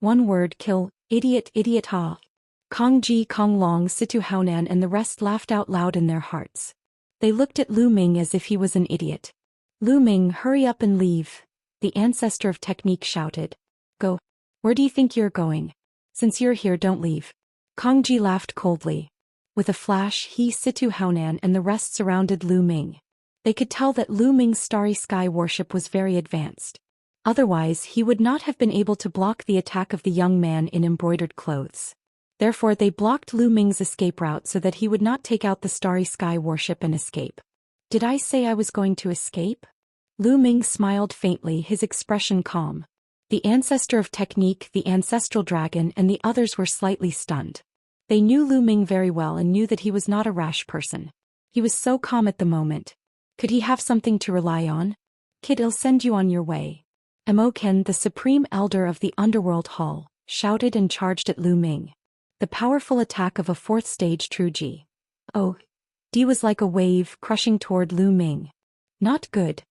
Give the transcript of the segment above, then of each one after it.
One word, kill, idiot, idiot, ha. Kong Ji, Kong Long, Situ Haonan and the rest laughed out loud in their hearts. They looked at Lu Ming as if he was an idiot. Lu Ming, hurry up and leave, the ancestor of technique shouted. Go. Where do you think you're going? Since you're here, don't leave. Kong Ji laughed coldly. With a flash, he, Situ Haonan and the rest surrounded Lu Ming. They could tell that Lu Ming's starry sky worship was very advanced. Otherwise, he would not have been able to block the attack of the young man in embroidered clothes. Therefore, they blocked Lu Ming's escape route so that he would not take out the starry sky worship and escape. Did I say I was going to escape? Lu Ming smiled faintly, his expression calm. The ancestor of technique, the ancestral dragon, and the others were slightly stunned. They knew Lu Ming very well and knew that he was not a rash person. He was so calm at the moment. Could he have something to rely on? Kid, I'll send you on your way. Emoken, the supreme elder of the underworld hall, shouted and charged at Lu Ming. The powerful attack of a fourth stage True Ji. Oh, D was like a wave crushing toward Lu Ming. Not good.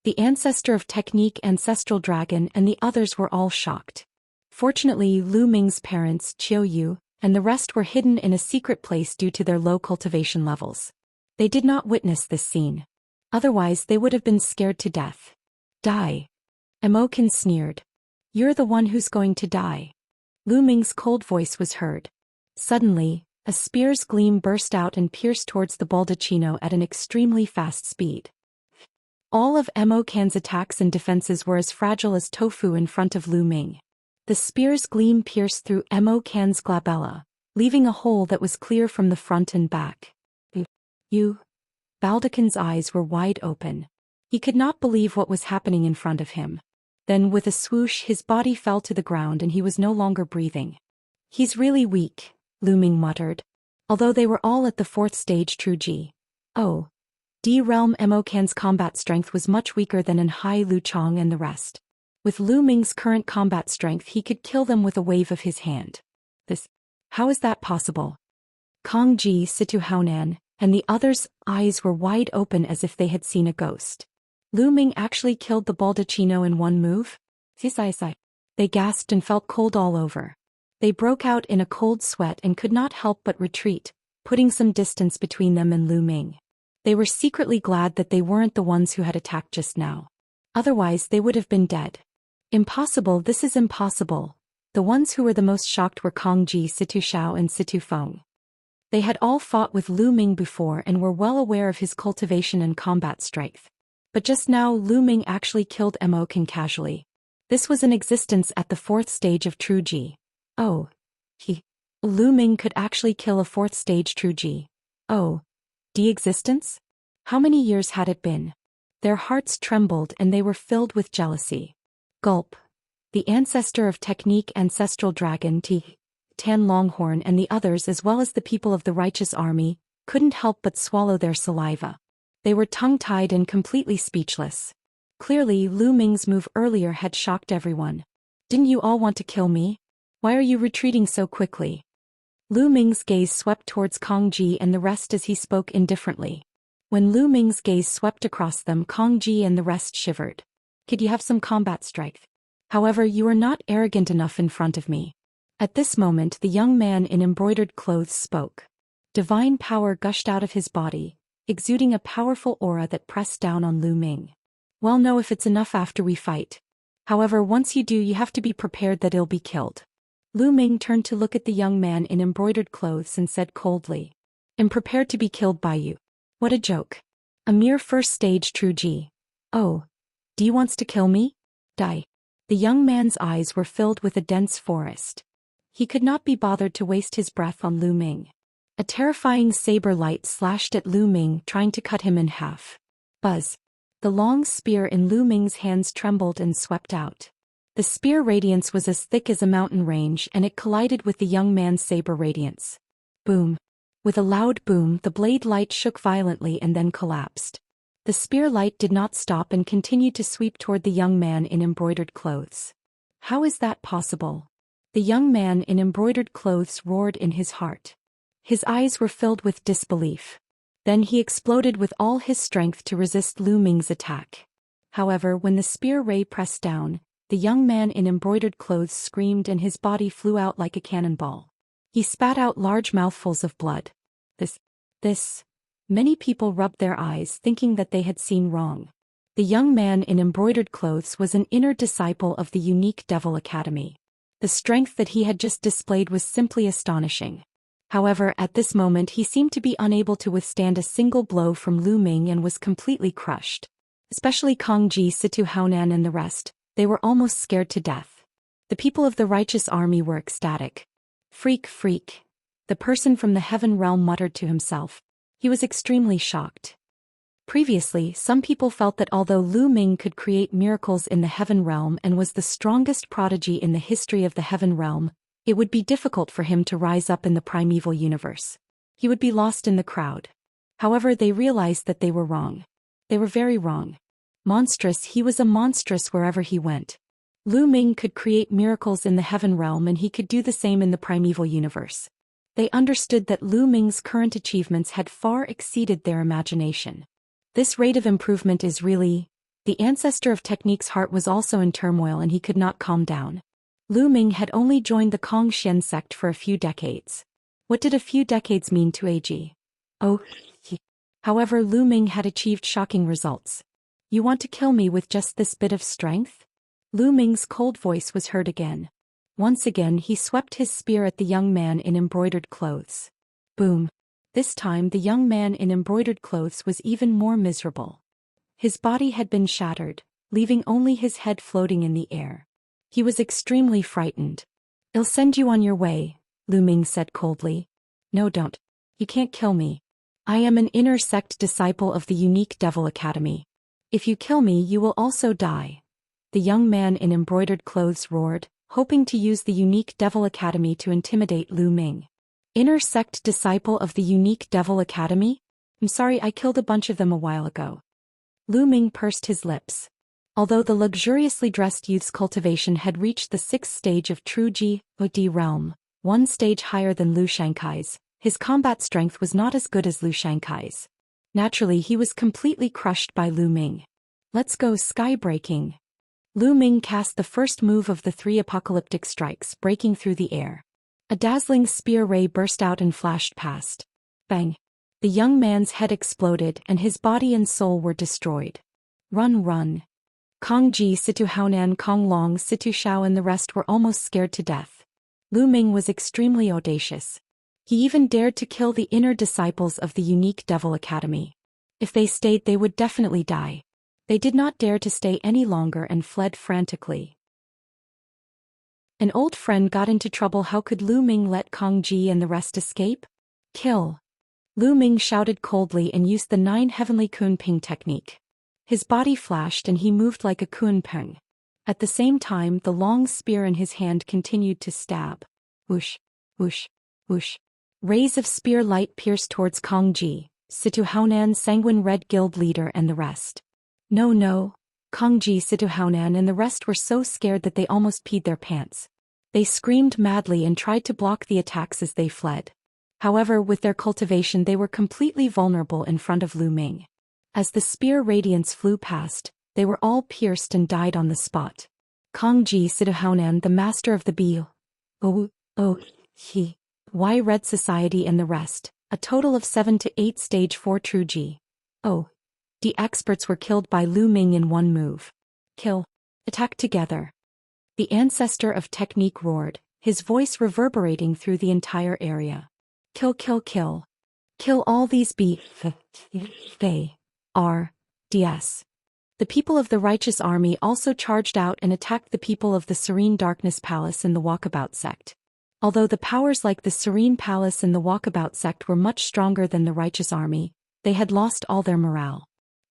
The ancestor of technique, ancestral dragon, and the others were all shocked. Fortunately, Lu Ming's parents, Qiu Yu, and the rest were hidden in a secret place due to their low cultivation levels. They did not witness this scene. Otherwise, they would have been scared to death. Die. Emoken sneered. You're the one who's going to die. Lu Ming's cold voice was heard. Suddenly, a spear's gleam burst out and pierced towards the baldacchino at an extremely fast speed. All of Emoken's attacks and defenses were as fragile as tofu in front of Lu Ming. The spear's gleam pierced through Emoken's glabella, leaving a hole that was clear from the front and back. You? Baldachin's eyes were wide open. He could not believe what was happening in front of him. Then with a swoosh his body fell to the ground and he was no longer breathing. He's really weak, Lu Ming muttered. Although they were all at the fourth stage True Ji. Oh. D-Realm Emoken's combat strength was much weaker than in Hai Lu Chong and the rest. With Lu Ming's current combat strength he could kill them with a wave of his hand. How is that possible? Kong Ji, Situ Haonan, and the others' eyes were wide open as if they had seen a ghost. Lu Ming actually killed the baldacchino in one move? They gasped and felt cold all over. They broke out in a cold sweat and could not help but retreat, putting some distance between them and Lu Ming. They were secretly glad that they weren't the ones who had attacked just now. Otherwise they would have been dead. Impossible, this is impossible. The ones who were the most shocked were Kong Ji, Situ Xiao and Situ Feng. They had all fought with Lu Ming before and were well aware of his cultivation and combat strength. But just now Lu Ming actually killed Emoken casually. This was in existence at the fourth stage of True Ji. Oh. Lu Ming could actually kill a fourth stage True Ji. Oh. De-existence? How many years had it been? Their hearts trembled and they were filled with jealousy. Gulp. The ancestor of technique, ancestral dragon Tan Longhorn and the others as well as the people of the righteous army, couldn't help but swallow their saliva. They were tongue-tied and completely speechless. Clearly, Lu Ming's move earlier had shocked everyone. Didn't you all want to kill me? Why are you retreating so quickly? Lu Ming's gaze swept towards Kong Ji and the rest as he spoke indifferently. When Lu Ming's gaze swept across them, Kong Ji and the rest shivered. Could you have some combat strength? However, you are not arrogant enough in front of me. At this moment, the young man in embroidered clothes spoke. Divine power gushed out of his body, exuding a powerful aura that pressed down on Lu Ming. Well, no, if it's enough after we fight. However, once you do, you have to be prepared that he'll be killed. Lu Ming turned to look at the young man in embroidered clothes and said coldly. I'm prepared to be killed by you. What a joke. A mere first stage True Ji. Oh. D wants to kill me? Die. The young man's eyes were filled with a dense forest. He could not be bothered to waste his breath on Lu Ming. A terrifying saber light slashed at Lu Ming, trying to cut him in half. Buzz. The long spear in Lu Ming's hands trembled and swept out. The spear radiance was as thick as a mountain range and it collided with the young man's saber radiance. Boom. With a loud boom, the blade light shook violently and then collapsed. The spear light did not stop and continued to sweep toward the young man in embroidered clothes. How is that possible? The young man in embroidered clothes roared in his heart. His eyes were filled with disbelief. Then he exploded with all his strength to resist Lu Ming's attack. However, when the spear ray pressed down, The young man in embroidered clothes screamed and his body flew out like a cannonball. He spat out large mouthfuls of blood. This. Many people rubbed their eyes thinking that they had seen wrong. The young man in embroidered clothes was an inner disciple of the unique Devil Academy. The strength that he had just displayed was simply astonishing. However, at this moment he seemed to be unable to withstand a single blow from Lu Ming and was completely crushed. Especially Kong Ji, Situ Haonan and the rest, they were almost scared to death. The people of the righteous army were ecstatic. Freak. The person from the heaven realm muttered to himself. He was extremely shocked. Previously, some people felt that although Lu Ming could create miracles in the heaven realm and was the strongest prodigy in the history of the heaven realm, it would be difficult for him to rise up in the primeval universe. He would be lost in the crowd. However, they realized that they were wrong. They were very wrong. Monstrous, he was a monstrous wherever he went. Lu Ming could create miracles in the heaven realm and he could do the same in the primeval universe. They understood that Lu Ming's current achievements had far exceeded their imagination. This rate of improvement is really... The ancestor of Technique's heart was also in turmoil and he could not calm down. Lu Ming had only joined the Kong Xian sect for a few decades. What did a few decades mean to AG? However, Lu Ming had achieved shocking results. You want to kill me with just this bit of strength? Lu Ming's cold voice was heard again. Once again he swept his spear at the young man in embroidered clothes. Boom. This time the young man in embroidered clothes was even more miserable. His body had been shattered, leaving only his head floating in the air. He was extremely frightened. I'll send you on your way, Lu Ming said coldly. No, don't. You can't kill me. I am an inner sect disciple of the unique Devil Academy. If you kill me you will also die. The young man in embroidered clothes roared, hoping to use the unique Devil Academy to intimidate Lu Ming. Inner sect disciple of the unique Devil Academy? I'm sorry, I killed a bunch of them a while ago. Lu Ming pursed his lips. Although the luxuriously dressed youth's cultivation had reached the 6th stage of true G.O.D. realm, one stage higher than Lu Shankai's, his combat strength was not as good as Lu Shankai's. Naturally, he was completely crushed by Lu Ming. Let's go sky-breaking. Lu Ming cast the first move of the 3 apocalyptic strikes, breaking through the air. A dazzling spear ray burst out and flashed past. Bang! The young man's head exploded and his body and soul were destroyed. Run! Kong Ji, Situ Haonan, Kong Long, Situ Xiao and the rest were almost scared to death. Lu Ming was extremely audacious. He even dared to kill the inner disciples of the unique Devil Academy. If they stayed they would definitely die. They did not dare to stay any longer and fled frantically. An old friend got into trouble. How could Lu Ming let Kong Ji and the rest escape? Kill! Lu Ming shouted coldly and used the 9 heavenly Kun Ping technique. His body flashed and he moved like a Kun Ping. At the same time the long spear in his hand continued to stab. Whoosh! Rays of spear light pierced towards Kong Ji, Situ Haonan, Sanguine Red Guild leader and the rest. No. Kong Ji, Situ Haonan and the rest were so scared that they almost peed their pants. They screamed madly and tried to block the attacks as they fled. However, with their cultivation they were completely vulnerable in front of Lu Ming. As the spear radiance flew past, they were all pierced and died on the spot. Kong Ji, Situ Haonan, the master of the Y Red Society and the rest, a total of 7 to 8 stage 4 true G.O.D. experts were killed by Lu Ming in one move. Kill. Attack together. The ancestor of technique roared, his voice reverberating through the entire area. Kill. Kill all these B.R.D.S. The people of the righteous army also charged out and attacked the people of the Serene Darkness Palace and the Walkabout sect. Although the powers like the Serene Palace and the Walkabout sect were much stronger than the righteous army, they had lost all their morale.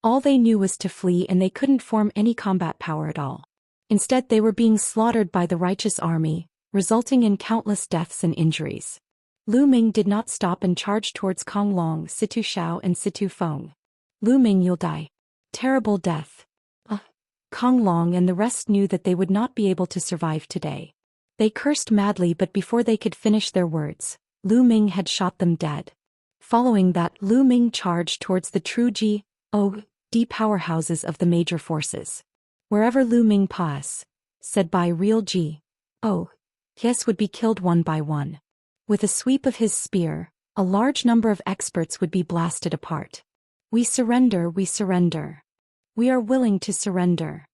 All they knew was to flee and they couldn't form any combat power at all. Instead they were being slaughtered by the righteous army, resulting in countless deaths and injuries. Lu Ming did not stop and charged towards Kong Long, Situ Xiao and Situ Feng. Lu Ming, you'll die. Terrible death. Kong Long and the rest knew that they would not be able to survive today. They cursed madly, but before they could finish their words, Lu Ming had shot them dead. Following that, Lu Ming charged towards the true G.O.D. powerhouses of the major forces. Wherever Lu Ming passed, said by real Ji. Oh, yes, would be killed one by one. With a sweep of his spear, a large number of experts would be blasted apart. We surrender, we surrender. We are willing to surrender.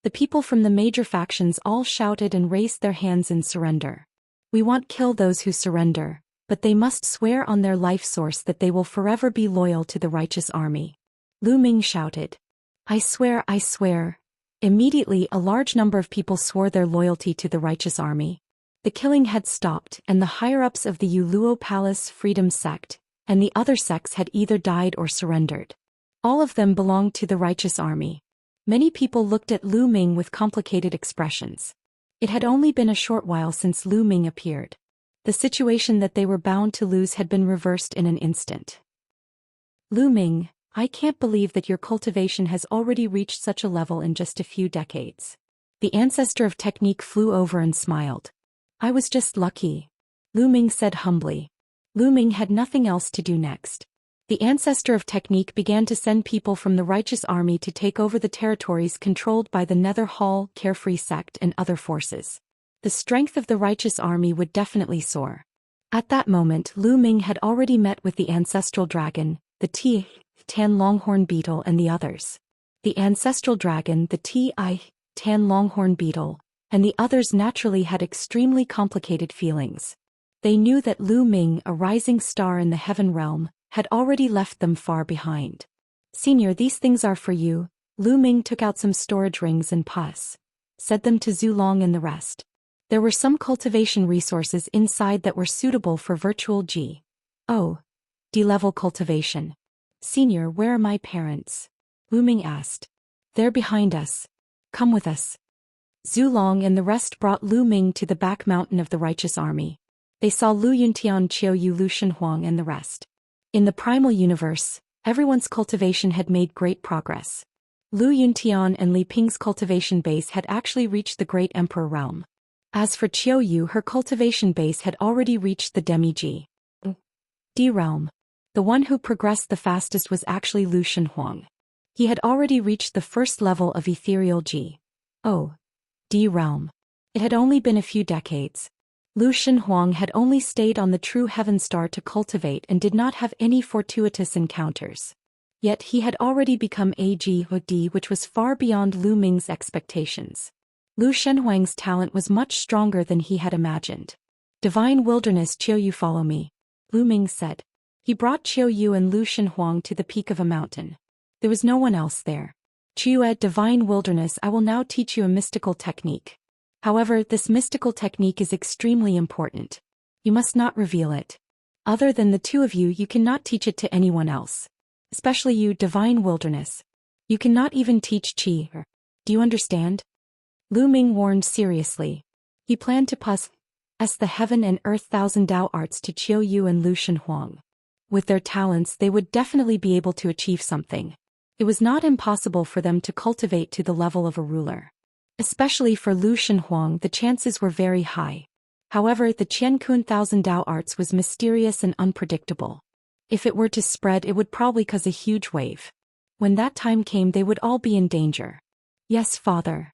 The people from the major factions all shouted and raised their hands in surrender. We won't kill those who surrender, but they must swear on their life source that they will forever be loyal to the righteous army. Lu Ming shouted. I swear, I swear. Immediately a large number of people swore their loyalty to the righteous army. The killing had stopped, and the higher-ups of the Yuluo Palace Freedom Sect and the other sects had either died or surrendered. All of them belonged to the righteous army. Many people looked at Lu Ming with complicated expressions. It had only been a short while since Lu Ming appeared. The situation that they were bound to lose had been reversed in an instant. Lu Ming, I can't believe that your cultivation has already reached such a level in just a few decades. The ancestor of technique flew over and smiled. I was just lucky, Lu Ming said humbly. Lu Ming had nothing else to do next. The ancestor of technique began to send people from the righteous army to take over the territories controlled by the Nether Hall, Carefree sect and other forces. The strength of the righteous army would definitely soar. At that moment Lu Ming had already met with the ancestral dragon, the Tan Longhorn beetle and the others. The ancestral dragon, the Tan Longhorn beetle, and the others naturally had extremely complicated feelings. They knew that Lu Ming, a rising star in the heaven realm, had already left them far behind. Senior, these things are for you. Lu Ming took out some storage rings and said them to Zhu Long and the rest. There were some cultivation resources inside that were suitable for virtual D-level cultivation. Senior, where are my parents? Lu Ming asked. They're behind us. Come with us. Zhu Long and the rest brought Lu Ming to the back mountain of the righteous army. They saw Lu Yuntian, Qiu Yu, Lu Shenhuang and the rest. In the primal universe, everyone's cultivation had made great progress. Lu Yuntian and Li Ping's cultivation base had actually reached the Great Emperor realm. As for Qiu Yu, her cultivation base had already reached the Demi-G D realm. The one who progressed the fastest was actually Lu Shenhuang. He had already reached the first level of ethereal D realm. It had only been a few decades. Lu Shenhuang had only stayed on the true heaven star to cultivate and did not have any fortuitous encounters. Yet he had already become AG-D, which was far beyond Lu Ming's expectations. Lu Shenhuang's talent was much stronger than he had imagined. Divine Wilderness, Qiu Yu, follow me, Lu Ming said. He brought Qiu Yu and Lu Shenhuang to the peak of a mountain. There was no one else there. Qiu, Divine Wilderness, I will now teach you a mystical technique. However, this mystical technique is extremely important. You must not reveal it. Other than the two of you, you cannot teach it to anyone else. Especially you, Divine Wilderness. You cannot even teach Qi. Do you understand? Lu Ming warned seriously. He planned to pass the heaven and earth thousand Dao arts to Qiu Yu and Lu Shenhuang. With their talents, they would definitely be able to achieve something. It was not impossible for them to cultivate to the level of a ruler. Especially for Lu Shenhuang, the chances were very high. However, the Qiankun Thousand Dao Arts was mysterious and unpredictable. If it were to spread, it would probably cause a huge wave. When that time came, they would all be in danger. Yes, father.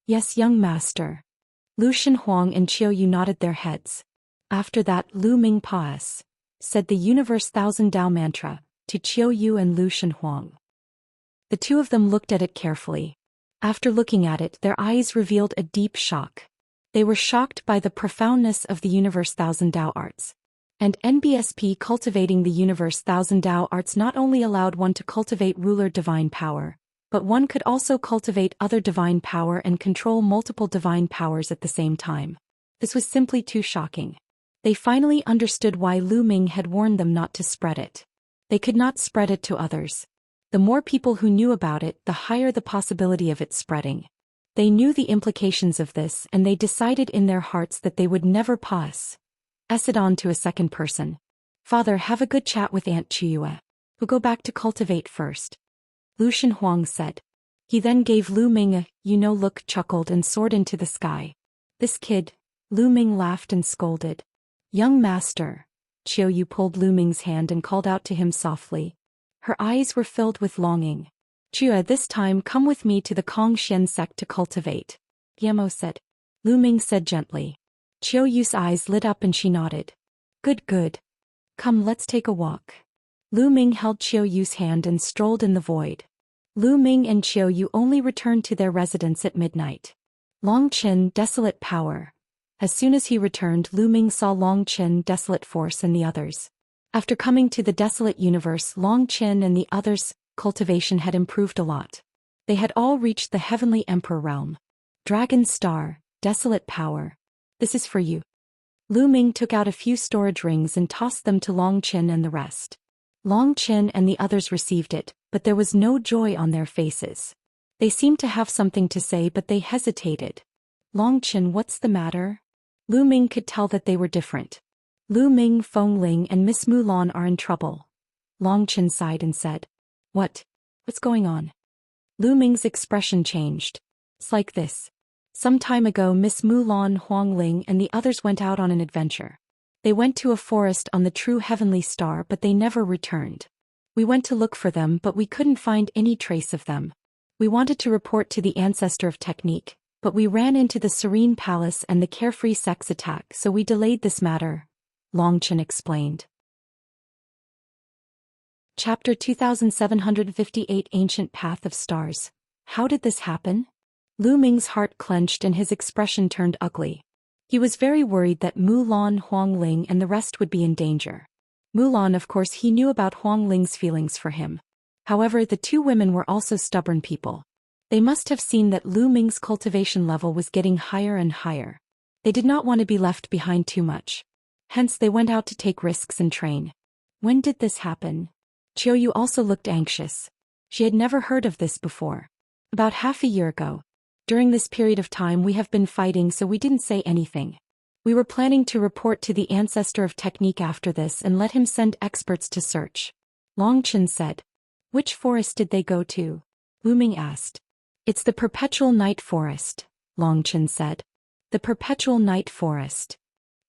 Yes, young master. Lu Shenhuang and Qiu Yu nodded their heads. After that, Lu Ming said the Universe Thousand Dao Mantra to Qiu Yu and Lu Shenhuang. The two of them looked at it carefully. After looking at it, their eyes revealed a deep shock. They were shocked by the profoundness of the Universe Thousand Dao Arts. And NBSP cultivating the Universe Thousand Dao Arts not only allowed one to cultivate ruler divine power, but one could also cultivate other divine power and control multiple divine powers at the same time. This was simply too shocking. They finally understood why Lu Ming had warned them not to spread it. They could not spread it to others. The more people who knew about it, the higher the possibility of it spreading. They knew the implications of this, and they decided in their hearts that they would never pass it on to a second person. Father, have a good chat with Aunt Chiyue. We'll go back to cultivate first. Lu Shenhuang said. He then gave Lu Ming a, look, chuckled and soared into the sky. This kid, Lu Ming laughed and scolded. Young master. Qiu Yu pulled Lu Ming's hand and called out to him softly. Her eyes were filled with longing. Qiu, this time come with me to the Kong Xian sect to cultivate. Yamo said. Lu Ming said gently. Qiu Yu's eyes lit up and she nodded. Good, good. Come, let's take a walk. Lu Ming held Qiu Yu's hand and strolled in the void. Lu Ming and Qiu Yu only returned to their residence at midnight. Long Qin, desolate power. As soon as he returned, Lu Ming saw Long Qin, desolate force, and the others. After coming to the desolate universe, Long Qin and the others' cultivation had improved a lot. They had all reached the heavenly emperor realm. Dragon Star, desolate power. This is for you. Lu Ming took out a few storage rings and tossed them to Long Qin and the rest. Long Qin and the others received it, but there was no joy on their faces. They seemed to have something to say, but they hesitated. Long Qin, what's the matter? Lu Ming could tell that they were different. Lu Ming, Feng Ling, and Miss Mulan are in trouble. Long Qin sighed and said. What's going on? Lu Ming's expression changed. It's like this. Some time ago, Miss Mulan, Huang Ling, and the others went out on an adventure. They went to a forest on the true heavenly star, but they never returned. We went to look for them, but we couldn't find any trace of them. We wanted to report to the ancestor of technique, but we ran into the Serene Palace and the Carefree Sex attack, so we delayed this matter, Long Qin explained. Chapter 2758 Ancient Path of Stars. How did this happen? Lu Ming's heart clenched and his expression turned ugly. He was very worried that Mulan, Huang Ling, and the rest would be in danger. Mulan, of course, he knew about Huang Ling's feelings for him. However, the two women were also stubborn people. They must have seen that Lu Ming's cultivation level was getting higher and higher. They did not want to be left behind too much. Hence they went out to take risks and train. When did this happen? Qiu Yu also looked anxious. She had never heard of this before. About half a year ago. During this period of time we have been fighting, so we didn't say anything. We were planning to report to the ancestor of technique after this and let him send experts to search. Long Qin said. Which forest did they go to? Lu Ming asked. It's the Perpetual Night Forest, Long Qin said. The Perpetual Night Forest.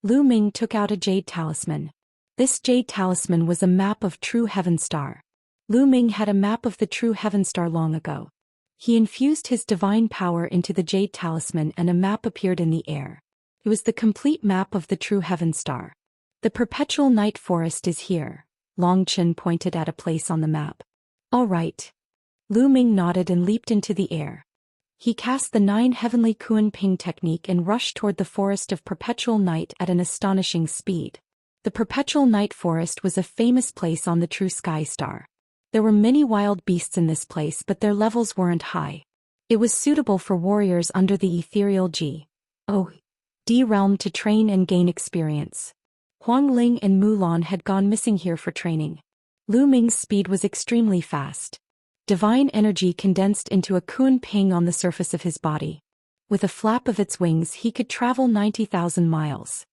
Lu Ming took out a jade talisman. This jade talisman was a map of true heaven star. Lu Ming had a map of the true heaven star long ago. He infused his divine power into the jade talisman and a map appeared in the air. It was the complete map of the true heaven star. The Perpetual Night Forest is here. Long Qin pointed at a place on the map. All right. Lu Ming nodded and leaped into the air. He cast the 9 heavenly Kuan Ping technique and rushed toward the forest of perpetual night at an astonishing speed. The Perpetual Night Forest was a famous place on the true sky star. There were many wild beasts in this place, but their levels weren't high. It was suitable for warriors under the ethereal G.O.D. realm to train and gain experience. Huang Ling and Mulan had gone missing here for training. Lu Ming's speed was extremely fast. Divine energy condensed into a Kuan Ping on the surface of his body. With a flap of its wings he could travel 90,000 miles.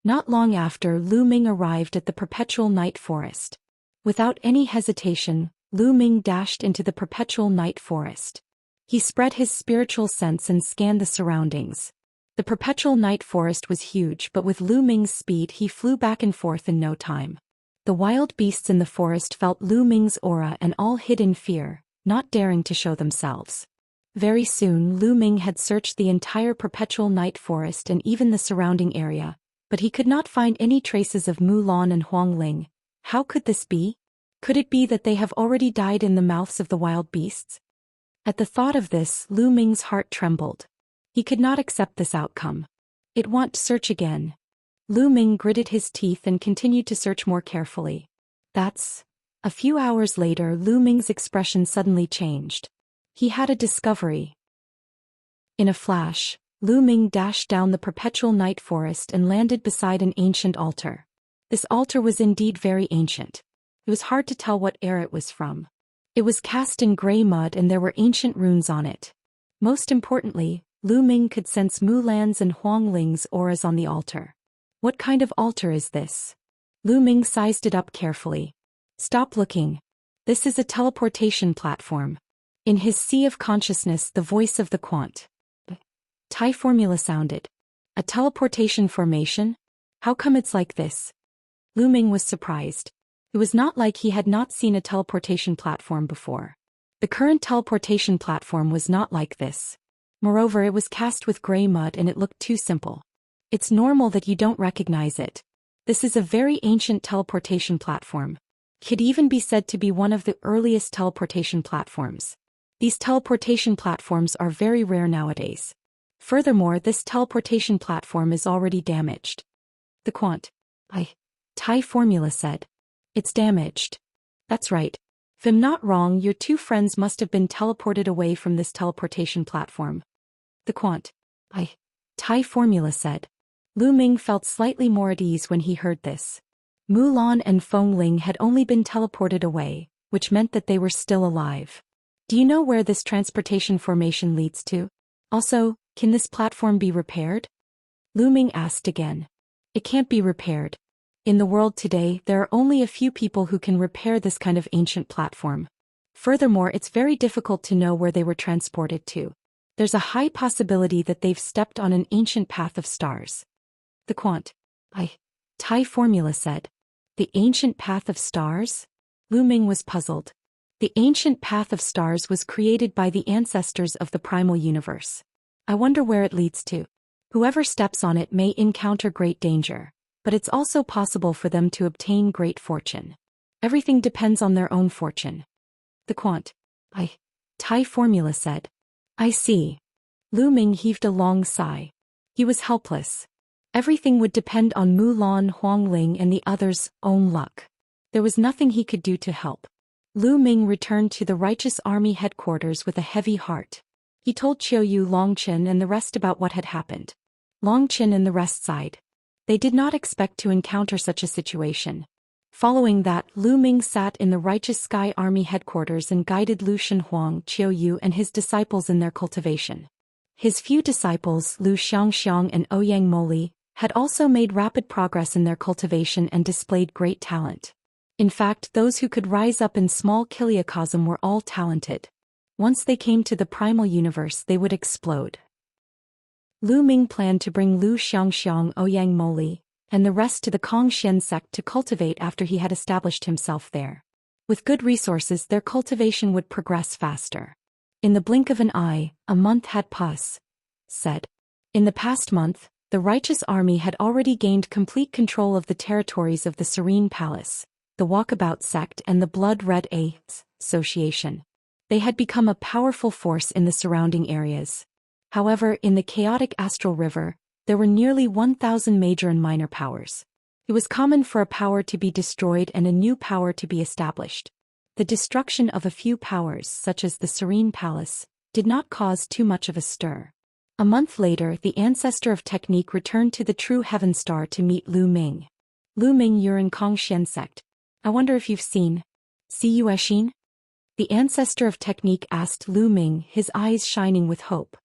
Not long after, Lu Ming arrived at the Perpetual Night Forest. Without any hesitation, Lu Ming dashed into the Perpetual Night Forest. He spread his spiritual sense and scanned the surroundings. The Perpetual Night Forest was huge, but with Lu Ming's speed he flew back and forth in no time. The wild beasts in the forest felt Lu Ming's aura and all hid in fear, not daring to show themselves. Very soon Lu Ming had searched the entire Perpetual Night Forest and even the surrounding area, but he could not find any traces of Mulan and Huang Ling. How could this be? Could it be that they have already died in the mouths of the wild beasts? At the thought of this, Lu Ming's heart trembled. He could not accept this outcome. It won't search again. Lu Ming gritted his teeth and continued to search more carefully. A few hours later, Lu Ming's expression suddenly changed. He had a discovery. In a flash, Lu Ming dashed down the Perpetual Night Forest and landed beside an ancient altar. This altar was indeed very ancient. It was hard to tell what era it was from. It was cast in gray mud and there were ancient runes on it. Most importantly, Lu Ming could sense Mulan's and Huang Ling's auras on the altar. What kind of altar is this? Lu Ming sized it up carefully. Stop looking. This is a teleportation platform. In his sea of consciousness, the voice of the quant Tai formula sounded. A teleportation formation? How come it's like this? Lu Ming was surprised. It was not like he had not seen a teleportation platform before. The current teleportation platform was not like this. Moreover, it was cast with gray mud and it looked too simple. It's normal that you don't recognize it. This is a very ancient teleportation platform. Could even be said to be one of the earliest teleportation platforms. These teleportation platforms are very rare nowadays. Furthermore, this teleportation platform is already damaged. The Thai formula said. It's damaged. That's right. If I'm not wrong, your two friends must have been teleported away from this teleportation platform. The Thai formula said. Lu Ming felt slightly more at ease when he heard this. Mulan and Feng Ling had only been teleported away, which meant that they were still alive. Do you know where this transportation formation leads to? Also, can this platform be repaired? Lu Ming asked again. It can't be repaired. In the world today, there are only a few people who can repair this kind of ancient platform. Furthermore, it's very difficult to know where they were transported to. There's a high possibility that they've stepped on an ancient path of stars. The Thai formula said. The ancient path of stars? Lu Ming was puzzled. The ancient path of stars was created by the ancestors of the primal universe. I wonder where it leads to. Whoever steps on it may encounter great danger, but it's also possible for them to obtain great fortune. Everything depends on their own fortune. The Thai formula said. I see. Lu Ming heaved a long sigh. He was helpless. Everything would depend on Mulan, Huang Ling and the others' own luck. There was nothing he could do to help. Lu Ming returned to the righteous army headquarters with a heavy heart. He told Qiuyu, Longchen and the rest about what had happened. Longchen and the rest sighed. They did not expect to encounter such a situation. Following that, Lu Ming sat in the righteous sky army headquarters and guided Lu Shenhuang, Qiuyu and his disciples in their cultivation. His few disciples, Lu Xianxia and Ouyang Moli, had also made rapid progress in their cultivation and displayed great talent. In fact, those who could rise up in small kiliacosm were all talented. Once they came to the primal universe, they would explode. Lu Ming planned to bring Lu Xianxia, Ouyang Moli, and the rest to the Kongxian sect to cultivate after he had established himself there. With good resources, their cultivation would progress faster. In the blink of an eye, a month had passed. In the past month, the righteous army had already gained complete control of the territories of the Serene Palace, the Walkabout sect and the Blood Red Association. They had become a powerful force in the surrounding areas. However, in the chaotic astral river, there were nearly 1,000 major and minor powers. It was common for a power to be destroyed and a new power to be established. The destruction of a few powers, such as the Serene Palace, did not cause too much of a stir. A month later, the ancestor of technique returned to the True Heaven Star to meet Lu Ming. Lu Ming, you're in Kongxian sect. I wonder if you've seen Yuexin? The ancestor of technique asked Lu Ming, his eyes shining with hope.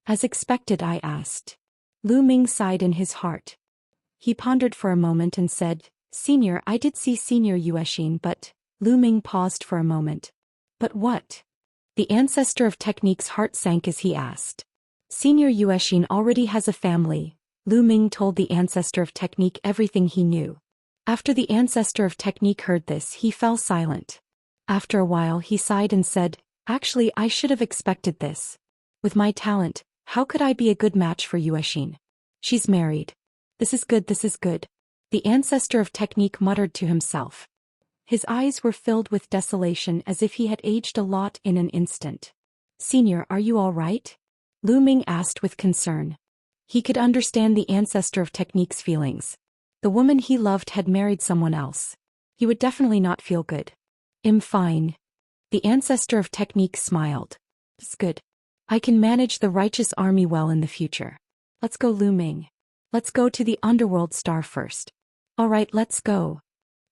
As expected, I asked. Lu Ming sighed in his heart. He pondered for a moment and said, Senior, I did see Senior Yuexin, but... Lu Ming paused for a moment. But what? The ancestor of technique's heart sank as he asked. Senior Yuexin already has a family. Lu Ming told the ancestor of technique everything he knew. After the ancestor of technique heard this, he fell silent. After a while, he sighed and said, Actually, I should have expected this. With my talent, how could I be a good match for Yuexin? She's married. This is good, this is good. The ancestor of technique muttered to himself. His eyes were filled with desolation as if he had aged a lot in an instant. Senior, are you all right? Lu Ming asked with concern. He could understand the ancestor of technique's feelings. The woman he loved had married someone else. He would definitely not feel good. I'm fine. The ancestor of technique smiled. It's good. I can manage the righteous army well in the future. Let's go, Lu Ming. Let's go to the underworld star first. All right, let's go.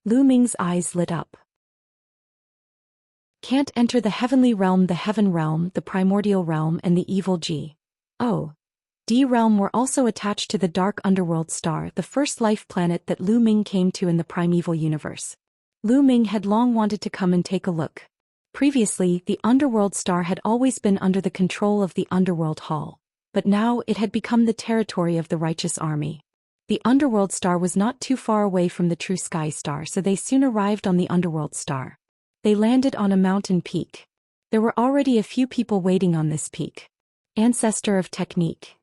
Lu Ming's eyes lit up. Can't enter the heavenly realm, the heaven realm, the primordial realm and the evil D realm were also attached to the dark underworld star, the first life planet that Lu Ming came to in the primeval universe. Lu Ming had long wanted to come and take a look. Previously, the underworld star had always been under the control of the underworld hall, but now it had become the territory of the righteous army. The underworld star was not too far away from the true sky star, so they soon arrived on the underworld star. They landed on a mountain peak. There were already a few people waiting on this peak. Ancestor of technique.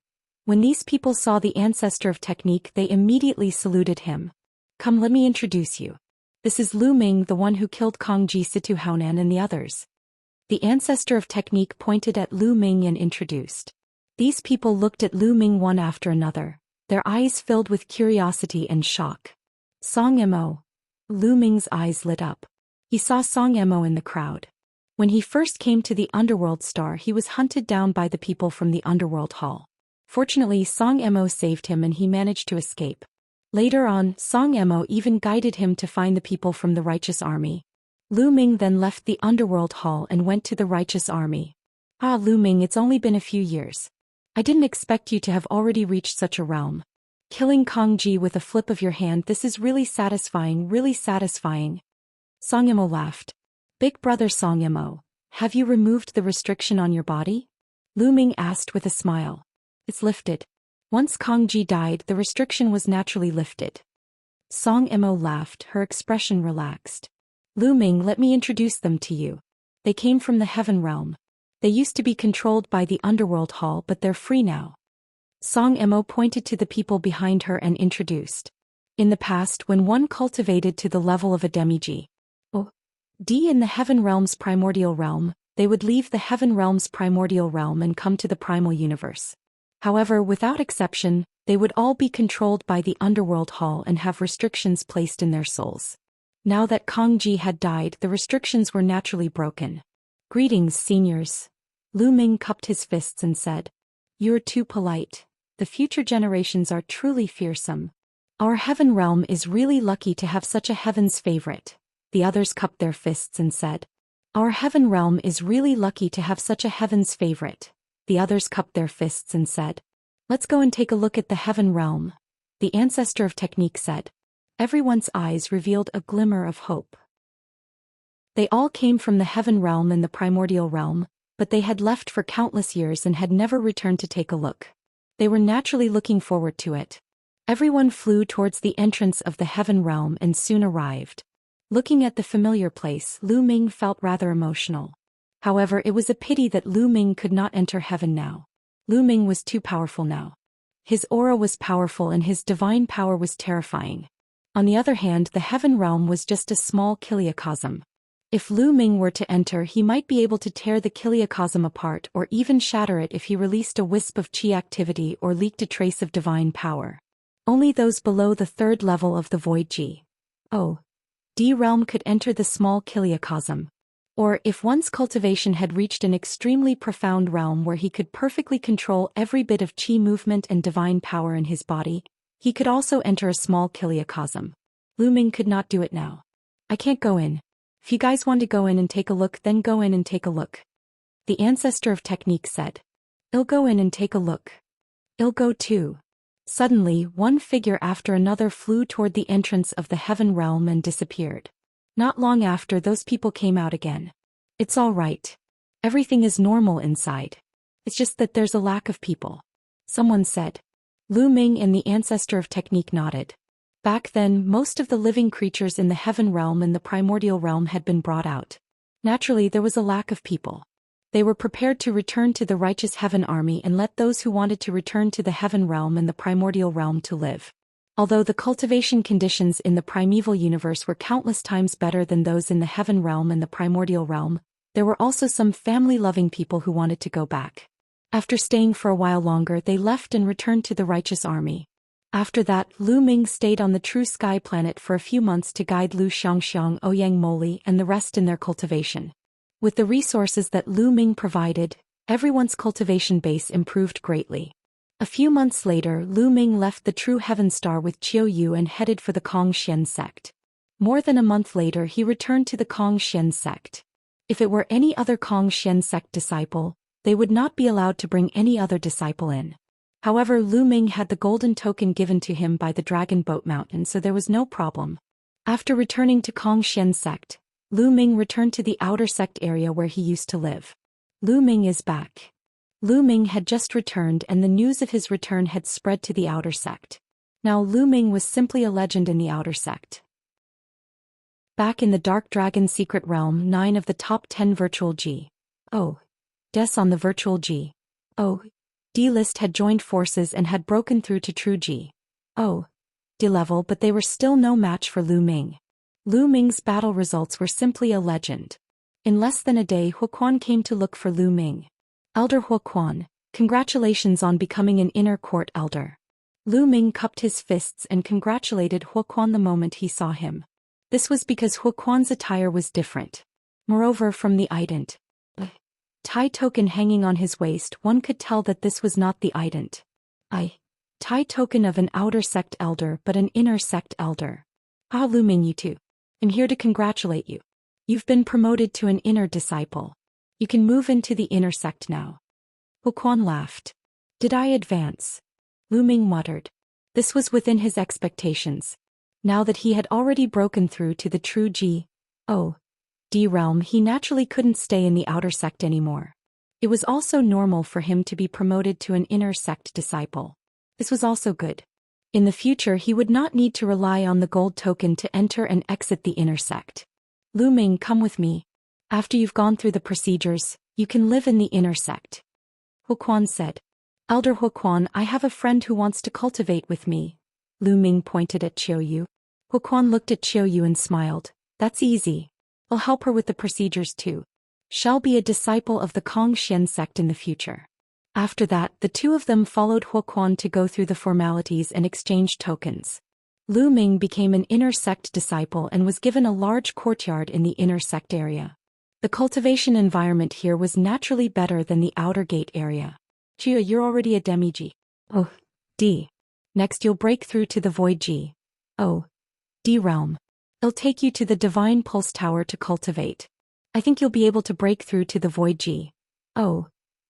When these people saw the ancestor of technique, they immediately saluted him. Come, let me introduce you. This is Lu Ming, the one who killed Kongji Situ Haonan and the others. The ancestor of technique pointed at Lu Ming and introduced. These people looked at Lu Ming one after another, their eyes filled with curiosity and shock. Song Mo. Lu Ming's eyes lit up. He saw Song Mo in the crowd. When he first came to the Underworld Star, he was hunted down by the people from the Underworld Hall. Fortunately, Song Mo saved him and he managed to escape. Later on, Song Mo even guided him to find the people from the Righteous Army. Lu Ming then left the Underworld Hall and went to the Righteous Army. Ah, Lu Ming, it's only been a few years. I didn't expect you to have already reached such a realm. Killing Kongji with a flip of your hand, this is really satisfying, really satisfying. Song Mo laughed. Big brother Song Mo, have you removed the restriction on your body? Lu Ming asked with a smile. It's lifted. Once Kongji died, the restriction was naturally lifted. Song Mo laughed, her expression relaxed. Lu Ming, let me introduce them to you. They came from the Heaven Realm. They used to be controlled by the Underworld Hall, but they're free now. Song Mo pointed to the people behind her and introduced. In the past, when one cultivated to the level of a demi-G, D in the Heaven Realm's primordial realm, they would leave the Heaven Realm's primordial realm and come to the primal universe. However, without exception, they would all be controlled by the Underworld Hall and have restrictions placed in their souls. Now that Kongji had died, the restrictions were naturally broken. Greetings, seniors. Lu Ming cupped his fists and said, You're too polite. The future generations are truly fearsome. Our Heaven Realm is really lucky to have such a Heaven's favorite. The others cupped their fists and said, Our Heaven Realm is really lucky to have such a Heaven's favorite. The others cupped their fists and said, Let's go and take a look at the Heaven Realm. The ancestor of technique said. Everyone's eyes revealed a glimmer of hope. They all came from the Heaven Realm and the Primordial Realm, but they had left for countless years and had never returned to take a look. They were naturally looking forward to it. Everyone flew towards the entrance of the Heaven Realm and soon arrived. Looking at the familiar place, Lu Ming felt rather emotional. However, it was a pity that Lu Ming could not enter heaven now. Lu Ming was too powerful now. His aura was powerful and his divine power was terrifying. On the other hand, the Heaven Realm was just a small kiliacosm. If Lu Ming were to enter, he might be able to tear the kiliacosm apart or even shatter it if he released a wisp of chi activity or leaked a trace of divine power. Only those below the third level of the Void G. D realm could enter the small kiliacosm. Or, if one's cultivation had reached an extremely profound realm where he could perfectly control every bit of chi movement and divine power in his body, he could also enter a small kiliacosm. Lu Ming could not do it now. I can't go in. If you guys want to go in and take a look, then go in and take a look. The ancestor of technique said. I'll go in and take a look. I'll go too. Suddenly, one figure after another flew toward the entrance of the Heaven Realm and disappeared. Not long after, those people came out again. It's all right. Everything is normal inside. It's just that there's a lack of people. Someone said. Lu Ming and the ancestor of technique nodded. Back then, most of the living creatures in the Heaven Realm and the Primordial Realm had been brought out. Naturally, there was a lack of people. They were prepared to return to the righteous Heaven Army and let those who wanted to return to the Heaven Realm and the Primordial Realm to live. Although the cultivation conditions in the primeval universe were countless times better than those in the Heaven Realm and the Primordial Realm, there were also some family-loving people who wanted to go back. After staying for a while longer, they left and returned to the righteous army. After that, Lu Ming stayed on the True Sky planet for a few months to guide Lu Xianxiang, Ouyang Moli, and the rest in their cultivation. With the resources that Lu Ming provided, everyone's cultivation base improved greatly. A few months later, Lu Ming left the True Heaven Star with Qiu Yu and headed for the Kong Xian sect. More than a month later, he returned to the Kong Xian sect. If it were any other Kong Xian sect disciple, they would not be allowed to bring any other disciple in. However, Lu Ming had the golden token given to him by the Dragon Boat Mountain, so there was no problem. After returning to Kong Xian sect, Lu Ming returned to the outer sect area where he used to live. Lu Ming is back. Lu Ming had just returned and the news of his return had spread to the outer sect. Now Lu Ming was simply a legend in the outer sect. Back in the Dark Dragon Secret Realm, 9 of the top 10 virtual G. Des on the virtual G. Oh, D list had joined forces and had broken through to true G. Oh, D level, but they were still no match for Lu Ming. Lu Ming's battle results were simply a legend. In less than a day, Huoquan came to look for Lu Ming. Elder Huoquan, congratulations on becoming an inner court elder. Lu Ming cupped his fists and congratulated Huoquan the moment he saw him. This was because Huoquan's attire was different. Moreover, from the ident tie token hanging on his waist, one could tell that this was not the ident tie token of an outer sect elder but an inner sect elder. Ah, Lu Ming, you too. I'm here to congratulate you. You've been promoted to an inner disciple. You can move into the inner sect now. Huoquan laughed. Did I advance? Lu Ming muttered. This was within his expectations. Now that he had already broken through to the true D realm, he naturally couldn't stay in the outer sect anymore. It was also normal for him to be promoted to an inner sect disciple. This was also good. In the future, he would not need to rely on the gold token to enter and exit the inner sect. Lu Ming, come with me. After you've gone through the procedures, you can live in the inner sect. Huoquan said. Elder Huoquan, I have a friend who wants to cultivate with me. Lu Ming pointed at Qiuyu. Huoquan looked at Qiuyu and smiled. That's easy. I'll help her with the procedures too. Shall be a disciple of the Xian sect in the future. After that, the two of them followed Huoquan to go through the formalities and exchange tokens. Lu Ming became an inner sect disciple and was given a large courtyard in the inner sect area. The cultivation environment here was naturally better than the outer gate area. Qiuyu, you're already a demi-G. Oh, D. Next you'll break through to the void G. Oh, D realm. It'll take you to the divine pulse tower to cultivate. I think you'll be able to break through to the void G. Oh,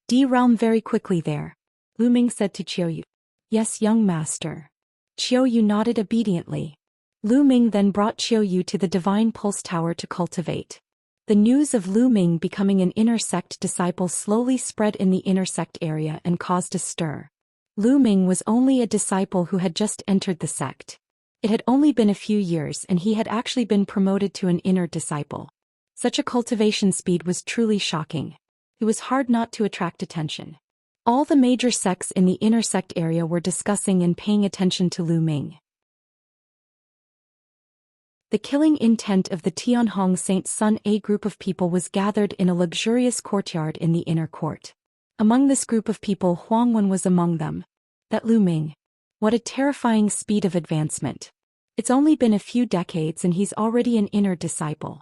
D realm very quickly there. Lu Ming said to Qiuyu. Yes, young master. Qiuyu nodded obediently. Lu Ming then brought Qiuyu to the divine pulse tower to cultivate. The news of Lu Ming becoming an inner sect disciple slowly spread in the inner sect area and caused a stir. Lu Ming was only a disciple who had just entered the sect. It had only been a few years and he had actually been promoted to an inner disciple. Such a cultivation speed was truly shocking. It was hard not to attract attention. All the major sects in the inner sect area were discussing and paying attention to Lu Ming. The killing intent of the Tianhong Saint's son. A group of people was gathered in a luxurious courtyard in the inner court. Among this group of people, Huangwen was among them. That Lu Ming. What a terrifying speed of advancement. It's only been a few decades and he's already an inner disciple.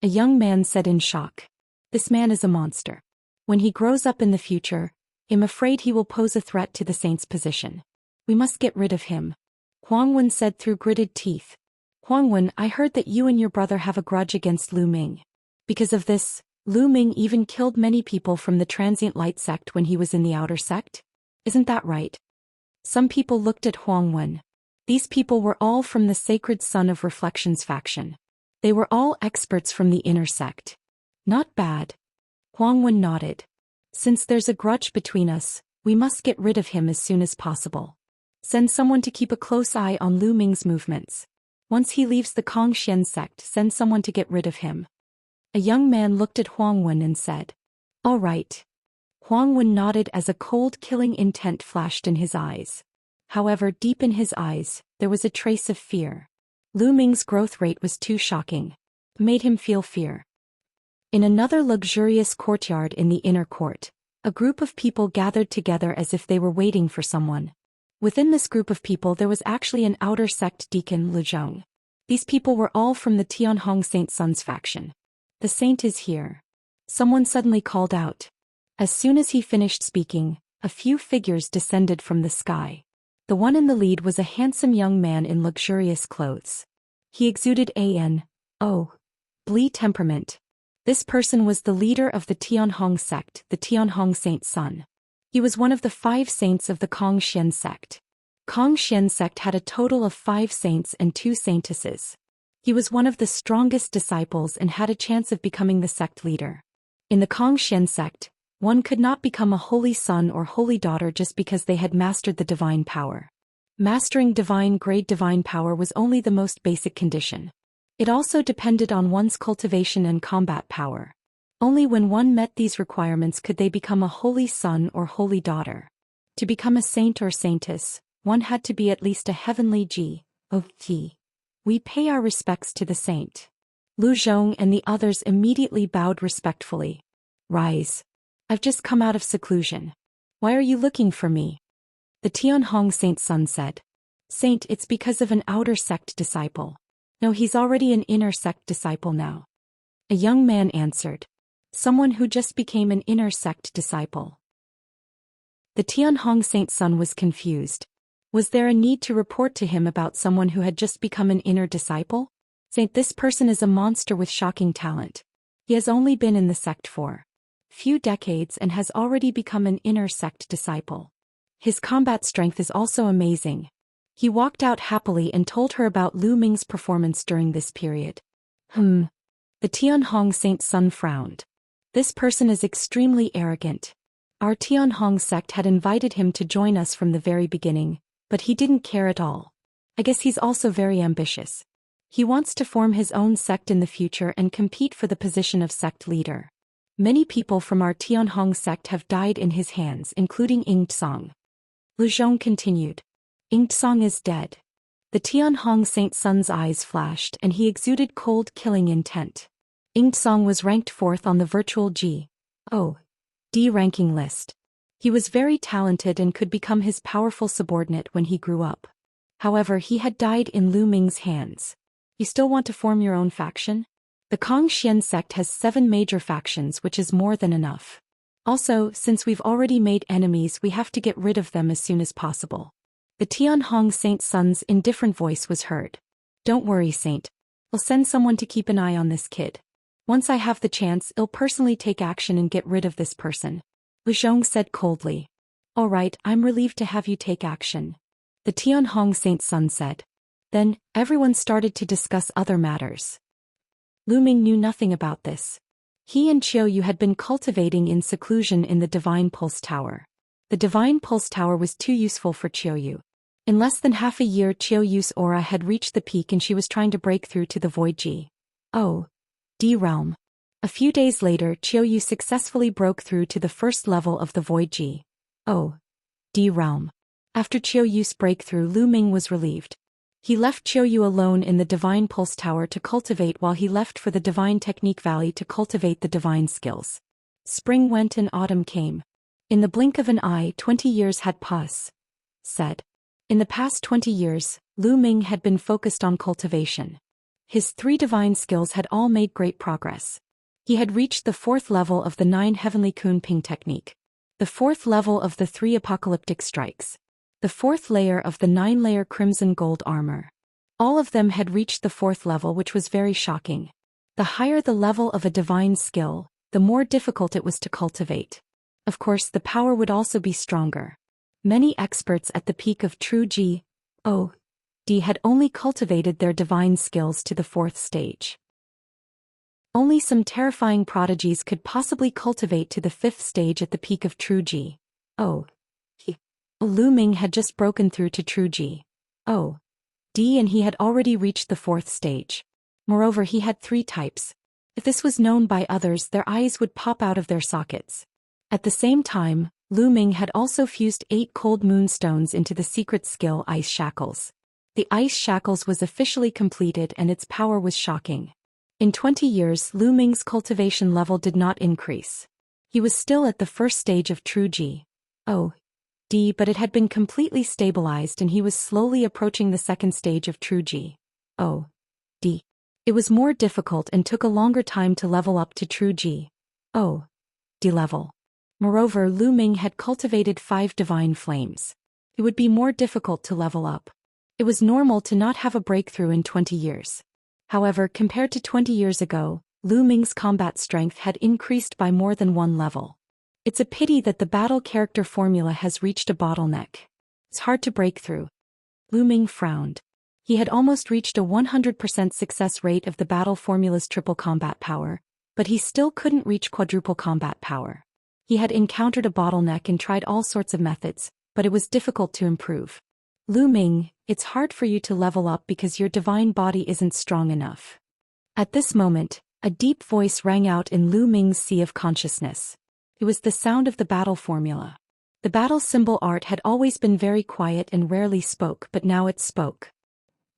A young man said in shock. This man is a monster. When he grows up in the future, I'm afraid he will pose a threat to the saint's position. We must get rid of him. Huangwen said through gritted teeth. Huangwen, I heard that you and your brother have a grudge against Lu Ming. Because of this, Lu Ming even killed many people from the transient light sect when he was in the outer sect? Isn't that right? Some people looked at Huangwen. These people were all from the Sacred Son of Reflections faction. They were all experts from the inner sect. Not bad. Huangwen nodded. Since there's a grudge between us, we must get rid of him as soon as possible. Send someone to keep a close eye on Lu Ming's movements. Once he leaves the Xian sect, send someone to get rid of him. A young man looked at Huangwen and said. All right. Huangwen nodded as a cold killing intent flashed in his eyes. However, deep in his eyes, there was a trace of fear. Lu Ming's growth rate was too shocking. It made him feel fear. In another luxurious courtyard in the inner court, a group of people gathered together as if they were waiting for someone. Within this group of people there was actually an outer sect deacon, Lu Zhong. These people were all from the Tianhong Saint's son's faction. The saint is here. Someone suddenly called out. As soon as he finished speaking, a few figures descended from the sky. The one in the lead was a handsome young man in luxurious clothes. He exuded Bli temperament. This person was the leader of the Tianhong sect, the Tianhong Saint's son. He was one of the 5 saints of the Xian sect. Xian sect had a total of 5 saints and 2 saintesses. He was one of the strongest disciples and had a chance of becoming the sect leader. In the Xian sect, one could not become a holy son or holy daughter just because they had mastered the divine power. Mastering divine-grade divine power was only the most basic condition. It also depended on one's cultivation and combat power. Only when one met these requirements could they become a holy son or holy daughter. To become a saint or saintess, one had to be at least a heavenly G.O.T. We pay our respects to the saint. Lu Zhong and the others immediately bowed respectfully. Rise. I've just come out of seclusion. Why are you looking for me? The Tianhong saint's son said. Saint, it's because of an outer sect disciple. No, he's already an inner sect disciple now. A young man answered. Someone who just became an inner sect disciple. The Tianhong saint's son was confused. Was there a need to report to him about someone who had just become an inner disciple? Saint, this person is a monster with shocking talent. He has only been in the sect for few decades and has already become an inner sect disciple. His combat strength is also amazing. He walked out happily and told her about Lu Ming's performance during this period. The Tianhong saint's son frowned. This person is extremely arrogant. Our Tianhong sect had invited him to join us from the very beginning, but he didn't care at all. I guess he's also very ambitious. He wants to form his own sect in the future and compete for the position of sect leader. Many people from our Tianhong sect have died in his hands, including Tsang. Lu Zhong continued. Tsang is dead. The Tianhong saint's son's eyes flashed and he exuded cold, killing intent. Tsang was ranked 4th on the virtual G.O.D. ranking list. He was very talented and could become his powerful subordinate when he grew up. However, he had died in Lu Ming's hands. You still want to form your own faction? The Xian sect has 7 major factions, which is more than enough. Also, since we've already made enemies, we have to get rid of them as soon as possible. The Tianhong saint's son's indifferent voice was heard. Don't worry, Saint. I'll send someone to keep an eye on this kid. Once I have the chance, I'll personally take action and get rid of this person. Lu Zhong said coldly. All right, I'm relieved to have you take action. The Tianhong saint's son said. Then, everyone started to discuss other matters. Lu Ming knew nothing about this. He and Qiuyu had been cultivating in seclusion in the Divine Pulse Tower. The Divine Pulse Tower was too useful for Qiuyu. In less than half a year, Qiuyu's aura had reached the peak and she was trying to break through to the Void G.O.D. realm. A few days later, Qiuyu successfully broke through to the first level of the Void G.O.D. realm. After Qiuyu's breakthrough, Lu Ming was relieved. He left Qiuyu alone in the Divine Pulse Tower to cultivate while he left for the Divine Technique Valley to cultivate the divine skills. Spring went and autumn came. In the blink of an eye, 20 years had passed. In the past 20 years, Lu Ming had been focused on cultivation. His 3 divine skills had all made great progress. He had reached the 4th level of the 9 Heavenly Kunping technique, the 4th level of the 3 Apocalyptic Strikes, the 4th layer of the 9-layer Crimson Gold armor. All of them had reached the 4th level, which was very shocking. The higher the level of a divine skill, the more difficult it was to cultivate. Of course, the power would also be stronger. Many experts at the peak of true G.O.D. had only cultivated their divine skills to the 4th stage. Only some terrifying prodigies could possibly cultivate to the 5th stage at the peak of true G.O.D. Lu Ming had just broken through to true G.O.D. and he had already reached the 4th stage. Moreover, he had 3 types. If this was known by others, their eyes would pop out of their sockets. At the same time, Lu Ming had also fused 8 cold moonstones into the secret skill Ice Shackles. The Ice Shackles was officially completed and its power was shocking. In 20 years, Lu Ming's cultivation level did not increase. He was still at the 1st stage of true G.O.D., but it had been completely stabilized and he was slowly approaching the 2nd stage of true G.O.D. It was more difficult and took a longer time to level up to true G.O.D. level. Moreover, Lu Ming had cultivated 5 divine flames. It would be more difficult to level up. It was normal to not have a breakthrough in 20 years. However, compared to 20 years ago, Lu Ming's combat strength had increased by more than 1 level. It's a pity that the battle character formula has reached a bottleneck. It's hard to break through. Lu Ming frowned. He had almost reached a 100% success rate of the battle formula's triple combat power, but he still couldn't reach quadruple combat power. He had encountered a bottleneck and tried all sorts of methods, but it was difficult to improve. Lu Ming, it's hard for you to level up because your divine body isn't strong enough. At this moment, A deep voice rang out in Lu Ming's sea of consciousness. It was the sound of the battle formula. The battle symbol art had always been very quiet and rarely spoke, but now it spoke.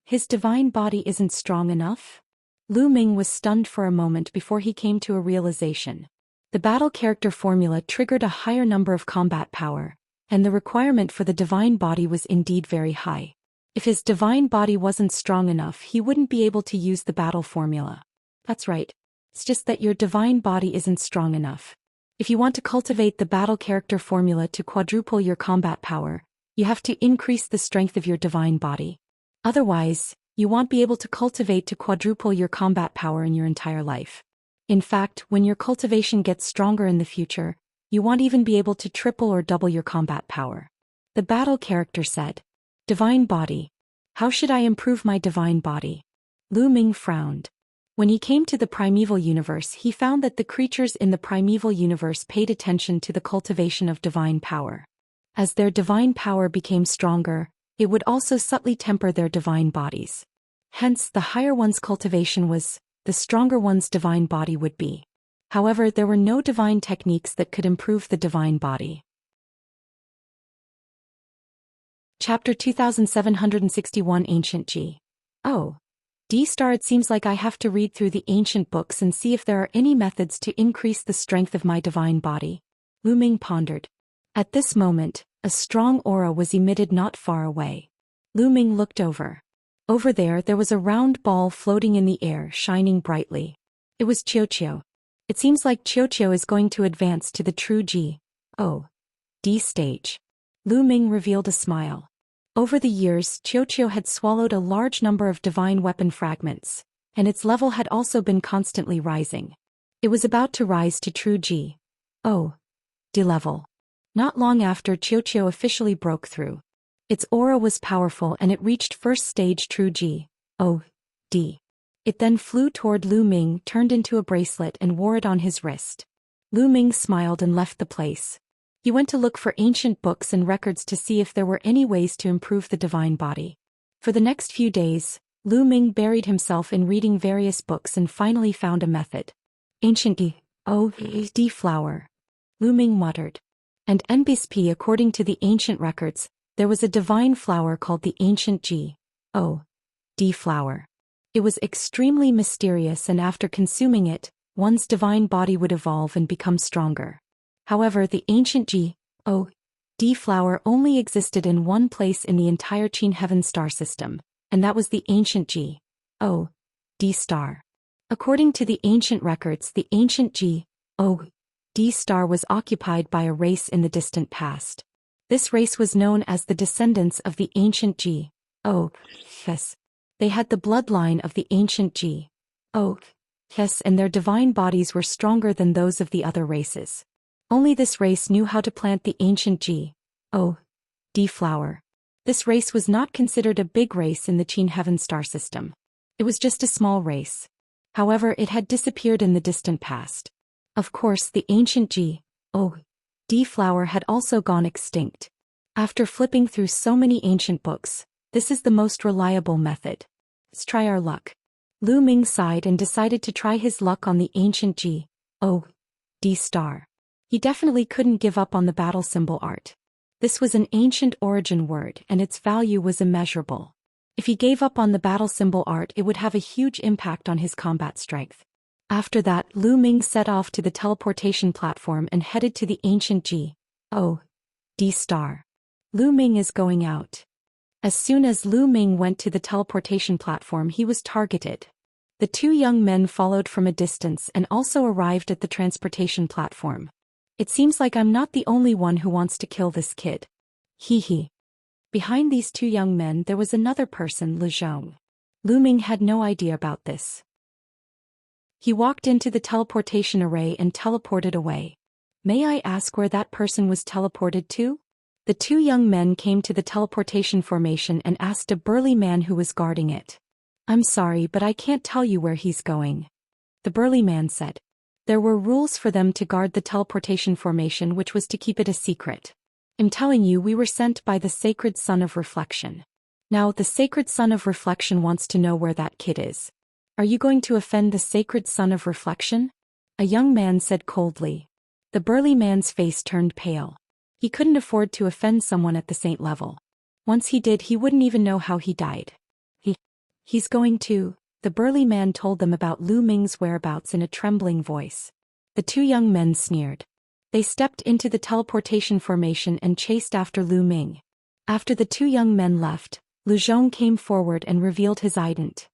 His divine body isn't strong enough? Lu Ming was stunned for a moment before he came to a realization. The battle character formula triggered a higher number of combat power, and the requirement for the divine body was indeed very high. If his divine body wasn't strong enough, he wouldn't be able to use the battle formula. That's right. It's just that your divine body isn't strong enough. If you want to cultivate the battle character formula to quadruple your combat power, you have to increase the strength of your divine body. Otherwise, you won't be able to cultivate to quadruple your combat power in your entire life. In fact, when your cultivation gets stronger in the future, you won't even be able to triple or double your combat power. The battle character said, "Divine body. How should I improve my divine body?" Lu Ming frowned. When he came to the primeval universe, he found that the creatures in the primeval universe paid attention to the cultivation of divine power. As their divine power became stronger, it would also subtly temper their divine bodies. Hence, the higher one's cultivation was, the stronger one's divine body would be. However, there were no divine techniques that could improve the divine body. Chapter 2761 Ancient G. Oh. D-Star, it seems like I have to read through the ancient books and see if there are any methods to increase the strength of my divine body. Lu Ming pondered. At this moment, a strong aura was emitted not far away. Lu Ming looked over. Over there was a round ball floating in the air, shining brightly. It was Xiao. It seems like Xiao is going to advance to the true G.O.D stage. Lu Ming revealed a smile. Over the years, Xiao had swallowed a large number of divine weapon fragments, and its level had also been constantly rising. It was about to rise to true G.O.D level. Not long after Xiao officially broke through. Its aura was powerful and it reached first stage true G.O.D. It then flew toward Lu Ming, turned into a bracelet and wore it on his wrist. Lu Ming smiled and left the place. He went to look for ancient books and records to see if there were any ways to improve the divine body. For the next few days, Lu Ming buried himself in reading various books and finally found a method. Ancient G.O.D flower. Lu Ming muttered. And NBSP, according to the ancient records, there was a divine flower called the Ancient G.O.D flower. It was extremely mysterious, and after consuming it, one's divine body would evolve and become stronger. However, the ancient G.O.D flower only existed in one place in the entire Qin heaven star system, and that was the ancient G.O.D star. According to the ancient records, the ancient G.O.D star was occupied by a race in the distant past. This race was known as the descendants of the ancient G.O.S. They had the bloodline of the ancient G.O.S. and their divine bodies were stronger than those of the other races. Only this race knew how to plant the ancient G.O.D flower. This race was not considered a big race in the Qin heaven star system. It was just a small race. However, it had disappeared in the distant past. Of course, the ancient G.O.D flower had also gone extinct. After flipping through so many ancient books, this is the most reliable method. Let's try our luck. Lu Ming sighed and decided to try his luck on the ancient G.O.D star. He definitely couldn't give up on the battle symbol art. This was an ancient origin word and its value was immeasurable. If he gave up on the battle symbol art, it would have a huge impact on his combat strength. After that, Lu Ming set off to the teleportation platform and headed to the ancient G.O.D star. Lu Ming is going out. As soon as Lu Ming went to the teleportation platform, he was targeted. The two young men followed from a distance and also arrived at the transportation platform. It seems like I'm not the only one who wants to kill this kid. Hee. Behind these two young men there was another person, Lu Zhong. Lu Ming had no idea about this. He walked into the teleportation array and teleported away. May I ask where that person was teleported to? The two young men came to the teleportation formation and asked a burly man who was guarding it. I'm sorry, but I can't tell you where he's going. The burly man said. There were rules for them to guard the teleportation formation, which was to keep it a secret. I'm telling you, we were sent by the sacred Sun of Reflection. Now, the sacred Sun of Reflection wants to know where that kid is. Are you going to offend the sacred sun of reflection? A young man said coldly. The burly man's face turned pale. He couldn't afford to offend someone at the saint level. Once he did, he wouldn't even know how he died. He's going to. The burly man told them about Lu Ming's whereabouts in a trembling voice. The two young men sneered. They stepped into the teleportation formation and chased after Lu Ming. After the two young men left, Lu Zhong came forward and revealed his identity.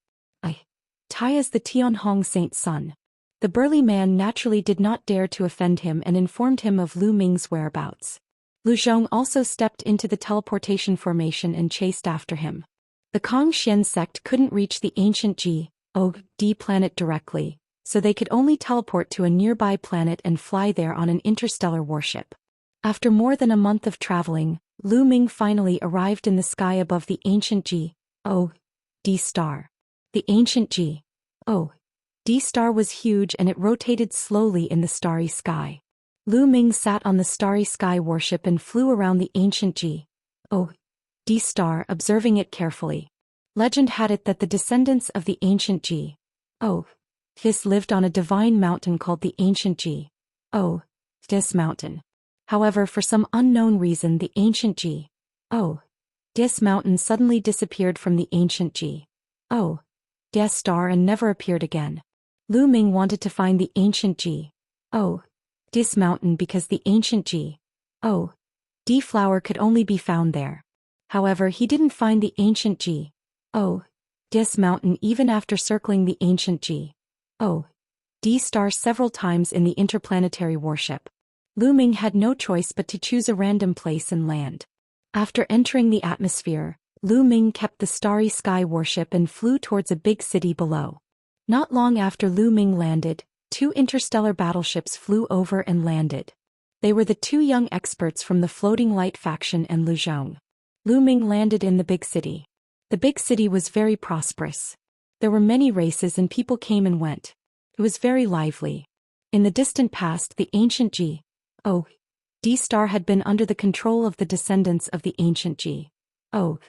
Tai is the Tianhong saint's son. The burly man naturally did not dare to offend him and informed him of Lu Ming's whereabouts. Lu Zhong also stepped into the teleportation formation and chased after him. The Kong Xian sect couldn't reach the ancient G.O.D. planet directly, so they could only teleport to a nearby planet and fly there on an interstellar warship. After more than a month of traveling, Lu Ming finally arrived in the sky above the ancient G.O.D. star. The ancient G.O.D. star was huge and it rotated slowly in the starry sky. Lu Ming sat on the starry sky warship and flew around the ancient G.O.D. star, observing it carefully. Legend had it that the descendants of the ancient G.O.D. lived on a divine mountain called the ancient G.O.D. mountain. However, for some unknown reason, the ancient G.O.D. mountain suddenly disappeared from the ancient G.O.D. star and never appeared again. Lu Ming wanted to find the ancient G.O.D. mountain because the ancient G.O.D. flower could only be found there. However, he didn't find the ancient G.O.D. mountain even after circling the ancient G.O.D. star several times in the interplanetary warship. Lu Ming had no choice but to choose a random place and land. After entering the atmosphere, Lu Ming kept the starry sky warship and flew towards a big city below. Not long after Lu Ming landed, two interstellar battleships flew over and landed. They were the two young experts from the Floating Light faction and Lu Zhong. Lu Ming landed in the big city. The big city was very prosperous. There were many races and people came and went. It was very lively. In the distant past, the ancient G.O.D. star had been under the control of the descendants of the ancient G.O.D.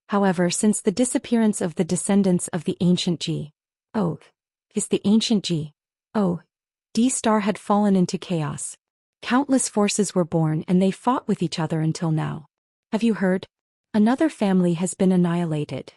However, since the disappearance of the descendants of the ancient G.O.D., the ancient G.O.D. star had fallen into chaos. Countless forces were born and they fought with each other until now. Have you heard? Another family has been annihilated.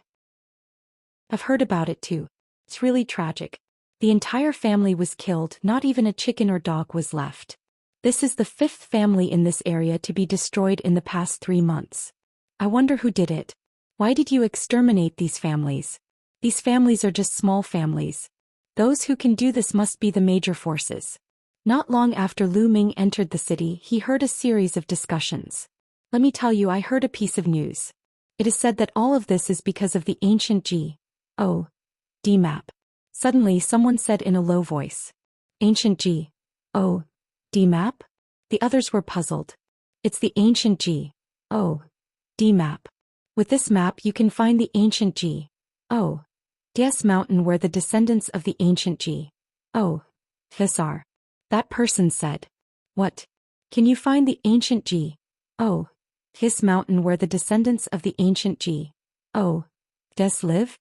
I've heard about it too. It's really tragic. The entire family was killed, not even a chicken or dog was left. This is the fifth family in this area to be destroyed in the past 3 months. I wonder who did it. Why did you exterminate these families? These families are just small families. Those who can do this must be the major forces. Not long after Lu Ming entered the city, he heard a series of discussions. Let me tell you, I heard a piece of news. It is said that all of this is because of the ancient G.O.D. map. Suddenly someone said in a low voice. Ancient G.O.D. map? The others were puzzled. It's the ancient G.O.D. map. With this map you can find the ancient G.O.D. mountain where the descendants of the ancient G.O.D. are. That person said. What? Can you find the ancient G.O.D. mountain where the descendants of the ancient G.O.D. live?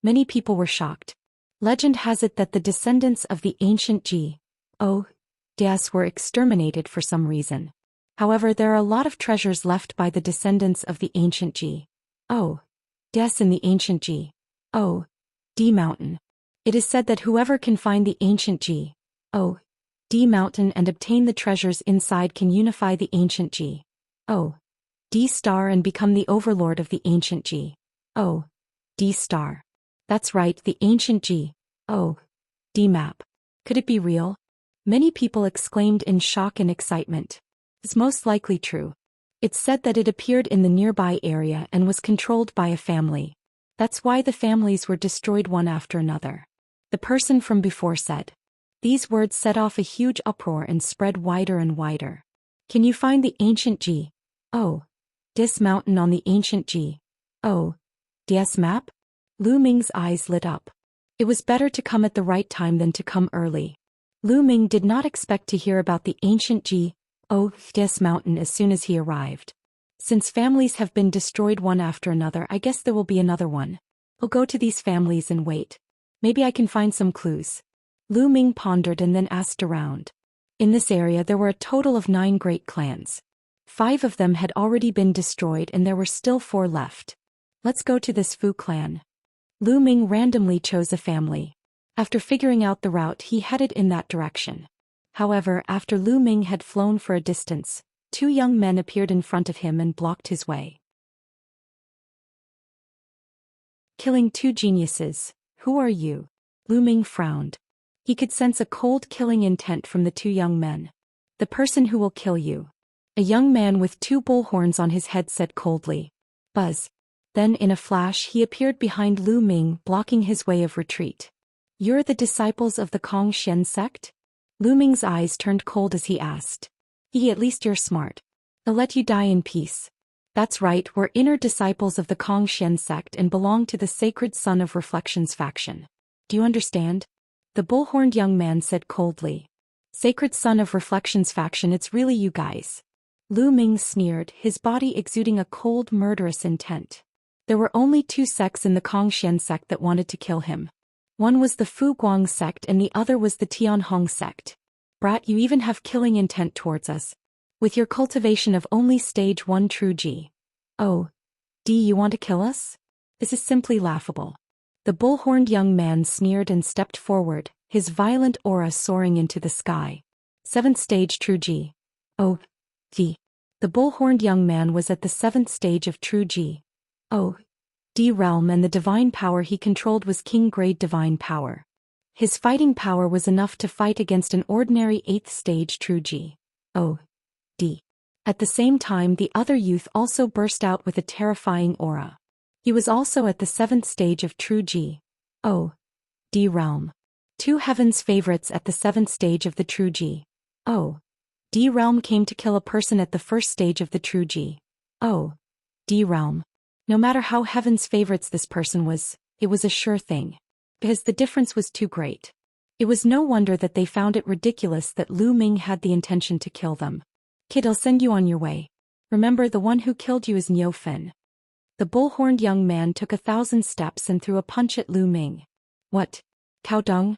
Many people were shocked. Legend has it that the descendants of the ancient G.O.D. were exterminated for some reason. However, there are a lot of treasures left by the descendants of the ancient G.O.D. in the ancient G.O.D. mountain. It is said that whoever can find the ancient G.O.D. mountain and obtain the treasures inside can unify the ancient G.O.D. star and become the overlord of the ancient G.O.D. star. That's right, the ancient G.O.D. map. Could it be real? Many people exclaimed in shock and excitement. It's most likely true. It's said that it appeared in the nearby area and was controlled by a family. That's why the families were destroyed one after another. The person from before said. These words set off a huge uproar and spread wider and wider. Can you find the ancient G.O.D. mountain on the ancient G.O.D. map? Lu Ming's eyes lit up. It was better to come at the right time than to come early. Lu Ming did not expect to hear about the ancient G.O.D. mountain as soon as he arrived. Since families have been destroyed one after another, I guess there will be another one. We'll go to these families and wait. Maybe I can find some clues. Lu Ming pondered and then asked around. In this area there were a total of 9 great clans. 5 of them had already been destroyed and there were still 4 left. Let's go to this Fu clan. Lu Ming randomly chose a family. After figuring out the route he headed in that direction. However, after Lu Ming had flown for a distance, 2 young men appeared in front of him and blocked his way. Killing 2 geniuses. Who are you? Lu Ming frowned. He could sense a cold killing intent from the 2 young men. The person who will kill you. A young man with 2 bullhorns on his head said coldly. Buzz. Then in a flash he appeared behind Lu Ming, blocking his way of retreat. You're the disciples of the Kong Xian sect? Lu Ming's eyes turned cold as he asked. At least you're smart. I'll let you die in peace. That's right, we're inner disciples of the Kong Xian sect and belong to the Sacred Son of Reflections faction. Do you understand? The bullhorned young man said coldly. Sacred Son of Reflections faction, it's really you guys. Lu Ming sneered, his body exuding a cold, murderous intent. There were only 2 sects in the Kong Xian sect that wanted to kill him. One was the Fu Guang sect and the other was the Tianhong sect. Brat, you even have killing intent towards us. With your cultivation of only stage 1 true G. Oh. You want to kill us? This is simply laughable. The bullhorned young man sneered and stepped forward, his violent aura soaring into the sky. 7th stage true G. Oh. The bullhorned young man was at the 7th stage of true G. Oh. Realm and the divine power he controlled was king-grade divine power. His fighting power was enough to fight against an ordinary 8th stage true G. Oh. At the same time the other youth also burst out with a terrifying aura. He was also at the 7th stage of true G. Oh. Realm. 2 heaven's favorites at the 7th stage of the true G. Oh. Realm came to kill a person at the 1st stage of the true G. Oh. Realm. No matter how heaven's favorites this person was, it was a sure thing. Because the difference was too great. It was no wonder that they found it ridiculous that Lu Ming had the intention to kill them. Kid, I'll send you on your way. Remember, the one who killed you is Niu Fen. The bullhorned young man took 1,000 steps and threw a punch at Lu Ming. What? Cow dung?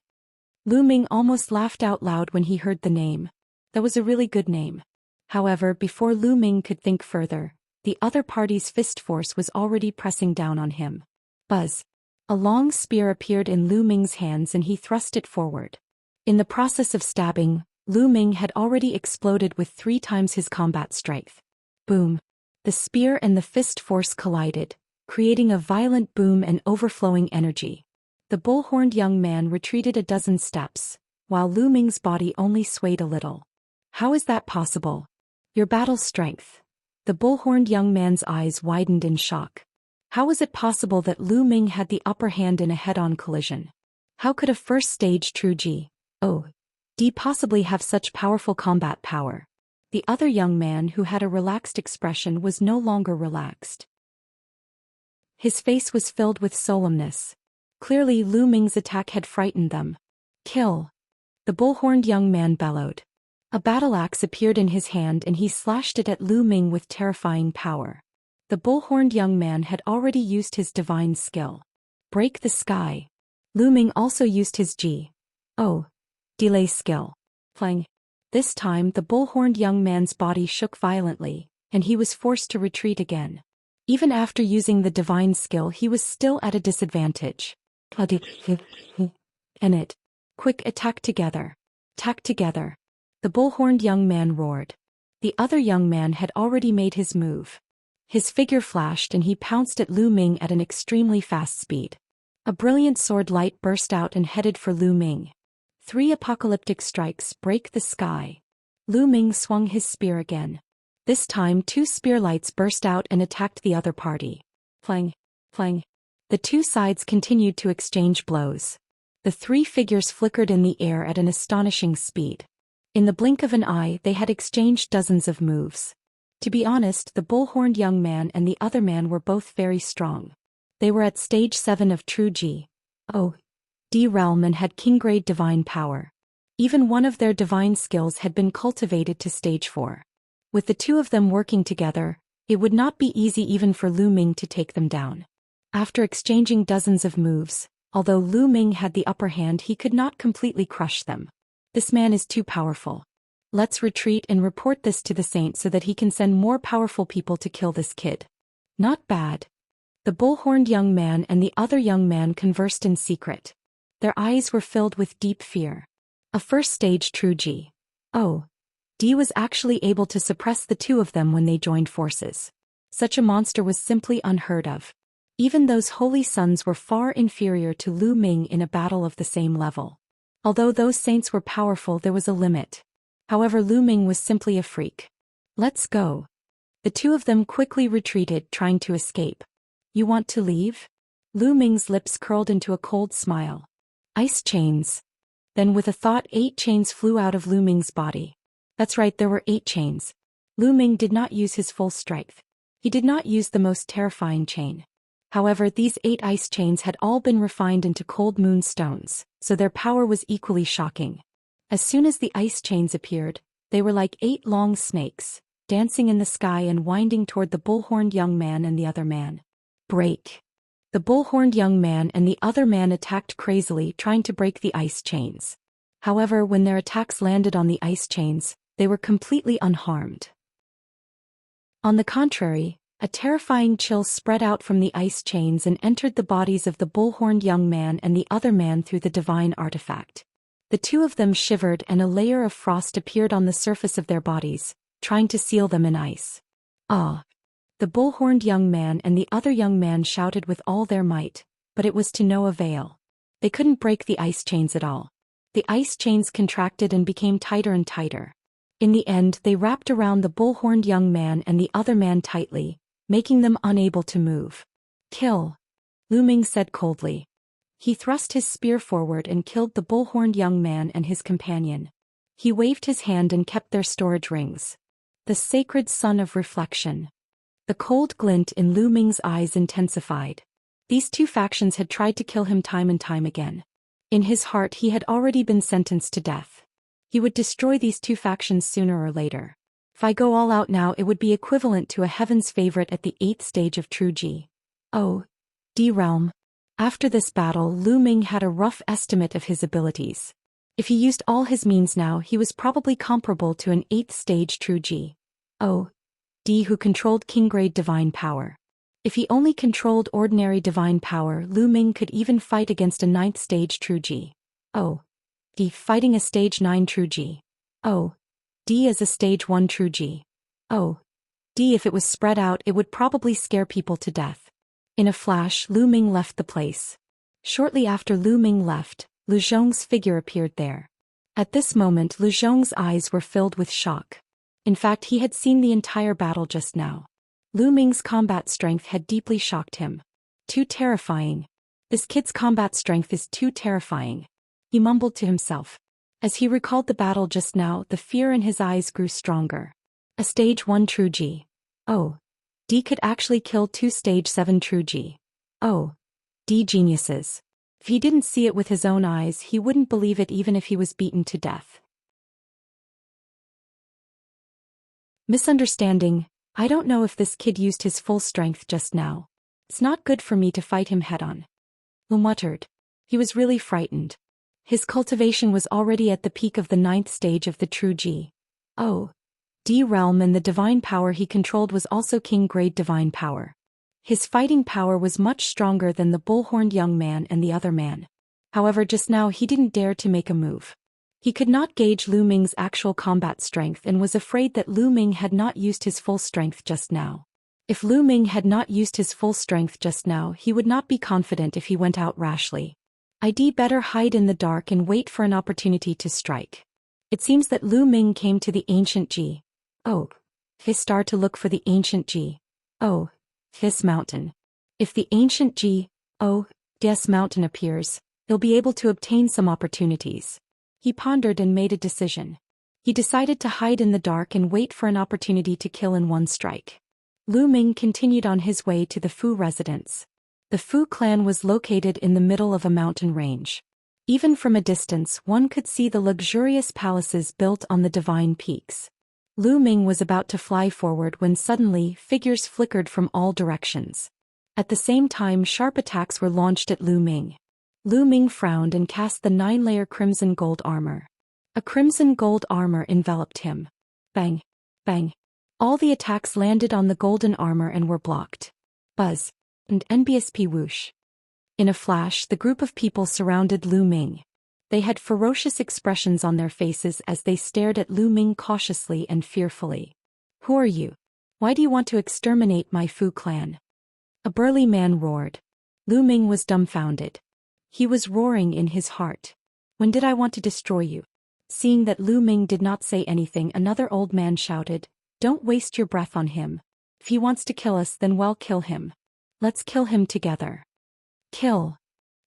Lu Ming almost laughed out loud when he heard the name. That was a really good name. However, before Lu Ming could think further, the other party's fist force was already pressing down on him. Buzz. A long spear appeared in Lu Ming's hands and he thrust it forward. In the process of stabbing, Lu Ming had already exploded with 3 times his combat strength. Boom. The spear and the fist force collided, creating a violent boom and overflowing energy. The bullhorned young man retreated a dozen steps, while Lu Ming's body only swayed a little. How is that possible? Your battle strength. The bullhorned young man's eyes widened in shock. How was it possible that Lu Ming had the upper hand in a head-on collision? How could a 1st stage true G. Oh. Possibly have such powerful combat power? The other young man who had a relaxed expression was no longer relaxed. His face was filled with solemnness. Clearly Lu Ming's attack had frightened them. Kill. The bullhorned young man bellowed. A battle axe appeared in his hand and he slashed it at Lu Ming with terrifying power. The bullhorned young man had already used his divine skill. Break the sky. Lu Ming also used his G. Oh. Delay skill. Plang. This time the bullhorned young man's body shook violently, and he was forced to retreat again. Even after using the divine skill he was still at a disadvantage. And quick, attack together. Attack together. The bullhorned young man roared. The other young man had already made his move. His figure flashed and he pounced at Lu Ming at an extremely fast speed. A brilliant sword light burst out and headed for Lu Ming. 3 apocalyptic strikes break the sky. Lu Ming swung his spear again. This time 2 spear lights burst out and attacked the other party. Plang. Plang. The 2 sides continued to exchange blows. The 3 figures flickered in the air at an astonishing speed. In the blink of an eye they had exchanged dozens of moves. To be honest, the bullhorned young man and the other man were both very strong. They were at stage 7 of true G. Oh. Realm and had king-grade divine power. Even one of their divine skills had been cultivated to stage 4. With the 2 of them working together, it would not be easy even for Lu Ming to take them down. After exchanging dozens of moves, Although Lu Ming had the upper hand, he could not completely crush them. This man is too powerful. Let's retreat and report this to the saint so that he can send more powerful people to kill this kid. Not bad. The bull-horned young man and the other young man conversed in secret. Their eyes were filled with deep fear. A first-stage true G. Oh. D was actually able to suppress the two of them when they joined forces. Such a monster was simply unheard of. Even those holy sons were far inferior to Lu Ming in a battle of the same level. Although those saints were powerful, there was a limit. However, Lu Ming was simply a freak. Let's go. The two of them quickly retreated, trying to escape. You want to leave? Lu Ming's lips curled into a cold smile. Ice chains. Then with a thought, 8 chains flew out of Lu Ming's body. That's right, there were 8 chains. Lu Ming did not use his full strength. He did not use the most terrifying chain. However, these 8 ice chains had all been refined into cold moon stones, so their power was equally shocking. As soon as the ice chains appeared, they were like 8 long snakes, dancing in the sky and winding toward the bull-horned young man and the other man. Break. The bull-horned young man and the other man attacked crazily, trying to break the ice chains. However, when their attacks landed on the ice chains, they were completely unharmed. On the contrary, a terrifying chill spread out from the ice chains and entered the bodies of the bull-horned young man and the other man through the divine artifact. The two of them shivered and a layer of frost appeared on the surface of their bodies, trying to seal them in ice. Ah! The bull-horned young man and the other young man shouted with all their might, but it was to no avail. They couldn't break the ice chains at all. The ice chains contracted and became tighter and tighter. In the end, they wrapped around the bull-horned young man and the other man tightly, making them unable to move. Kill, Lu Ming said coldly. He thrust his spear forward and killed the bull-horned young man and his companion. He waved his hand and kept their storage rings. The sacred sun of reflection. The cold glint in Lu Ming's eyes intensified. These two factions had tried to kill him time and time again. In his heart, he had already been sentenced to death. He would destroy these two factions sooner or later. If I go all out now, it would be equivalent to a heaven's favorite at the 8th stage of true G. Oh. D realm. After this battle, Lu Ming had a rough estimate of his abilities. If he used all his means now, he was probably comparable to an 8th stage true G. Oh. D who controlled king-grade divine power. If he only controlled ordinary divine power, Lu Ming could even fight against a 9th stage true G. Oh. D fighting a stage 9 true G. Oh. D as a stage 1 true G. Oh. D if it was spread out, it would probably scare people to death. In a flash, Lu Ming left the place. Shortly after Lu Ming left, Lu Zhong's figure appeared there. At this moment, Lu Zhong's eyes were filled with shock. In fact, he had seen the entire battle just now. Lu Ming's combat strength had deeply shocked him. Too terrifying. This kid's combat strength is too terrifying. He mumbled to himself. As he recalled the battle just now, the fear in his eyes grew stronger. A stage 1 true G. Oh. D could actually kill 2 stage 7 true G. Oh. D geniuses. If he didn't see it with his own eyes, he wouldn't believe it even if he was beaten to death. Misunderstanding. I don't know if this kid used his full strength just now. It's not good for me to fight him head-on. Lu muttered. He was really frightened. His cultivation was already at the peak of the 9th stage of the true G. Oh. D realm, and the divine power he controlled was also king-grade divine power. His fighting power was much stronger than the bull-horned young man and the other man. However, just now he didn't dare to make a move. He could not gauge Lu Ming's actual combat strength and was afraid that Lu Ming had not used his full strength just now. If Lu Ming had not used his full strength just now, he would not be confident if he went out rashly. I'd better hide in the dark and wait for an opportunity to strike. It seems that Lu Ming came to the ancient G. Oh. His star to look for the ancient G. Oh. His mountain. If the ancient G. Oh. Des mountain appears, he'll be able to obtain some opportunities. He pondered and made a decision. He decided to hide in the dark and wait for an opportunity to kill in one strike. Lu Ming continued on his way to the Fu residence. The Fu clan was located in the middle of a mountain range. Even from a distance, one could see the luxurious palaces built on the divine peaks. Lu Ming was about to fly forward when suddenly figures flickered from all directions. At the same time, sharp attacks were launched at Lu Ming. Lu Ming frowned and cast the 9-layer crimson gold armor. A crimson gold armor enveloped him. Bang! Bang! All the attacks landed on the golden armor and were blocked. Buzz! And NBSP whoosh. In a flash, the group of people surrounded Lu Ming. They had ferocious expressions on their faces as they stared at Lu Ming cautiously and fearfully. Who are you? Why do you want to exterminate my Fu clan? A burly man roared. Lu Ming was dumbfounded. He was roaring in his heart. When did I want to destroy you? Seeing that Lu Ming did not say anything, another old man shouted, Don't waste your breath on him. If he wants to kill us, then well, kill him. Let's kill him together. Kill!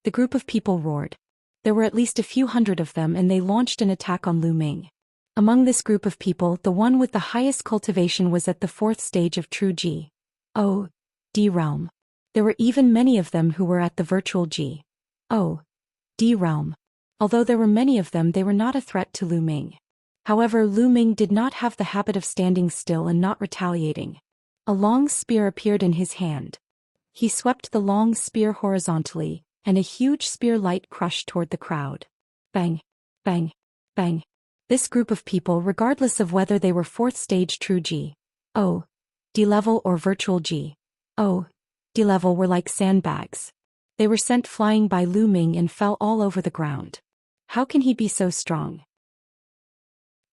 The group of people roared. There were at least a few hundred of them and they launched an attack on Lu Ming. Among this group of people, the one with the highest cultivation was at the 4th stage of true G. O. D realm. There were even many of them who were at the virtual G. O. D realm. Although there were many of them, they were not a threat to Lu Ming. However, Lu Ming did not have the habit of standing still and not retaliating. A long spear appeared in his hand. He swept the long spear horizontally, and a huge spear light crushed toward the crowd. Bang! Bang! Bang! This group of people, regardless of whether they were 4th stage true G. O. D level or virtual G. O. D level, were like sandbags. They were sent flying by Lu Ming and fell all over the ground. How can he be so strong?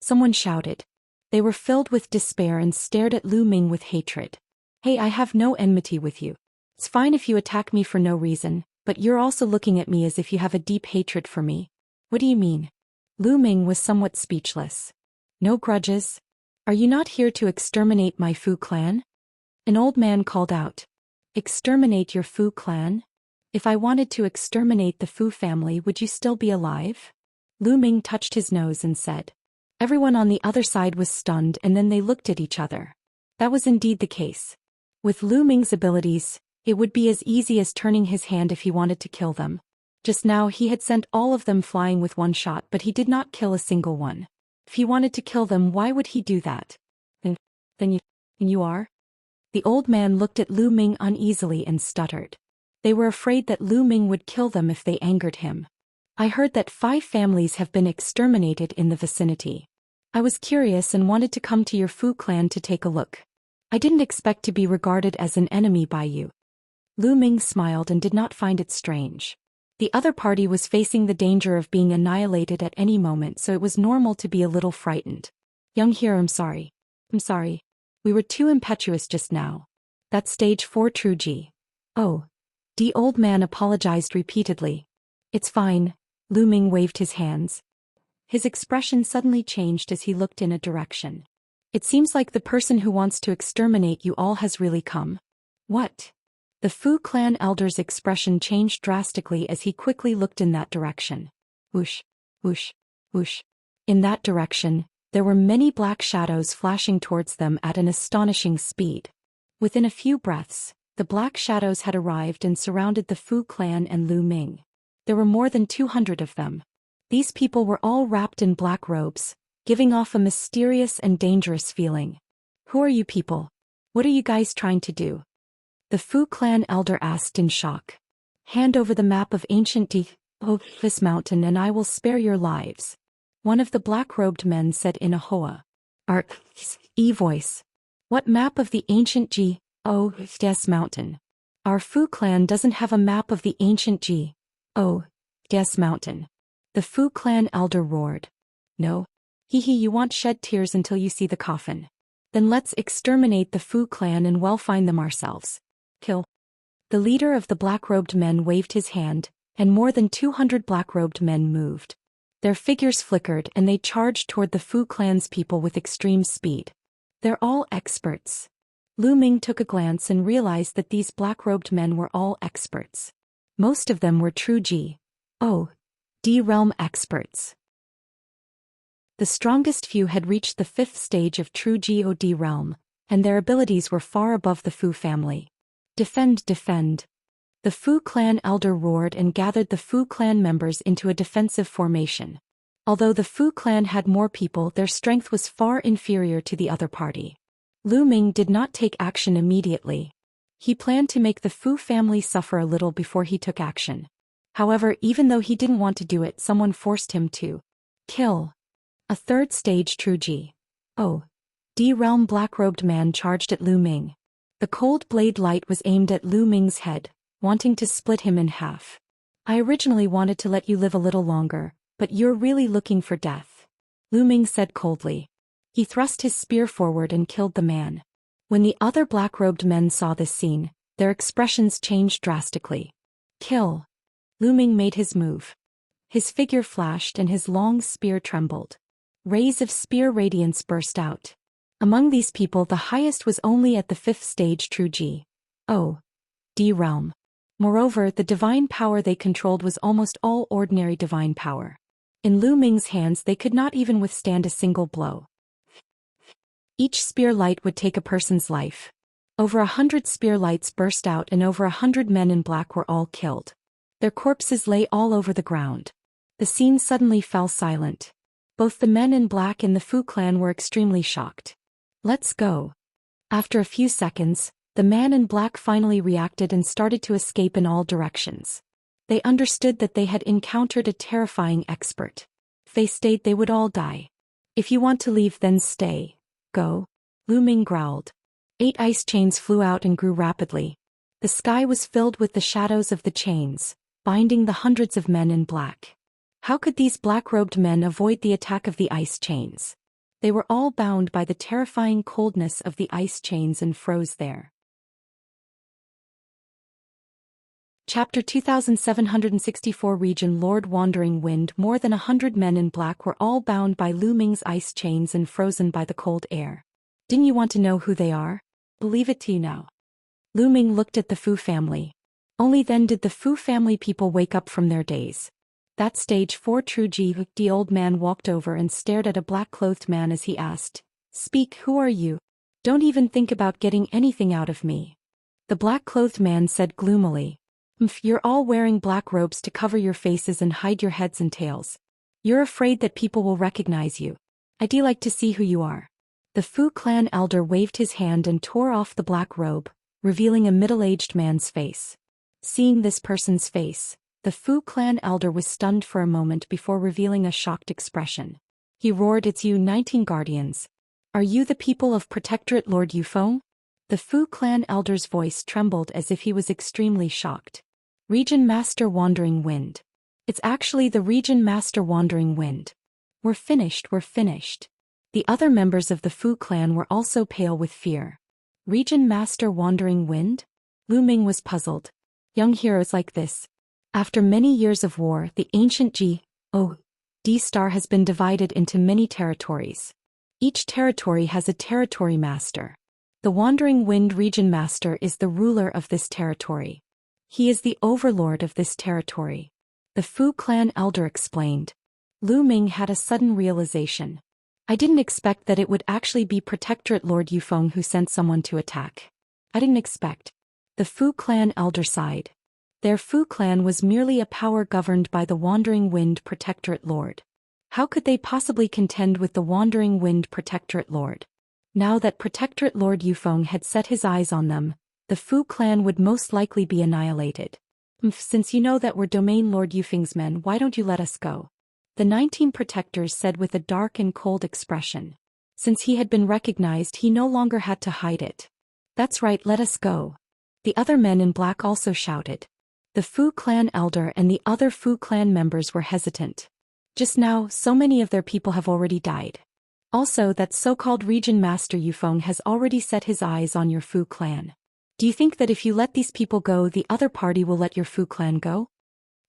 Someone shouted. They were filled with despair and stared at Lu Ming with hatred. Hey, I have no enmity with you. It's fine if you attack me for no reason, but you're also looking at me as if you have a deep hatred for me. What do you mean? Lu Ming was somewhat speechless. No grudges? Are you not here to exterminate my Fu clan? An old man called out. Exterminate your Fu clan? If I wanted to exterminate the Fu family, would you still be alive? Lu Ming touched his nose and said. Everyone on the other side was stunned and then they looked at each other. That was indeed the case. With Lu Ming's abilities, it would be as easy as turning his hand if he wanted to kill them. Just now he had sent all of them flying with one shot, but he did not kill a single one. If he wanted to kill them, why would he do that? Then you are? The old man looked at Lu Ming uneasily and stuttered. They were afraid that Lu Ming would kill them if they angered him. I heard that 5 families have been exterminated in the vicinity. I was curious and wanted to come to your Fu clan to take a look. I didn't expect to be regarded as an enemy by you. Lu Ming smiled and did not find it strange. The other party was facing the danger of being annihilated at any moment, so it was normal to be a little frightened. Young here, I'm sorry. We were too impetuous just now. That's stage 4 true G. Oh. The old man apologized repeatedly. It's fine. Lu Ming waved his hands. His expression suddenly changed as he looked in a direction. It seems like the person who wants to exterminate you all has really come. What? The Fu clan elder's expression changed drastically as he quickly looked in that direction. Whoosh, whoosh, whoosh. In that direction, there were many black shadows flashing towards them at an astonishing speed. Within a few breaths, the black shadows had arrived and surrounded the Fu clan and Lu Ming. There were more than 200 of them. These people were all wrapped in black robes, giving off a mysterious and dangerous feeling. Who are you people? What are you guys trying to do? The Fu clan elder asked in shock. Hand over the map of ancient this mountain and I will spare your lives. One of the black-robed men said in a Hoa. voice. What map of the ancient Des mountain? Our Fu clan doesn't have a map of the ancient Des mountain. The Fu clan elder roared. No? You won't shed tears until you see the coffin. Then let's exterminate the Fu clan and well find them ourselves. Kill. The leader of the black-robed men waved his hand, and more than 200 black-robed men moved. Their figures flickered and they charged toward the Fu clan's people with extreme speed. They're all experts. Lu Ming took a glance and realized that these black-robed men were all experts. Most of them were true D realm experts. The strongest few had reached the 5th stage of true God realm, and their abilities were far above the Fu family. Defend, defend. The Fu clan elder roared and gathered the Fu clan members into a defensive formation. Although the Fu clan had more people, their strength was far inferior to the other party. Lu Ming did not take action immediately. He planned to make the Fu family suffer a little before he took action. However, even though he didn't want to do it, someone forced him to kill. A third stage True G. Oh. D realm black-robed man charged at Lu Ming. The cold blade light was aimed at Lu Ming's head, wanting to split him in half. I originally wanted to let you live a little longer, but you're really looking for death, Lu Ming said coldly. He thrust his spear forward and killed the man. When the other black-robed men saw this scene, their expressions changed drastically. Kill. Lu Ming made his move. His figure flashed and his long spear trembled. Rays of spear radiance burst out. Among these people, the highest was only at the 5th stage True G. O. D realm. Moreover, the divine power they controlled was almost all ordinary divine power. In Lu Ming's hands they could not even withstand a single blow. Each spear light would take a person's life. Over 100 spear lights burst out and over 100 men in black were all killed. Their corpses lay all over the ground. The scene suddenly fell silent. Both the men in black and the Fu clan were extremely shocked. Let's go. After a few seconds, the man in black finally reacted and started to escape in all directions. They understood that they had encountered a terrifying expert. If they stayed, they would all die. If you want to leave, then stay. Go. Lu Ming growled. 8 ice chains flew out and grew rapidly. The sky was filled with the shadows of the chains, binding the hundreds of men in black. How could these black-robed men avoid the attack of the ice chains? They were all bound by the terrifying coldness of the ice chains and froze there. Chapter 2764 Region Lord Wandering Wind. More than 100 men in black were all bound by Lu Ming's ice chains and frozen by the cold air. Didn't you want to know who they are? Believe it to you now. Lu Ming looked at the Fu family. Only then did the Fu family people wake up from their daze. That stage 4 True G. The old man walked over and stared at a black-clothed man as he asked, "Speak, who are you? Don't even think about getting anything out of me." The black-clothed man said gloomily, "You're all wearing black robes to cover your faces and hide your heads and tails. You're afraid that people will recognize you. I'd like to see who you are." The Fu clan elder waved his hand and tore off the black robe, revealing a middle-aged man's face. Seeing this person's face, the Fu clan elder was stunned for a moment before revealing a shocked expression. He roared, "It's you 19 guardians. Are you the people of Protectorate Lord Yufeng?" The Fu clan elder's voice trembled as if he was extremely shocked. "Region Master Wandering Wind. It's actually the Region Master Wandering Wind. We're finished." The other members of the Fu clan were also pale with fear. Region Master Wandering Wind? Lu Ming was puzzled. Young heroes like this. After many years of war, the ancient G.O.D. star has been divided into many territories. Each territory has a territory master. The Wandering Wind Region Master is the ruler of this territory. He is the overlord of this territory. The Fu clan elder explained. Lu Ming had a sudden realization. I didn't expect that it would actually be Protectorate Lord Yufeng who sent someone to attack. I didn't expect. The Fu clan elder sighed. Their Fu clan was merely a power governed by the Wandering Wind Protectorate Lord. How could they possibly contend with the Wandering Wind Protectorate Lord? Now that Protectorate Lord Yufeng had set his eyes on them, the Fu clan would most likely be annihilated. Since you know that we're Domain Lord Yufeng's men, why don't you let us go? The 19 protectors said with a dark and cold expression. Since he had been recognized, he no longer had to hide it. That's right, let us go. The other men in black also shouted. The Fu clan elder and the other Fu clan members were hesitant. Just now, so many of their people have already died. Also, that so-called Region Master Yufeng has already set his eyes on your Fu clan. Do you think that if you let these people go, the other party will let your Fu clan go?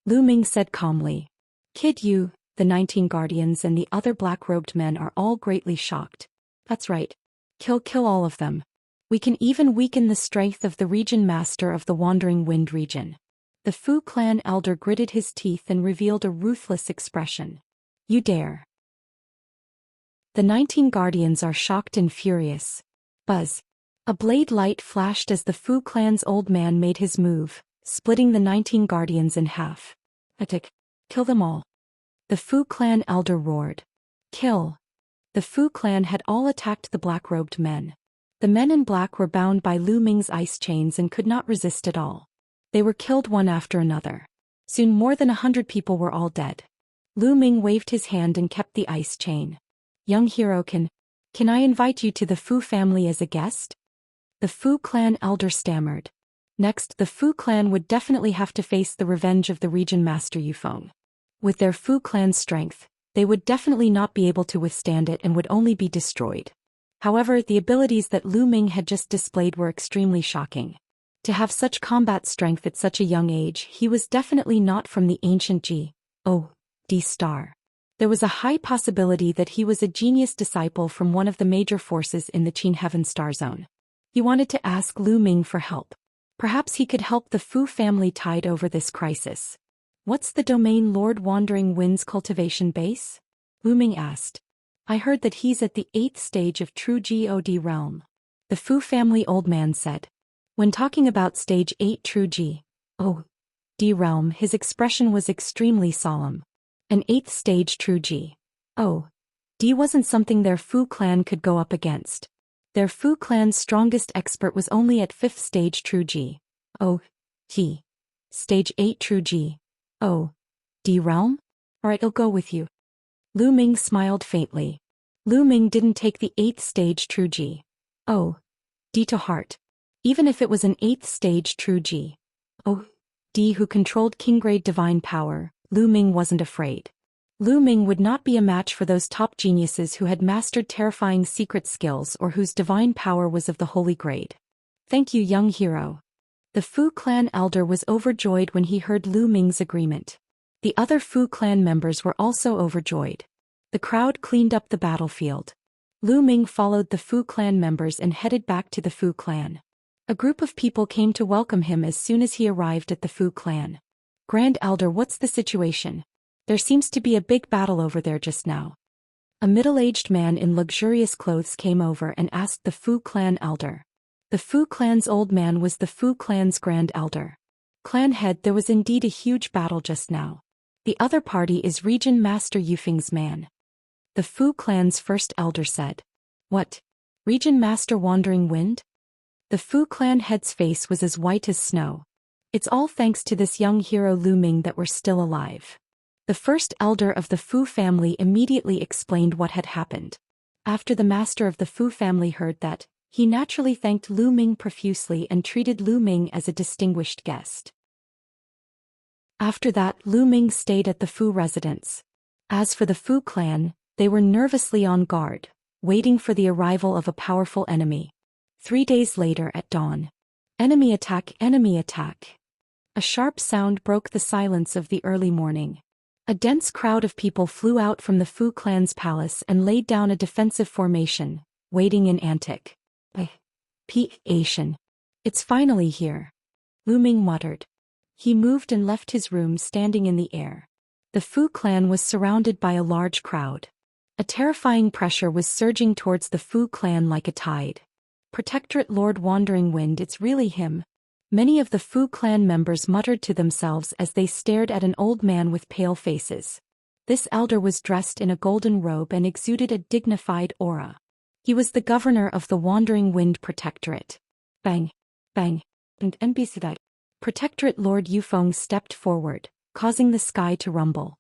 Lu Ming said calmly. Kid, you, the 19 guardians and the other black-robed men are all greatly shocked. That's right. Kill all of them. We can even weaken the strength of the Region Master of the Wandering Wind region. The Fu clan elder gritted his teeth and revealed a ruthless expression. You dare. The 19 guardians are shocked and furious. Buzz. A blade light flashed as the Fu clan's old man made his move, splitting the 19 guardians in half. Attack. Kill them all. The Fu clan elder roared. Kill. The Fu clan had all attacked the black-robed men. The men in black were bound by Lu Ming's ice chains and could not resist at all. They were killed one after another. Soon more than 100 people were all dead. Lu Ming waved his hand and kept the ice chain. Young hero, can I invite you to the Fu family as a guest? The Fu clan elder stammered. Next, the Fu clan would definitely have to face the revenge of the region master Yufeng. With their Fu clan's strength, they would definitely not be able to withstand it and would only be destroyed. However, the abilities that Lu Ming had just displayed were extremely shocking. To have such combat strength at such a young age, he was definitely not from the ancient G.O.D. star. There was a high possibility that he was a genius disciple from one of the major forces in the Qin Heaven Star Zone. He wanted to ask Lu Ming for help. Perhaps he could help the Fu family tide over this crisis. What's the domain Lord Wandering Wind's cultivation base? Lu Ming asked. I heard that he's at the 8th stage of true God realm. The Fu family old man said. When talking about stage 8 true God realm, his expression was extremely solemn. An 8th stage true God wasn't something their Fu clan could go up against. Their Fu clan's strongest expert was only at 5th stage true God. Stage 8 true God realm? Alright, I'll go with you. Lu Ming smiled faintly. Lu Ming didn't take the 8th stage true God to heart. Even if it was an 8th stage true God who controlled king-grade divine power, Lu Ming wasn't afraid. Lu Ming would not be a match for those top geniuses who had mastered terrifying secret skills or whose divine power was of the holy grade. Thank you, young hero. The Fu clan elder was overjoyed when he heard Lu Ming's agreement. The other Fu clan members were also overjoyed. The crowd cleaned up the battlefield. Lu Ming followed the Fu clan members and headed back to the Fu clan. A group of people came to welcome him as soon as he arrived at the Fu clan. Grand Elder, what's the situation? There seems to be a big battle over there just now. A middle-aged man in luxurious clothes came over and asked the Fu clan elder. The Fu clan's old man was the Fu clan's grand elder. Clan head, there was indeed a huge battle just now. The other party is Region Master Yufeng's man. The Fu clan's first elder said. What? Region Master Wandering Wind? The Fu clan head's face was as white as snow. It's all thanks to this young hero Lu Ming that we're still alive. The first elder of the Fu family immediately explained what had happened. After the master of the Fu family heard that, he naturally thanked Lu Ming profusely and treated Lu Ming as a distinguished guest. After that, Lu Ming stayed at the Fu residence. As for the Fu clan, they were nervously on guard, waiting for the arrival of a powerful enemy. 3 days later at dawn. Enemy attack, enemy attack. A sharp sound broke the silence of the early morning. A dense crowd of people flew out from the Fu clan's palace and laid down a defensive formation, waiting in anticipation. It's finally here. Lu Ming muttered. He moved and left his room standing in the air. The Fu clan was surrounded by a large crowd. A terrifying pressure was surging towards the Fu clan like a tide. Protectorate Lord Wandering Wind, it's really him. Many of the Fu clan members muttered to themselves as they stared at an old man with pale faces. This elder was dressed in a golden robe and exuded a dignified aura. He was the governor of the Wandering Wind Protectorate. Bang, bang, and NBC. Protectorate Lord Yufeng stepped forward, causing the sky to rumble.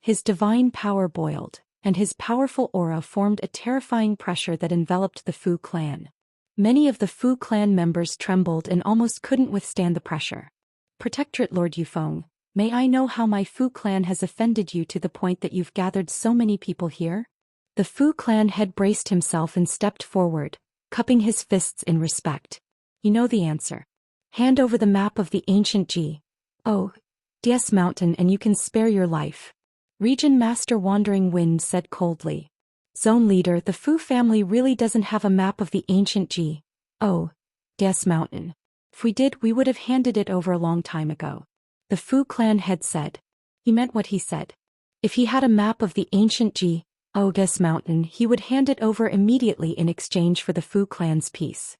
His divine power boiled, and his powerful aura formed a terrifying pressure that enveloped the Fu clan. Many of the Fu clan members trembled and almost couldn't withstand the pressure. Protectorate Lord Yufeng, may I know how my Fu clan has offended you to the point that you've gathered so many people here? The Fu clan head braced himself and stepped forward, cupping his fists in respect. You know the answer. Hand over the map of the ancient G.O.D. mountain and you can spare your life. Region Master Wandering Wind said coldly. Zone leader, the Fu family really doesn't have a map of the ancient G.O.D. mountain. If we did, we would have handed it over a long time ago. The Fu clan head said. He meant what he said. If he had a map of the ancient G.O.D. mountain, he would hand it over immediately in exchange for the Fu clan's peace.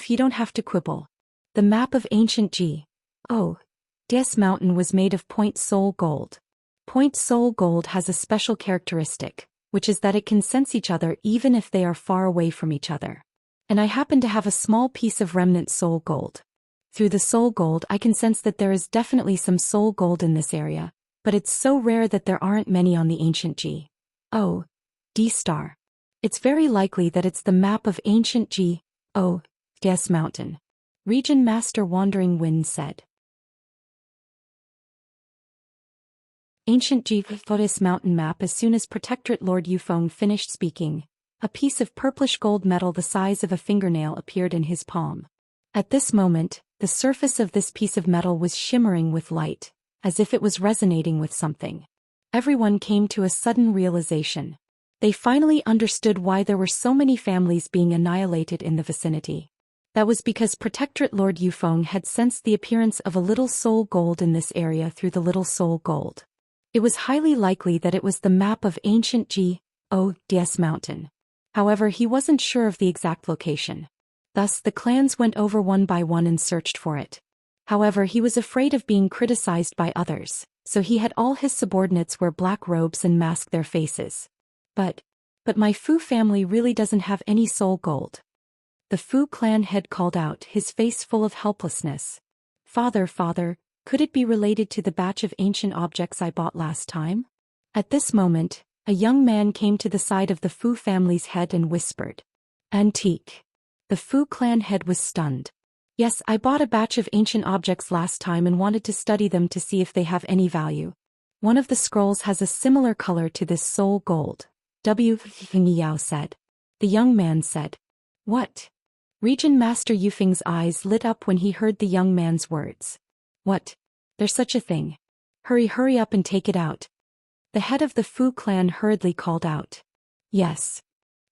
You don't have to quibble. The map of ancient G.O.D. mountain was made of point soul gold. Point soul gold has a special characteristic, which is that it can sense each other even if they are far away from each other. And I happen to have a small piece of remnant soul gold. Through the soul gold I can sense that there is definitely some soul gold in this area, but it's so rare that there aren't many on the ancient G.O.D star. It's very likely that it's the map of ancient G.O.D mountain. Region Master Wandering Wind said. Ancient G.O.D mountain map. As soon as Protectorate Lord Yufeng finished speaking, a piece of purplish gold metal the size of a fingernail appeared in his palm. At this moment, the surface of this piece of metal was shimmering with light, as if it was resonating with something. Everyone came to a sudden realization. They finally understood why there were so many families being annihilated in the vicinity. That was because Protectorate Lord Yufeng had sensed the appearance of a little soul gold in this area through the little soul gold. It was highly likely that it was the map of ancient G.O.D mountain. However, he wasn't sure of the exact location. Thus, the clans went over one by one and searched for it. However, he was afraid of being criticized by others, so he had all his subordinates wear black robes and mask their faces. But my Fu family really doesn't have any soul gold. The Fu clan head called out, his face full of helplessness. Father, could it be related to the batch of ancient objects I bought last time? At this moment, a young man came to the side of the Fu family's head and whispered. Antique. The Fu clan head was stunned. Yes, I bought a batch of ancient objects last time and wanted to study them to see if they have any value. One of the scrolls has a similar color to this soul gold. Yao said. The young man said. What? Region Master Yufeng's eyes lit up when he heard the young man's words. What? There's such a thing. Hurry up and take it out. The head of the Fu clan hurriedly called out. Yes.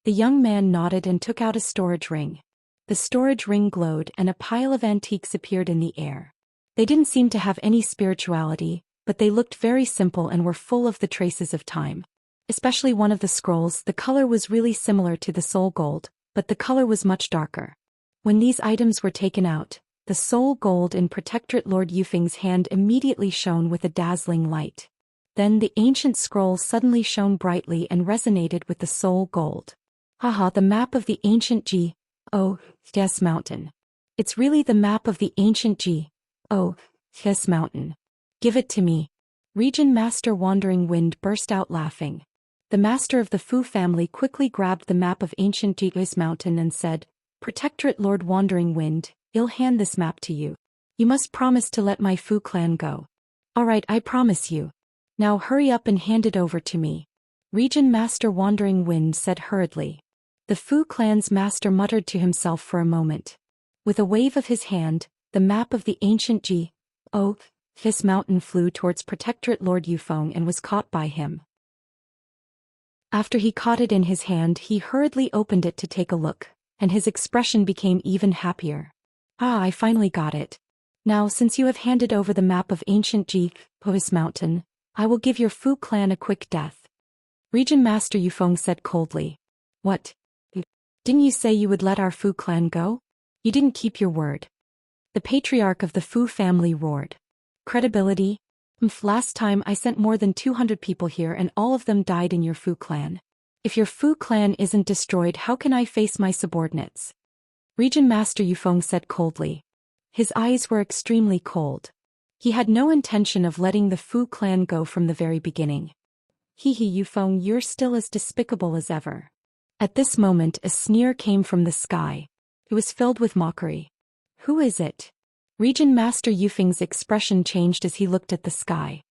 The young man nodded and took out a storage ring. The storage ring glowed and a pile of antiques appeared in the air. They didn't seem to have any spirituality, but they looked very simple and were full of the traces of time. Especially one of the scrolls, the color was really similar to the soul gold, but the color was much darker. When these items were taken out, the soul gold in Protectorate Lord Yufeng's hand immediately shone with a dazzling light. Then the ancient scroll suddenly shone brightly and resonated with the soul gold. Haha, the map of the ancient G.O.D mountain. It's really the map of the ancient G.O.D mountain. Give it to me. Region Master Wandering Wind burst out laughing. The master of the Fu family quickly grabbed the map of ancient G.O.D mountain and said, Protectorate Lord Wandering Wind, I'll hand this map to you. You must promise to let my Fu clan go. Alright, I promise you. Now hurry up and hand it over to me. Region Master Wandering Wind said hurriedly. The Fu clan's master muttered to himself for a moment. With a wave of his hand, the map of the ancient G.O.D mountain flew towards Protectorate Lord Yufeng and was caught by him. After he caught it in his hand, he hurriedly opened it to take a look, and his expression became even happier. Ah, I finally got it. Now, since you have handed over the map of ancient G.O.D mountain, I will give your Fu clan a quick death. Region Master Yufeng said coldly. What? Didn't you say you would let our Fu clan go? You didn't keep your word. The patriarch of the Fu family roared. Credibility? Last time I sent more than 200 people here and all of them died in your Fu clan. If your Fu clan isn't destroyed, how can I face my subordinates? Region Master Yufeng said coldly. His eyes were extremely cold. He had no intention of letting the Fu clan go from the very beginning. Yufeng, you're still as despicable as ever. At this moment a sneer came from the sky. It was filled with mockery. Who is it? Region Master Yufeng's expression changed as he looked at the sky.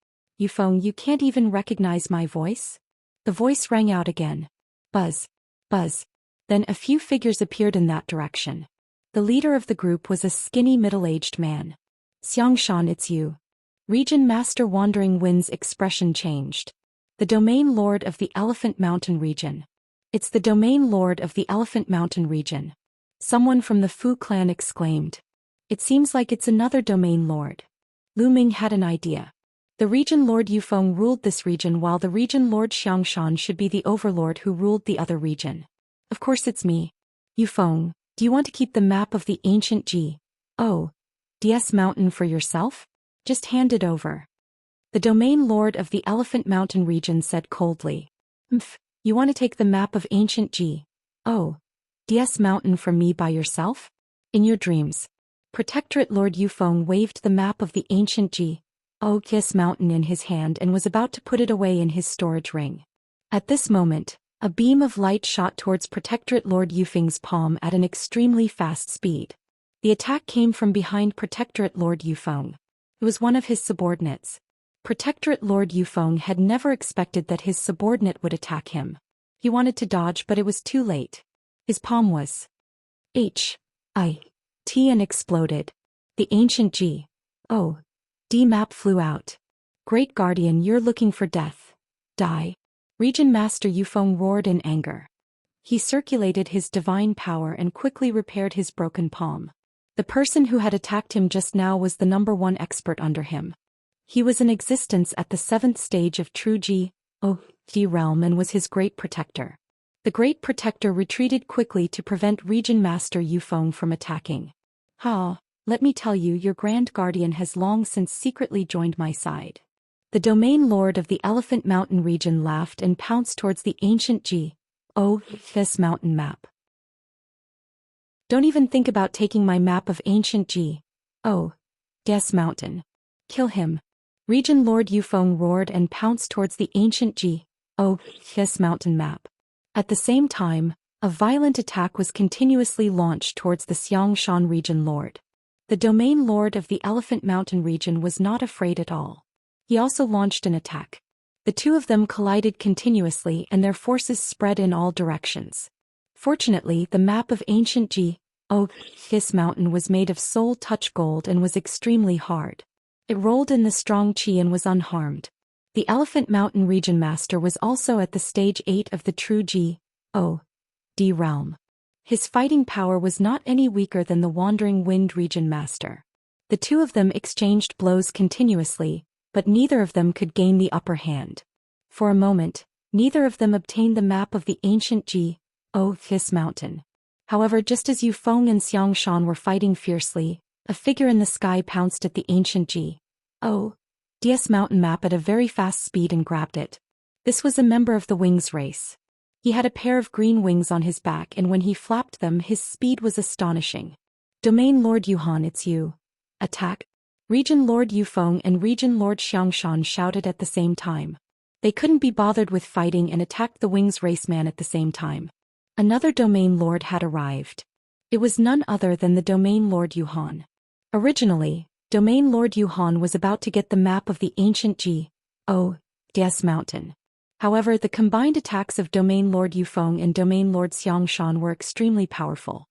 Yufeng, you can't even recognize my voice? The voice rang out again. Buzz. Buzz. Then a few figures appeared in that direction. The leader of the group was a skinny middle-aged man. Xianxia, it's you. Region Master Wandering Wind's expression changed. The Domain Lord of the Elephant Mountain region. It's the Domain Lord of the Elephant Mountain region. Someone from the Fu clan exclaimed. It seems like it's another Domain Lord. Lu Ming had an idea. The Region Lord Yufeng ruled this region while the Region Lord Xianxia should be the overlord who ruled the other region. Of course it's me. Yufeng, do you want to keep the map of the ancient G.O.D mountain for yourself? Just hand it over. The Domain Lord of the Elephant Mountain region said coldly. You want to take the map of ancient G.O.D mountain from me by yourself? In your dreams. Protectorate Lord Yufeng waved the map of the ancient Zhou mountain in his hand and was about to put it away in his storage ring. At this moment, a beam of light shot towards Protectorate Lord Yufeng's palm at an extremely fast speed. The attack came from behind Protectorate Lord Yufeng. It was one of his subordinates. Protectorate Lord Yufeng had never expected that his subordinate would attack him. He wanted to dodge, but it was too late. His palm was hit and exploded. The ancient Zhou map flew out. Great Guardian, you're looking for death. Die. Region Master Yufeng roared in anger. He circulated his divine power and quickly repaired his broken palm. The person who had attacked him just now was the #1 expert under him. He was in existence at the 7th stage of true Zhou realm and was his great protector. The great protector retreated quickly to prevent Region Master Yufeng from attacking. Let me tell you, your Grand Guardian has long since secretly joined my side. The domain lord of the Elephant Mountain region laughed and pounced towards the ancient Zhou mountain map. Don't even think about taking my map of ancient Zhou mountain. Kill him. Region Lord Yufeng roared and pounced towards the ancient Zhou mountain map. At the same time, a violent attack was continuously launched towards the Xianxia region lord. The domain lord of the Elephant Mountain region was not afraid at all. He also launched an attack. The two of them collided continuously and their forces spread in all directions. Fortunately, the map of ancient Zhou mountain was made of soul-touch gold and was extremely hard. It rolled in the strong qi and was unharmed. The Elephant Mountain region master was also at the stage 8 of the true Zhou realm. His fighting power was not any weaker than the Wandering Wind region master. The two of them exchanged blows continuously, but neither of them could gain the upper hand. For a moment, neither of them obtained the map of the ancient Zhou mountain. However, just as Yufeng and Xianxia were fighting fiercely, a figure in the sky pounced at the ancient Zhou mountain map at a very fast speed and grabbed it. This was a member of the Wings race. He had a pair of green wings on his back, and when he flapped them, his speed was astonishing. Domain Lord Yuhan, it's you. Attack. Region Lord Yufeng and Region Lord Xianxia shouted at the same time. They couldn't be bothered with fighting and attacked the Wings raceman at the same time. Another Domain Lord had arrived. It was none other than the Domain Lord Yuhan. Originally, Domain Lord Yuhan was about to get the map of the ancient Zhou mountain. However, the combined attacks of Domain Lord Yufeng and Domain Lord Xianxia were extremely powerful.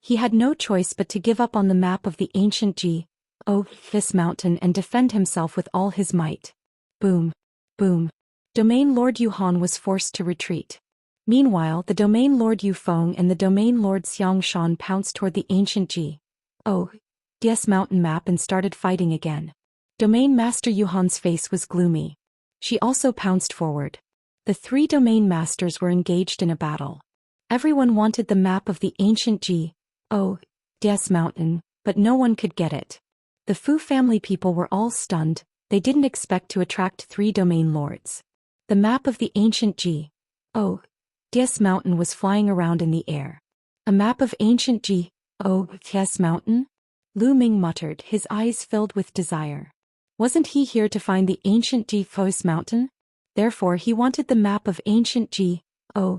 He had no choice but to give up on the map of the ancient Zhou mountain and defend himself with all his might. Boom. Boom. Domain Lord Yuhan was forced to retreat. Meanwhile, the Domain Lord Yufeng and the Domain Lord Xianxia pounced toward the ancient Zhou mountain map and started fighting again. Domain Master Yuhan's face was gloomy. She also pounced forward. The three domain masters were engaged in a battle. Everyone wanted the map of the ancient Zhou mountain, but no one could get it. The Fu family people were all stunned. They didn't expect to attract three domain lords. The map of the ancient Zhou mountain was flying around in the air. A map of ancient Zhou mountain? Lu Ming muttered, his eyes filled with desire. Wasn't he here to find the ancient Zhou mountain? Therefore he wanted the map of ancient Zhou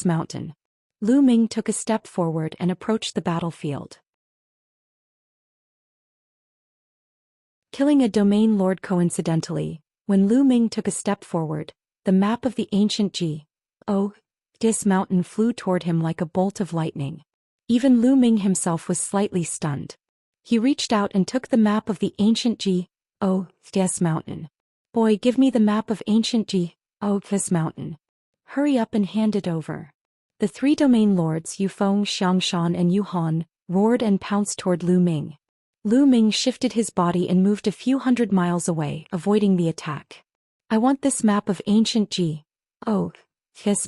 mountain. Lu Ming took a step forward and approached the battlefield. Killing a domain lord coincidentally, when Lu Ming took a step forward, the map of the ancient Zhou mountain flew toward him like a bolt of lightning. Even Lu Ming himself was slightly stunned. He reached out and took the map of the ancient Zhou mountain. Boy, give me the map of ancient Zhou mountain. Hurry up and hand it over. The three domain lords Yufeng, Xianxia and Yuhan roared and pounced toward Lu Ming. Lu Ming shifted his body and moved a few hundred miles away, avoiding the attack. I want this map of ancient Zhou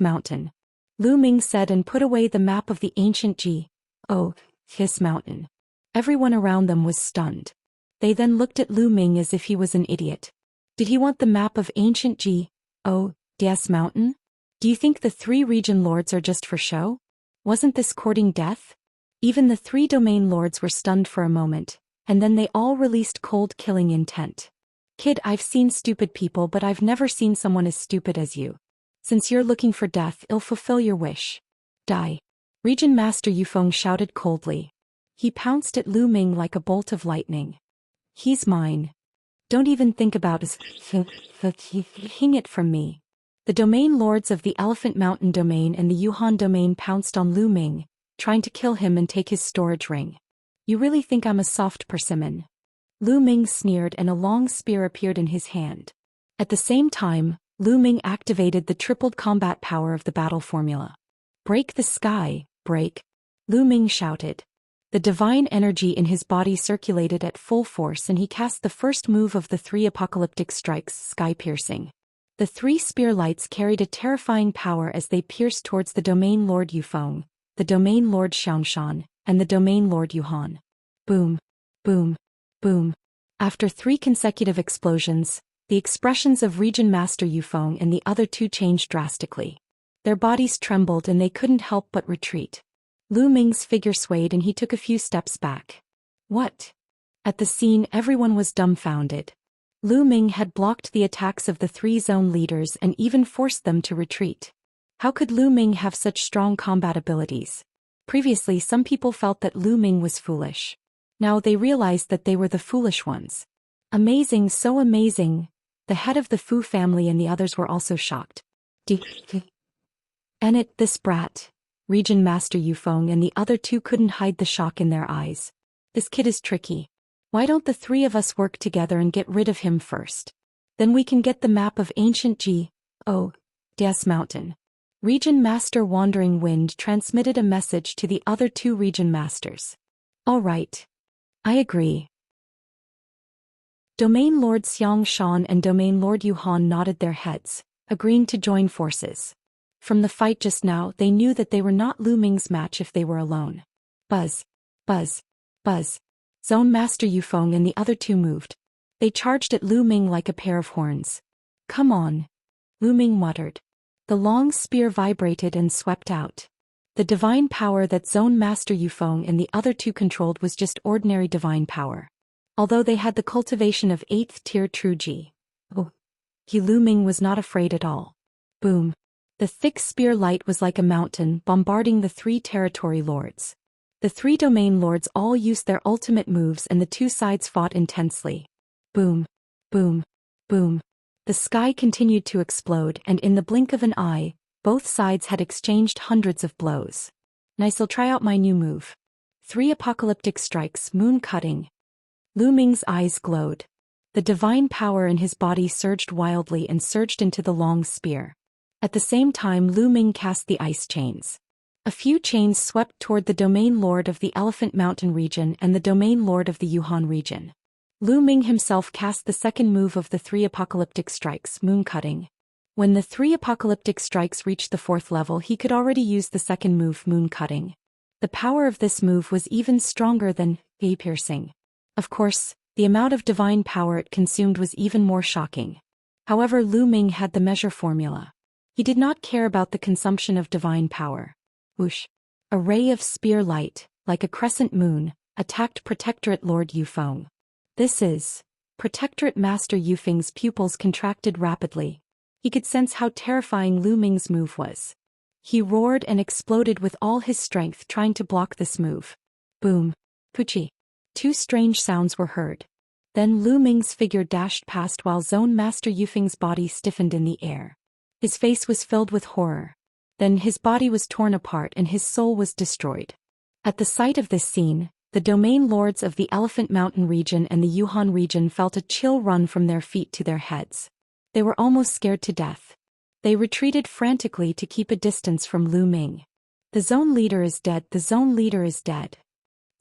mountain. Lu Ming said and put away the map of the ancient Zhou mountain. Everyone around them was stunned. They then looked at Lu Ming as if he was an idiot. Did he want the map of ancient Zhou mountain? Do you think the three region lords are just for show? Wasn't this courting death? Even the three domain lords were stunned for a moment, and then they all released cold killing intent. Kid, I've seen stupid people, but I've never seen someone as stupid as you. Since you're looking for death, I'll fulfill your wish. Die. Region Master Yufeng shouted coldly. He pounced at Lu Ming like a bolt of lightning. He's mine. Don't even think about hing it from me. The domain lords of the Elephant Mountain domain and the Yuhan domain pounced on Lu Ming, trying to kill him and take his storage ring. You really think I'm a soft persimmon? Lu Ming sneered and a long spear appeared in his hand. At the same time, Lu Ming activated the tripled combat power of the battle formula. Break the sky, break! Lu Ming shouted. The divine energy in his body circulated at full force and he cast the first move of the three apocalyptic strikes, sky-piercing. The three spear lights carried a terrifying power as they pierced towards the domain lord Yufeng, the domain lord Xianxia, and the domain lord Yuhan. Boom, boom, boom. After 3 consecutive explosions, the expressions of Region Master Yufeng and the other two changed drastically. Their bodies trembled and they couldn't help but retreat. Lu Ming's figure swayed and he took a few steps back. What? At the scene, everyone was dumbfounded. Lu Ming had blocked the attacks of the 3 zone leaders and even forced them to retreat. How could Lu Ming have such strong combat abilities? Previously, some people felt that Lu Ming was foolish. Now they realized that they were the foolish ones. Amazing, so amazing. The head of the Fu family and the others were also shocked. And this brat. Region Master Yufeng and the other two couldn't hide the shock in their eyes. This kid is tricky. Why don't the 3 of us work together and get rid of him first? Then we can get the map of ancient Des Mountain. Region Master Wandering Wind transmitted a message to the other 2 region masters. All right. I agree. Domain Lord Xianxia and Domain Lord Yuhan nodded their heads, agreeing to join forces. From the fight just now, they knew that they were not Lu Ming's match if they were alone. Buzz. Buzz. Buzz. Zone Master Yufeng and the other 2 moved. They charged at Lu Ming like a pair of horns. Come on. Lu Ming muttered. The long spear vibrated and swept out. The divine power that Zone Master Yufeng and the other 2 controlled was just ordinary divine power. Although they had the cultivation of 8th tier true Ji. Lu Ming was not afraid at all. Boom. The thick spear light was like a mountain bombarding the 3 territory lords. The 3 domain lords all used their ultimate moves and the 2 sides fought intensely. Boom. Boom. Boom. The sky continued to explode and in the blink of an eye, both sides had exchanged hundreds of blows. Nice'll try out my new move. 3 apocalyptic strikes, moon cutting. Lu Ming's eyes glowed. The divine power in his body surged wildly and surged into the long spear. At the same time, Lu Ming cast the ice chains. A few chains swept toward the domain lord of the Elephant Mountain region and the domain lord of the Yuhan region. Lu Ming himself cast the second move of the 3 apocalyptic strikes, moon cutting. When the 3 apocalyptic strikes reached the 4th level, he could already use the second move, moon cutting. The power of this move was even stronger than piercing. Of course, the amount of divine power it consumed was even more shocking. However, Lu Ming had the measure formula. He did not care about the consumption of divine power. Whoosh! A ray of spear light, like a crescent moon, attacked Protectorate Lord Yufeng. This is. Protectorate Master Yufeng's pupils contracted rapidly. He could sense how terrifying Lu Ming's move was. He roared and exploded with all his strength trying to block this move. Boom. Poochie. 2 strange sounds were heard. Then Lu Ming's figure dashed past while Zone Master Yufeng's body stiffened in the air. His face was filled with horror. Then his body was torn apart and his soul was destroyed. At the sight of this scene, the domain lords of the Elephant Mountain region and the Yuhan region felt a chill run from their feet to their heads. They were almost scared to death. They retreated frantically to keep a distance from Lu Ming. The zone leader is dead, the zone leader is dead.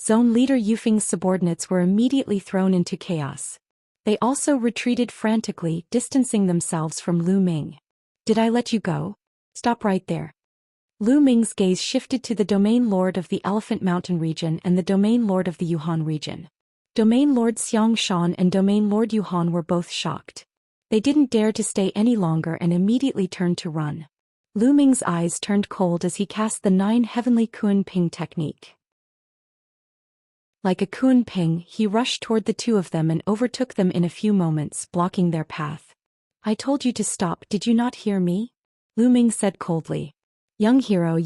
Zone leader Yufeng's subordinates were immediately thrown into chaos. They also retreated frantically, distancing themselves from Lu Ming. Did I let you go? Stop right there. Lu Ming's gaze shifted to the domain lord of the Elephant Mountain region and the domain lord of the Yuhan region. Domain Lord Xianxia and Domain Lord Yuhan were both shocked. They didn't dare to stay any longer and immediately turned to run. Lu Ming's eyes turned cold as he cast the 9 heavenly Kun Ping technique. Like a kunping, he rushed toward the two of them and overtook them in a few moments, blocking their path. I told you to stop, did you not hear me? Lu Ming said coldly. Young hero,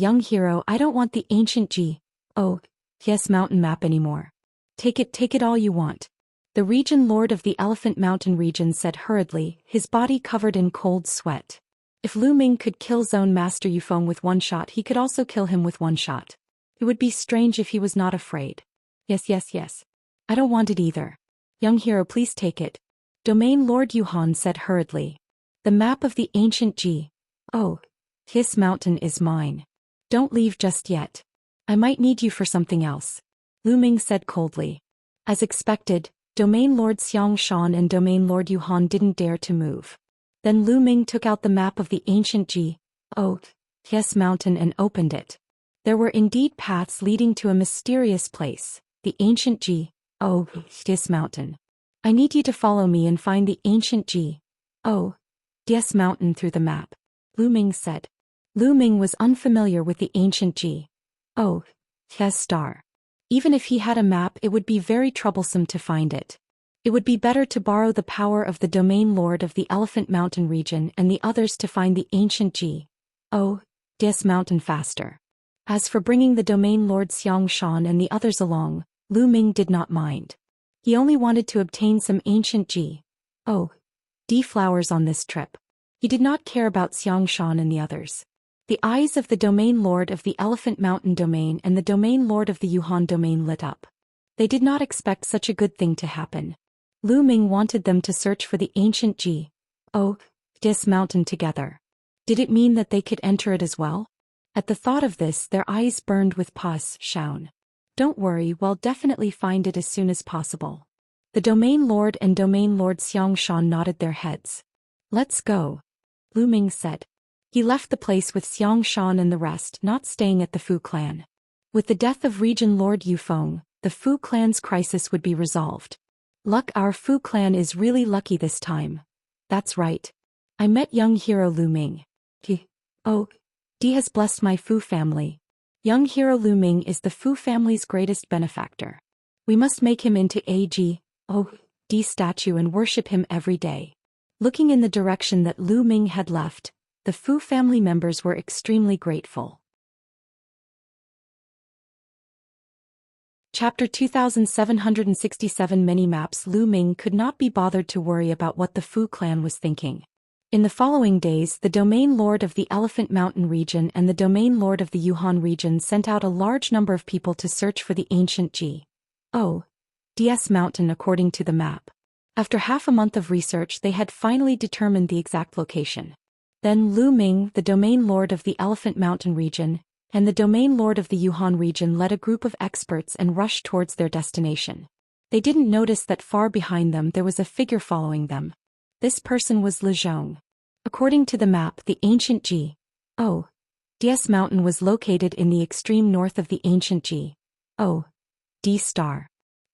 I don't want the ancient yes mountain map anymore. Take it all you want. The region lord of the Elephant Mountain region said hurriedly, his body covered in cold sweat. If Lu Ming could kill Zone Master Yufeng with one shot, he could also kill him with one shot. It would be strange if he was not afraid. Yes. I don't want it either. Young hero, please take it. Domain Lord Yuhan said hurriedly. The map of the ancient His mountain is mine. Don't leave just yet. I might need you for something else. Lu Ming said coldly. As expected, Domain Lord Xianxia and Domain Lord Yuhan didn't dare to move. Then Lu Ming took out the map of the ancient His mountain and opened it. There were indeed paths leading to a mysterious place, the ancient His mountain. I need you to follow me and find the ancient His mountain through the map, Lu Ming said. Lu Ming was unfamiliar with the ancient His star. Even if he had a map, it would be very troublesome to find it. It would be better to borrow the power of the Domain Lord of the Elephant Mountain region and the others to find the ancient His mountain faster. As for bringing the Domain Lord Xianxia and the others along, Lu Ming did not mind. He only wanted to obtain some ancient flowers on this trip. He did not care about Xianxia and the others. The eyes of the Domain Lord of the Elephant Mountain domain and the Domain Lord of the Yuhan domain lit up. They did not expect such a good thing to happen. Lu Ming wanted them to search for the ancient His mountain together. Did it mean that they could enter it as well? At the thought of this, their eyes burned with pus. Shaun. Don't worry, we'll definitely find it as soon as possible. The Domain Lord and Domain Lord Xianxia nodded their heads. Let's go, Lu Ming said. He left the place with Xianxia and the rest, not staying at the Fu clan. With the death of Region Lord Yufeng, the Fu clan's crisis would be resolved. Luck, our Fu clan is really lucky this time. That's right. I met young hero Lu Ming. He has blessed my Fu family. Young hero Lu Ming is the Fu family's greatest benefactor. We must make him into a statue and worship him every day. Looking in the direction that Lu Ming had left, the Fu family members were extremely grateful. Chapter 2767 Many maps. Lu Ming could not be bothered to worry about what the Fu clan was thinking. In the following days, the Domain Lord of the Elephant Mountain region and the Domain Lord of the Yuhan region sent out a large number of people to search for the ancient His mountain according to the map. After half a month of research, they had finally determined the exact location. Then Lu Ming, the Domain Lord of the Elephant Mountain region, and the Domain Lord of the Yuhan region led a group of experts and rushed towards their destination. They didn't notice that far behind them there was a figure following them. This person was Li Zhong. According to the map, the ancient His mountain was located in the extreme north of the ancient star,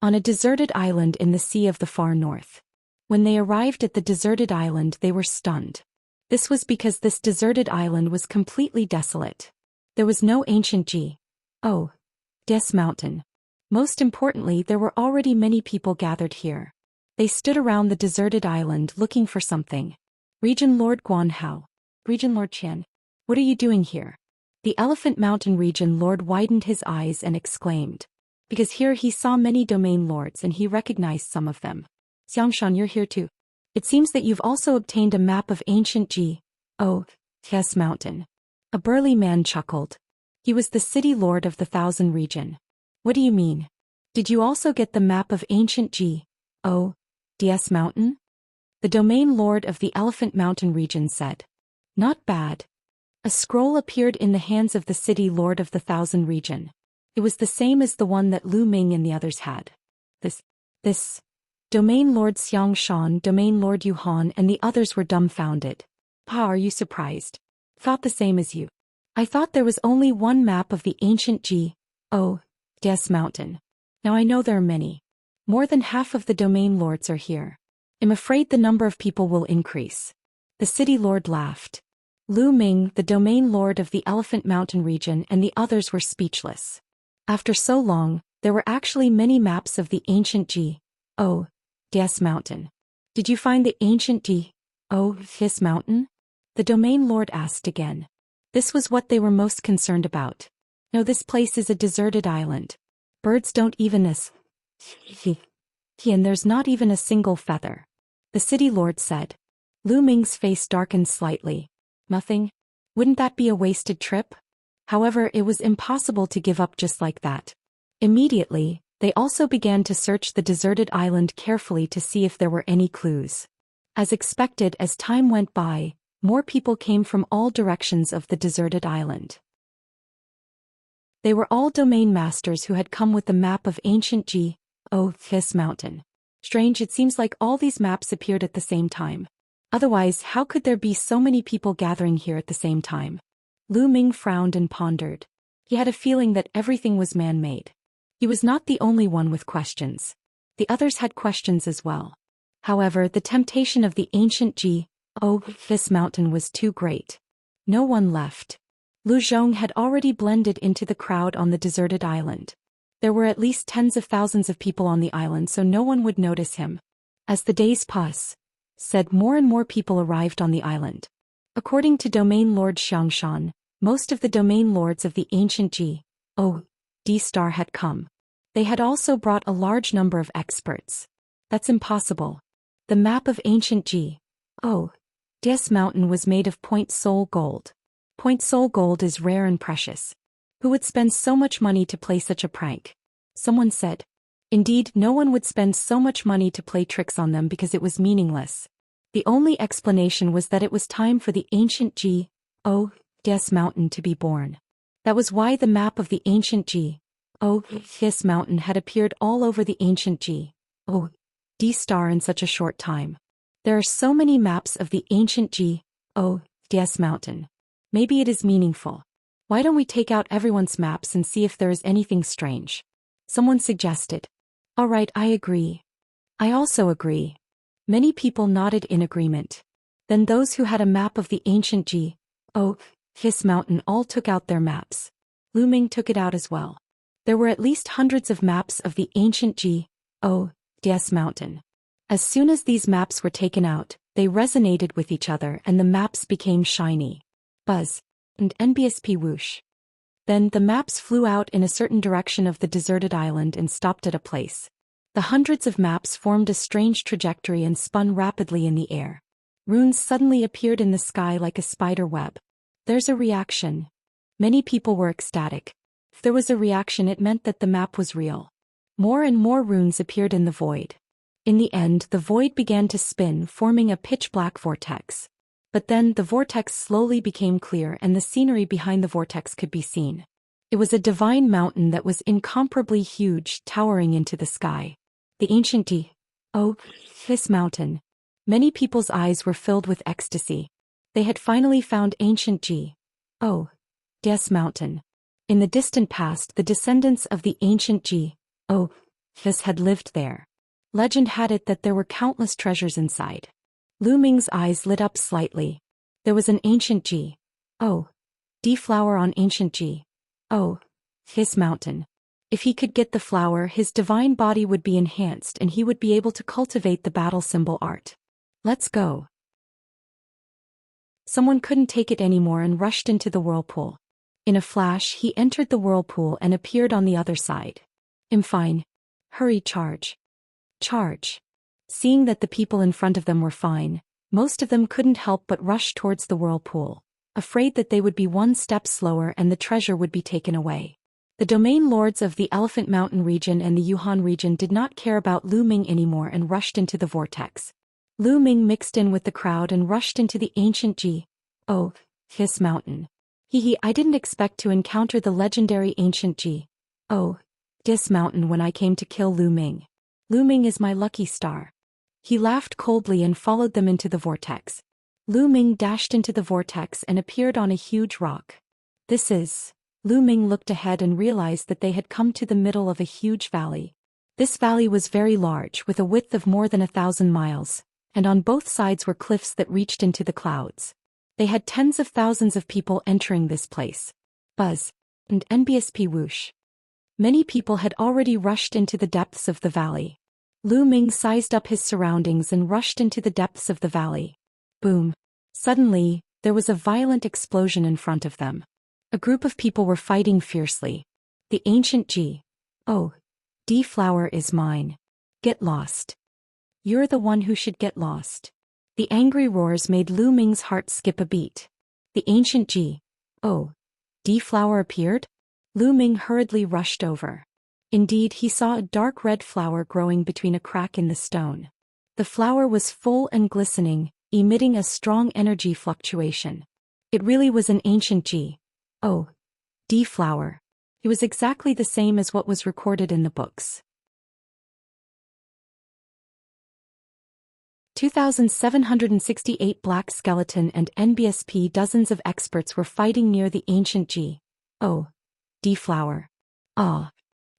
on a deserted island in the sea of the far north. When they arrived at the deserted island, they were stunned. This was because this deserted island was completely desolate. There was no ancient His mountain. Most importantly, there were already many people gathered here. They stood around the deserted island looking for something. Region Lord Guanhao. Region Lord Qian. What are you doing here? The Elephant Mountain region lord widened his eyes and exclaimed. Because here he saw many domain lords and he recognized some of them. Xianxia, you're here too. It seems that you've also obtained a map of ancient His mountain. A burly man chuckled. He was the city lord of the Thousand region. What do you mean? Did you also get the map of ancient His mountain? The domain lord of the Elephant Mountain region said. Not bad. A scroll appeared in the hands of the city lord of the Thousand region. It was the same as the one that Lu Ming and the others had. This Domain Lord Xianxia, Domain Lord Yuhan and the others were dumbfounded. Pa, are you surprised? Thought the same as you. I thought there was only one map of the ancient His mountain. Now I know there are many. More than half of the domain lords are here. I'm afraid the number of people will increase. The city lord laughed. Lu Ming, the domain lord of the Elephant Mountain region and the others were speechless. After so long, There were actually many maps of the ancient Des mountain. Did you find the ancient Des mountain? The domain lord asked again. This was what they were most concerned about. No, this place is a deserted island. Birds don't even nest. And there's not even a single feather. The city lord said. Lu Ming's face darkened slightly. Nothing? Wouldn't that be a wasted trip? However, it was impossible to give up just like that. Immediately, they also began to search the deserted island carefully to see if there were any clues. As expected, as time went by, more people came from all directions of the deserted island. They were all domain masters who had come with the map of ancient Des mountain. Strange, it seems like all these maps appeared at the same time. Otherwise, how could there be so many people gathering here at the same time? Lu Ming frowned and pondered. He had a feeling that everything was man-made. He was not the only one with questions. The others had questions as well. However, the temptation of the ancient Des mountain was too great. No one left. Lu Zhong had already blended into the crowd on the deserted island. There were at least tens of thousands of people on the island, so no one would notice him. As the days passed, more and more people arrived on the island. According to Domain Lord Xianxia, most of the domain lords of the ancient D-Star had come. They had also brought a large number of experts. That's impossible. The map of ancient Des mountain was made of point soul gold. Point soul gold is rare and precious. Who would spend so much money to play such a prank? Someone said. Indeed, no one would spend so much money to play tricks on them because it was meaningless. The only explanation was that it was time for the ancient Des mountain to be born. That was why the map of the ancient Des mountain had appeared all over the ancient D-Star in such a short time. There are so many maps of the ancient Des mountain. Maybe it is meaningful. Why don't we take out everyone's maps and see if there is anything strange? Someone suggested. All right, I agree. I also agree. Many people nodded in agreement. Then those who had a map of the ancient Des mountain all took out their maps. Lu Ming took it out as well. There were at least hundreds of maps of the ancient Des mountain. As soon as these maps were taken out, they resonated with each other and the maps became shiny. Buzz. And NBSP whoosh. Then the maps flew out in a certain direction of the deserted island and stopped at a place. The hundreds of maps formed a strange trajectory and spun rapidly in the air. Runes suddenly appeared in the sky like a spider web. There's a reaction. Many people were ecstatic. If there was a reaction, it meant that the map was real. More and more runes appeared in the void. In the end, the void began to spin, forming a pitch-black vortex. But then the vortex slowly became clear and the scenery behind the vortex could be seen. It was a divine mountain that was incomparably huge, towering into the sky. The ancient Des mountain. Many people's eyes were filled with ecstasy. They had finally found ancient Des mountain. In the distant past, the descendants of the ancient Des had lived there. Legend had it that there were countless treasures inside. Lu Ming's eyes lit up slightly. There was an ancient D flower on ancient Des mountain. If he could get the flower, his divine body would be enhanced and he would be able to cultivate the battle symbol art. Let's go. Someone couldn't take it anymore and rushed into the whirlpool. In a flash, he entered the whirlpool and appeared on the other side. I'm fine. Hurry, charge. Charge. Seeing that the people in front of them were fine, most of them couldn't help but rush towards the whirlpool, afraid that they would be one step slower and the treasure would be taken away. The domain lords of the Elephant Mountain region and the Yuhan region did not care about Lu Ming anymore and rushed into the vortex. Lu Ming mixed in with the crowd and rushed into the ancient Des mountain. I didn't expect to encounter the legendary ancient Des mountain when I came to kill Lu Ming. Lu Ming is my lucky star. He laughed coldly and followed them into the vortex. Lu Ming dashed into the vortex and appeared on a huge rock. Lu Ming looked ahead and realized that they had come to the middle of a huge valley. This valley was very large, with a width of more than 1,000 miles, and on both sides were cliffs that reached into the clouds. They had tens of thousands of people entering this place. Buzz. And NBSP whoosh. Many people had already rushed into the depths of the valley. Lu Ming sized up his surroundings and rushed into the depths of the valley. Boom. Suddenly, there was a violent explosion in front of them. A group of people were fighting fiercely. The ancient G.O.D. flower is mine. Get lost. You're the one who should get lost. The angry roars made Lu Ming's heart skip a beat. The ancient G.O.D. flower appeared? Lu Ming hurriedly rushed over. Indeed, he saw a dark red flower growing between a crack in the stone. The flower was full and glistening, emitting a strong energy fluctuation. It really was an ancient G.O.D. flower. It was exactly the same as what was recorded in the books. 2,768 Black Skeleton and NBSP. Dozens of experts were fighting near the ancient G.O.D. flower. Ah!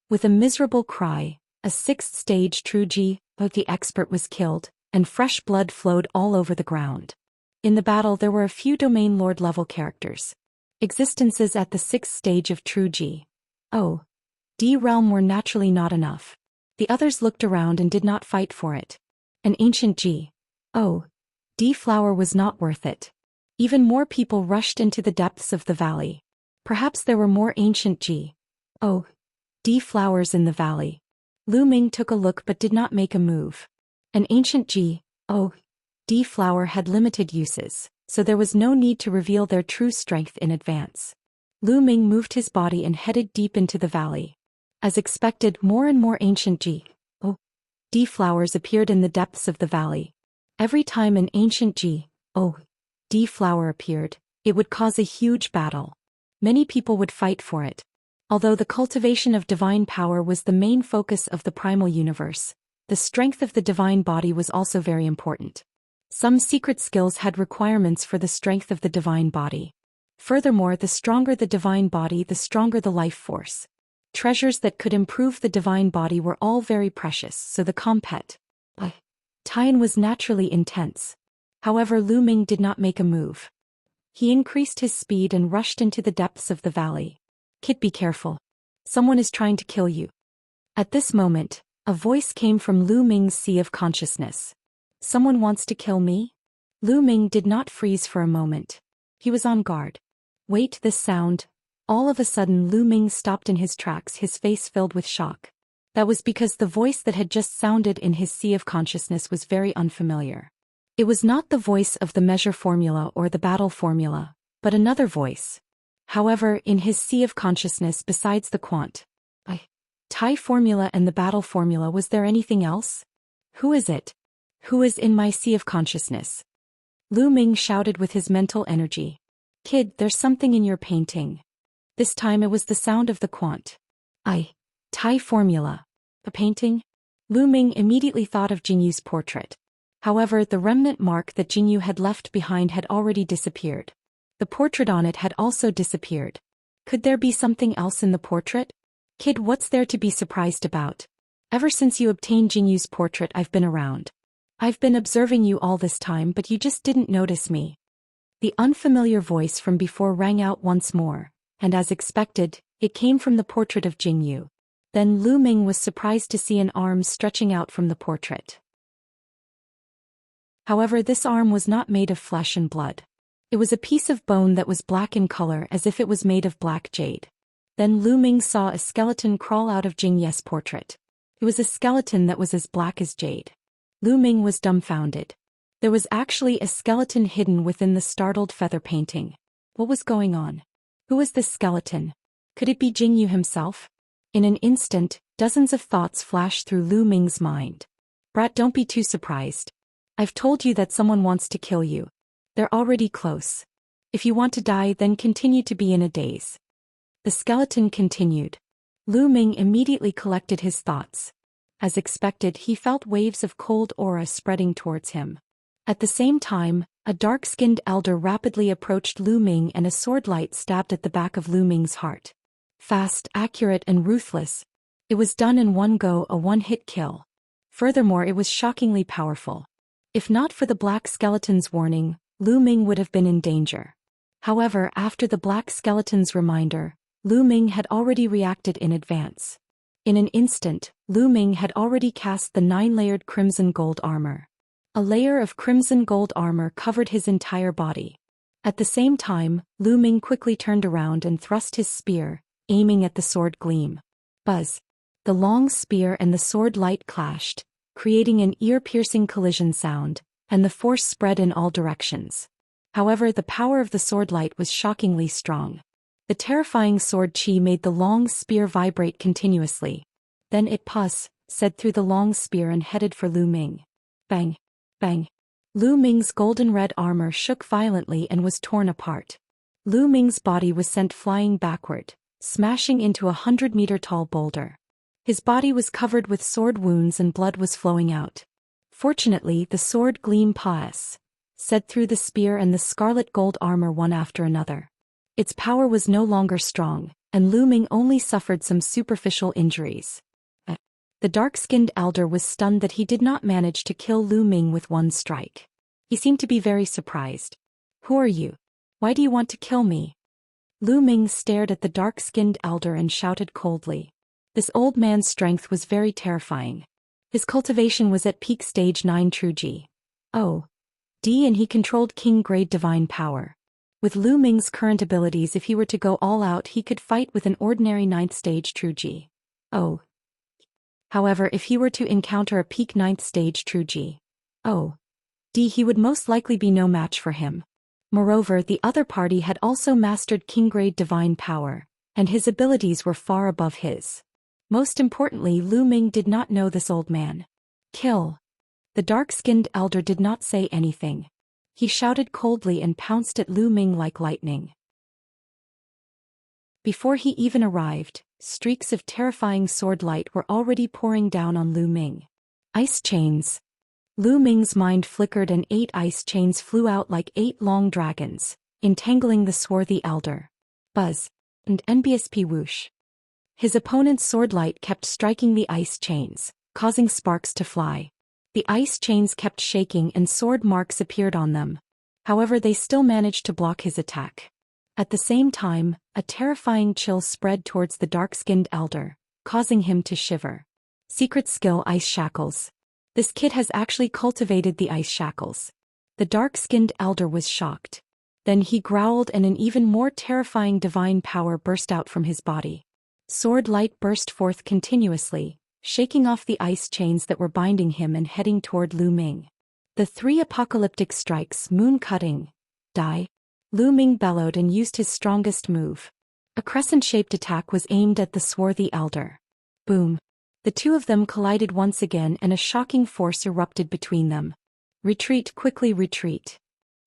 With a miserable cry, a sixth-stage true G.O.D. expert was killed, and fresh blood flowed all over the ground. In the battle there were a few Domain Lord-level characters. Existences at the sixth stage of true G.O.D. realm were naturally not enough. The others looked around and did not fight for it. An ancient G.O.D. flower was not worth it. Even more people rushed into the depths of the valley. Perhaps there were more ancient G.O.D. flowers in the valley. Lu Ming took a look but did not make a move. An ancient G.O.D. flower had limited uses, so there was no need to reveal their true strength in advance. Lu Ming moved his body and headed deep into the valley. As expected, more and more ancient G.O.D. flowers appeared in the depths of the valley. Every time an ancient G.O.D. flower appeared, it would cause a huge battle. Many people would fight for it. Although the cultivation of divine power was the main focus of the primal universe, the strength of the divine body was also very important. Some secret skills had requirements for the strength of the divine body. Furthermore, the stronger the divine body, the stronger the life force. Treasures that could improve the divine body were all very precious, so the competition was naturally intense. However, Lu Ming did not make a move. He increased his speed and rushed into the depths of the valley. Kid, be careful. Someone is trying to kill you. At this moment, a voice came from Lu Ming's sea of consciousness. Someone wants to kill me? Lu Ming did not freeze for a moment. He was on guard. Wait, this sound. All of a sudden Lu Ming stopped in his tracks, his face filled with shock. That was because the voice that had just sounded in his sea of consciousness was very unfamiliar. It was not the voice of the measure formula or the battle formula, but another voice. However, in his sea of consciousness besides the quant-I formula and the battle formula, was there anything else? Who is it? Who is in my sea of consciousness? Lu Ming shouted with his mental energy. Kid, there's something in your painting. This time it was the sound of the quant-I formula. A painting? Lu Ming immediately thought of Jingyu's portrait. However, the remnant mark that Jingyu had left behind had already disappeared. The portrait on it had also disappeared. Could there be something else in the portrait? Kid, what's there to be surprised about? Ever since you obtained Jingyu's portrait, I've been around. I've been observing you all this time, but you just didn't notice me. The unfamiliar voice from before rang out once more, and as expected, it came from the portrait of Jingyu. Then Lu Ming was surprised to see an arm stretching out from the portrait. However, this arm was not made of flesh and blood. It was a piece of bone that was black in color, as if it was made of black jade. Then Lu Ming saw a skeleton crawl out of Jingyu's portrait. It was a skeleton that was as black as jade. Lu Ming was dumbfounded. There was actually a skeleton hidden within the startled feather painting. What was going on? Who was this skeleton? Could it be Jingyu himself? In an instant, dozens of thoughts flashed through Lu Ming's mind. Brat, don't be too surprised. I've told you that someone wants to kill you. They're already close. If you want to die, then continue to be in a daze. The skeleton continued. Lu Ming immediately collected his thoughts. As expected, he felt waves of cold aura spreading towards him. At the same time, a dark-skinned elder rapidly approached Lu Ming and a sword light stabbed at the back of Lu Ming's heart. Fast, accurate and ruthless. It was done in one go, a one-hit kill. Furthermore, it was shockingly powerful. If not for the black skeleton's warning, Lu Ming would have been in danger. However, after the black skeleton's reminder, Lu Ming had already reacted in advance. In an instant, Lu Ming had already cast the 9-layered crimson gold armor. A layer of crimson gold armor covered his entire body. At the same time, Lu Ming quickly turned around and thrust his spear, aiming at the sword gleam. Buzz! The long spear and the sword light clashed, creating an ear-piercing collision sound, and the force spread in all directions. However, the power of the sword light was shockingly strong. The terrifying sword chi made the long spear vibrate continuously. Then it said through the long spear and headed for Lu Ming. Bang! Bang! Lu Ming's golden-red armor shook violently and was torn apart. Lu Ming's body was sent flying backward, smashing into a 100-meter-tall boulder. His body was covered with sword wounds and blood was flowing out. Fortunately, the sword gleam said through the spear and the scarlet gold armor one after another. Its power was no longer strong, and Lu Ming only suffered some superficial injuries. The dark-skinned elder was stunned that he did not manage to kill Lu Ming with one strike. He seemed to be very surprised. "Who are you? Why do you want to kill me?" Lu Ming stared at the dark-skinned elder and shouted coldly. This old man's strength was very terrifying. His cultivation was at peak stage 9 true G. D, and he controlled king-grade divine power. With Lu Ming's current abilities, if he were to go all out, he could fight with an ordinary 9th stage true G. However, if he were to encounter a peak 9th stage true G. D, he would most likely be no match for him. Moreover, the other party had also mastered king-grade divine power, and his abilities were far above his. Most importantly, Lu Ming did not know this old man. "Kill!" The dark-skinned elder did not say anything. He shouted coldly and pounced at Lu Ming like lightning. Before he even arrived, streaks of terrifying sword light were already pouring down on Lu Ming. Ice chains. Lu Ming's mind flickered and 8 ice chains flew out like 8 long dragons, entangling the swarthy elder. Buzz! And NBSP whoosh. His opponent's sword light kept striking the ice chains, causing sparks to fly. The ice chains kept shaking and sword marks appeared on them. However, they still managed to block his attack. At the same time, a terrifying chill spread towards the dark-skinned elder, causing him to shiver. Secret skill: Ice Shackles. This kid has actually cultivated the ice shackles. The dark-skinned elder was shocked. Then he growled and an even more terrifying divine power burst out from his body. Sword light burst forth continuously, shaking off the ice chains that were binding him and heading toward Lu Ming. The 3 apocalyptic strikes, moon-cutting, die. Lu Ming bellowed and used his strongest move. A crescent-shaped attack was aimed at the swarthy elder. Boom! The two of them collided once again and a shocking force erupted between them. Retreat, quickly retreat.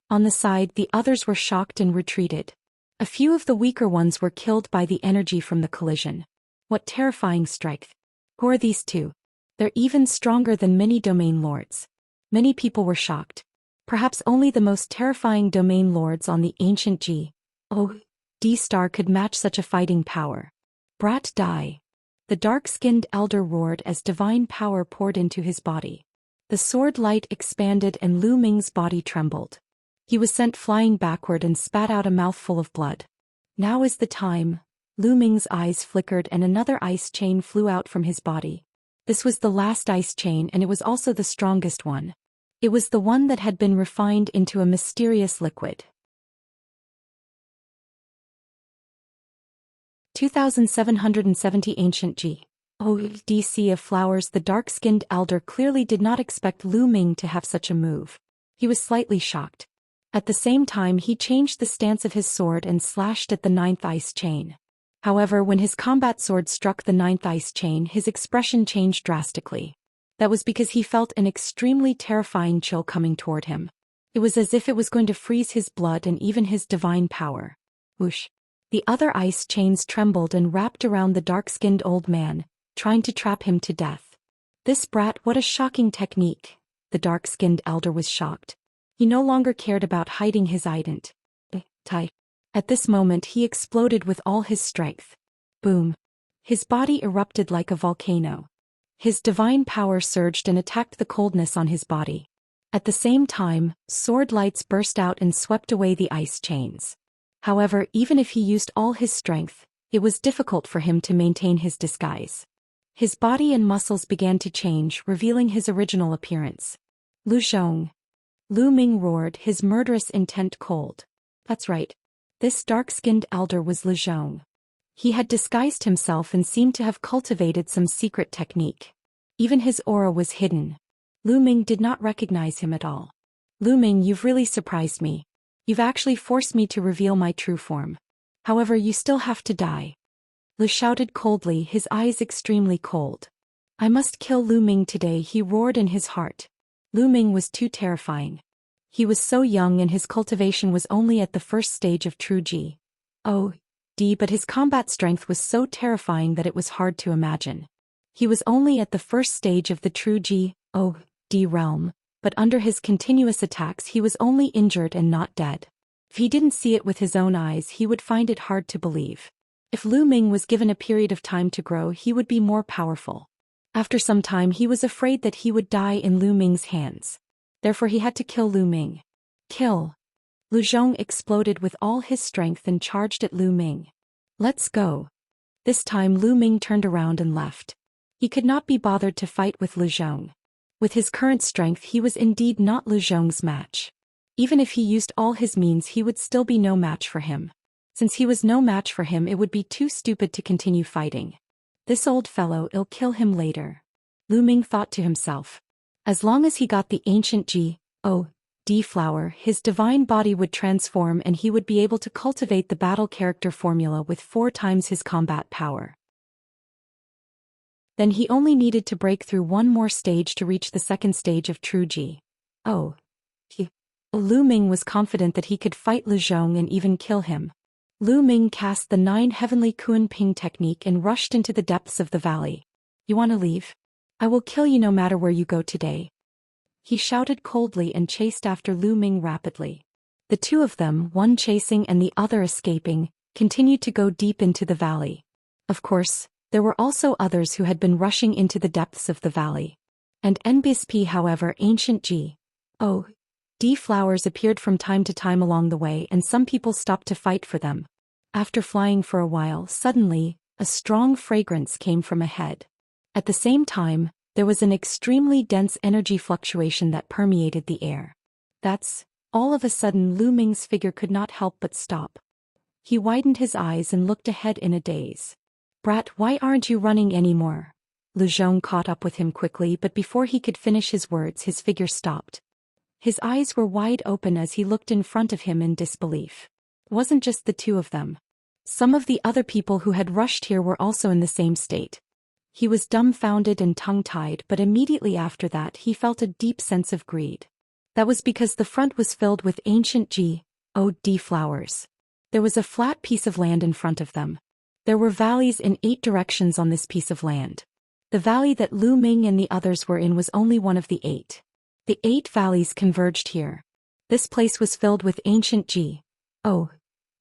On the side, the others were shocked and retreated. A few of the weaker ones were killed by the energy from the collision. What terrifying strength! Who are these two? They're even stronger than many domain lords. Many people were shocked. Perhaps only the most terrifying domain lords on the ancient D star could match such a fighting power. Brat, die! The dark-skinned elder roared as divine power poured into his body. The sword light expanded and Lu Ming's body trembled. He was sent flying backward and spat out a mouthful of blood. Now is the time. Lu Ming's eyes flickered and another ice chain flew out from his body. This was the last ice chain and it was also the strongest one. It was the one that had been refined into a mysterious liquid. 2770 Ancient G. D.C. of Flowers. The dark-skinned elder clearly did not expect Lu Ming to have such a move. He was slightly shocked. At the same time, he changed the stance of his sword and slashed at the 9th ice chain. However, when his combat sword struck the 9th ice chain, his expression changed drastically. That was because he felt an extremely terrifying chill coming toward him. It was as if it was going to freeze his blood and even his divine power. Whoosh! The other ice chains trembled and wrapped around the dark-skinned old man, trying to trap him to death. This brat, what a shocking technique! The dark-skinned elder was shocked. He no longer cared about hiding his identity. At this moment he exploded with all his strength. Boom! His body erupted like a volcano. His divine power surged and attacked the coldness on his body. At the same time, sword lights burst out and swept away the ice chains. However, even if he used all his strength, It was difficult for him to maintain his disguise. His body and muscles began to change, revealing his original appearance. Lu Zhong. Lu Ming roared, his murderous intent cold. That's right. This dark-skinned elder was Lu Zhong. He had disguised himself and seemed to have cultivated some secret technique. Even his aura was hidden. Lu Ming did not recognize him at all. Lu Ming, you've really surprised me. You've actually forced me to reveal my true form. However, you still have to die. Lu shouted coldly, his eyes extremely cold. I must kill Lu Ming today, he roared in his heart. Lu Ming was too terrifying. He was so young and his cultivation was only at the first stage of true G. Oh, D, but his combat strength was so terrifying that it was hard to imagine. He was only at the first stage of the true G, O, D realm, but under his continuous attacks he was only injured and not dead. If he didn't see it with his own eyes, he would find it hard to believe. If Lu Ming was given a period of time to grow, he would be more powerful. After some time he was afraid that he would die in Lu Ming's hands. Therefore he had to kill Lu Ming. Kill! Lu Zhong exploded with all his strength and charged at Lu Ming. Let's go. This time Lu Ming turned around and left. He could not be bothered to fight with Lu Zhong. With his current strength he was indeed not Lu Zhong's match. Even if he used all his means he would still be no match for him. Since he was no match for him, it would be too stupid to continue fighting. This old fellow, I'll kill him later. Lu Ming thought to himself. As long as he got the ancient G, O, D flower, his divine body would transform and he would be able to cultivate the battle character formula with 4 times his combat power. Then he only needed to break through one more stage to reach the second stage of true G. Oh. Lu Ming was confident that he could fight Lu Zhong and even kill him. Lu Ming cast the 9 heavenly Kuan Ping technique and rushed into the depths of the valley. You want to leave? I will kill you no matter where you go today. He shouted coldly and chased after Lu Ming rapidly. The two of them, one chasing and the other escaping, continued to go deep into the valley. Of course, there were also others who had been rushing into the depths of the valley. And NBSP, however, ancient G. O. D flowers appeared from time to time along the way and some people stopped to fight for them. After flying for a while, suddenly, a strong fragrance came from ahead. At the same time, there was an extremely dense energy fluctuation that permeated the air. All of a sudden Lu Ming's figure could not help but stop. He widened his eyes and looked ahead in a daze. Brat, why aren't you running anymore? Lu Zhong caught up with him quickly, but before he could finish his words his figure stopped. His eyes were wide open as he looked in front of him in disbelief. It wasn't just the two of them. Some of the other people who had rushed here were also in the same state. He was dumbfounded and tongue-tied, but immediately after that he felt a deep sense of greed. That was because the front was filled with ancient G, O, D flowers. There was a flat piece of land in front of them. There were valleys in 8 directions on this piece of land. The valley that Lu Ming and the others were in was only one of the 8. The 8 valleys converged here. This place was filled with ancient G, O,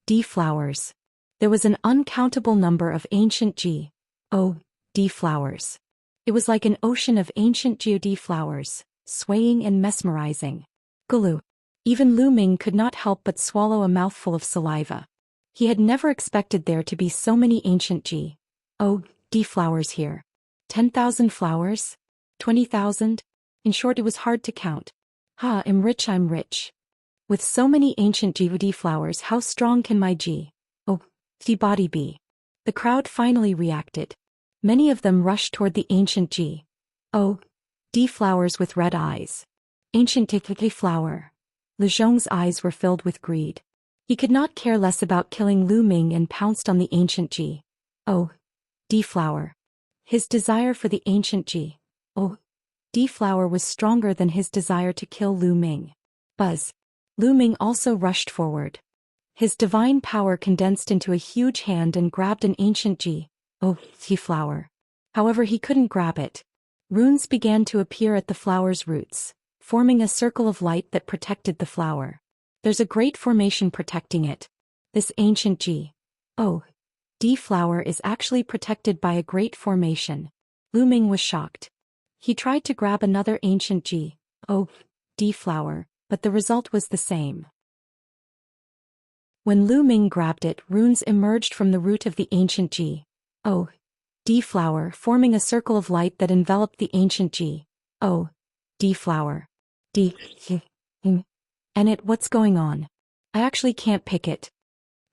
D flowers. There was an uncountable number of ancient G, O, D flowers. It was like an ocean of ancient G, O, D flowers, swaying and mesmerizing. Gulu. Even Lu Ming could not help but swallow a mouthful of saliva. He had never expected there to be so many ancient G, O, D flowers here. 10,000 flowers? 20,000? In short, it was hard to count. I'm rich. With so many ancient G, O, D flowers, how strong can my G, O, D body be? The crowd finally reacted. Many of them rushed toward the ancient G, O, D flowers with red eyes. Ancient T flower. Lu Zhong's eyes were filled with greed. He could not care less about killing Lu Ming and pounced on the ancient G, O, D flower. His desire for the ancient G, O, D flower was stronger than his desire to kill Lu Ming. Buzz. Lu Ming also rushed forward. His divine power condensed into a huge hand and grabbed an ancient G, O, D flower. However, he couldn't grab it. Runes began to appear at the flower's roots, forming a circle of light that protected the flower. There's a great formation protecting it. This ancient G, O, D flower is actually protected by a great formation. Lu Ming was shocked. He tried to grab another ancient G, O, D flower, but the result was the same. When Lu Ming grabbed it, runes emerged from the root of the ancient G.O.D flower, forming a circle of light that enveloped the ancient G.O.D flower. And what's going on? I actually can't pick it.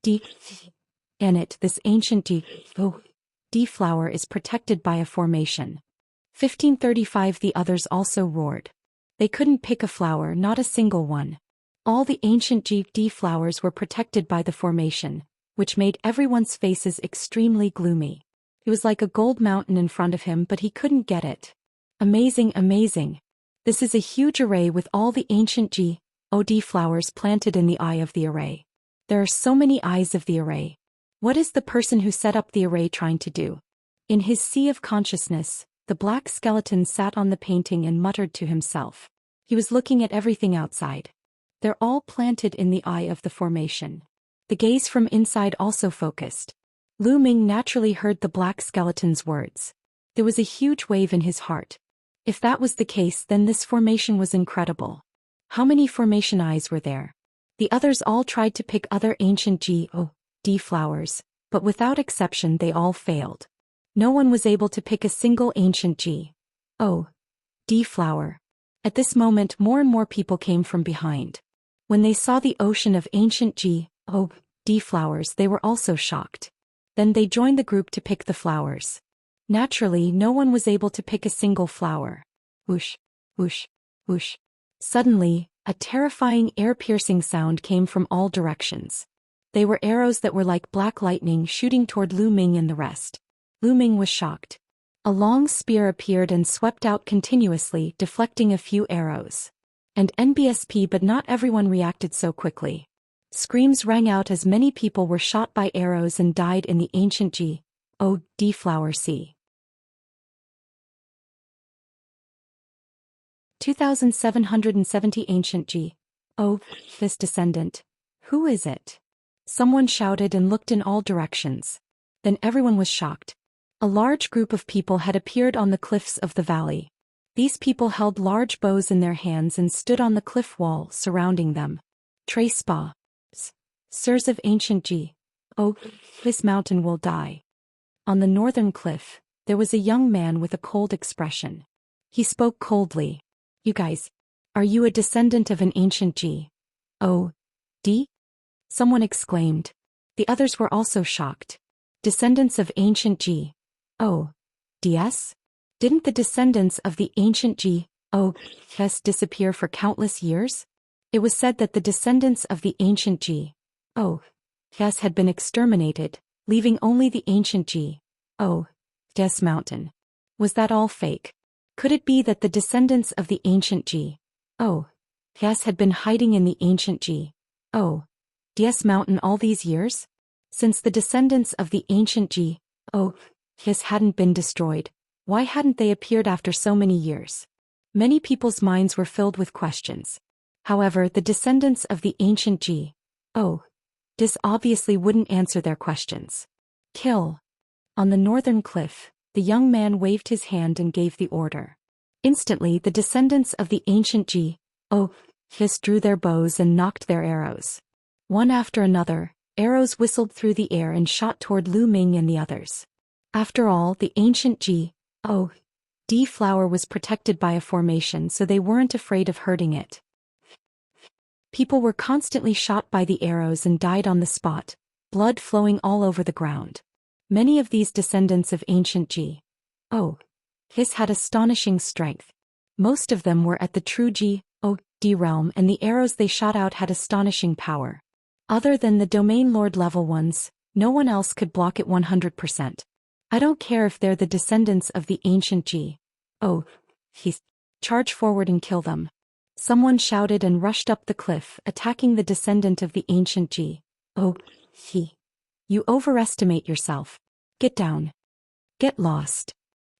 This ancient G.O.D flower is protected by a formation. 1535. The others also roared. They couldn't pick a flower, not a single one. All the ancient G.D flowers were protected by the formation, which made everyone's faces extremely gloomy. It was like a gold mountain in front of him, but he couldn't get it. Amazing, amazing. This is a huge array with all the ancient G.O.D flowers planted in the eye of the array. There are so many eyes of the array. What is the person who set up the array trying to do? In his sea of consciousness, the black skeleton sat on the painting and muttered to himself. He was looking at everything outside. They're all planted in the eye of the formation. The gaze from inside also focused. Lu Ming naturally heard the black skeleton's words. There was a huge wave in his heart. If that was the case, then this formation was incredible. How many formation eyes were there? The others all tried to pick other ancient G.O.D flowers, but without exception they all failed. No one was able to pick a single ancient G.O.D flower. At this moment, more and more people came from behind. When they saw the ocean of ancient G.O.D flowers, they were also shocked. Then they joined the group to pick the flowers. Naturally, no one was able to pick a single flower. Whoosh, whoosh, whoosh. Suddenly, a terrifying ear-piercing sound came from all directions. They were arrows that were like black lightning shooting toward Lu Ming and the rest. Lu Ming was shocked. A long spear appeared and swept out continuously, deflecting a few arrows. And NBSP, but not everyone reacted so quickly. Screams rang out as many people were shot by arrows and died in the ancient G.O.D flower sea. 2770 Ancient G.O. This descendant. Who is it? Someone shouted and looked in all directions. Then everyone was shocked. A large group of people had appeared on the cliffs of the valley. These people held large bows in their hands and stood on the cliff wall surrounding them. Trace Spa. Sirs of ancient G.O. This mountain will die. On the northern cliff, there was a young man with a cold expression. He spoke coldly. You guys, are you a descendant of an ancient G.O.D? Someone exclaimed. The others were also shocked. Descendants of ancient G.O.D.s? Didn't the descendants of the ancient G.O.D.s disappear for countless years? It was said that the descendants of the ancient G.O.D.s had been exterminated, leaving only the ancient G.O.D.s mountain. Was that all fake? Could it be that the descendants of the ancient G.O.D.s had been hiding in the ancient G.O.D.s mountain all these years? Since the descendants of the ancient G.O.D.s hadn't been destroyed, why hadn't they appeared after so many years? Many people's minds were filled with questions. However, the descendants of the ancient G.O.D.s obviously wouldn't answer their questions. Kill. On the northern cliff, the young man waved his hand and gave the order. Instantly, the descendants of the ancient G.O.D.s drew their bows and nocked their arrows. One after another, arrows whistled through the air and shot toward Lu Ming and the others. After all, the ancient G.O.D flower was protected by a formation, so they weren't afraid of hurting it. People were constantly shot by the arrows and died on the spot, blood flowing all over the ground. Many of these descendants of ancient G.O.D.s had astonishing strength. Most of them were at the true G.O.D realm, and the arrows they shot out had astonishing power. Other than the domain lord level ones, no one else could block it 100%. I don't care if they're the descendants of the ancient G.O.D. Charge forward and kill them. Someone shouted and rushed up the cliff, attacking the descendant of the ancient G.O.D. You overestimate yourself. Get down. Get lost.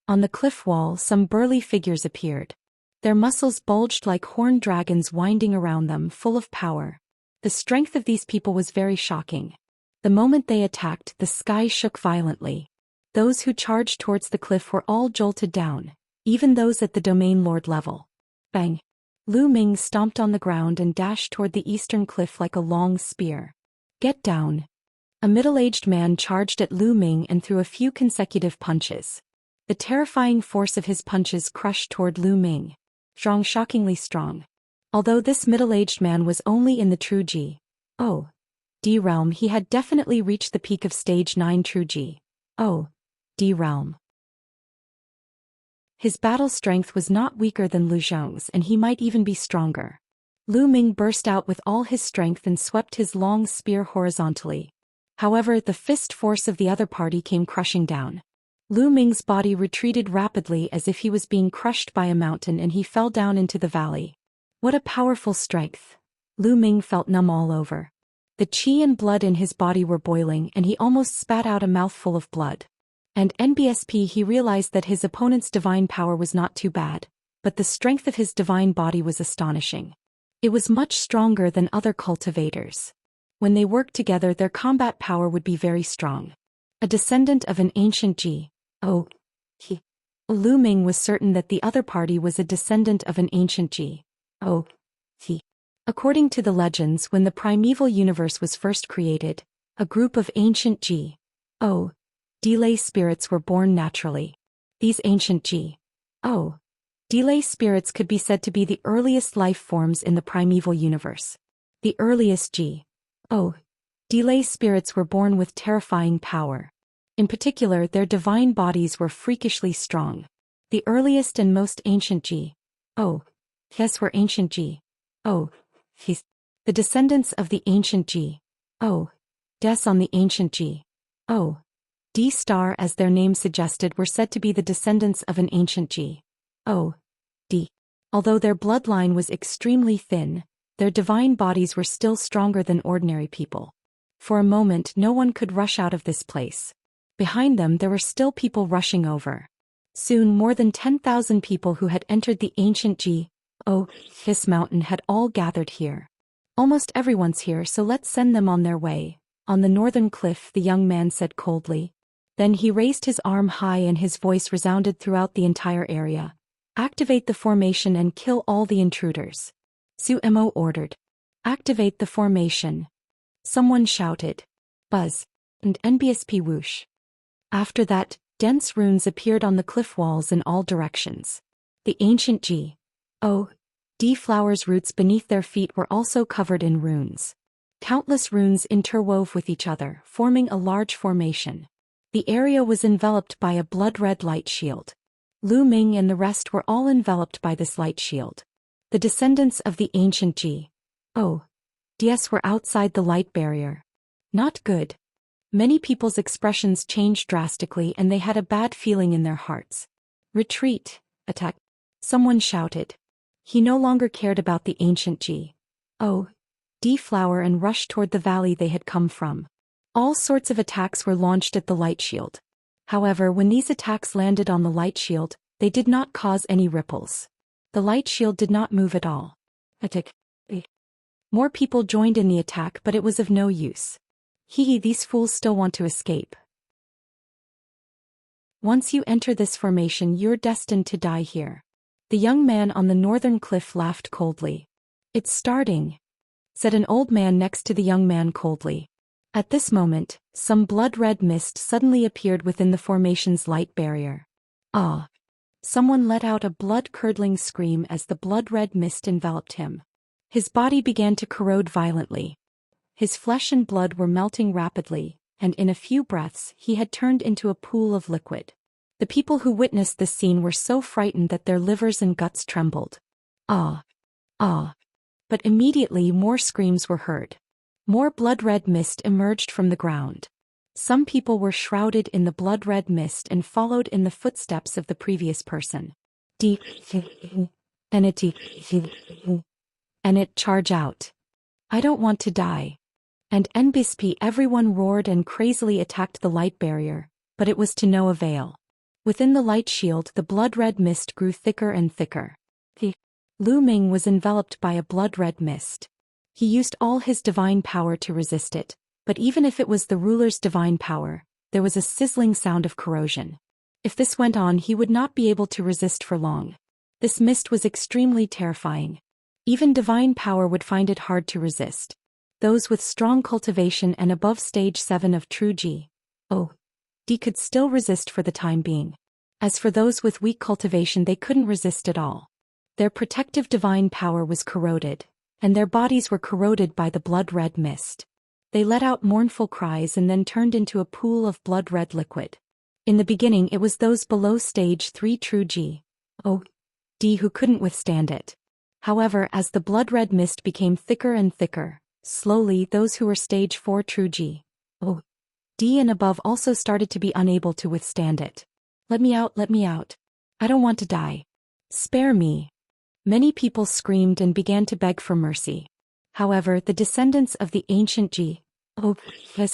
On the cliff wall, some burly figures appeared. Their muscles bulged like horned dragons winding around them, full of power. The strength of these people was very shocking. The moment they attacked, the sky shook violently. Those who charged towards the cliff were all jolted down, even those at the domain lord level. Bang! Lu Ming stomped on the ground and dashed toward the eastern cliff like a long spear. Get down. A middle-aged man charged at Lu Ming and threw a few consecutive punches. The terrifying force of his punches crushed toward Lu Ming. Zhang shockingly strong. Although this middle-aged man was only in the true G.O.D realm, he had definitely reached the peak of stage 9 true G.O.D realm. His battle strength was not weaker than Lu Zhong's, and he might even be stronger. Lu Ming burst out with all his strength and swept his long spear horizontally. However, the fist force of the other party came crushing down. Lu Ming's body retreated rapidly as if he was being crushed by a mountain, and he fell down into the valley. What a powerful strength! Lu Ming felt numb all over. The qi and blood in his body were boiling, and he almost spat out a mouthful of blood. And NBSP, he realized that his opponent's divine power was not too bad, but the strength of his divine body was astonishing. It was much stronger than other cultivators. When they worked together, their combat power would be very strong. A descendant of an ancient G.O.D. Lu Ming was certain that the other party was a descendant of an ancient G.O.D. According to the legends, when the primeval universe was first created, a group of ancient G.O.D. spirits were born naturally. These ancient G.O.D. spirits could be said to be the earliest life forms in the primeval universe. The earliest G.O.D. spirits were born with terrifying power. In particular, their divine bodies were freakishly strong. The earliest and most ancient G.O.D. were ancient G.O.D. The descendants of the ancient G.O.D. on the ancient G.O.D. star, as their name suggested, were said to be the descendants of an ancient G.O.D. Although their bloodline was extremely thin, their divine bodies were still stronger than ordinary people. For a moment, no one could rush out of this place. Behind them, there were still people rushing over. Soon, more than 10,000 people who had entered the ancient G.O.D. mountain had all gathered here. Almost everyone's here, so let's send them on their way. On the northern cliff, the young man said coldly. Then he raised his arm high and his voice resounded throughout the entire area. Activate the formation and kill all the intruders. Su Mo ordered. Activate the formation. Someone shouted. Buzz. And NBSP whoosh. After that, dense runes appeared on the cliff walls in all directions. The ancient G.O.D. flowers' roots beneath their feet were also covered in runes. Countless runes interwove with each other, forming a large formation. The area was enveloped by a blood-red light shield. Lu Ming and the rest were all enveloped by this light shield. The descendants of the ancient G.O.D. were outside the light barrier. Not good. Many people's expressions changed drastically and they had a bad feeling in their hearts. Retreat, attack. Someone shouted. He no longer cared about the ancient G.O.D. flower and rushed toward the valley they had come from. All sorts of attacks were launched at the light shield. However, when these attacks landed on the light shield, they did not cause any ripples. The light shield did not move at all. Attack. More people joined in the attack, but it was of no use. These fools still want to escape. Once you enter this formation, you're destined to die here. The young man on the northern cliff laughed coldly. It's starting, said an old man next to the young man coldly. At this moment, some blood-red mist suddenly appeared within the formation's light barrier. Ah! Someone let out a blood-curdling scream as the blood-red mist enveloped him. His body began to corrode violently. His flesh and blood were melting rapidly, and in a few breaths he had turned into a pool of liquid. The people who witnessed this scene were so frightened that their livers and guts trembled. Ah! Ah! But immediately more screams were heard. More blood-red mist emerged from the ground. Some people were shrouded in the blood-red mist and followed in the footsteps of the previous person. And it charge out. I don't want to die. And NBSP, everyone roared and crazily attacked the light barrier, but it was to no avail. Within the light shield, the blood-red mist grew thicker and thicker. Lu Ming was enveloped by a blood-red mist. He used all his divine power to resist it, but even if it was the ruler's divine power, there was a sizzling sound of corrosion. If this went on, he would not be able to resist for long. This mist was extremely terrifying. Even divine power would find it hard to resist. those with strong cultivation and above stage 7 of true G. Oh, D could still resist for the time being. As for those with weak cultivation, they couldn't resist at all. Their protective divine power was corroded, and their bodies were corroded by the blood-red mist. They let out mournful cries and then turned into a pool of blood-red liquid. In the beginning it was those below stage 3 true G. Oh, D who couldn't withstand it. However, as the blood-red mist became thicker and thicker, slowly those who were stage 4 true G. Oh, D and above also started to be unable to withstand it. Let me out, let me out. I don't want to die. Spare me. Many people screamed and began to beg for mercy. However, the descendants of the ancient G. Oh,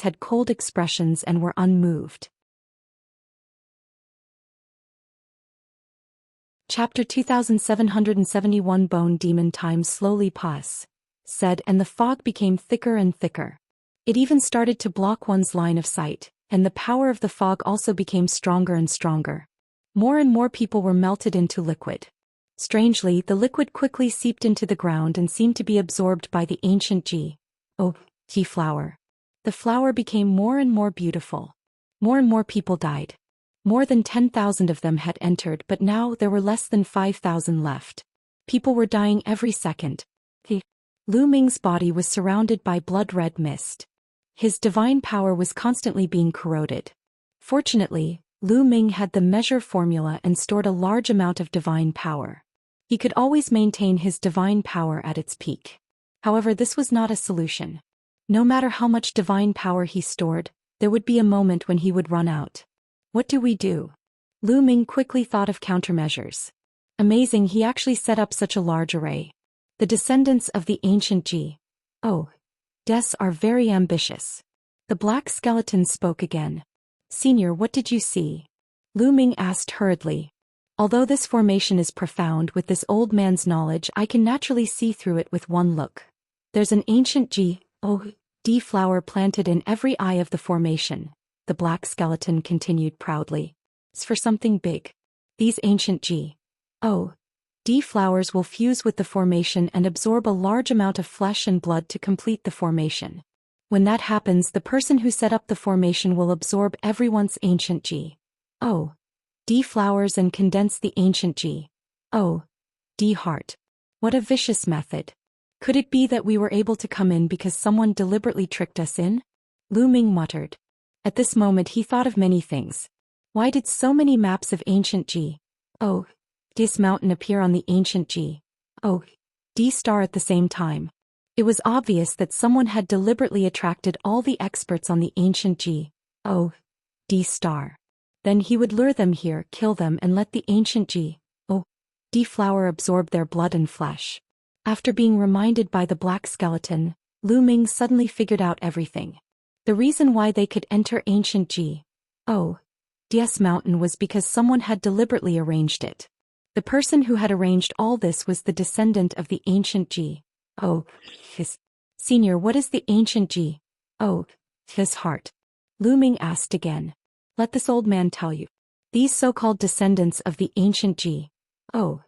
had cold expressions and were unmoved. Chapter 2771 Bone Demon. Time slowly passed, and the fog became thicker and thicker. It even started to block one's line of sight, and the power of the fog also became stronger and stronger. More and more people were melted into liquid. Strangely, the liquid quickly seeped into the ground and seemed to be absorbed by the ancient G. Oh, G flower. The flower became more and more beautiful. More and more people died. More than 10,000 of them had entered, but now there were less than 5,000 left. People were dying every second. Lu Ming's body was surrounded by blood-red mist. His divine power was constantly being corroded. Fortunately, Lu Ming had the measure formula and stored a large amount of divine power. He could always maintain his divine power at its peak. However, this was not a solution. No matter how much divine power he stored, there would be a moment when he would run out. What do we do? Lu Ming quickly thought of countermeasures. Amazing, he actually set up such a large array. The descendants of the ancient G. Oh, Des are very ambitious. The black skeleton spoke again. Senior, what did you see? Lu Ming asked hurriedly. Although this formation is profound, with this old man's knowledge I can naturally see through it with one look. There's an ancient G. Oh, D flower planted in every eye of the formation. The black skeleton continued proudly. It's for something big. These ancient G. Oh, D flowers will fuse with the formation and absorb a large amount of flesh and blood to complete the formation. When that happens, the person who set up the formation will absorb everyone's ancient G. Oh, D flowers and condense the ancient G. Oh, D heart. What a vicious method. Could it be that we were able to come in because someone deliberately tricked us in? Lu Ming muttered. At this moment he thought of many things. Why did so many maps of ancient G. Oh, D's mountain appear on the ancient G. Oh, D star at the same time? It was obvious that someone had deliberately attracted all the experts on the ancient G. Oh, D star. Then he would lure them here, kill them and let the ancient G. Oh, D flower absorb their blood and flesh. After being reminded by the black skeleton, Lu Ming suddenly figured out everything. The reason why they could enter ancient G. Oh, D's mountain was because someone had deliberately arranged it. The person who had arranged all this was the descendant of the ancient G. Oh, his. Senior, what is the ancient G. Oh, his heart? Lu Ming asked again. Let this old man tell you. These so-called descendants of the ancient G. Oh,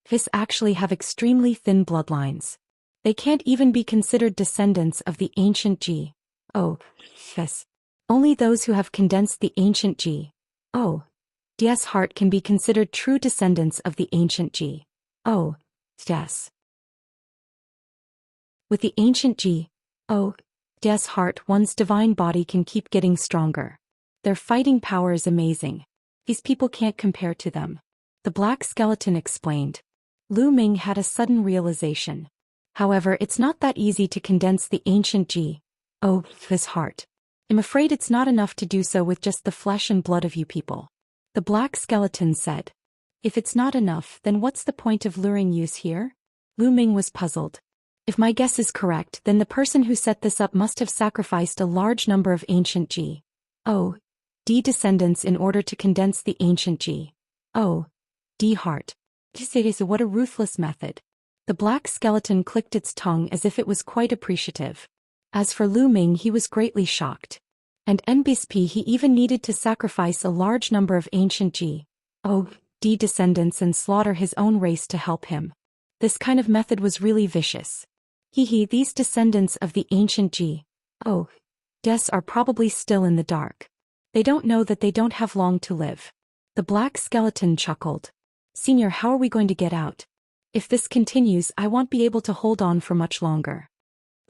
his actually have extremely thin bloodlines. They can't even be considered descendants of the ancient G. Oh, yes. Only those who have condensed the ancient G. Oh, D's heart can be considered true descendants of the ancient G. Oh, yes. With the ancient G. Oh, D's heart, one's divine body can keep getting stronger. Their fighting power is amazing. These people can't compare to them. The black skeleton explained. Lu Ming had a sudden realization. However, it's not that easy to condense the ancient G. Oh, his heart. I'm afraid it's not enough to do so with just the flesh and blood of you people. The black skeleton said. If it's not enough, then what's the point of luring yous here? Lu Ming was puzzled. If my guess is correct, then the person who set this up must have sacrificed a large number of ancient G. Oh, D descendants in order to condense the ancient G. Oh, D heart. What a ruthless method. The black skeleton clicked its tongue as if it was quite appreciative. As for Lu Ming, he was greatly shocked. And NBSP, he even needed to sacrifice a large number of ancient G. Oh, D descendants and slaughter his own race to help him. This kind of method was really vicious. Hehe, these descendants of the ancient Des are probably still in the dark. They don't know that they don't have long to live. The black skeleton chuckled. Senior, how are we going to get out? If this continues, I won't be able to hold on for much longer.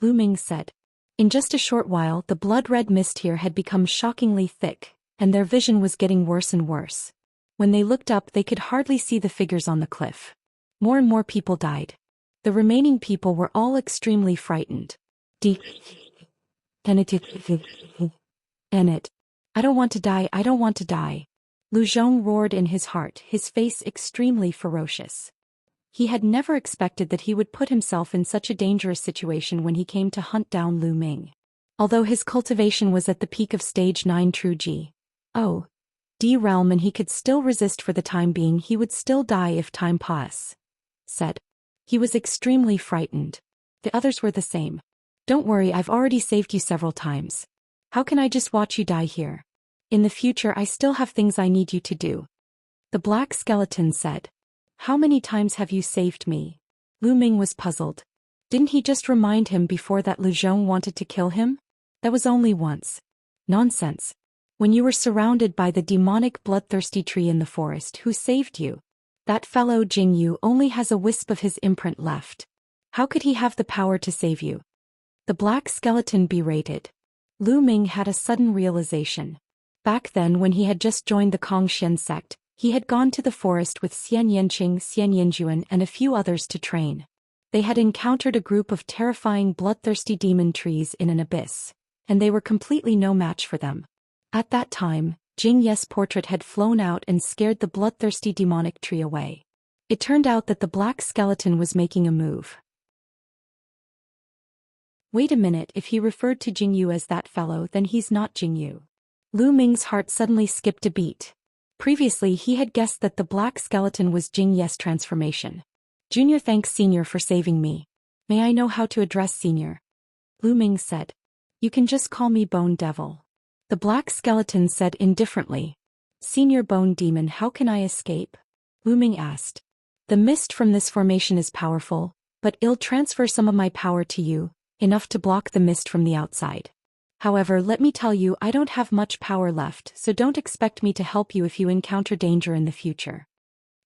Lu Ming said. In just a short while, the blood-red mist here had become shockingly thick, and their vision was getting worse and worse. When they looked up, they could hardly see the figures on the cliff. More and more people died. The remaining people were all extremely frightened. Enit. I don't want to die, I don't want to die. Lu Zhong roared in his heart, his face extremely ferocious. He had never expected that he would put himself in such a dangerous situation when he came to hunt down Lu Ming. Although his cultivation was at the peak of stage 9 true D realm and he could still resist for the time being, he would still die if time said. He was extremely frightened. The others were the same. Don't worry, I've already saved you several times. How can I just watch you die here? In the future I still have things I need you to do. The black skeleton said. How many times have you saved me? Lu Ming was puzzled. Didn't he just remind him before that Lu Zhong wanted to kill him? That was only once. Nonsense. When you were surrounded by the demonic bloodthirsty tree in the forest, who saved you? That fellow Jing Yu only has a wisp of his imprint left. How could he have the power to save you? The black skeleton berated. Lu Ming had a sudden realization. Back then when he had just joined the Kongxian sect, he had gone to the forest with Xian Yanqing, Xian Yanjuan and a few others to train. They had encountered a group of terrifying bloodthirsty demon trees in an abyss, and they were completely no match for them. At that time, Jing Ye's portrait had flown out and scared the bloodthirsty demonic tree away. It turned out that the black skeleton was making a move. Wait a minute, if he referred to Jing Yu as that fellow, then he's not Jing Yu. Lu Ming's heart suddenly skipped a beat. Previously he had guessed that the black skeleton was Jing Ye's transformation. Junior, thanks Senior for saving me. May I know how to address Senior? Lu Ming said. You can just call me Bone Devil. The black skeleton said indifferently. Senior Bone Demon, how can I escape? Lu Ming asked. The mist from this formation is powerful, but it'll transfer some of my power to you, enough to block the mist from the outside. However, let me tell you, I don't have much power left, so don't expect me to help you if you encounter danger in the future.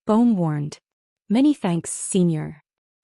Bone warned. Many thanks, Senior.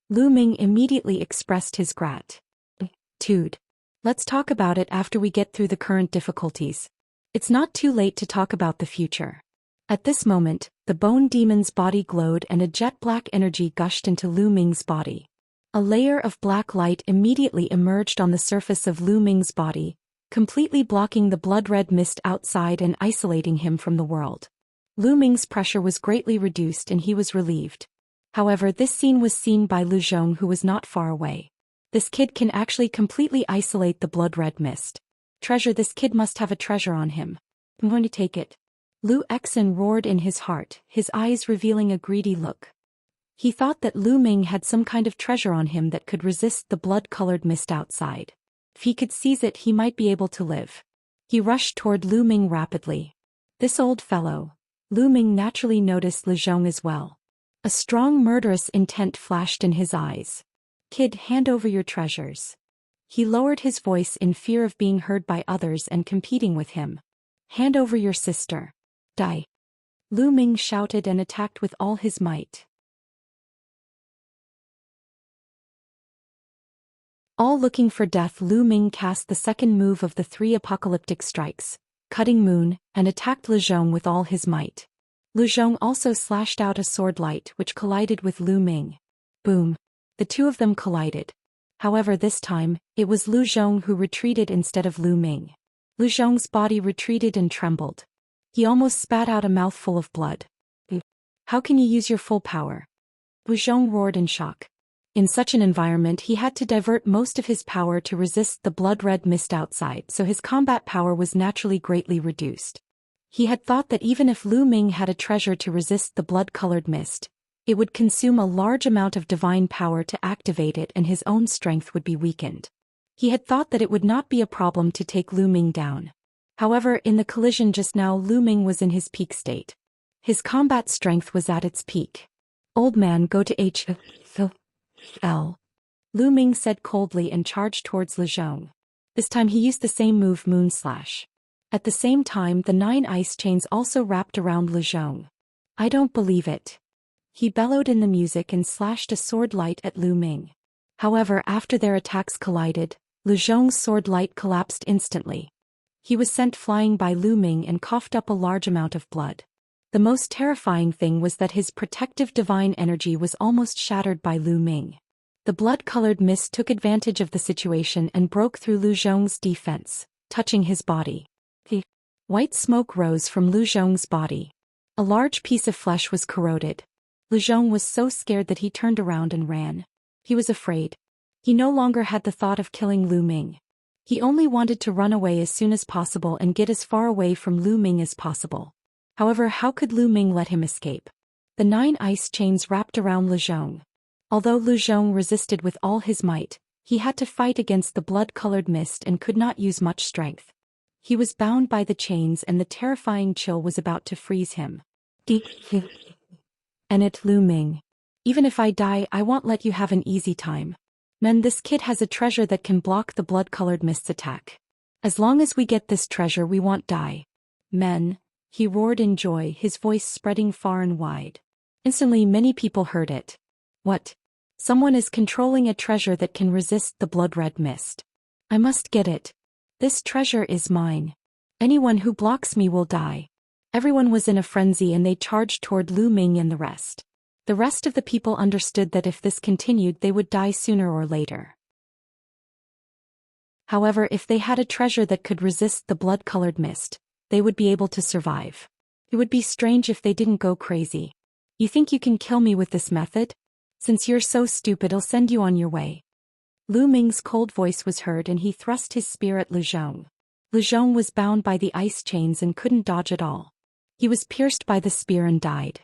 Lu Ming immediately expressed his gratitude. Let's talk about it after we get through the current difficulties. It's not too late to talk about the future. At this moment, the bone demon's body glowed and a jet-black energy gushed into Lu Ming's body. A layer of black light immediately emerged on the surface of Lu Ming's body, completely blocking the blood-red mist outside and isolating him from the world. Lu Ming's pressure was greatly reduced and he was relieved. However, this scene was seen by Lu Zhong, who was not far away. This kid can actually completely isolate the blood-red mist. Treasure, this kid must have a treasure on him. I'm going to take it. Lu Exin roared in his heart, his eyes revealing a greedy look. He thought that Lu Ming had some kind of treasure on him that could resist the blood-colored mist outside. If he could seize it, he might be able to live. He rushed toward Lu Ming rapidly. This old fellow. Lu Ming naturally noticed Lu Zhong as well. A strong murderous intent flashed in his eyes. Kid, hand over your treasures. He lowered his voice in fear of being heard by others and competing with him. Hand over your sister. Die. Lu Ming shouted and attacked with all his might. All looking for death, Lu Ming cast the second move of the 3 apocalyptic strikes, Cutting Moon, and attacked Lu Zhong with all his might. Lu Zhong also slashed out a sword light which collided with Lu Ming. Boom. The two of them collided. However, this time, it was Lu Zhong who retreated instead of Lu Ming. Lu Zhong's body retreated and trembled. He almost spat out a mouthful of blood. How can you use your full power? Lu Zhong roared in shock. In such an environment, he had to divert most of his power to resist the blood-red mist outside, so his combat power was naturally greatly reduced. He had thought that even if Lu Ming had a treasure to resist the blood-colored mist, it would consume a large amount of divine power to activate it and his own strength would be weakened. He had thought that it would not be a problem to take Lu Ming down. However, in the collision just now, Lu Ming was in his peak state. His combat strength was at its peak. Old man, go to H. L. Lu Ming said coldly and charged towards Lu Zhong. This time he used the same move, Moon Slash. At the same time, the 9 ice chains also wrapped around Lu Zhong. I don't believe it. He bellowed in the music and slashed a sword light at Lu Ming. However, after their attacks collided, Lu Zhong's sword light collapsed instantly. He was sent flying by Lu Ming and coughed up a large amount of blood. The most terrifying thing was that his protective divine energy was almost shattered by Lu Ming. The blood-colored mist took advantage of the situation and broke through Lu Zhong's defense, touching his body. White smoke rose from Lu Zhong's body. A large piece of flesh was corroded. Lu Zhong was so scared that he turned around and ran. He was afraid. He no longer had the thought of killing Lu Ming. He only wanted to run away as soon as possible and get as far away from Lu Ming as possible. However, how could Lu Ming let him escape? The 9 ice chains wrapped around Lu Zhong. Although Lu Zhong resisted with all his might, he had to fight against the blood-colored mist and could not use much strength. He was bound by the chains and the terrifying chill was about to freeze him. And it, Lu Ming. Even if I die, I won't let you have an easy time. Men, this kid has a treasure that can block the blood-colored mist's attack. As long as we get this treasure, we won't die. Men, he roared in joy, his voice spreading far and wide. Instantly, many people heard it. What? Someone is controlling a treasure that can resist the blood-red mist. I must get it. This treasure is mine. Anyone who blocks me will die. Everyone was in a frenzy and they charged toward Lu Ming and the rest. The rest of the people understood that if this continued, they would die sooner or later. However, if they had a treasure that could resist the blood-colored mist, they would be able to survive. It would be strange if they didn't go crazy. You think you can kill me with this method? Since you're so stupid, I'll send you on your way. Lu Ming's cold voice was heard and he thrust his spear at Lu Zhong. Lu Zhong was bound by the ice chains and couldn't dodge at all. He was pierced by the spear and died.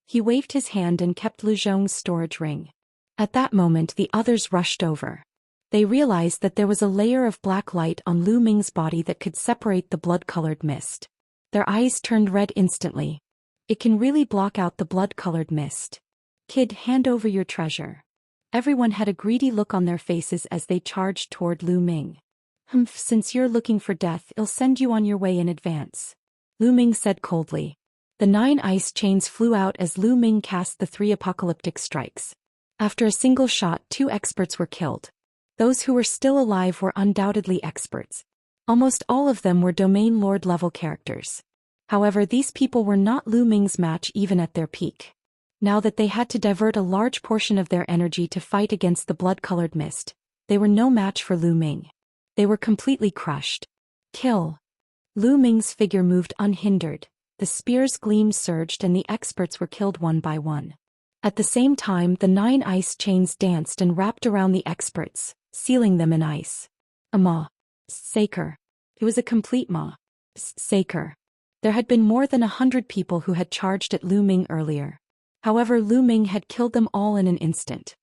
He waved his hand and kept Lu Zhong's storage ring. At that moment, the others rushed over. They realized that there was a layer of black light on Lu Ming's body that could separate the blood-colored mist. Their eyes turned red instantly. It can really block out the blood-colored mist. Kid, hand over your treasure. Everyone had a greedy look on their faces as they charged toward Lu Ming. Humph, since you're looking for death, I'll send you on your way in advance. Lu Ming said coldly. The 9 ice chains flew out as Lu Ming cast the 3 apocalyptic strikes. After a single shot, 2 experts were killed. Those who were still alive were undoubtedly experts. Almost all of them were Domain Lord level characters. However, these people were not Lu Ming's match even at their peak. Now that they had to divert a large portion of their energy to fight against the blood-colored mist, they were no match for Lu Ming. They were completely crushed. Kill. Lu Ming's figure moved unhindered, the spear's gleam surged and the experts were killed one by one. At the same time, the 9 ice chains danced and wrapped around the experts, sealing them in ice. A massacre. It was a complete massacre. There had been more than 100 people who had charged at Lu Ming earlier. However, Lu Ming had killed them all in an instant.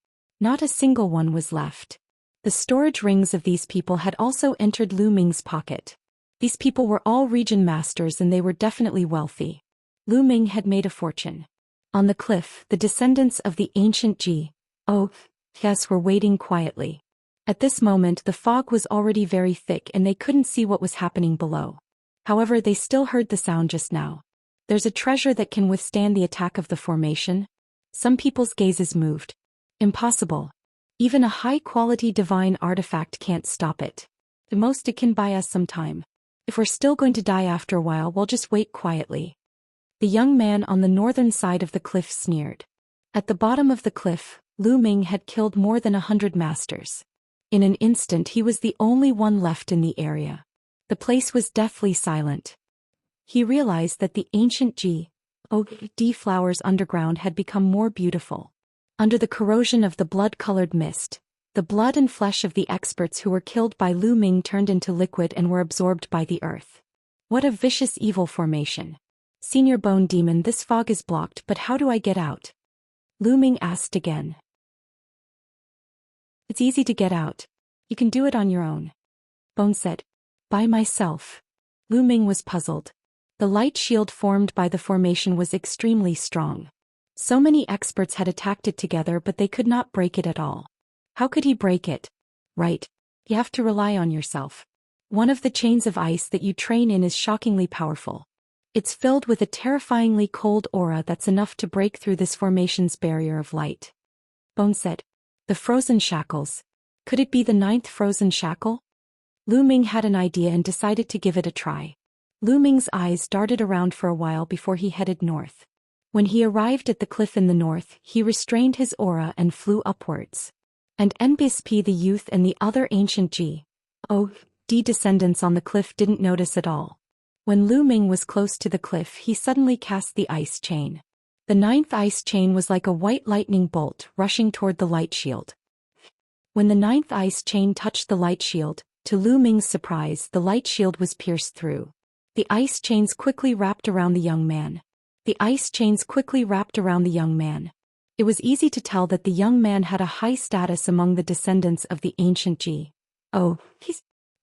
Not a single one was left. The storage rings of these people had also entered Lu Ming's pocket. These people were all region masters and they were definitely wealthy. Lu Ming had made a fortune. On the cliff, the descendants of the ancient Zhou Xian were waiting quietly. At this moment, the fog was already very thick and they couldn't see what was happening below. However, they still heard the sound just now. There's a treasure that can withstand the attack of the formation. Some people's gazes moved. Impossible. Even a high-quality divine artifact can't stop it. The most it can buy us some time. If we're still going to die after a while, we'll just wait quietly. The young man on the northern side of the cliff sneered. At the bottom of the cliff, Lu Ming had killed more than 100 masters. In an instant, he was the only one left in the area. The place was deathly silent. He realized that the ancient Zhou flowers underground had become more beautiful. Under the corrosion of the blood-colored mist, the blood and flesh of the experts who were killed by Lu Ming turned into liquid and were absorbed by the earth. What a vicious evil formation. Senior Bone Demon, this fog is blocked, but how do I get out? Lu Ming asked again. It's easy to get out. You can do it on your own. Bone said. By myself. Lu Ming was puzzled. The light shield formed by the formation was extremely strong. So many experts had attacked it together but they could not break it at all. How could he break it? Right. You have to rely on yourself. One of the chains of ice that you train in is shockingly powerful. It's filled with a terrifyingly cold aura that's enough to break through this formation's barrier of light. Bone said. The frozen shackles. Could it be the 9th frozen shackle? Lu Ming had an idea and decided to give it a try. Lu Ming's eyes darted around for a while before he headed north. When he arrived at the cliff in the north, he restrained his aura and flew upwards. And NBSP the youth and the other ancient G.O.D. descendants on the cliff didn't notice at all. When Lu Ming was close to the cliff, he suddenly cast the ice chain. The 9th ice chain was like a white lightning bolt rushing toward the light shield. When the 9th ice chain touched the light shield, to Lu Ming's surprise, the light shield was pierced through. The ice chains quickly wrapped around the young man. The ice chains quickly wrapped around the young man. It was easy to tell that the young man had a high status among the descendants of the ancient G.O.D.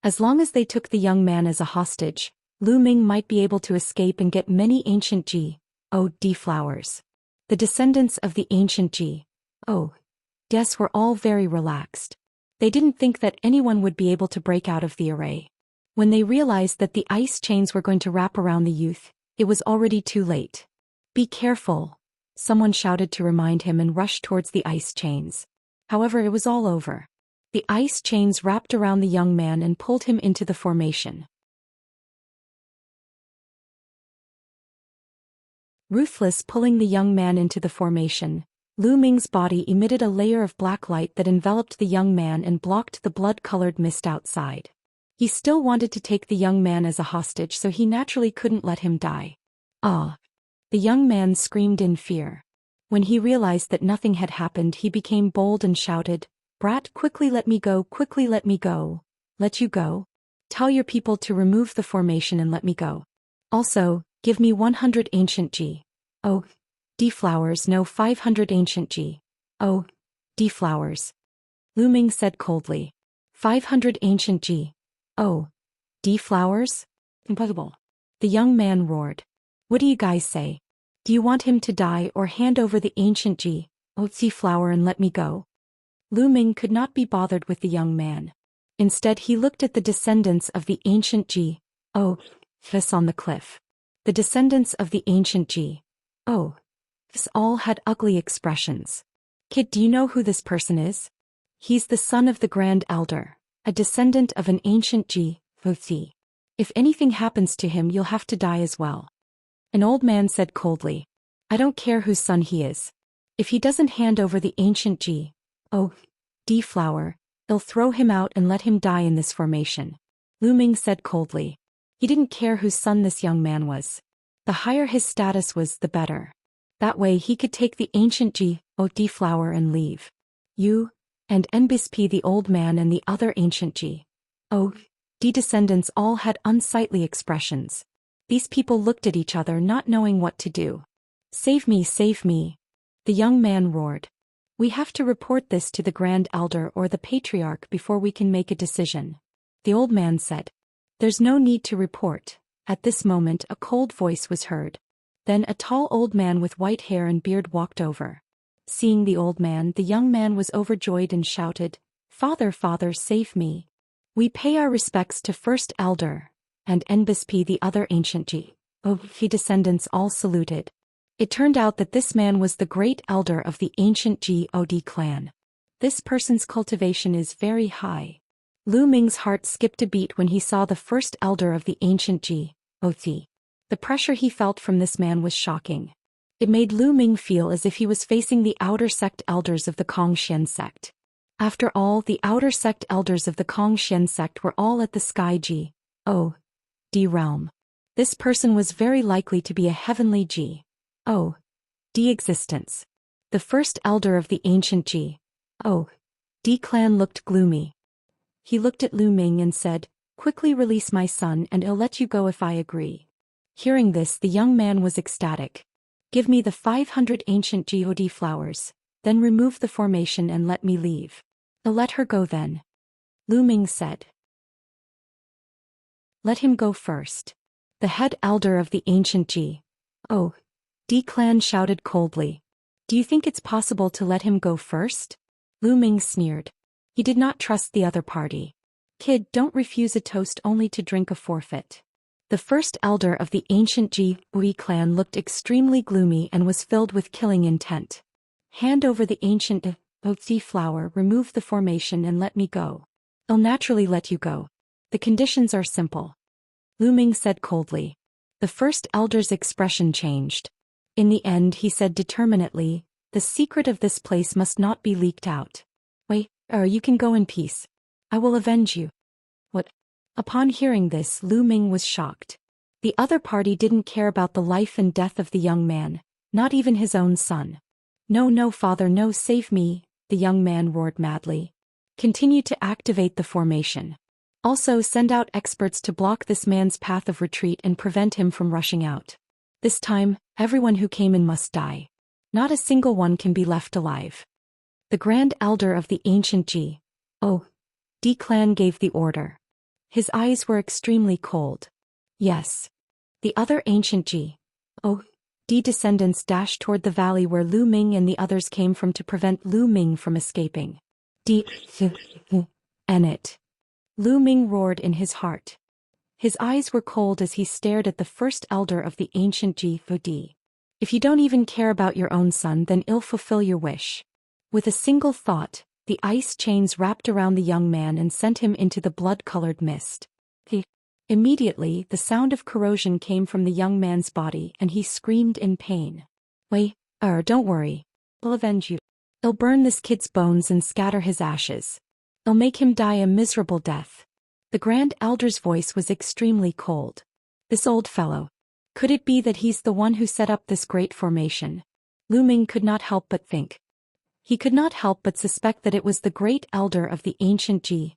As long as they took the young man as a hostage, Lu Ming might be able to escape and get many ancient G.O.D. flowers. The descendants of the ancient G.O.D. were all very relaxed. They didn't think that anyone would be able to break out of the array. When they realized that the ice chains were going to wrap around the youth, it was already too late. Be careful, someone shouted to remind him and rushed towards the ice chains. However, it was all over. The ice chains wrapped around the young man and pulled him into the formation. Ruthless pulling the young man into the formation, Lu Ming's body emitted a layer of black light that enveloped the young man and blocked the blood-colored mist outside. He still wanted to take the young man as a hostage, so he naturally couldn't let him die. Ah! The young man screamed in fear. When he realized that nothing had happened, he became bold and shouted, "Brat, quickly let me go, quickly let me go." Let you go? Tell your people to remove the formation and let me go. Also, give me 100 ancient G.O.D. flowers, no 500 ancient G.O.D. flowers. Lu Ming said coldly. 500 ancient G.O.D. flowers? Impossible. The young man roared. What do you guys say? Do you want him to die or hand over the ancient G.O.D. flower and let me go? Lu Ming could not be bothered with the young man. Instead, he looked at the descendants of the ancient G.O.D. on the cliff. The descendants of the ancient G.O.D. all had ugly expressions. Kid, do you know who this person is? He's the son of the Grand Elder, a descendant of an ancient G.O.D. If anything happens to him, you'll have to die as well. An old man said coldly. I don't care whose son he is. If he doesn't hand over the ancient G.O.D. flower, they'll throw him out and let him die in this formation. Lu Ming said coldly. He didn't care whose son this young man was. The higher his status was, the better. That way he could take the ancient G.O.D. flower and leave. You, and NBSP the old man and the other ancient G.O.D. descendants all had unsightly expressions. These people looked at each other, not knowing what to do. Save me, save me. The young man roared. We have to report this to the Grand Elder or the Patriarch before we can make a decision. The old man said. There's no need to report. At this moment a cold voice was heard. Then a tall old man with white hair and beard walked over. Seeing the old man, the young man was overjoyed and shouted, Father, Father, save me. We pay our respects to First Elder, and NBSP the other ancient G.O.D. descendants all saluted. It turned out that this man was the great elder of the ancient G.O.D. clan. This person's cultivation is very high. Lu Ming's heart skipped a beat when he saw the first elder of the ancient G.O.D. The pressure he felt from this man was shocking. It made Lu Ming feel as if he was facing the outer sect elders of the Xian sect. After all, the outer sect elders of the Xian sect were all at the Sky G.O.D. realm. This person was very likely to be a heavenly G.O.D. existence. The first elder of the ancient G.O.D. clan looked gloomy. He looked at Lu Ming and said, Quickly release my son and I'll let you go if I agree. Hearing this, the young man was ecstatic. Give me the 500 ancient G.O.D. flowers, then remove the formation and let me leave. I'll let her go then. Lu Ming said. Let him go first. The head elder of the ancient G.O.D. clan shouted coldly. Do you think it's possible to let him go first? Lu Ming sneered. He did not trust the other party. Kid, don't refuse a toast only to drink a forfeit. The first elder of the ancient Zhou clan looked extremely gloomy and was filled with killing intent. Hand over the ancient Wuxia flower, remove the formation and let me go. I'll naturally let you go. The conditions are simple. Lu Ming said coldly. The first elder's expression changed. In the end he said determinedly, the secret of this place must not be leaked out. Wait, you can go in peace. I will avenge you. What? Upon hearing this, Lu Ming was shocked. The other party didn't care about the life and death of the young man, not even his own son. No, no, father, no, save me, the young man roared madly. Continue to activate the formation. Also send out experts to block this man's path of retreat and prevent him from rushing out. This time, everyone who came in must die. Not a single one can be left alive. The grand elder of the ancient Zhou clan gave the order. His eyes were extremely cold. Yes. The other ancient Zhou descendants dashed toward the valley where Lu Ming and the others came from to prevent Lu Ming from escaping. It. Lu Ming roared in his heart. His eyes were cold as he stared at the first elder of the ancient Zhou. If you don't even care about your own son, then I'll fulfill your wish. With a single thought, the ice chains wrapped around the young man and sent him into the blood-colored mist. Immediately, the sound of corrosion came from the young man's body and he screamed in pain. Wait, don't worry. I'll avenge you. I'll burn this kid's bones and scatter his ashes. I'll make him die a miserable death. The grand elder's voice was extremely cold. This old fellow. Could it be that he's the one who set up this great formation? Lu Ming could not help but think. He could not help but suspect that it was the great elder of the ancient Zhou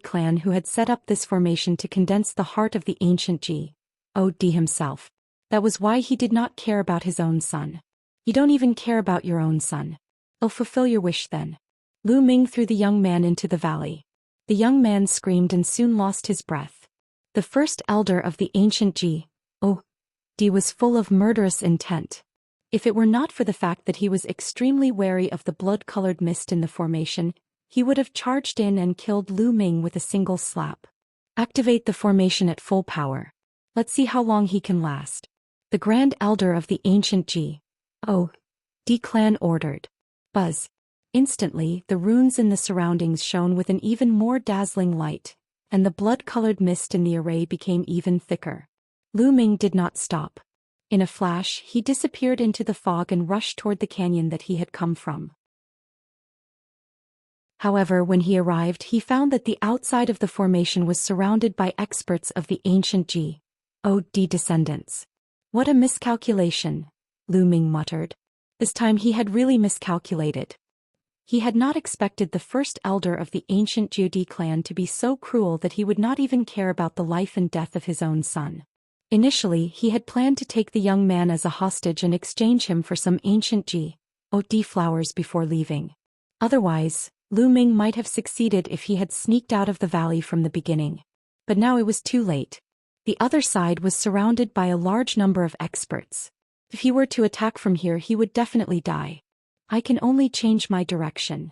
clan who had set up this formation to condense the heart of the ancient Zhou himself. That was why he did not care about his own son. You don't even care about your own son. I'll fulfill your wish then. Lu Ming threw the young man into the valley. The young man screamed and soon lost his breath. The first elder of the ancient Zhou was full of murderous intent. If it were not for the fact that he was extremely wary of the blood-colored mist in the formation, he would have charged in and killed Lu Ming with a single slap. Activate the formation at full power. Let's see how long he can last. The grand elder of the ancient Zhou clan ordered. Buzz. Instantly, the runes in the surroundings shone with an even more dazzling light, and the blood-colored mist in the array became even thicker. Lu Ming did not stop. In a flash, he disappeared into the fog and rushed toward the canyon that he had come from. However, when he arrived, he found that the outside of the formation was surrounded by experts of the ancient Zhou descendants. What a miscalculation, Lu Ming muttered. This time he had really miscalculated. He had not expected the first elder of the ancient Zhou clan to be so cruel that he would not even care about the life and death of his own son. Initially, he had planned to take the young man as a hostage and exchange him for some ancient Zhou flowers before leaving. Otherwise, Lu Ming might have succeeded if he had sneaked out of the valley from the beginning. But now it was too late. The other side was surrounded by a large number of experts. If he were to attack from here, he would definitely die. I can only change my direction.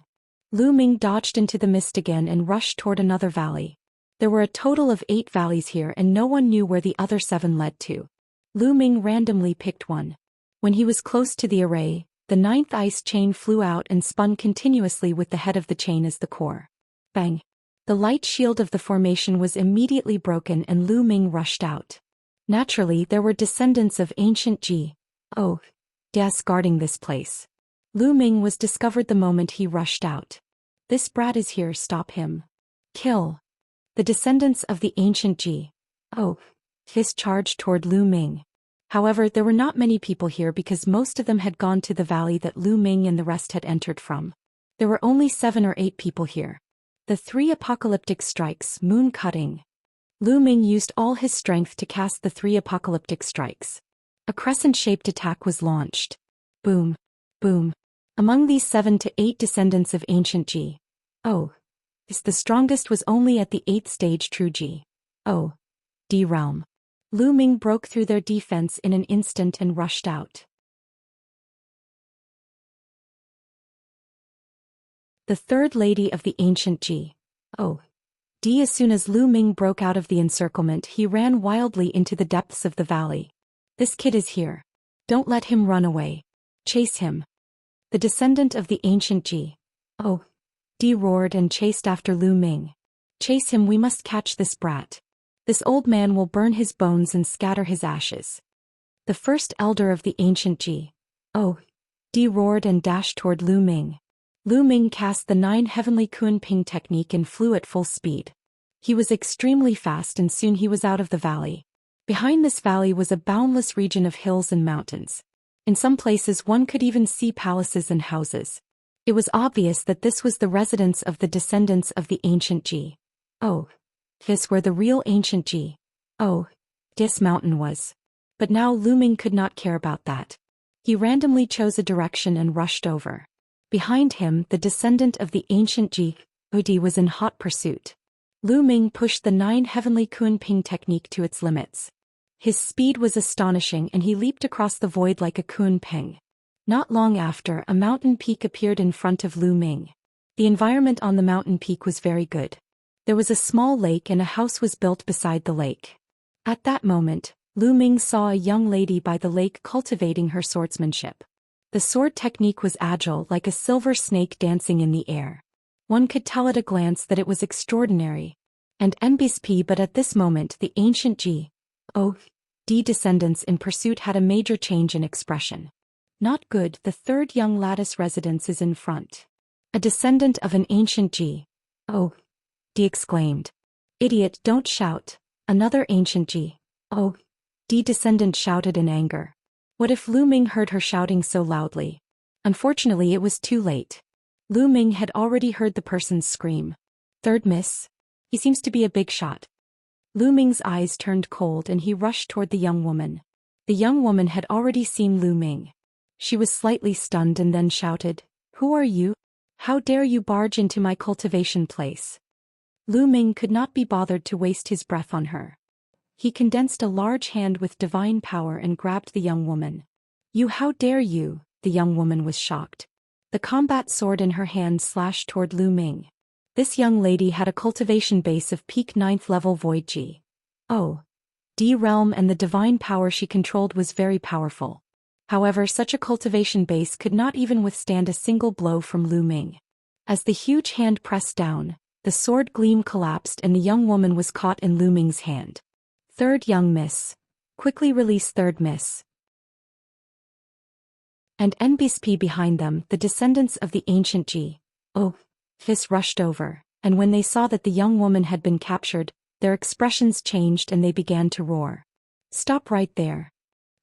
Lu Ming dodged into the mist again and rushed toward another valley. There were a total of 8 valleys here and no one knew where the other 7 led to. Lu Ming randomly picked one. When he was close to the array, the 9th ice chain flew out and spun continuously with the head of the chain as the core. Bang! The light shield of the formation was immediately broken and Lu Ming rushed out. Naturally, there were descendants of ancient Zhou guarding this place. Lu Ming was discovered the moment he rushed out. This brat is here, stop him. Kill. The descendants of the ancient Zhou charged toward Lu Ming. However, there were not many people here because most of them had gone to the valley that Lu Ming and the rest had entered from. There were only 7 or 8 people here. The 3 apocalyptic strikes, moon cutting. Lu Ming used all his strength to cast the 3 apocalyptic strikes. A crescent-shaped attack was launched. Boom. Boom. Among these 7 to 8 descendants of ancient Zhou, the strongest was only at the 8th stage true Zhou realm. Lu Ming broke through their defense in an instant and rushed out. the third lady of the ancient G. O. D. As soon as Lu Ming broke out of the encirclement, he ran wildly into the depths of the valley. This kid is here. Don't let him run away. Chase him. The descendant of the ancient G. O. D. roared and chased after Lu Ming. Chase him, we must catch this brat. This old man will burn his bones and scatter his ashes. The first elder of the ancient G. O. D. roared and dashed toward Lu Ming. Lu Ming cast the 9 heavenly Kun Ping technique and flew at full speed. He was extremely fast and soon he was out of the valley. Behind this valley was a boundless region of hills and mountains. In some places one could even see palaces and houses. It was obvious that this was the residence of the descendants of the ancient G. O. This where the real ancient G. O. This mountain was. But now Lu Ming could not care about that. He randomly chose a direction and rushed over. Behind him, the descendant of the ancient G. O. D. was in hot pursuit. Lu Ming pushed the 9 heavenly Kun Ping technique to its limits. His speed was astonishing and he leaped across the void like a Kun Ping. Not long after, a mountain peak appeared in front of Lu Ming. The environment on the mountain peak was very good. There was a small lake and a house was built beside the lake. At that moment, Lu Ming saw a young lady by the lake cultivating her swordsmanship. The sword technique was agile like a silver snake dancing in the air. One could tell at a glance that it was extraordinary. And NBSP, but at this moment the ancient G. O. D. descendants in pursuit had a major change in expression. Not good, the third young lattice residence is in front. A descendant of an ancient G. O. D. exclaimed. Idiot, don't shout. Another ancient G. O. D. descendant shouted in anger. What if Lu Ming heard her shouting so loudly? Unfortunately it was too late. Lu Ming had already heard the person's scream. Third miss. He seems to be a big shot. Lu Ming's eyes turned cold and he rushed toward the young woman. The young woman had already seen Lu Ming. She was slightly stunned and then shouted, Who are you? How dare you barge into my cultivation place? Lu Ming could not be bothered to waste his breath on her. He condensed a large hand with divine power and grabbed the young woman. You, how dare you? The young woman was shocked. The combat sword in her hand slashed toward Lu Ming. This young lady had a cultivation base of peak 9th level Void G. O. D realm and the divine power she controlled was very powerful. However, such a cultivation base could not even withstand a single blow from Lu Ming. As the huge hand pressed down, the sword gleam collapsed and the young woman was caught in Lu Ming's hand. Third young miss. Quickly release third miss. And NBSP behind them, the descendants of the ancient G. O. Fis rushed over, and when they saw that the young woman had been captured, their expressions changed and they began to roar. Stop right there.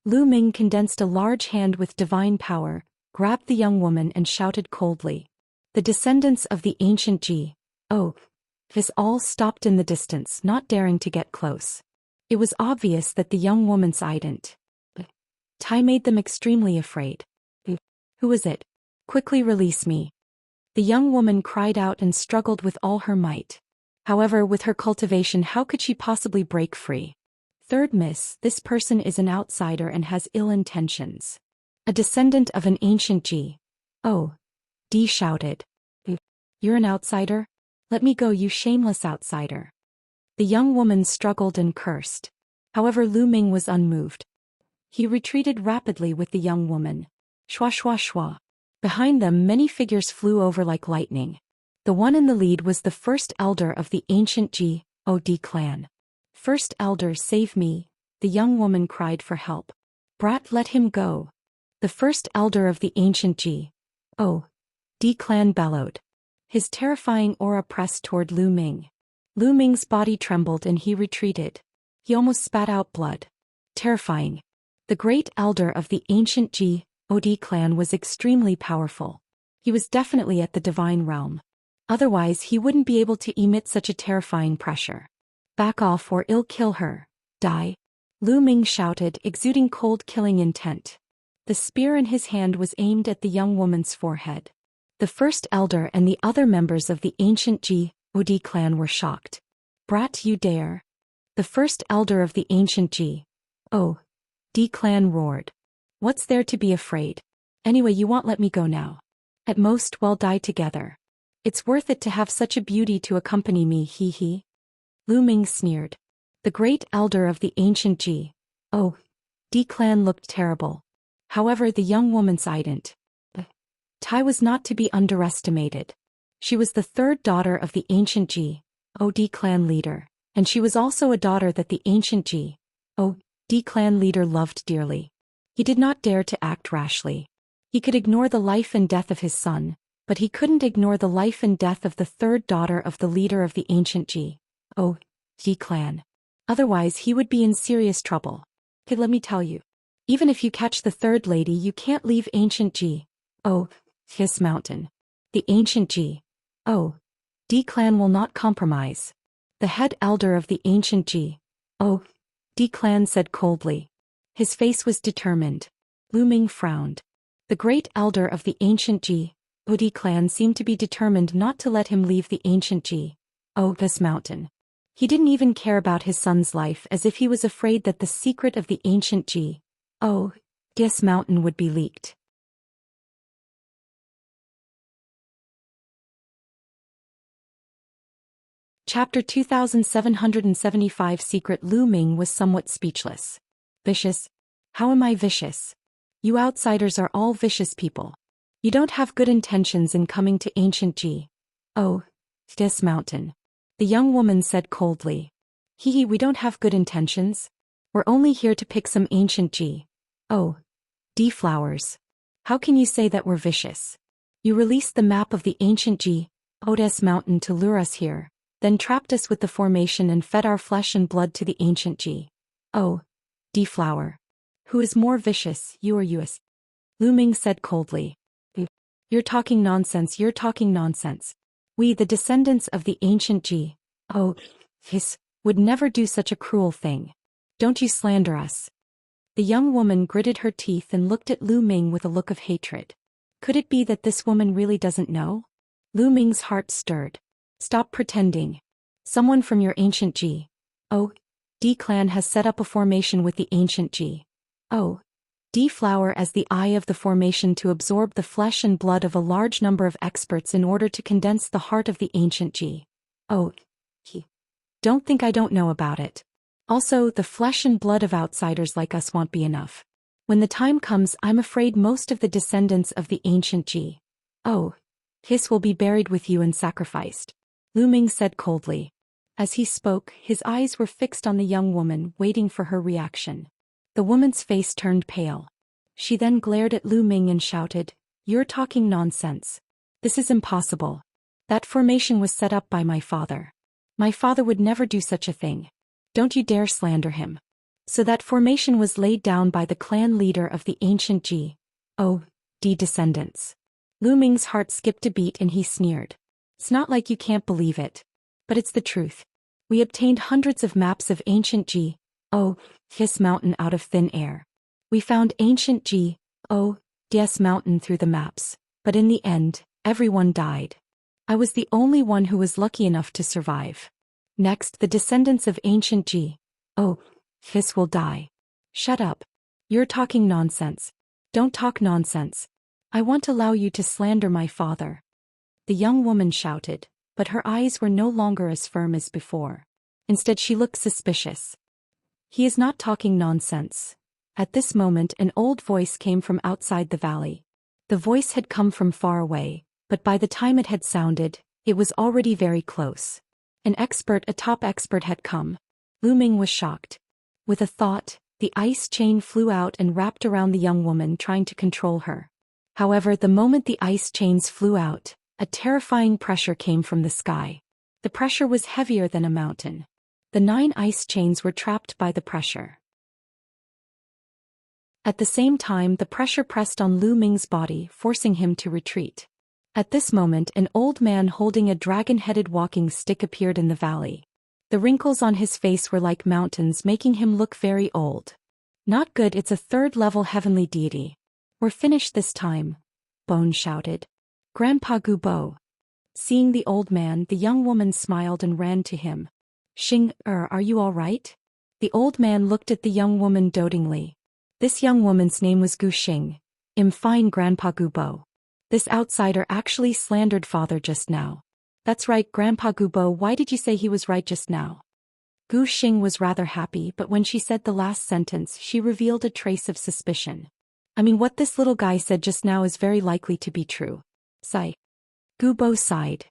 Lu Ming condensed a large hand with divine power, grabbed the young woman and shouted coldly. The descendants of the ancient G. O. Fis all stopped in the distance, not daring to get close. It was obvious that the young woman's ident. Tai made them extremely afraid. Who is it? Quickly release me. The young woman cried out and struggled with all her might. However, with her cultivation, how could she possibly break free? Third miss, this person is an outsider and has ill intentions. A descendant of an ancient G. O. D shouted. You're an outsider? Let me go, you shameless outsider. The young woman struggled and cursed. However, Lu Ming was unmoved. He retreated rapidly with the young woman. Shwa shwa shwa. Behind them many figures flew over like lightning. The one in the lead was the first elder of the ancient G. O. D clan. First elder, save me, the young woman cried for help. Brat, let him go. The first elder of the ancient G. O. D clan bellowed. His terrifying aura pressed toward Lu Ming. Lu Ming's body trembled and he retreated. He almost spat out blood. Terrifying. The great elder of the ancient G. O. D clan was extremely powerful. He was definitely at the divine realm. Otherwise he wouldn't be able to emit such a terrifying pressure. Back off or I'll kill her. Die. Lu Ming shouted, exuding cold killing intent. The spear in his hand was aimed at the young woman's forehead. The first elder and the other members of the ancient G. O. D clan were shocked. Brat, you dare. The first elder of the ancient G. O. D clan roared. What's there to be afraid? Anyway, you won't let me go now. At most we'll die together. It's worth it to have such a beauty to accompany me, he he. Lu Ming sneered. The great elder of the ancient D clan looked terrible. However, the young woman sighed. Tai was not to be underestimated. She was the third daughter of the ancient D clan leader, and she was also a daughter that the ancient D clan leader loved dearly. He did not dare to act rashly. He could ignore the life and death of his son, but he couldn't ignore the life and death of the third daughter of the leader of the ancient D clan. Otherwise he would be in serious trouble. Okay, let me tell you. Even if you catch the third lady, you can't leave ancient his mountain. The ancient D clan will not compromise. The head elder of the ancient D clan said coldly. His face was determined. Lu Ming frowned. The great elder of the ancient D clan seemed to be determined not to let him leave the ancient this mountain. He didn't even care about his son's life, as if he was afraid that the secret of the ancient this mountain would be leaked. Chapter 2775 Secret. Lu Ming was somewhat speechless. Vicious? How am I vicious? You outsiders are all vicious people. You don't have good intentions in coming to ancient this mountain. The young woman said coldly. We don't have good intentions. We're only here to pick some ancient D flowers. How can you say that we're vicious? You released the map of the ancient this mountain to lure us here, then trapped us with the formation and fed our flesh and blood to the ancient D flower. Who is more vicious, you or us? Lu Ming said coldly. You're talking nonsense, you're talking nonsense. We, the descendants of the ancient his, would never do such a cruel thing. Don't you slander us. The young woman gritted her teeth and looked at Lu Ming with a look of hatred. Could it be that this woman really doesn't know? Lu Ming's heart stirred. Stop pretending. Someone from your ancient D clan has set up a formation with the ancient D flower as the eye of the formation to absorb the flesh and blood of a large number of experts in order to condense the heart of the ancient Don't think I don't know about it. Also, the flesh and blood of outsiders like us won't be enough. When the time comes, I'm afraid most of the descendants of the ancient his will be buried with you and sacrificed. Lu Ming said coldly. As he spoke, his eyes were fixed on the young woman, waiting for her reaction. The woman's face turned pale. She then glared at Lu Ming and shouted, You're talking nonsense. This is impossible. That formation was set up by my father. My father would never do such a thing. Don't you dare slander him. So that formation was laid down by the clan leader of the ancient D descendants. Lu Ming's heart skipped a beat and he sneered. It's not like you can't believe it. But it's the truth. We obtained hundreds of maps of ancient his mountain out of thin air. We found ancient DS mountain through the maps, but in the end, everyone died. I was the only one who was lucky enough to survive. Next, the descendants of ancient his will die. Shut up. You're talking nonsense. Don't talk nonsense. I won't allow you to slander my father. The young woman shouted, but her eyes were no longer as firm as before. Instead, she looked suspicious. He is not talking nonsense. At this moment, an old voice came from outside the valley. The voice had come from far away, but by the time it had sounded, it was already very close. A top expert had come. Lu Ming was shocked. With a thought, the ice chain flew out and wrapped around the young woman, trying to control her. However, the moment the ice chains flew out, a terrifying pressure came from the sky. The pressure was heavier than a mountain. The 9 ice chains were trapped by the pressure. At the same time, the pressure pressed on Lu Ming's body, forcing him to retreat. At this moment, an old man holding a dragon-headed walking stick appeared in the valley. The wrinkles on his face were like mountains, making him look very old. Not good, it's a 3rd-level heavenly deity. We're finished this time, Bone shouted. Grandpa Gubo. Seeing the old man, the young woman smiled and ran to him. Are you all right? The old man looked at the young woman dotingly. This young woman's name was Gu Xing. Fine Grandpa Gubo. This outsider actually slandered father just now. That's right, Grandpa Gubo, why did you say he was right just now? Gu Xing was rather happy, but when she said the last sentence, she revealed a trace of suspicion. I mean, what this little guy said just now is very likely to be true. Sigh. Gubo sighed.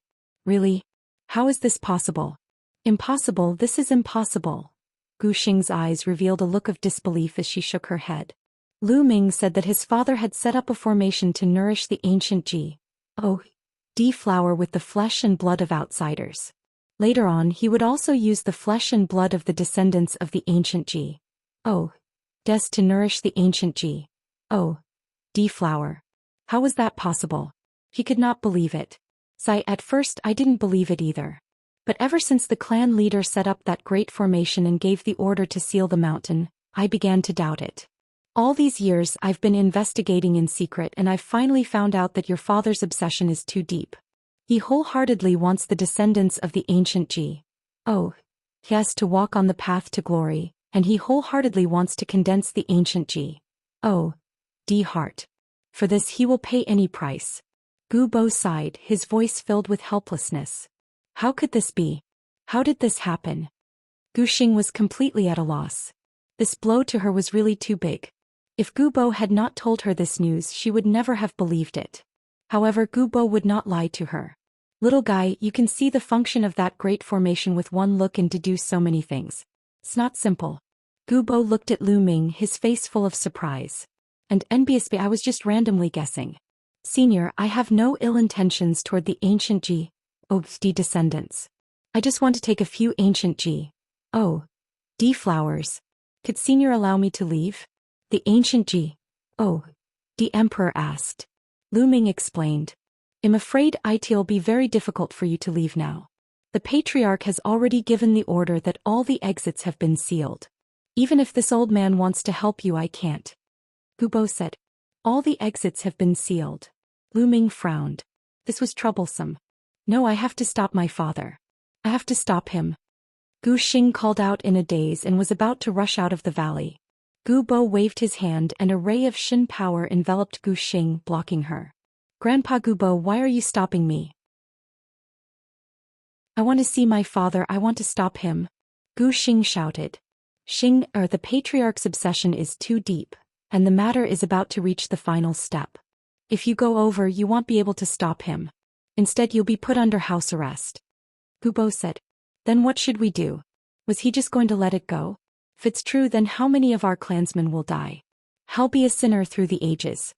Really? How is this possible? Impossible, this is impossible. Gu Xing's eyes revealed a look of disbelief as she shook her head. Lu Ming said that his father had set up a formation to nourish the ancient G.O.D. flower with the flesh and blood of outsiders. Later on, he would also use the flesh and blood of the descendants of the ancient G.O.D. to nourish the ancient G.O.D. flower. How was that possible? He could not believe it. At first I didn't believe it either. But ever since the clan leader set up that great formation and gave the order to seal the mountain, I began to doubt it. All these years I've been investigating in secret and I've finally found out that your father's obsession is too deep. He wholeheartedly wants the descendants of the ancient G.O.D. to walk on the path to glory, and he wholeheartedly wants to condense the ancient G.O.D. heart. For this he will pay any price. Gu Bo sighed, his voice filled with helplessness. How could this be? How did this happen? Gu Xing was completely at a loss. This blow to her was really too big. If Gu Bo had not told her this news, she would never have believed it. However, Gu Bo would not lie to her. Little guy, you can see the function of that great formation with one look and deduce so many things. It's not simple. Gu Bo looked at Lu Ming, his face full of surprise. And NBSB, I was just randomly guessing. Senior, I have no ill intentions toward the ancient G.O.D. descendants. I just want to take a few ancient G.O.D. flowers. Could Senior allow me to leave? The ancient G.O.D. Emperor asked. Lu Ming explained. I'm afraid it'll be very difficult for you to leave now. The patriarch has already given the order that all the exits have been sealed. Even if this old man wants to help you, I can't. Gu Bo said. All the exits have been sealed. Lu Ming frowned. This was troublesome. No, I have to stop my father. I have to stop him. Gu Xing called out in a daze and was about to rush out of the valley. Gu Bo waved his hand and a ray of Shin power enveloped Gu Xing, blocking her. Grandpa Gu Bo, why are you stopping me? I want to see my father, I want to stop him. Gu Xing shouted. The patriarch's obsession is too deep, and the matter is about to reach the final step. If you go over, you won't be able to stop him. Instead, you'll be put under house arrest. Gu Bo said. Then what should we do? Was he just going to let it go? If it's true, then how many of our clansmen will die? I'll be a sinner through the ages.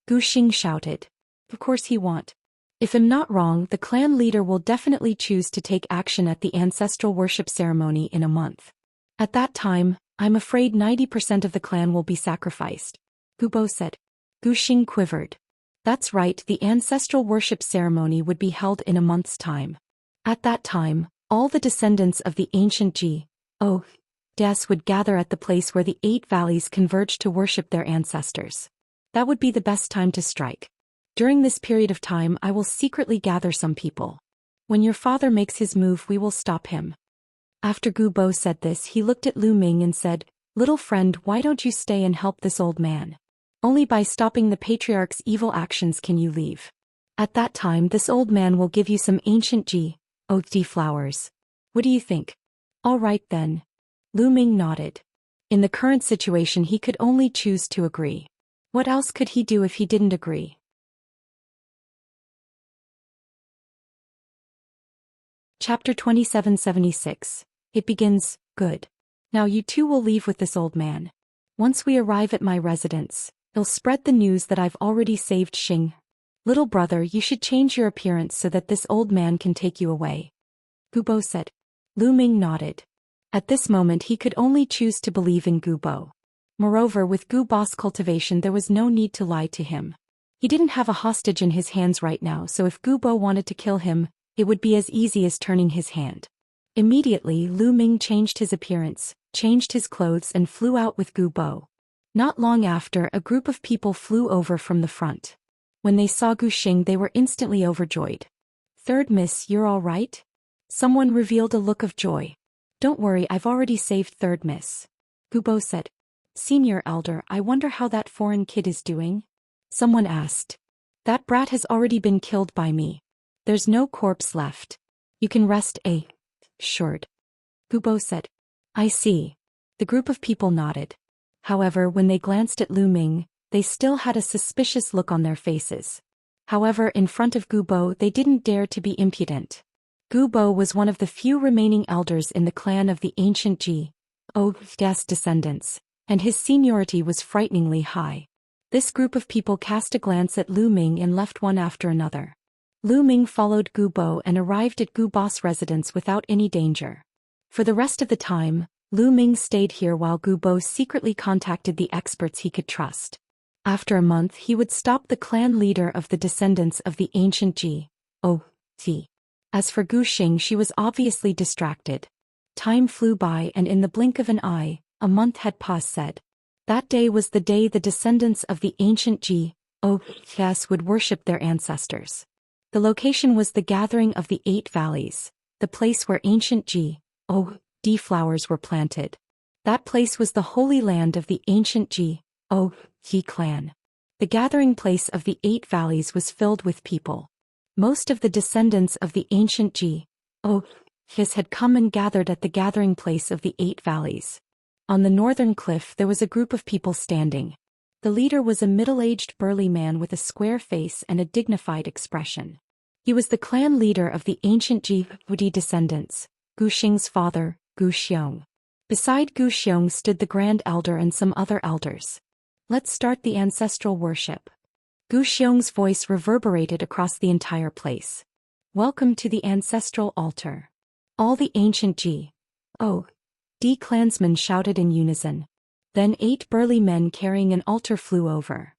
Gu Xing shouted. Of course he won't. If I'm not wrong, the clan leader will definitely choose to take action at the ancestral worship ceremony in a month. At that time, I'm afraid 90% of the clan will be sacrificed. Gu Bo said. Gu Xing quivered. That's right, the ancestral worship ceremony would be held in a month's time. At that time, all the descendants of the ancient G.O.D. would gather at the place where the 8 valleys converge to worship their ancestors. That would be the best time to strike. During this period of time, I will secretly gather some people. When your father makes his move, we will stop him. After Gu Bo said this, he looked at Lu Ming and said, Little friend, why don't you stay and help this old man? Only by stopping the patriarch's evil actions can you leave. At that time, this old man will give you some ancient G.O.D. flowers. What do you think? All right then. Lu Ming nodded. In the current situation, he could only choose to agree. What else could he do if he didn't agree? Chapter 2776. It begins, good. Now you two will leave with this old man. Once we arrive at my residence, I'll spread the news that I've already saved Xing. Little brother, you should change your appearance so that this old man can take you away. Gu Bo said. Lu Ming nodded. At this moment he could only choose to believe in Gu Bo. Moreover, with Gu Bo's cultivation there was no need to lie to him. He didn't have a hostage in his hands right now, so if Gu Bo wanted to kill him, it would be as easy as turning his hand. Immediately, Lu Ming changed his appearance, changed his clothes and flew out with Gu Bo. Not long after, a group of people flew over from the front. When they saw Gu Xing, they were instantly overjoyed. Third Miss, you're all right? Someone revealed a look of joy. Don't worry, I've already saved Third Miss. Gu Bo said. Senior Elder, I wonder how that foreign kid is doing? Someone asked. That brat has already been killed by me. There's no corpse left. You can rest assured. Gubo said. I see. The group of people nodded. However, when they glanced at Lu Ming, they still had a suspicious look on their faces. However, in front of Gubo they didn't dare to be impudent. Gubo was one of the few remaining elders in the clan of the ancient Xia's descendants, and his seniority was frighteningly high. This group of people cast a glance at Lu Ming and left one after another. Lu Ming followed Gubo and arrived at Gubo's residence without any danger. For the rest of the time, Lu Ming stayed here while Gubo secretly contacted the experts he could trust. After a month he would stop the clan leader of the descendants of the ancient Zhi. As for Gu Xing, she was obviously distracted. Time flew by and in the blink of an eye, a month had passed. That day was the day the descendants of the ancient Xias would worship their ancestors. The location was the gathering of the 8 valleys, the place where ancient Di flowers were planted. That place was the holy land of the ancient Ji clan. The gathering place of the 8 valleys was filled with people. Most of the descendants of the ancient Ji had come and gathered at the gathering place of the 8 valleys. On the northern cliff there was a group of people standing. The leader was a middle-aged burly man with a square face and a dignified expression. He was the clan leader of the ancient Ji descendants, Gu Xing's father, Gu Xiong. Beside Gu Xiong stood the Grand Elder and some other elders. Let's start the ancestral worship. Gu Xiong's voice reverberated across the entire place. Welcome to the ancestral altar. All the ancient Di clansmen shouted in unison. Then 8 burly men carrying an altar flew over.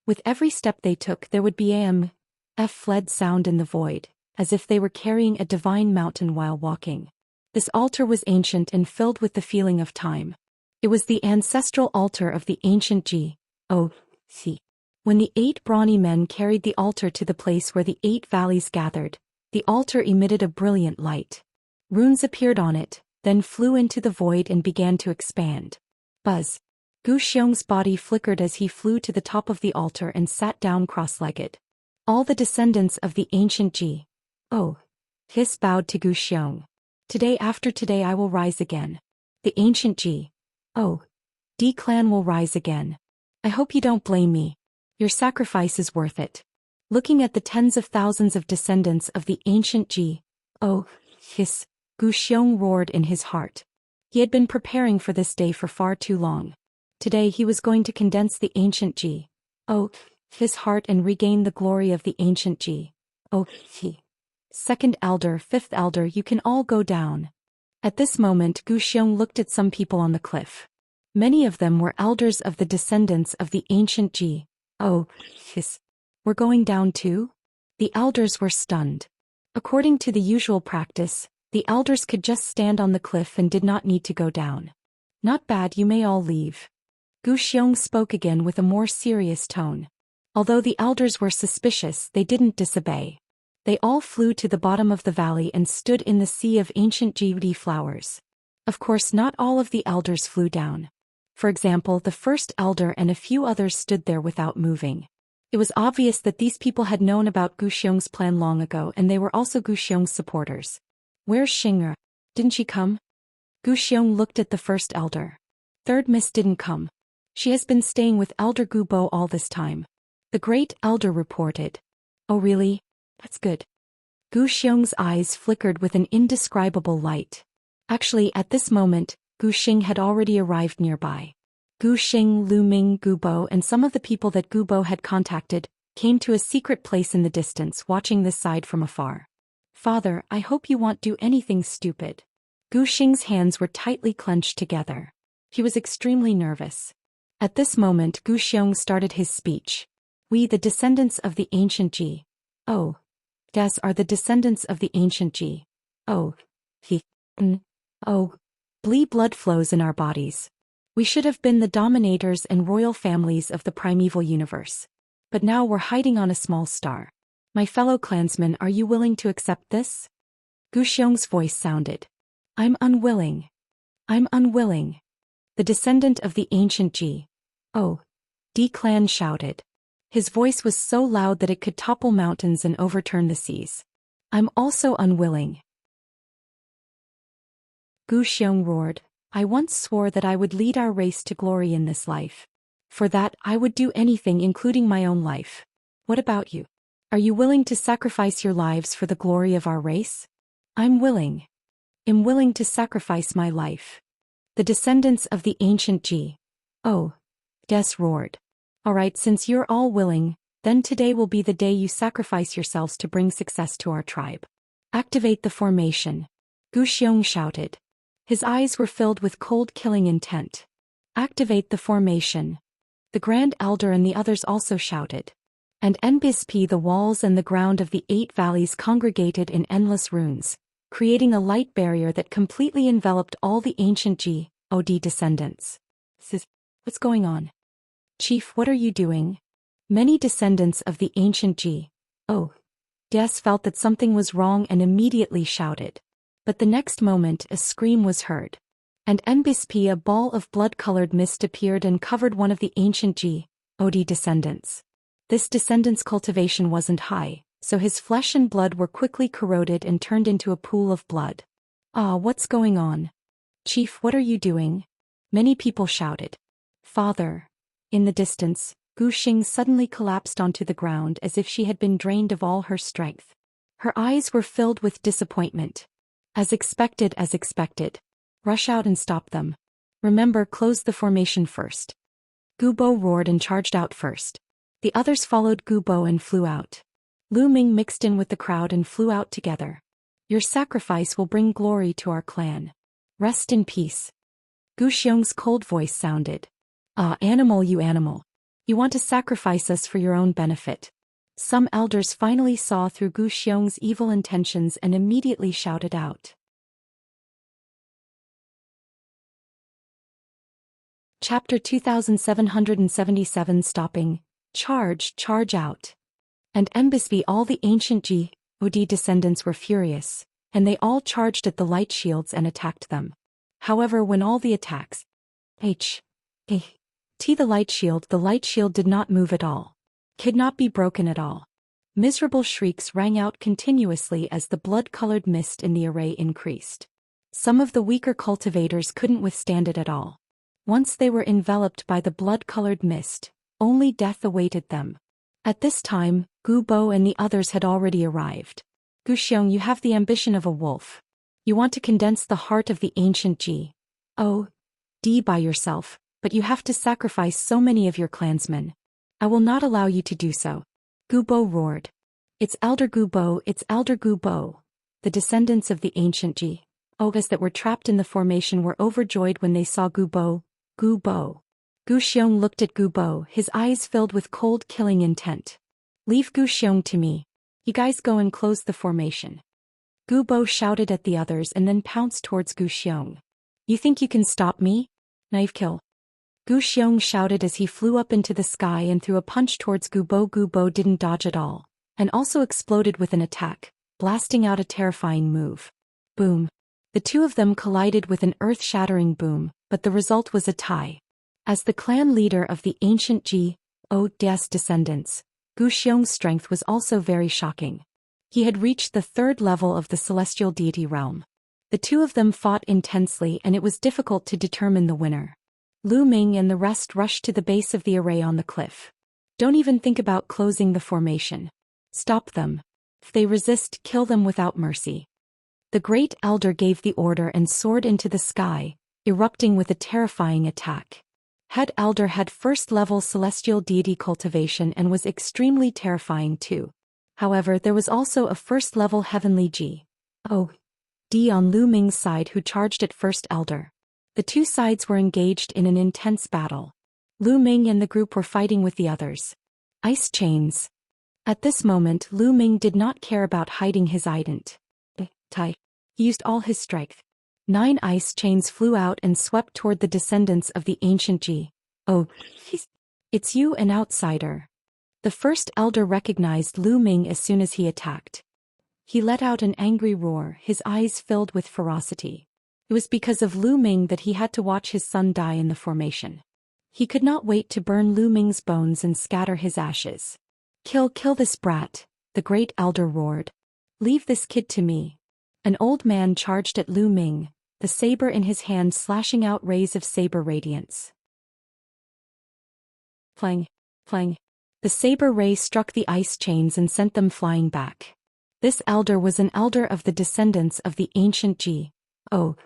With every step they took there would be fled sound in the void, as if they were carrying a divine mountain while walking. This altar was ancient and filled with the feeling of time. It was the ancestral altar of the ancient Ji. When the 8 brawny men carried the altar to the place where the 8 valleys gathered, the altar emitted a brilliant light. Runes appeared on it, then flew into the void and began to expand. Buzz. Gu Xiong's body flickered as he flew to the top of the altar and sat down cross-legged. All the descendants of the ancient Ji bowed to Gu Xiong. Today after today I will rise again. The ancient Ji Di clan will rise again. I hope you don't blame me. Your sacrifice is worth it. Looking at the tens of thousands of descendants of the ancient Ji Gu Xiong roared in his heart. He had been preparing for this day for far too long. Today he was going to condense the ancient Ji his heart and regain the glory of the ancient Ji Second elder, 5th elder, you can all go down. At this moment Gu Xiong looked at some people on the cliff. Many of them were elders of the descendants of the ancient Ji We're going down too? The elders were stunned. According to the usual practice, the elders could just stand on the cliff and did not need to go down. Not bad, you may all leave. Gu Xiong spoke again with a more serious tone. Although the elders were suspicious, they didn't disobey. They all flew to the bottom of the valley and stood in the sea of ancient Ji flowers. Of course, not all of the elders flew down. For example, the 1st elder and a few others stood there without moving. It was obvious that these people had known about Gu Xiong's plan long ago and they were also Gu Xiong's supporters. Where's Xing'er? Didn't she come? Gu Xiong looked at the 1st elder. 3rd miss didn't come. She has been staying with Elder Gubo all this time. The great elder reported. Oh really? That's good. Gu Xiong's eyes flickered with an indescribable light. Actually, at this moment, Gu Xing had already arrived nearby. Gu Xing, Lu Ming, Gubo and some of the people that Gubo had contacted came to a secret place in the distance watching this side from afar. Father, I hope you won't do anything stupid. Gu Xing's hands were tightly clenched together. He was extremely nervous. At this moment Gu Xiong started his speech. We, the descendants of the ancient Ji are the descendants of the ancient Ji blood flows in our bodies. We should have been the dominators and royal families of the primeval universe. But now we're hiding on a small star. My fellow clansmen, are you willing to accept this? Gu Xiong's voice sounded. I'm unwilling. I'm unwilling. The descendant of the ancient Ji Di clan shouted. His voice was so loud that it could topple mountains and overturn the seas. I'm also unwilling. Zhou Xian roared. I once swore that I would lead our race to glory in this life. For that, I would do anything, including my own life. What about you? Are you willing to sacrifice your lives for the glory of our race? I'm willing. I'm willing to sacrifice my life. The descendants of the ancient Des roared. Alright, since you're all willing, then today will be the day you sacrifice yourselves to bring success to our tribe. Activate the formation. Zhou Xian shouted. His eyes were filled with cold killing intent. Activate the formation. The Grand Elder and the others also shouted. And NBSP, the walls and the ground of the 8 valleys congregated in endless runes, creating a light barrier that completely enveloped all the ancient God descendants. What's going on? Chief, what are you doing? Many descendants of the ancient Des felt that something was wrong and immediately shouted. But the next moment a scream was heard. And NBSP, a ball of blood-colored mist appeared and covered one of the ancient God descendants. This descendant's cultivation wasn't high, so his flesh and blood were quickly corroded and turned into a pool of blood. What's going on? Chief, what are you doing? Many people shouted. Father. In the distance, Zhou Xian suddenly collapsed onto the ground as if she had been drained of all her strength. Her eyes were filled with disappointment. As expected. Rush out and stop them. Remember, close the formation first. Gubo roared and charged out first. The others followed Gubo and flew out. Lu Ming mixed in with the crowd and flew out together. Your sacrifice will bring glory to our clan. Rest in peace. Zhou Xian's cold voice sounded. Animal, you animal. You want to sacrifice us for your own benefit. Some elders finally saw through Zhou Xian's evil intentions and immediately shouted out. Chapter 2777 Stopping. Charge out. And NBSP, all the ancient God descendants were furious, and they all charged at the light shields and attacked them. However, when all the attacks the light shield did not move at all. Could not be broken at all. Miserable shrieks rang out continuously as the blood-colored mist in the array increased. Some of the weaker cultivators couldn't withstand it at all. Once they were enveloped by the blood-colored mist, only death awaited them. At this time, Gubo and the others had already arrived. Zhou Xian, you have the ambition of a wolf. You want to condense the heart of the ancient God by yourself, but you have to sacrifice so many of your clansmen. I will not allow you to do so. Gubo roared. It's Elder Gubo. The descendants of the ancient Ogas that were trapped in the formation were overjoyed when they saw Gubo. Zhou Xian looked at Gubo, his eyes filled with cold killing intent. Leave Zhou Xian to me. You guys go and close the formation. Gubo shouted at the others and then pounced towards Zhou Xian. You think you can stop me? Knife kill. Zhou Xian shouted as he flew up into the sky and threw a punch towards Gubo. Gubo didn't dodge at all, and also exploded with an attack, blasting out a terrifying move. Boom. The two of them collided with an earth-shattering boom, but the result was a tie. As the clan leader of the ancient Des descendants, Zhou Xian's strength was also very shocking. He had reached the 3rd level of the celestial deity realm. The two of them fought intensely and it was difficult to determine the winner. Lu Ming and the rest rushed to the base of the array on the cliff. Don't even think about closing the formation. Stop them. If they resist, kill them without mercy. The Great Elder gave the order and soared into the sky, erupting with a terrifying attack. Head Elder had 1st level celestial deity cultivation and was extremely terrifying too. However, there was also a 1st level heavenly God on Lu Ming's side who charged at 1st Elder. The two sides were engaged in an intense battle. Lu Ming and the group were fighting with the others. Ice chains. At this moment, Lu Ming did not care about hiding his identity. He used all his strength. 9 ice chains flew out and swept toward the descendants of the ancient It's you, an outsider. The 1st Elder recognized Lu Ming as soon as he attacked. He let out an angry roar, his eyes filled with ferocity. It was because of Lu Ming that he had to watch his son die in the formation. He could not wait to burn Lu Ming's bones and scatter his ashes. Kill this brat, the great elder roared. Leave this kid to me. An old man charged at Lu Ming, the saber in his hand slashing out rays of saber radiance. Flang, flang. The saber ray struck the ice chains and sent them flying back. This elder was an elder of the descendants of the ancient Ji. Oh,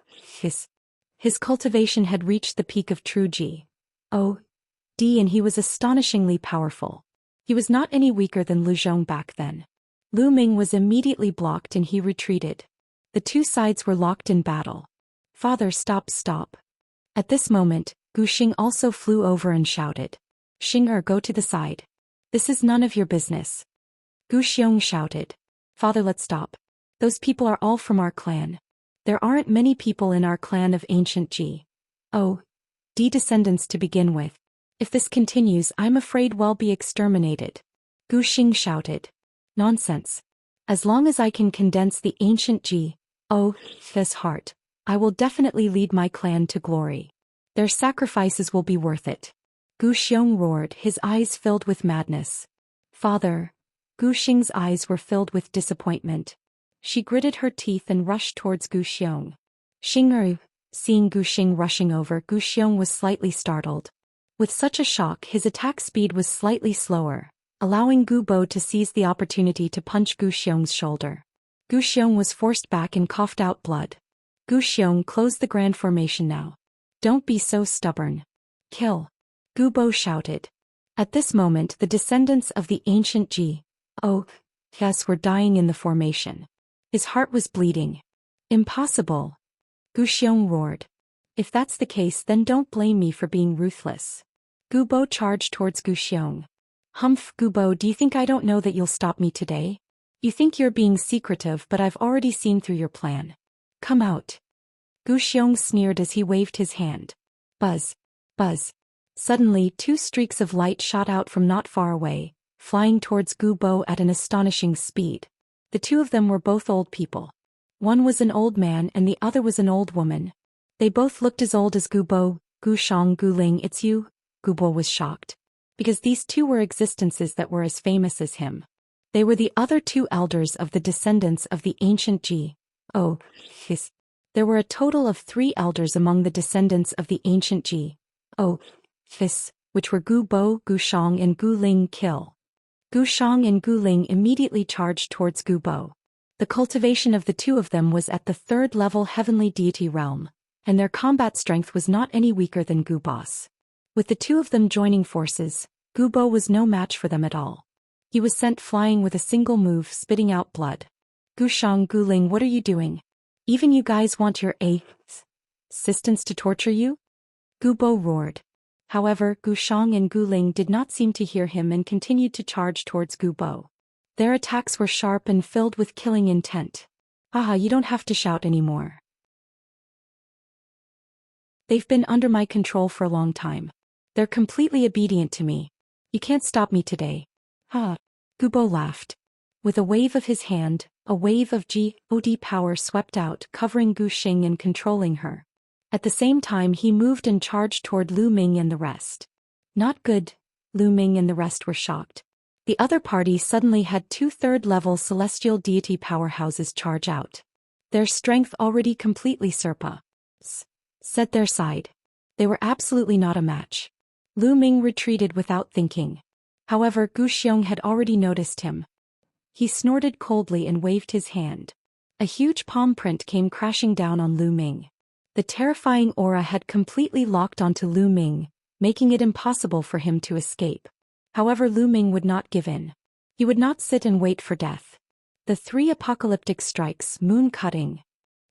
his cultivation had reached the peak of true Ji. Oh, and he was astonishingly powerful. He was not any weaker than Lu Zhong back then. Lu Ming was immediately blocked and he retreated. The two sides were locked in battle. Father, stop. At this moment, Gu Xing also flew over and shouted. Xing go to the side. This is none of your business. Gu Xiong shouted. Father, let's stop. Those people are all from our clan. There aren't many people in our clan of ancient Ji. Oh, descendants to begin with. If this continues, I'm afraid we'll be exterminated. Gu Xing shouted. Nonsense. As long as I can condense the ancient Ji, this heart, I will definitely lead my clan to glory. Their sacrifices will be worth it. Gu Xiong roared, his eyes filled with madness. Father. Gu Xing's eyes were filled with disappointment. She gritted her teeth and rushed towards Gu Xiong. Xing. Seeing Gu Xing rushing over, Gu Xiong was slightly startled. With such a shock, his attack speed was slightly slower, allowing Gu Bo to seize the opportunity to punch Gu Xiong's shoulder. Gu Xiong was forced back and coughed out blood. Gu Xiong, close the grand formation now. Don't be so stubborn. Kill. Gu Bo shouted. At this moment, the descendants of the ancient Ji, were dying in the formation. His heart was bleeding. Impossible. Gu Xiong roared. If that's the case, then don't blame me for being ruthless. Gu Bo charged towards Gu Xiong. Humph, Gu Bo, do you think I don't know that you'll stop me today? You think you're being secretive, but I've already seen through your plan. Come out. Gu Xiong sneered as he waved his hand. Buzz. Buzz. Suddenly, two streaks of light shot out from not far away, flying towards Gu Bo at an astonishing speed. The two of them were both old people. One was an old man and the other was an old woman. They both looked as old as Gu Bo. Gu Shang, Gu Ling, it's you? Gu Bo was shocked. Because these two were existences that were as famous as him. They were the other two elders of the descendants of the ancient Ji. There were a total of 3 elders among the descendants of the ancient Ji. Which were Gu Bo, Gu Shang and Gu Ling. Kill. Gu Shang and Gu Ling immediately charged towards Gu Bo. The cultivation of the two of them was at the 3rd level heavenly deity realm, and their combat strength was not any weaker than Gu Bo's. With the two of them joining forces, Gu Bo was no match for them at all. He was sent flying with a single move, spitting out blood. Gu Shang, Gu Ling, what are you doing? Even you guys want your assistants to torture you? Gu Bo roared. However, Gu Shang and Gu Ling did not seem to hear him and continued to charge towards Gu Bo. Their attacks were sharp and filled with killing intent. You don't have to shout anymore. They've been under my control for a long time. They're completely obedient to me. You can't stop me today. Gu Bo laughed. With a wave of his hand, a wave of God power swept out, covering Gu Xing and controlling her. At the same time, he moved and charged toward Lu Ming and the rest. Not good. Lu Ming and the rest were shocked. The other party suddenly had 2 3rd-level celestial deity powerhouses charge out. Their strength already completely set their side. They were absolutely not a match. Lu Ming retreated without thinking. However, Gu Xiong had already noticed him. He snorted coldly and waved his hand. A huge palm print came crashing down on Lu Ming. The terrifying aura had completely locked onto Lu Ming, making it impossible for him to escape. However, Lu Ming would not give in. He would not sit and wait for death. The 3 apocalyptic strikes, moon-cutting.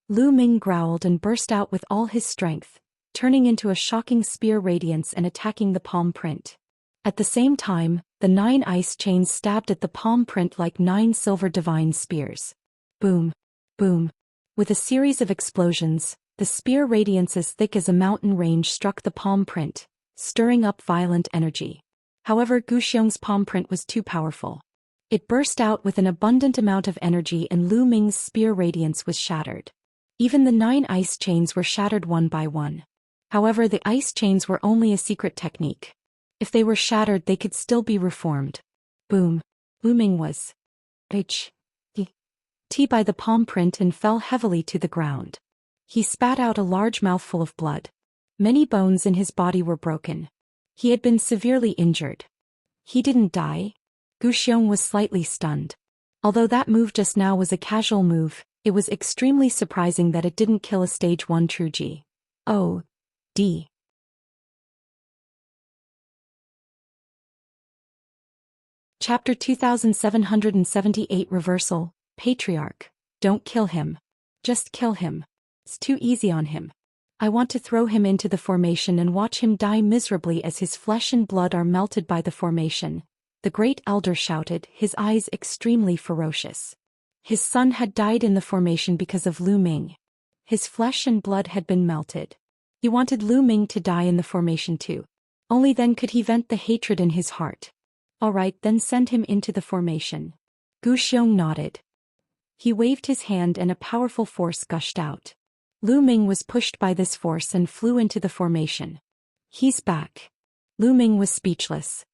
Lu Ming growled and burst out with all his strength, turning into a shocking spear radiance and attacking the palm print. At the same time, the 9 ice chains stabbed at the palm print like 9 silver divine spears. Boom. Boom. With a series of explosions, the spear radiance as thick as a mountain range struck the palm print, stirring up violent energy. However, Gu Xiong's palm print was too powerful. It burst out with an abundant amount of energy and Lu Ming's spear radiance was shattered. Even the 9 ice chains were shattered one by one. However, the ice chains were only a secret technique. If they were shattered, they could still be reformed. Boom. Lu Ming was T by the palm print and fell heavily to the ground. He spat out a large mouthful of blood. Many bones in his body were broken. He had been severely injured. He didn't die? Gu Xiong was slightly stunned. Although that move just now was a casual move, it was extremely surprising that it didn't kill a stage 1 true G. Oh. D. Chapter 2778 Reversal, Patriarch. Don't kill him. Just kill him. It's too easy on him. I want to throw him into the formation and watch him die miserably as his flesh and blood are melted by the formation, the great elder shouted, his eyes extremely ferocious. His son had died in the formation because of Lu Ming. His flesh and blood had been melted. He wanted Lu Ming to die in the formation too. Only then could he vent the hatred in his heart. All right, then send him into the formation. Gu Xiong nodded. He waved his hand and a powerful force gushed out. Lu Ming was pushed by this force and flew into the formation. He's back. Lu Ming was speechless.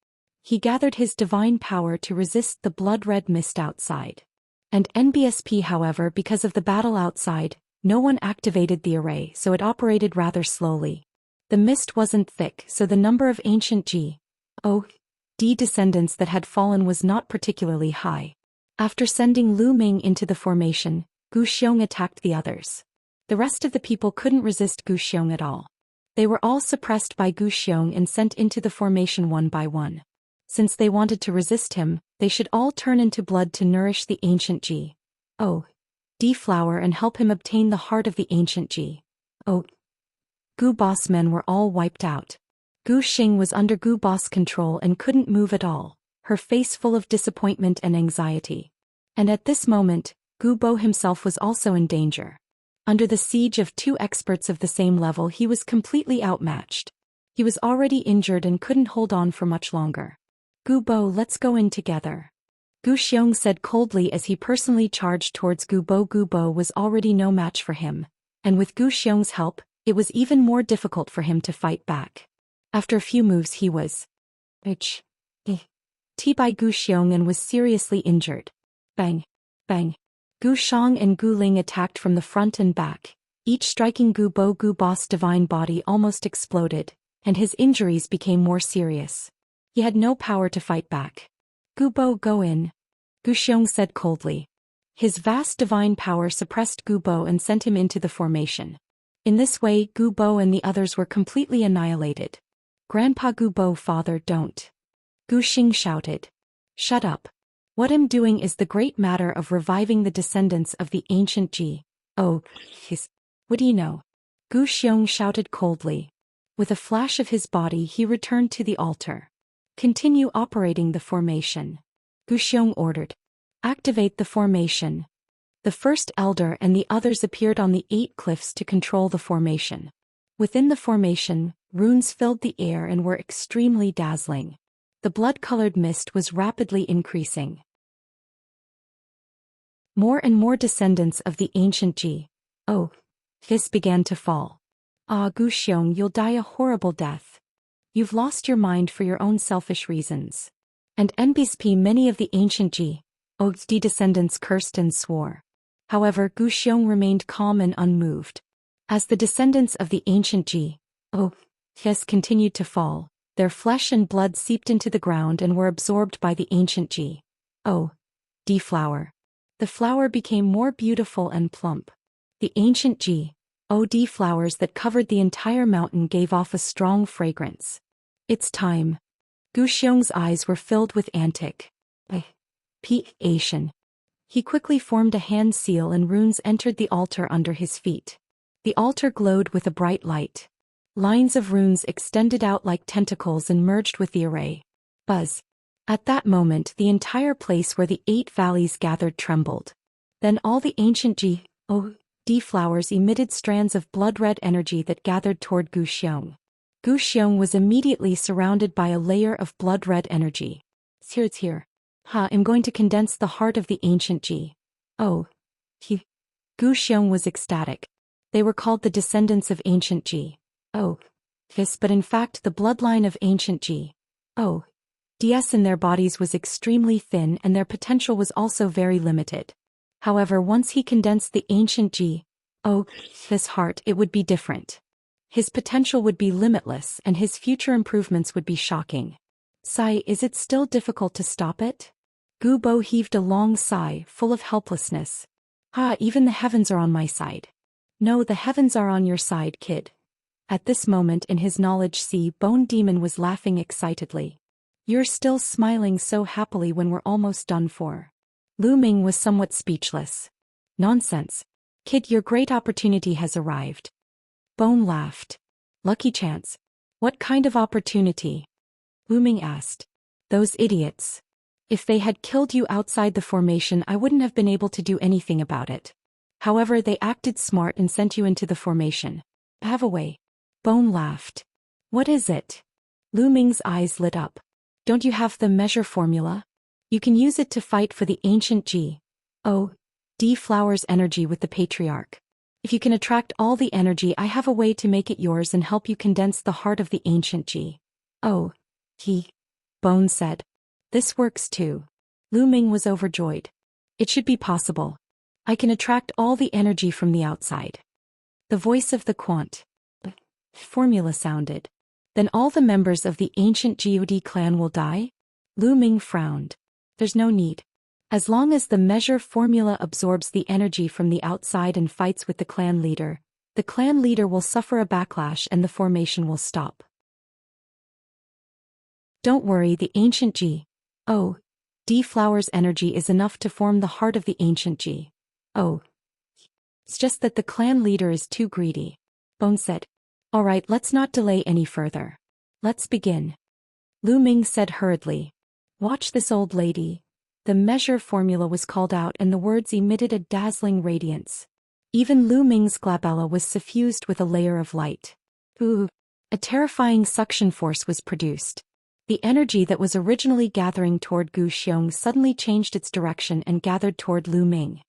He gathered his divine power to resist the blood-red mist outside. And NBSP, however, because of the battle outside, no one activated the array, so it operated rather slowly. The mist wasn't thick, so the number of ancient G.O.D. descendants that had fallen was not particularly high. After sending Lu Ming into the formation, Gu Xiong attacked the others. The rest of the people couldn't resist Gu Xiong at all. They were all suppressed by Gu Xiong and sent into the formation one by one. Since they wanted to resist him, they should all turn into blood to nourish the ancient G.O.D. flower and help him obtain the heart of the ancient G.O.Gu boss men were all wiped out. Gu Xing was under Gu boss control and couldn't move at all, her face full of disappointment and anxiety. And at this moment, Gu Bo himself was also in danger. Under the siege of two experts of the same level, he was completely outmatched. He was already injured and couldn't hold on for much longer. Gu Bo, let's go in together. Gu Xiong said coldly as he personally charged towards Gu Bo. Gu Bo was already no match for him, and with Gu Xiong's help, it was even more difficult for him to fight back. After a few moves he was T by Gu Xiong and was seriously injured. Bang! Bang! Gu Shang and Gu Ling attacked from the front and back, each striking Gu Bo. Gu Bo's divine body almost exploded, and his injuries became more serious. He had no power to fight back. Gu Bo, go in. Gu Xiong said coldly. His vast divine power suppressed Gu Bo and sent him into the formation. In this way, Gu Bo and the others were completely annihilated. Grandpa Gu Bo, father, don't. Gu Xing shouted. Shut up. What I'm doing is the great matter of reviving the descendants of the ancient G.O. What do you know? Gu Xiong shouted coldly. With a flash of his body he returned to the altar. Continue operating the formation. Gu Xiong ordered. Activate the formation. The first elder and the others appeared on the 8 cliffs to control the formation. Within the formation, runes filled the air and were extremely dazzling. The blood-colored mist was rapidly increasing. More and more descendants of the ancient G.O. began to fall. Ah, Gu Xiong, you'll die a horrible death. You've lost your mind for your own selfish reasons. And NBSP, many of the ancient G.O.D. descendants cursed and swore. However, Gu Xiong remained calm and unmoved. As the descendants of the ancient G.O.D. continued to fall, their flesh and blood seeped into the ground and were absorbed by the ancient G.O.D. flower. The flower became more beautiful and plump. The ancient G.O.D. flowers that covered the entire mountain gave off a strong fragrance. It's time. Gu Xiong's eyes were filled with anticipation. He quickly formed a hand seal and runes entered the altar under his feet. The altar glowed with a bright light. Lines of runes extended out like tentacles and merged with the array. Buzz. At that moment the entire place where the 8 valleys gathered trembled. Then all the ancient G.O.D. flowers emitted strands of blood-red energy that gathered toward Gu Xiong. Gu Xiong was immediately surrounded by a layer of blood-red energy. It's here. I'm going to condense the heart of the ancient G.O.D. Gu Xiong was ecstatic. They were called the descendants of ancient G.O.D. but in fact the bloodline of ancient Ds in their bodies was extremely thin and their potential was also very limited. However, once he condensed the ancient this heart, it would be different. His potential would be limitless and his future improvements would be shocking. Sigh, is it still difficult to stop it? Gu Bo heaved a long sigh, full of helplessness. Even the heavens are on my side. No, the heavens are on your side, kid. At this moment in his knowledge sea, Bone Demon was laughing excitedly. You're still smiling so happily when we're almost done for. Lu Ming was somewhat speechless. Nonsense. Kid, your great opportunity has arrived. Bone laughed. Lucky chance. What kind of opportunity? Lu Ming asked. Those idiots. If they had killed you outside the formation, I wouldn't have been able to do anything about it. However, they acted smart and sent you into the formation. Have a way. Bone laughed. What is it? Lu Ming's eyes lit up. Don't you have the measure formula? You can use it to fight for the ancient D flower's energy with the patriarch. If you can attract all the energy, I have a way to make it yours and help you condense the heart of the ancient Bone said. This works too. Lu Ming was overjoyed. It should be possible. I can attract all the energy from the outside. The voice of the quant formula sounded. Then all the members of the ancient God clan will die? Lu Ming frowned. There's no need. As long as the measure formula absorbs the energy from the outside and fights with the clan leader will suffer a backlash and the formation will stop. Don't worry, the ancient D flower's energy is enough to form the heart of the ancient It's just that the clan leader is too greedy. Bone said. Alright, let's not delay any further. Let's begin. Lu Ming said hurriedly. Watch this old lady. The measure formula was called out and the words emitted a dazzling radiance. Even Lu Ming's glabella was suffused with a layer of light. A terrifying suction force was produced. The energy that was originally gathering toward Gu Xiong suddenly changed its direction and gathered toward Lu Ming.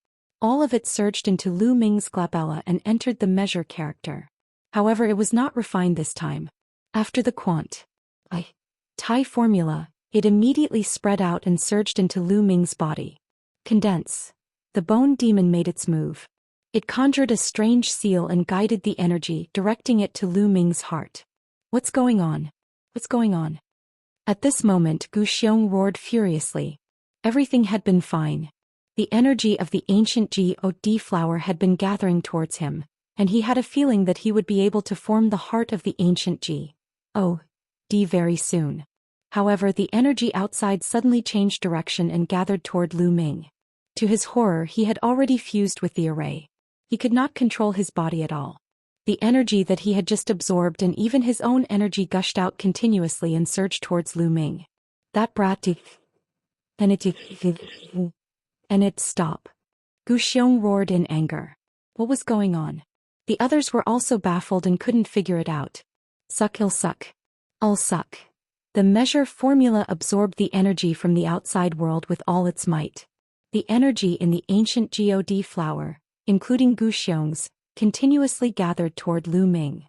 All of it surged into Lu Ming's glabella and entered the measure character. However, it was not refined this time. After the quant Tai formula, it immediately spread out and surged into Lu Ming's body. Condense. The bone demon made its move. It conjured a strange seal and guided the energy, directing it to Lu Ming's heart. What's going on? What's going on? At this moment, Gu Xiong roared furiously. Everything had been fine. The energy of the ancient God flower had been gathering towards him, and he had a feeling that he would be able to form the heart of the ancient God very soon. However, the energy outside suddenly changed direction and gathered toward Lu Ming. To his horror, he had already fused with the array. He could not control his body at all. The energy that he had just absorbed and even his own energy gushed out continuously and surged towards Lu Ming. That brat and it stop. Gu Xiong roared in anger. What was going on? The others were also baffled and couldn't figure it out. Suck, he'll suck. I'll suck. The measure formula absorbed the energy from the outside world with all its might. The energy in the ancient God flower, including Gu Xiong's, continuously gathered toward Lu Ming.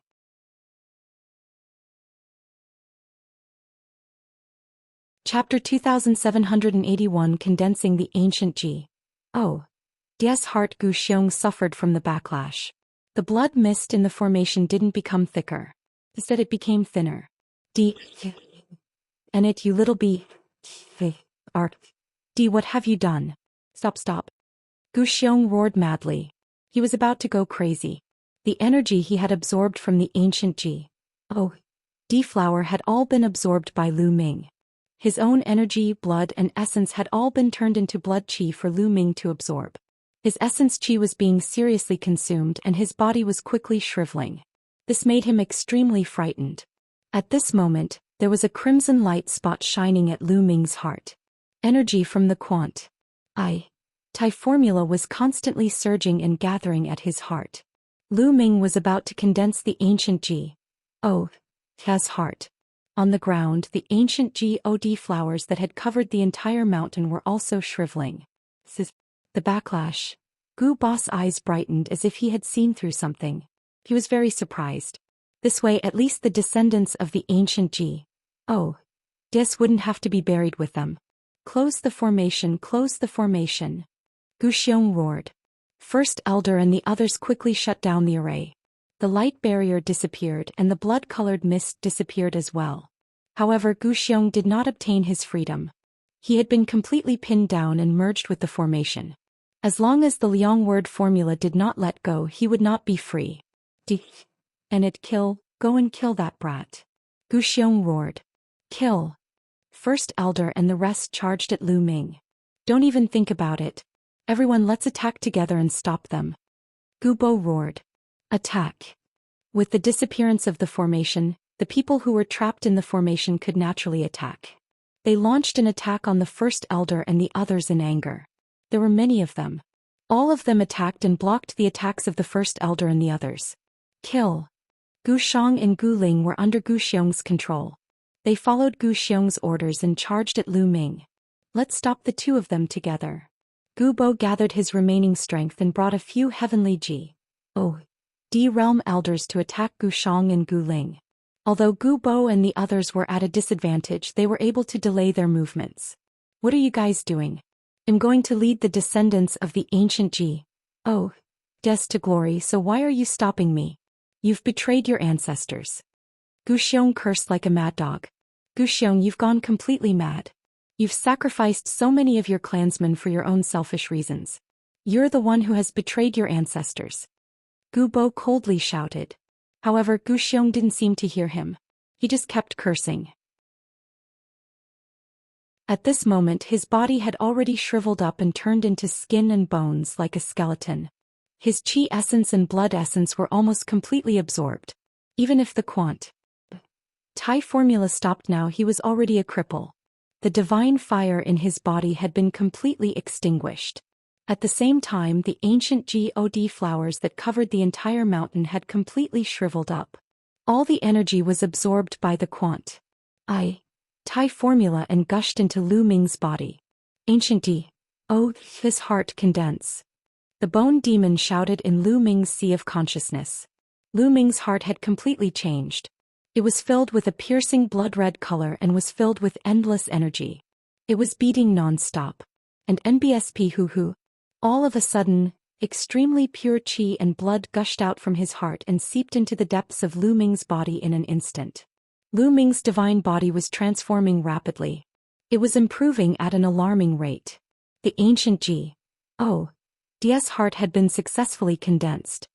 Chapter 2781 Condensing the Ancient Ds heart. Gu Xiong suffered from the backlash. The blood mist in the formation didn't become thicker. Instead it became thinner. And it, you little what have you done? Stop. Gu Xiong roared madly. He was about to go crazy. The energy he had absorbed from the ancient D flower had all been absorbed by Lu Ming. His own energy, blood, and essence had all been turned into blood qi for Lu Ming to absorb. His essence qi was being seriously consumed and his body was quickly shriveling. This made him extremely frightened. At this moment, there was a crimson light spot shining at Lu Ming's heart. Energy from the quant Tai formula was constantly surging and gathering at his heart. Lu Ming was about to condense the ancient God's heart. On the ground, the ancient God flowers that had covered the entire mountain were also shriveling. The backlash. Gu Bo's eyes brightened as if he had seen through something. He was very surprised. This way at least the descendants of the ancient Ji. Oh. Dis wouldn't have to be buried with them. Close the formation, close the formation. Gu Xiong roared. First Elder and the others quickly shut down the array. The light barrier disappeared and the blood-colored mist disappeared as well. However, Gu Xiong did not obtain his freedom. He had been completely pinned down and merged with the formation. As long as the Liang word formula did not let go, he would not be free. And it kill, go and kill that brat. Gu Xiong roared. Kill. First Elder and the rest charged at Lu Ming. Don't even think about it. Everyone, let's attack together and stop them. Gu Bo roared. Attack. With the disappearance of the formation, the people who were trapped in the formation could naturally attack. They launched an attack on the First Elder and the others in anger. There were many of them. All of them attacked and blocked the attacks of the First Elder and the others. Kill. Gu Shang and Gu Ling were under Gu Xiong's control. They followed Gu Xiong's orders and charged at Lu Ming. Let's stop the two of them together. Gu Bo gathered his remaining strength and brought a few heavenly Ji. Oh. D realm elders to attack Gu Shang and Gu Ling. Although Gu Bo and the others were at a disadvantage, they were able to delay their movements. What are you guys doing? I'm going to lead the descendants of the ancient Ji. Oh. Des to glory, so why are you stopping me? You've betrayed your ancestors. Gu Xiong cursed like a mad dog. Gu Xiong, you've gone completely mad. You've sacrificed so many of your clansmen for your own selfish reasons. You're the one who has betrayed your ancestors. Gu Bo coldly shouted. However, Gu Xiong didn't seem to hear him. He just kept cursing. At this moment his body had already shriveled up and turned into skin and bones like a skeleton. His chi essence and blood essence were almost completely absorbed. Even if the quant Tai formula stopped now, he was already a cripple. The divine fire in his body had been completely extinguished. At the same time, the ancient God flowers that covered the entire mountain had completely shriveled up. All the energy was absorbed by the quant Tai formula and gushed into Lu Ming's body. Ancient his heart condense. The bone demon shouted in Lu Ming's sea of consciousness. Lu Ming's heart had completely changed. It was filled with a piercing blood-red color and was filled with endless energy. It was beating non-stop. And NBSP hoo-hoo. All of a sudden, extremely pure chi and blood gushed out from his heart and seeped into the depths of Lu Ming's body in an instant. Lu Ming's divine body was transforming rapidly. It was improving at an alarming rate. The ancient D's heart had been successfully condensed.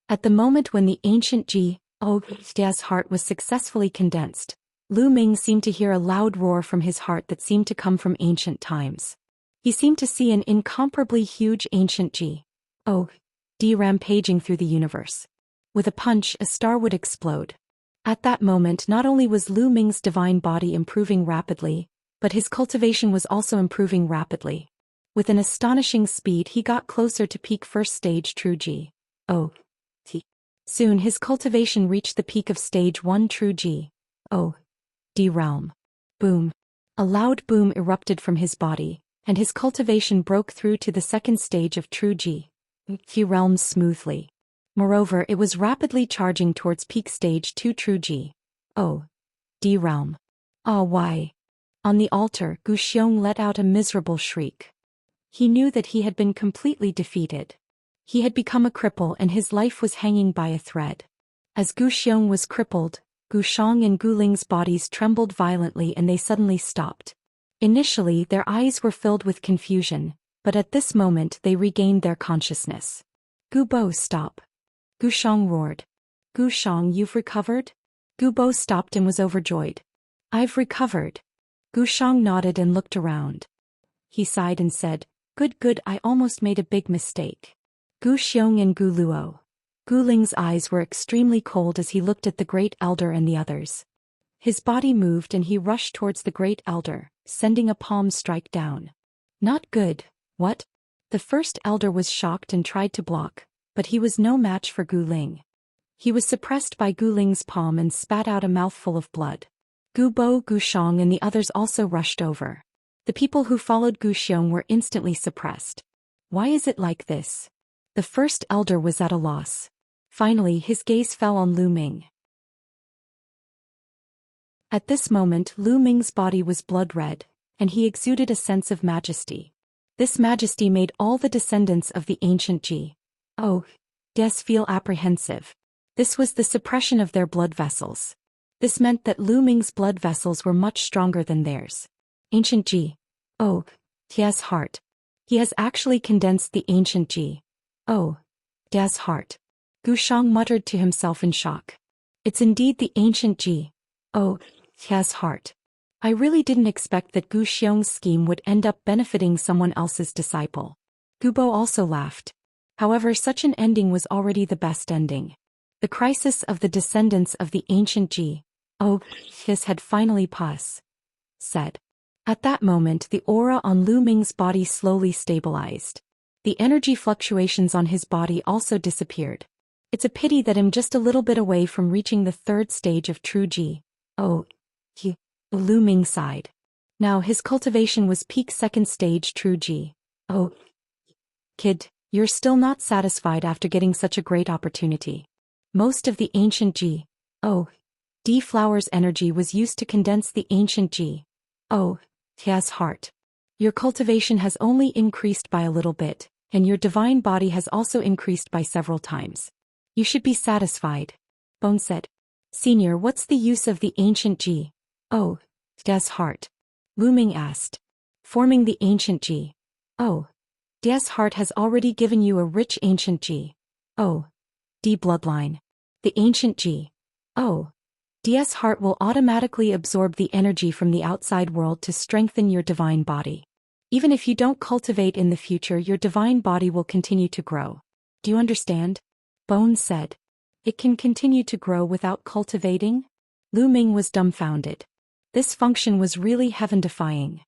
At the moment when the ancient D's heart was successfully condensed, Lu Ming seemed to hear a loud roar from his heart that seemed to come from ancient times. He seemed to see an incomparably huge ancient D rampaging through the universe. With a punch, a star would explode. At that moment, not only was Lu Ming's divine body improving rapidly, but his cultivation was also improving rapidly. With an astonishing speed, he got closer to peak first stage true G. Soon his cultivation reached the peak of stage 1 true G. D realm. Boom. A loud boom erupted from his body, and his cultivation broke through to the second stage of true G realms smoothly. Moreover, it was rapidly charging towards peak stage 2 true G D realm. Why? On the altar, Gu Xiong let out a miserable shriek. He knew that he had been completely defeated. He had become a cripple and his life was hanging by a thread. As Gu Xiong was crippled, Gu Shang and Gu Ling's bodies trembled violently and they suddenly stopped. Initially, their eyes were filled with confusion, but at this moment they regained their consciousness. Gu Bo, stop. Gu Shang roared. Gu Shang, you've recovered? Gu Bo stopped and was overjoyed. I've recovered. Gu Shang nodded and looked around. He sighed and said, Good, I almost made a big mistake. Gu Xiong and Gu Luo. Gu Ling's eyes were extremely cold as he looked at the Great Elder and the others. His body moved and he rushed towards the Great Elder, sending a palm strike down. Not good, what? The First Elder was shocked and tried to block, but he was no match for Gu Ling. He was suppressed by Gu Ling's palm and spat out a mouthful of blood. Gu Bo, Gu Shang and the others also rushed over. The people who followed Gu Xiong were instantly suppressed. Why is it like this? The First Elder was at a loss. Finally, his gaze fell on Lu Ming. At this moment, Lu Ming's body was blood red, and he exuded a sense of majesty. This majesty made all the descendants of the ancient Des feel apprehensive. This was the suppression of their blood vessels. This meant that Lu Ming's blood vessels were much stronger than theirs. Ancient Des heart. He has actually condensed the ancient Des heart. Gu Shang muttered to himself in shock. It's indeed the ancient Des heart. I really didn't expect that Gu Xiong's scheme would end up benefiting someone else's disciple. Gu Bo also laughed. However, such an ending was already the best ending. The crisis of the descendants of the ancient Des had finally said. At that moment, the aura on Lu Ming's body slowly stabilized. The energy fluctuations on his body also disappeared. It's a pity that I'm just a little bit away from reaching the third stage of true Lu Ming sighed. Now his cultivation was peak second stage true Kid, you're still not satisfied after getting such a great opportunity. Most of the ancient D flower's energy was used to condense the ancient Des heart. Your cultivation has only increased by a little bit, and your divine body has also increased by several times. You should be satisfied. Bone said. Senior, what's the use of the ancient Des heart? Lu Ming asked. Forming the ancient Des heart has already given you a rich ancient D bloodline. The ancient Des heart will automatically absorb the energy from the outside world to strengthen your divine body. Even if you don't cultivate in the future, your divine body will continue to grow. Do you understand? Bone said. It can continue to grow without cultivating? Lu Ming was dumbfounded. This function was really heaven-defying.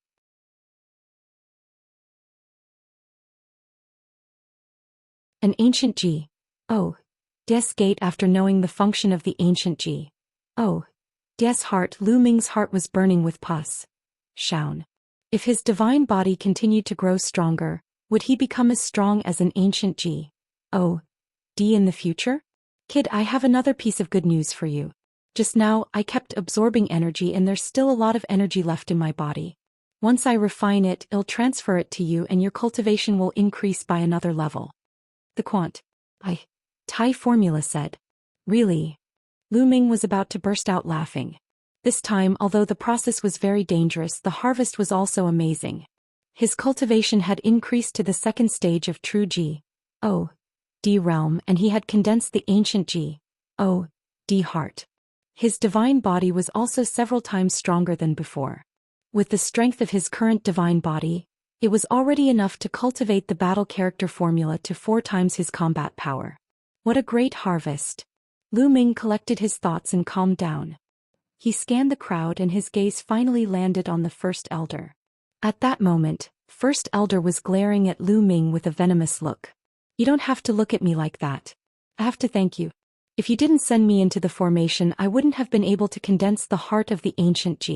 An ancient Des gate. After knowing the function of the ancient Des heart, Lu Ming's heart was burning with Shaun. If his divine body continued to grow stronger, would he become as strong as an ancient D in the future? Kid, I have another piece of good news for you. Just now, I kept absorbing energy and there's still a lot of energy left in my body. Once I refine it, I'll transfer it to you and your cultivation will increase by another level. The Tai formula said. Really? Lu Ming was about to burst out laughing. This time, although the process was very dangerous, the harvest was also amazing. His cultivation had increased to the second stage of true D realm, and he had condensed the ancient D heart. His divine body was also several times stronger than before. With the strength of his current divine body, it was already enough to cultivate the battle character formula to 4 times his combat power. What a great harvest! Lu Ming collected his thoughts and calmed down. He scanned the crowd and his gaze finally landed on the First Elder. At that moment, First Elder was glaring at Lu Ming with a venomous look. You don't have to look at me like that. I have to thank you. If you didn't send me into the formation, I wouldn't have been able to condense the heart of the ancient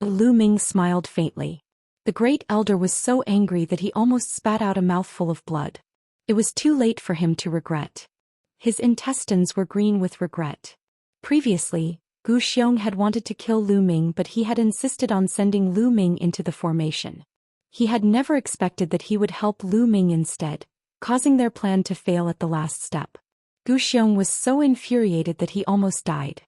Lu Ming smiled faintly. The Great Elder was so angry that he almost spat out a mouthful of blood. It was too late for him to regret. His intestines were green with regret. Previously, Gu Xiong had wanted to kill Lu Ming, but he had insisted on sending Lu Ming into the formation. He had never expected that he would help Lu Ming instead, causing their plan to fail at the last step. Gu Xiong was so infuriated that he almost died.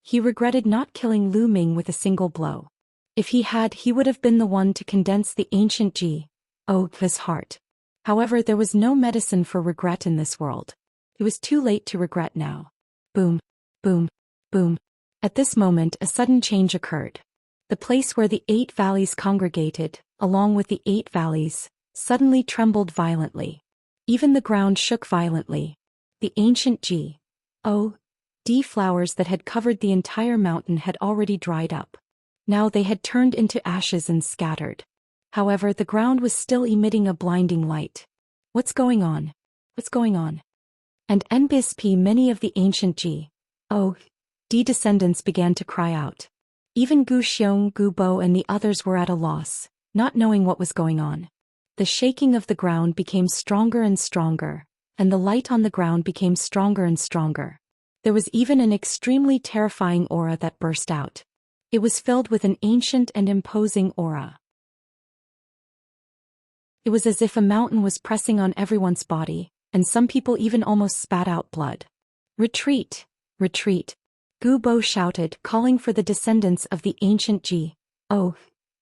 He regretted not killing Lu Ming with a single blow. If he had, he would have been the one to condense the ancient Des heart. However, there was no medicine for regret in this world. It was too late to regret now. Boom, boom, boom. At this moment, a sudden change occurred. The place where the 8 valleys congregated, along with the 8 valleys, suddenly trembled violently. Even the ground shook violently. The ancient D flowers that had covered the entire mountain had already dried up. Now they had turned into ashes and scattered. However, the ground was still emitting a blinding light. What's going on? What's going on? And NBSP, many of the ancient D descendants began to cry out. Even Gu Xiong, Gu Bo and the others were at a loss, not knowing what was going on. The shaking of the ground became stronger and stronger, and the light on the ground became stronger and stronger. There was even an extremely terrifying aura that burst out. It was filled with an ancient and imposing aura. It was as if a mountain was pressing on everyone's body, and some people even almost spat out blood. Retreat! Retreat! Gu Bo shouted, calling for the descendants of the ancient Ji. Oh,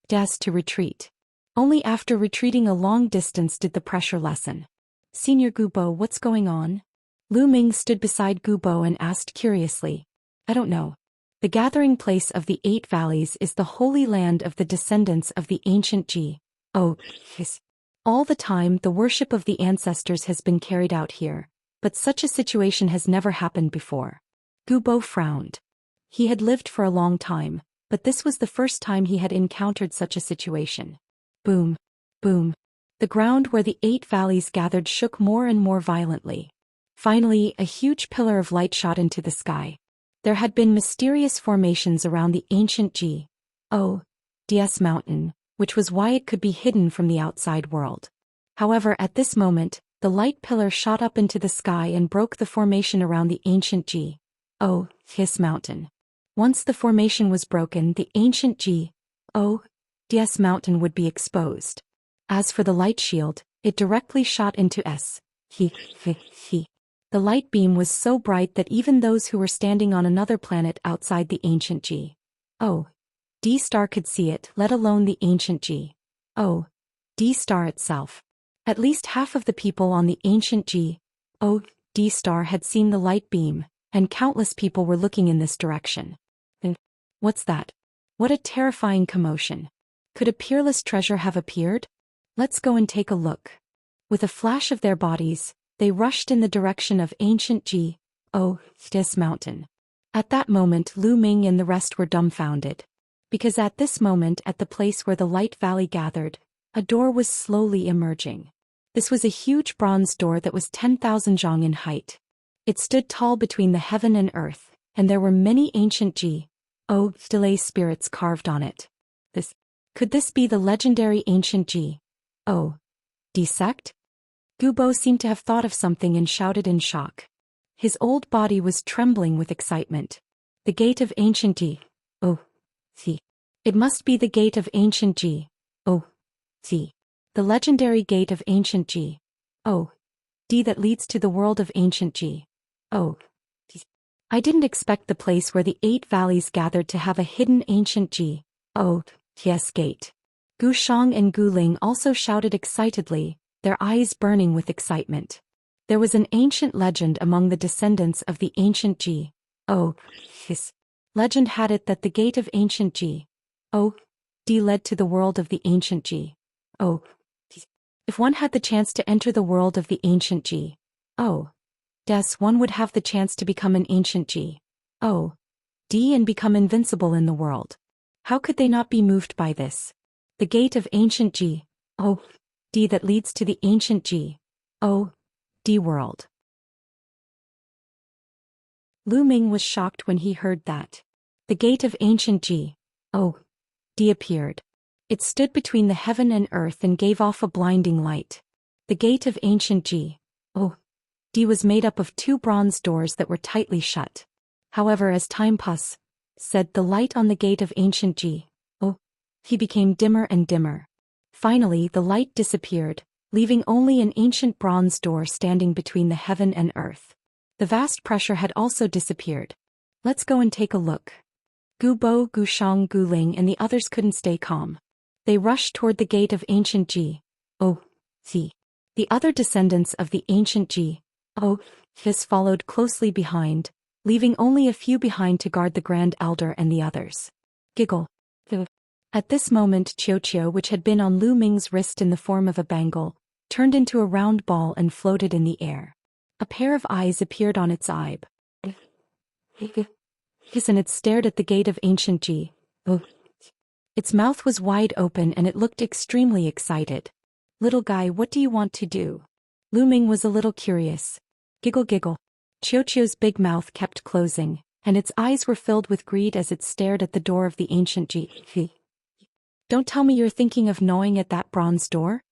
Des to retreat. Only after retreating a long distance did the pressure lessen. Senior Gu Bo, what's going on? Lu Ming stood beside Gu Bo and asked curiously. I don't know. The gathering place of the 8 valleys is the holy land of the descendants of the ancient Ji. Oh, yes. All the time the worship of the ancestors has been carried out here, but such a situation has never happened before. Gu Bo frowned. He had lived for a long time, but this was the first time he had encountered such a situation. Boom. Boom. The ground where the 8 valleys gathered shook more and more violently. Finally, a huge pillar of light shot into the sky. There had been mysterious formations around the ancient Ji. Oh, DS mountain, which was why it could be hidden from the outside world. However, at this moment, the light pillar shot up into the sky and broke the formation around the ancient Ji. Oh, his mountain. Once the formation was broken, the ancient Ji. Oh, DS mountain would be exposed. As for the light shield, it directly shot into S. He. The light beam was so bright that even those who were standing on another planet outside the ancient G. O. D star could see it, let alone the ancient G. O. D star itself. At least half of the people on the ancient G. O. D star had seen the light beam, and countless people were looking in this direction. And what's that? What a terrifying commotion. Could a peerless treasure have appeared? Let's go and take a look. With a flash of their bodies, they rushed in the direction of ancient G. O. This mountain. At that moment Lu Ming and the rest were dumbfounded. Because at this moment at the place where the light valley gathered, a door was slowly emerging. This was a huge bronze door that was 10,000 zhang in height. It stood tall between the heaven and earth, and there were many ancient G. O. Delay spirits carved on it. Could this be the legendary ancient G. O. D sect? Gu Bo seemed to have thought of something and shouted in shock. His old body was trembling with excitement. The gate of ancient G. O. C. It must be the gate of ancient G. O. C. The legendary gate of ancient G. O. D that leads to the world of ancient G. O. D. I didn't expect the place where the 8 valleys gathered to have a hidden ancient G. O. Yes gate. Gu Shang and Gu Ling also shouted excitedly, their eyes burning with excitement. There was an ancient legend among the descendants of the ancient G. O. His legend had it that the gate of ancient G. O. D led to the world of the ancient G. O. D. If one had the chance to enter the world of the ancient G. O. Des, one would have the chance to become an ancient G. O. D and become invincible in the world. How could they not be moved by this? The gate of ancient G. O. D that leads to the ancient G. O. D world. Lu Ming was shocked when he heard that. The gate of ancient G. O. D appeared. It stood between the heaven and earth and gave off a blinding light. The gate of ancient G. O. D was made up of 2 bronze doors that were tightly shut. However, as time passed, the light on the gate of ancient G. O. He became dimmer and dimmer. Finally, the light disappeared, leaving only an ancient bronze door standing between the heaven and earth. The vast pressure had also disappeared. Let's go and take a look. Gu Bo, Gu Shang, Gu Ling and the others couldn't stay calm. They rushed toward the gate of ancient G. O. C. The other descendants of the ancient G. O. This followed closely behind, leaving only a few behind to guard the Grand Elder and the others. Giggle. At this moment Chiu, which had been on Lu Ming's wrist in the form of a bangle, turned into a round ball and floated in the air. A pair of eyes appeared on its eye. And it stared at the gate of ancient G. O. Its mouth was wide open and it looked extremely excited. Little guy, what do you want to do? Lu Ming was a little curious. Giggle giggle. Chiu's big mouth kept closing, and its eyes were filled with greed as it stared at the door of the ancient G. Don't tell me you're thinking of gnawing at that bronze door?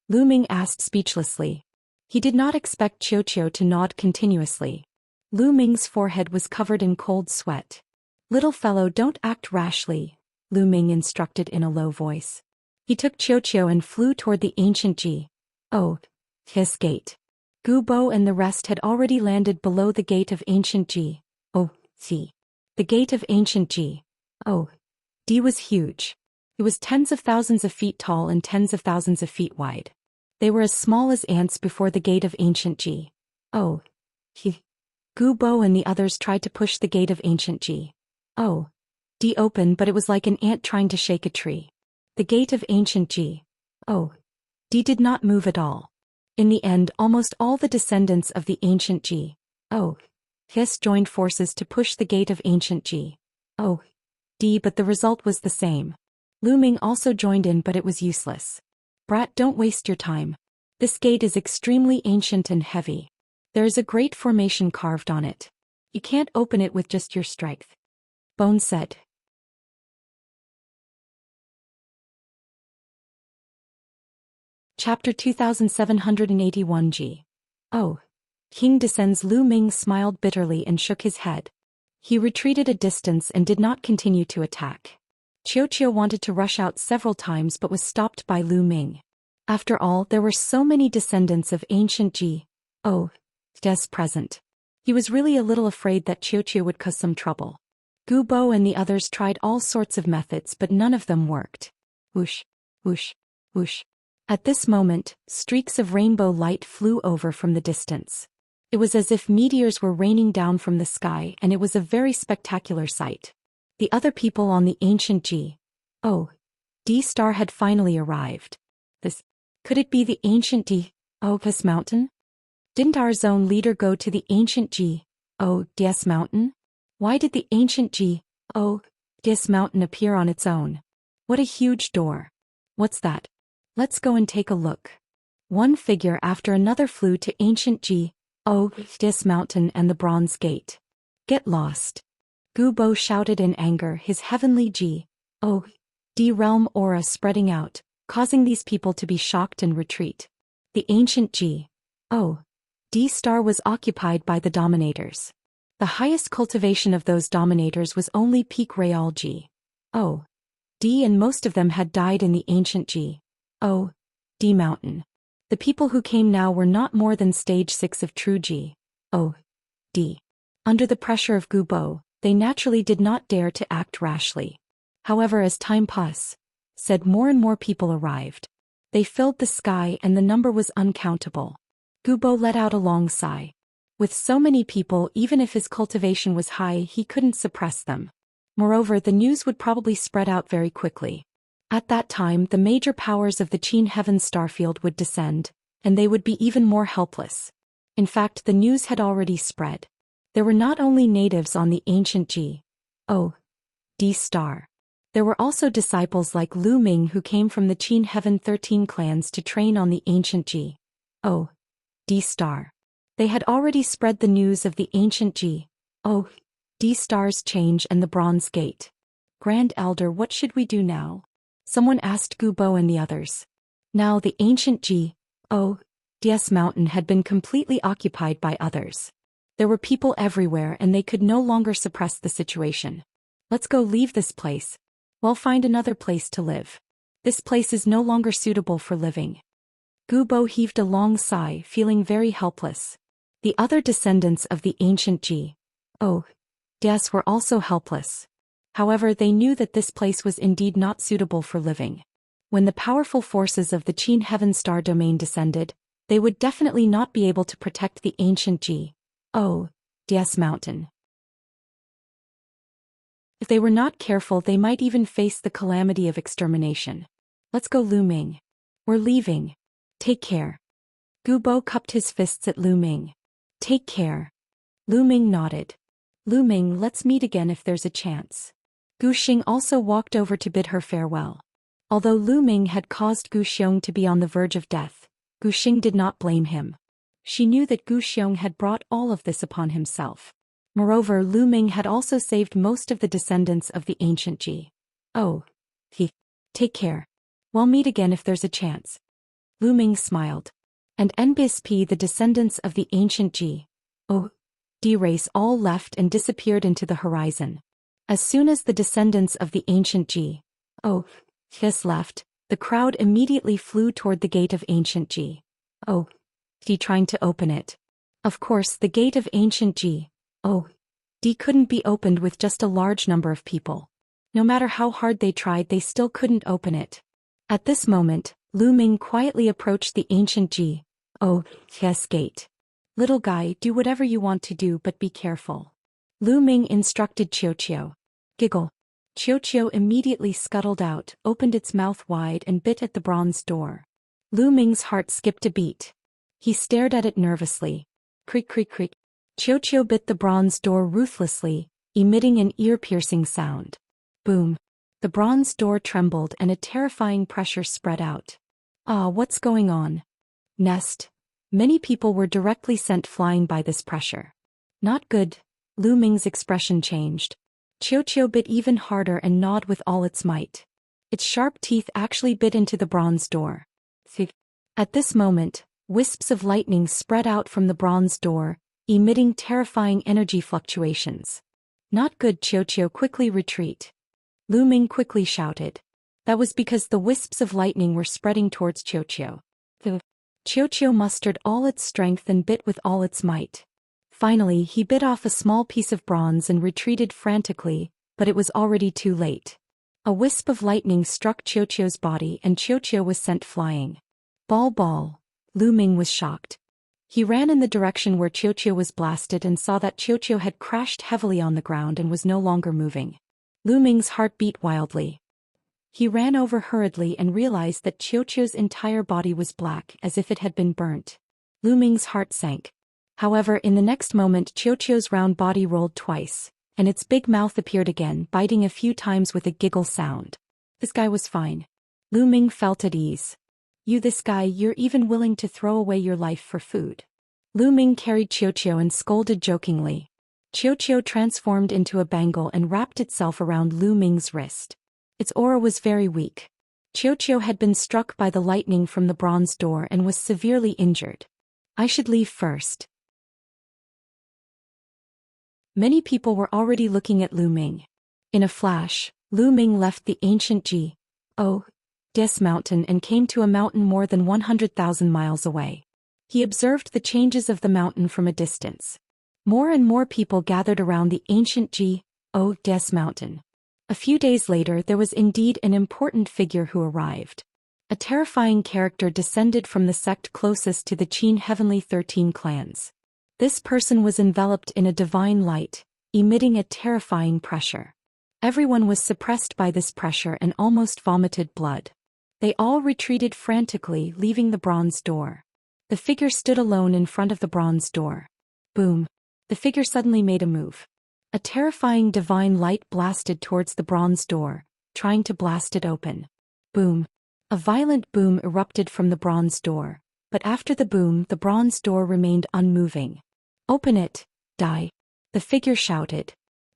Lu Ming asked speechlessly. He did not expect Qiu to nod continuously. Lu Ming's forehead was covered in cold sweat. "Little fellow, don't act rashly," Lu Ming instructed in a low voice. He took Qiu and flew toward the ancient Ji. Oh, his gate. Gu Bo and the rest had already landed below the gate of ancient Ji. Oh, see. The gate of ancient Ji. Oh, D was huge. It was tens of thousands of feet tall and tens of thousands of feet wide. They were as small as ants before the gate of ancient Ji. Oh, he. Gu Bo and the others tried to push the gate of ancient Ji. Oh, D opened, but it was like an ant trying to shake a tree. The gate of ancient Ji. Oh, D did not move at all. In the end, almost all the descendants of the ancient Ji. Oh, his joined forces to push the gate of ancient Ji. Oh, D, but the result was the same. Lu Ming also joined in, but it was useless. Brat, don't waste your time. This gate is extremely ancient and heavy. There is a great formation carved on it. You can't open it with just your strength. Bone said. Chapter 2781 G. Oh. King descends. Lu Ming smiled bitterly and shook his head. He retreated a distance and did not continue to attack. Qiu wanted to rush out several times but was stopped by Lu Ming. After all, there were so many descendants of ancient Ji. Oh, Des present. He was really a little afraid that Qiu would cause some trouble. Gu Bo and the others tried all sorts of methods, but none of them worked. Whoosh, whoosh, whoosh. At this moment, streaks of rainbow light flew over from the distance. It was as if meteors were raining down from the sky, and it was a very spectacular sight. The other people on the ancient Ji. Oh, D star had finally arrived. Could it be the ancient D? Oh, this mountain? Didn't our zone leader go to the ancient Ji? Oh, DS mountain? Why did the ancient Ji? Oh, DS mountain appear on its own? What a huge door. What's that? Let's go and take a look. One figure after another flew to ancient Ji. Oh, DS mountain and the bronze gate. Get lost. Gu Bo shouted in anger, his heavenly Ji. Oh, D realm aura spreading out, causing these people to be shocked and retreat. The ancient Ji. Oh, D star was occupied by the dominators. The highest cultivation of those dominators was only peak Real Ji. Oh, D and most of them had died in the ancient Ji. Oh, D mountain. The people who came now were not more than stage 6 of true Ji. Oh, D. Under the pressure of Gu Bo, they naturally did not dare to act rashly. However, as time passed, more and more people arrived. They filled the sky and the number was uncountable. Gu Bo let out a long sigh. With so many people, even if his cultivation was high, he couldn't suppress them. Moreover, the news would probably spread out very quickly. At that time, the major powers of the Qin Heaven starfield would descend, and they would be even more helpless. In fact, the news had already spread. There were not only natives on the ancient Ji. Oh, D star. There were also disciples like Lu Ming who came from the Qin Heaven 13 clans to train on the ancient Ji. Oh, D star. They had already spread the news of the ancient Ji. Oh, D star's change and the bronze gate. Grand Elder, what should we do now? Someone asked Gu Bo and the others. Now the ancient Ji. Oh, DS mountain had been completely occupied by others. There were people everywhere and they could no longer suppress the situation. Let's go leave this place. We'll find another place to live. This place is no longer suitable for living. Gu Bo heaved a long sigh, feeling very helpless. The other descendants of the ancient Ji. Oh, DS were also helpless. However, they knew that this place was indeed not suitable for living. When the powerful forces of the Qin Heaven Star domain descended, they would definitely not be able to protect the ancient Ji. Oh, DS mountain. If they were not careful, they might even face the calamity of extermination. Let's go, Lu Ming. We're leaving. Take care. Gu Bo cupped his fists at Lu Ming. Take care. Lu Ming nodded. Lu Ming, let's meet again if there's a chance. Gu Xing also walked over to bid her farewell. Although Lu Ming had caused Gu Xiong to be on the verge of death, Gu Xing did not blame him. She knew that Gu Xiong had brought all of this upon himself. Moreover, Lu Ming had also saved most of the descendants of the ancient Ji. Oh, take care. We'll meet again if there's a chance. Lu Ming smiled. and NBSP, the descendants of the ancient G.O.D race, all left and disappeared into the horizon. As soon as the descendants of the ancient G.O.D left, the crowd immediately flew toward the gate of ancient G.O.D, trying to open it. Of course, the gate of ancient G.O.D couldn't be opened with just a large number of people. No matter how hard they tried, they still couldn't open it. At this moment, Lu Ming quietly approached the ancient G.O.D's gate. "Little guy, do whatever you want to do, but be careful," Lu Ming instructed Xiao. Giggle. Xiao immediately scuttled out, opened its mouth wide and bit at the bronze door. Lu Ming's heart skipped a beat. He stared at it nervously. Creak creak creak. Xiao bit the bronze door ruthlessly, emitting an ear-piercing sound. Boom. The bronze door trembled and a terrifying pressure spread out. Ah, what's going on? Nest. Many people were directly sent flying by this pressure. Not good. Lu Ming's expression changed. Xiao bit even harder and gnawed with all its might. Its sharp teeth actually bit into the bronze door. At this moment, wisps of lightning spread out from the bronze door, emitting terrifying energy fluctuations. Not good. Xiao quickly retreat. Lu Ming quickly shouted. That was because the wisps of lightning were spreading towards Xiao. Xiao mustered all its strength and bit with all its might. Finally, he bit off a small piece of bronze and retreated frantically, but it was already too late. A wisp of lightning struck Xiao's body and Xiao was sent flying. Ball. Lu Ming was shocked. He ran in the direction where Xiao was blasted and saw that Xiao had crashed heavily on the ground and was no longer moving. Lu Ming's heart beat wildly. He ran over hurriedly and realized that Xiao's entire body was black, as if it had been burnt. Lu Ming's heart sank. However, in the next moment Xiao's round body rolled twice, and its big mouth appeared again, biting a few times with a giggle sound. This guy was fine. Lu Ming felt at ease. This guy, you're even willing to throw away your life for food." Lu Ming carried Xiao and scolded jokingly. Xiao transformed into a bangle and wrapped itself around Lu Ming's wrist. Its aura was very weak. Xiao had been struck by the lightning from the bronze door and was severely injured. "I should leave first." Many people were already looking at Lu Ming. In a flash, Lu Ming left the ancient Des mountain and came to a mountain more than 100,000 miles away. He observed the changes of the mountain from a distance. More and more people gathered around the ancient Des mountain. A few days later, there was indeed an important figure who arrived. A terrifying character descended from the sect closest to the Qin Heavenly 13 clans. This person was enveloped in a divine light, emitting a terrifying pressure. Everyone was suppressed by this pressure and almost vomited blood. They all retreated frantically, leaving the bronze door. The figure stood alone in front of the bronze door. Boom. The figure suddenly made a move. A terrifying divine light blasted towards the bronze door, trying to blast it open. Boom. A violent boom erupted from the bronze door, but after the boom, the bronze door remained unmoving. "Open it, die," the figure shouted.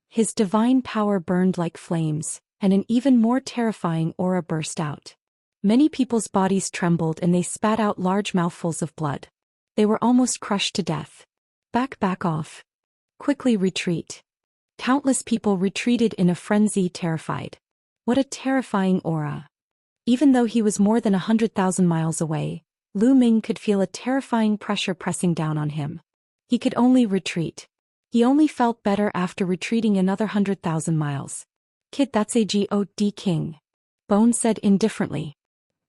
His divine power burned like flames, and an even more terrifying aura burst out. Many people's bodies trembled and they spat out large mouthfuls of blood. They were almost crushed to death. Back off. Quickly retreat." Countless people retreated in a frenzy, terrified. What a terrifying aura. Even though he was more than 100,000 miles away, Lu Ming could feel a terrifying pressure pressing down on him. He could only retreat. He only felt better after retreating another 100,000 miles. "Kid, that's a God king," Bone said indifferently.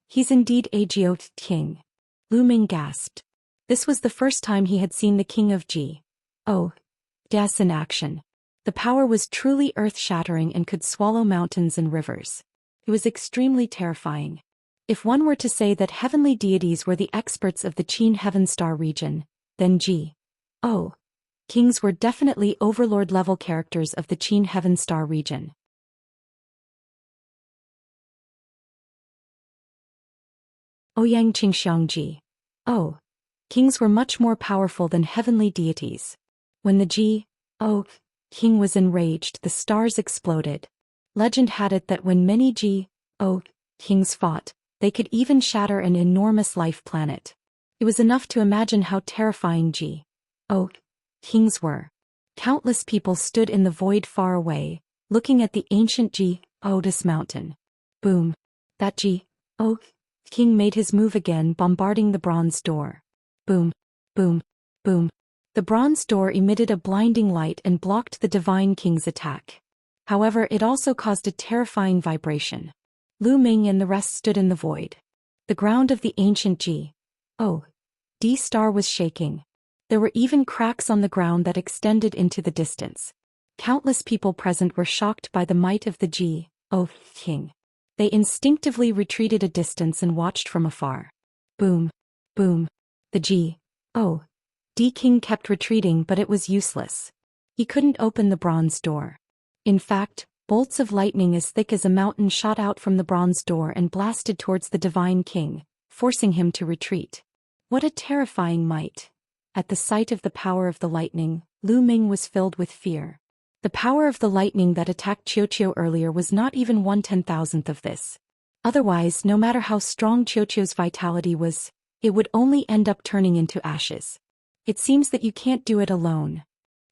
"He's indeed a God king," Lu Ming gasped. This was the first time he had seen the king of Des in action. The power was truly earth-shattering and could swallow mountains and rivers. It was extremely terrifying. If one were to say that heavenly deities were the experts of the Qin Heaven Star region, then kings were definitely overlord-level characters of the Qin Heaven Star region. Ouyang Qingxiangji. Kings were much more powerful than heavenly deities. When the king was enraged, the stars exploded. Legend had it that when many kings fought, they could even shatter an enormous life planet. It was enough to imagine how terrifying kings were. Countless people stood in the void far away, looking at the ancient Otis mountain. Boom. That king made his move again, bombarding the bronze door. Boom, boom, boom. The bronze door emitted a blinding light and blocked the divine king's attack. However, it also caused a terrifying vibration. Lu Ming and the rest stood in the void. The ground of the ancient star was shaking. There were even cracks on the ground that extended into the distance. Countless people present were shocked by the might of the king. They instinctively retreated a distance and watched from afar. Boom, boom. The king kept retreating, but it was useless. He couldn't open the bronze door. In fact, bolts of lightning as thick as a mountain shot out from the bronze door and blasted towards the divine king, forcing him to retreat. What a terrifying might! At the sight of the power of the lightning, Lu Ming was filled with fear. The power of the lightning that attacked Qiuqiu earlier was not even 1/10,000th of this. Otherwise, no matter how strong Qiuqiu's vitality was, it would only end up turning into ashes. It seems that you can't do it alone.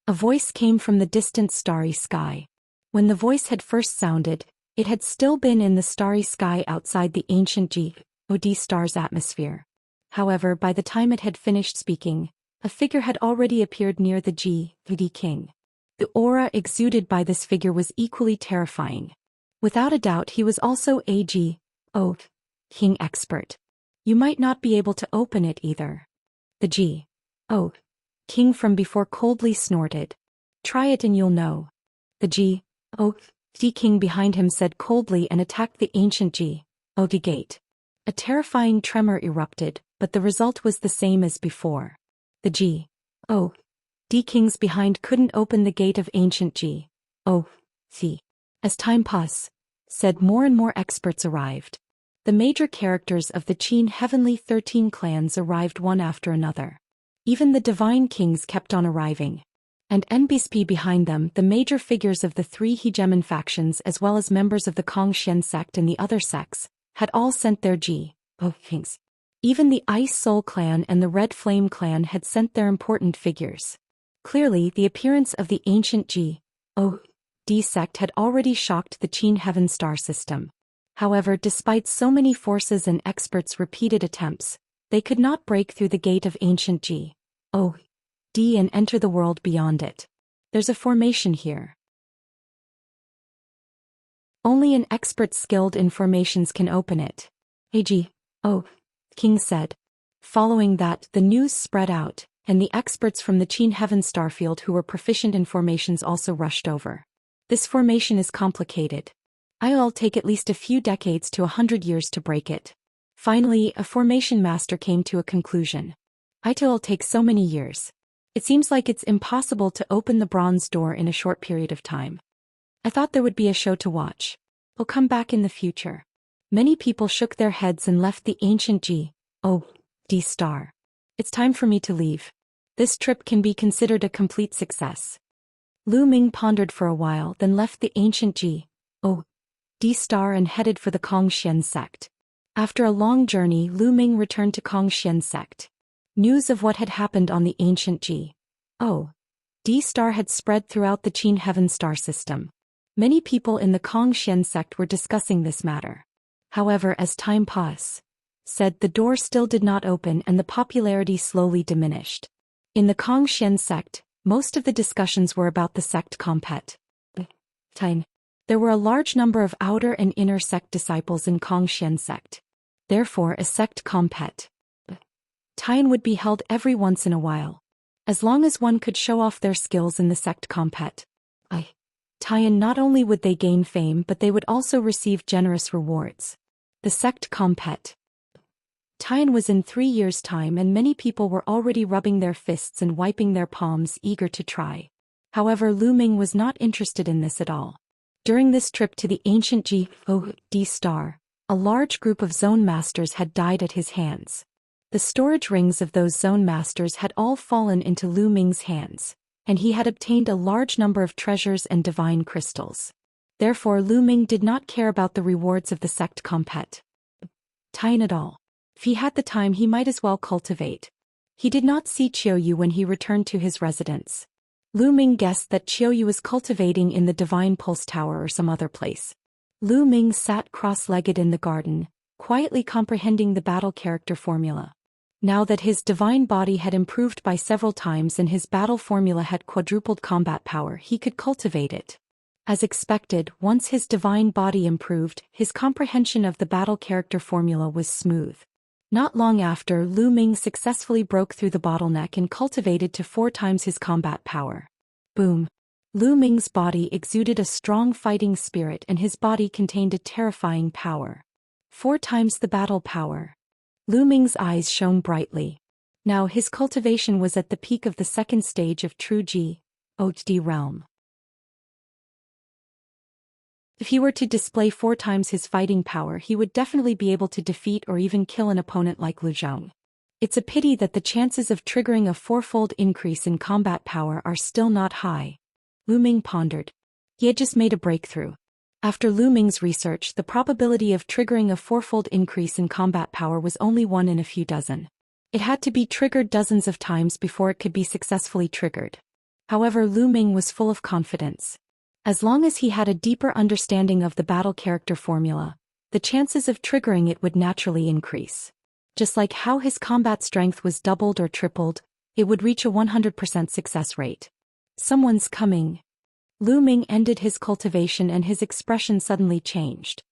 A voice came from the distant starry sky. When the voice had first sounded, it had still been in the starry sky outside the ancient star's atmosphere. However, by the time it had finished speaking, a figure had already appeared near the king. The aura exuded by this figure was equally terrifying. Without a doubt, he was also a king expert. You might not be able to open it either. The king from before coldly snorted. Try it and you'll know. The king behind him said coldly and attacked the ancient gate. A terrifying tremor erupted, but the result was the same as before. The kings behind couldn't open the gate of ancient As time passed, more and more experts arrived. The major characters of the Qin Heavenly 13 clans arrived one after another. Even the divine kings kept on arriving. And NBSP behind them, the major figures of the three hegemon factions as well as members of the Xian sect and the other sects, had all sent their kings. Even the Ice Soul clan and the Red Flame clan had sent their important figures. Clearly, the appearance of the ancient sect had already shocked the Qin Heaven star system. However, despite so many forces and experts' repeated attempts, they could not break through the gate of ancient and enter the world beyond it. There's a formation here. Only an expert skilled in formations can open it. King said. Following that, the news spread out, and the experts from the Qin Heaven Starfield who were proficient in formations also rushed over. This formation is complicated. I'll take at least a few decades to 100 years to break it. Finally, a formation master came to a conclusion. It'll take so many years. It seems like it's impossible to open the bronze door in a short period of time. I thought there would be a show to watch. I'll come back in the future. Many people shook their heads and left the ancient star. It's time for me to leave. This trip can be considered a complete success. Lu Ming pondered for a while, then left the ancient star and headed for the Xian sect. After a long journey, Lu Ming returned to Xian sect. News of what had happened on the ancient star had spread throughout the Qin Heaven star system. Many people in the Xian sect were discussing this matter. However, as time passed, the door still did not open and the popularity slowly diminished. In the Xian sect, most of the discussions were about the sect compet. There were a large number of outer and inner sect disciples in Xian sect. Therefore, a sect compet would be held every once in a while. As long as one could show off their skills in the sect compet, not only would they gain fame but they would also receive generous rewards. The sect compet was in 3 years' time and many people were already rubbing their fists and wiping their palms eager to try. However, Lu Ming was not interested in this at all. During this trip to the ancient star, a large group of zone masters had died at his hands. The storage rings of those zone masters had all fallen into Lu Ming's hands, and he had obtained a large number of treasures and divine crystals. Therefore, Lu Ming did not care about the rewards of the sect compet at all. If he had the time, he might as well cultivate. He did not see Qiuyu when he returned to his residence. Lu Ming guessed that Qiuyu was cultivating in the Divine Pulse Tower or some other place. Lu Ming sat cross-legged in the garden, quietly comprehending the battle character formula. Now that his divine body had improved by several times and his battle formula had quadrupled combat power, he could cultivate it. As expected, once his divine body improved, his comprehension of the battle character formula was smooth. Not long after, Lu Ming successfully broke through the bottleneck and cultivated to 4 times his combat power. Boom! Lu Ming's body exuded a strong fighting spirit and his body contained a terrifying power. 4 times the battle power. Lu Ming's eyes shone brightly. Now his cultivation was at the peak of the 2nd stage of True Ji, OD realm. If he were to display 4 times his fighting power, he would definitely be able to defeat or even kill an opponent like Lu Zhong. It's a pity that the chances of triggering a 4-fold increase in combat power are still not high. Lu Ming pondered. He had just made a breakthrough. After Lu Ming's research, the probability of triggering a 4-fold increase in combat power was only 1 in a few dozen. It had to be triggered dozens of times before it could be successfully triggered. However, Lu Ming was full of confidence. As long as he had a deeper understanding of the battle character formula, the chances of triggering it would naturally increase. Just like how his combat strength was doubled or tripled, it would reach a 100% success rate. Someone's coming. Lu Ming ended his cultivation and his expression suddenly changed.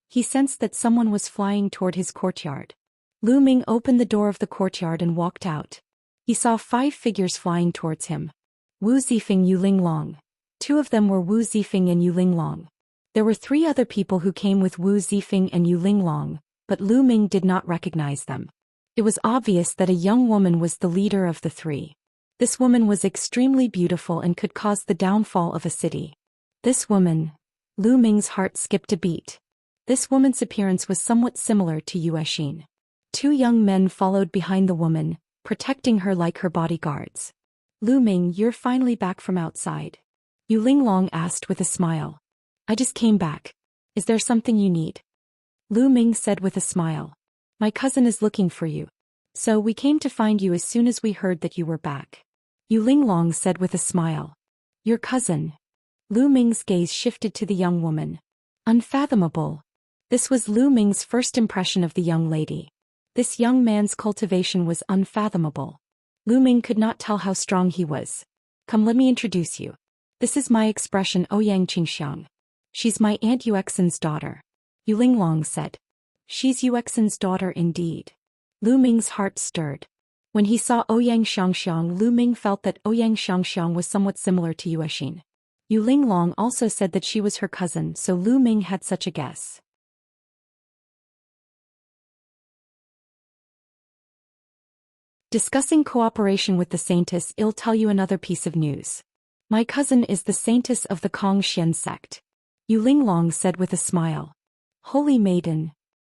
He sensed that someone was flying toward his courtyard. Lu Ming opened the door of the courtyard and walked out. He saw 5 figures flying towards him. Wu Zifeng, Yu Linglong. 2 of them were Wu Zifeng and Yu Linglong. There were 3 other people who came with Wu Zifeng and Yu Linglong, but Lu Ming did not recognize them. It was obvious that a young woman was the leader of the 3. This woman was extremely beautiful and could cause the downfall of a city. This woman. Lu Ming's heart skipped a beat. This woman's appearance was somewhat similar to Yue Xin. 2 young men followed behind the woman, protecting her like her bodyguards. Lu Ming, you're finally back from outside. Yu Linglong asked with a smile. I just came back. Is there something you need? Lu Ming said with a smile. My cousin is looking for you. So we came to find you as soon as we heard that you were back. Yu Linglong said with a smile. Your cousin. Lu Ming's gaze shifted to the young woman. Unfathomable. This was Lu Ming's first impression of the young lady. This young man's cultivation was unfathomable. Lu Ming could not tell how strong he was. Come, let me introduce you. This is my expression, Ouyang Qingxiang. She's my Aunt Yuexin's daughter. Yu Linglong said. She's Yuexin's daughter indeed. Lu Ming's heart stirred. When he saw Ouyang Xianxiang, Lu Ming felt that Ouyang Xianxiang was somewhat similar to Yue Xin. Yu Linglong also said that she was her cousin, so Lu Ming had such a guess. Discussing cooperation with the Saintess, I'll tell you another piece of news. My cousin is the Saintess of the Xian sect. Yu Linglong said with a smile. Holy Maiden.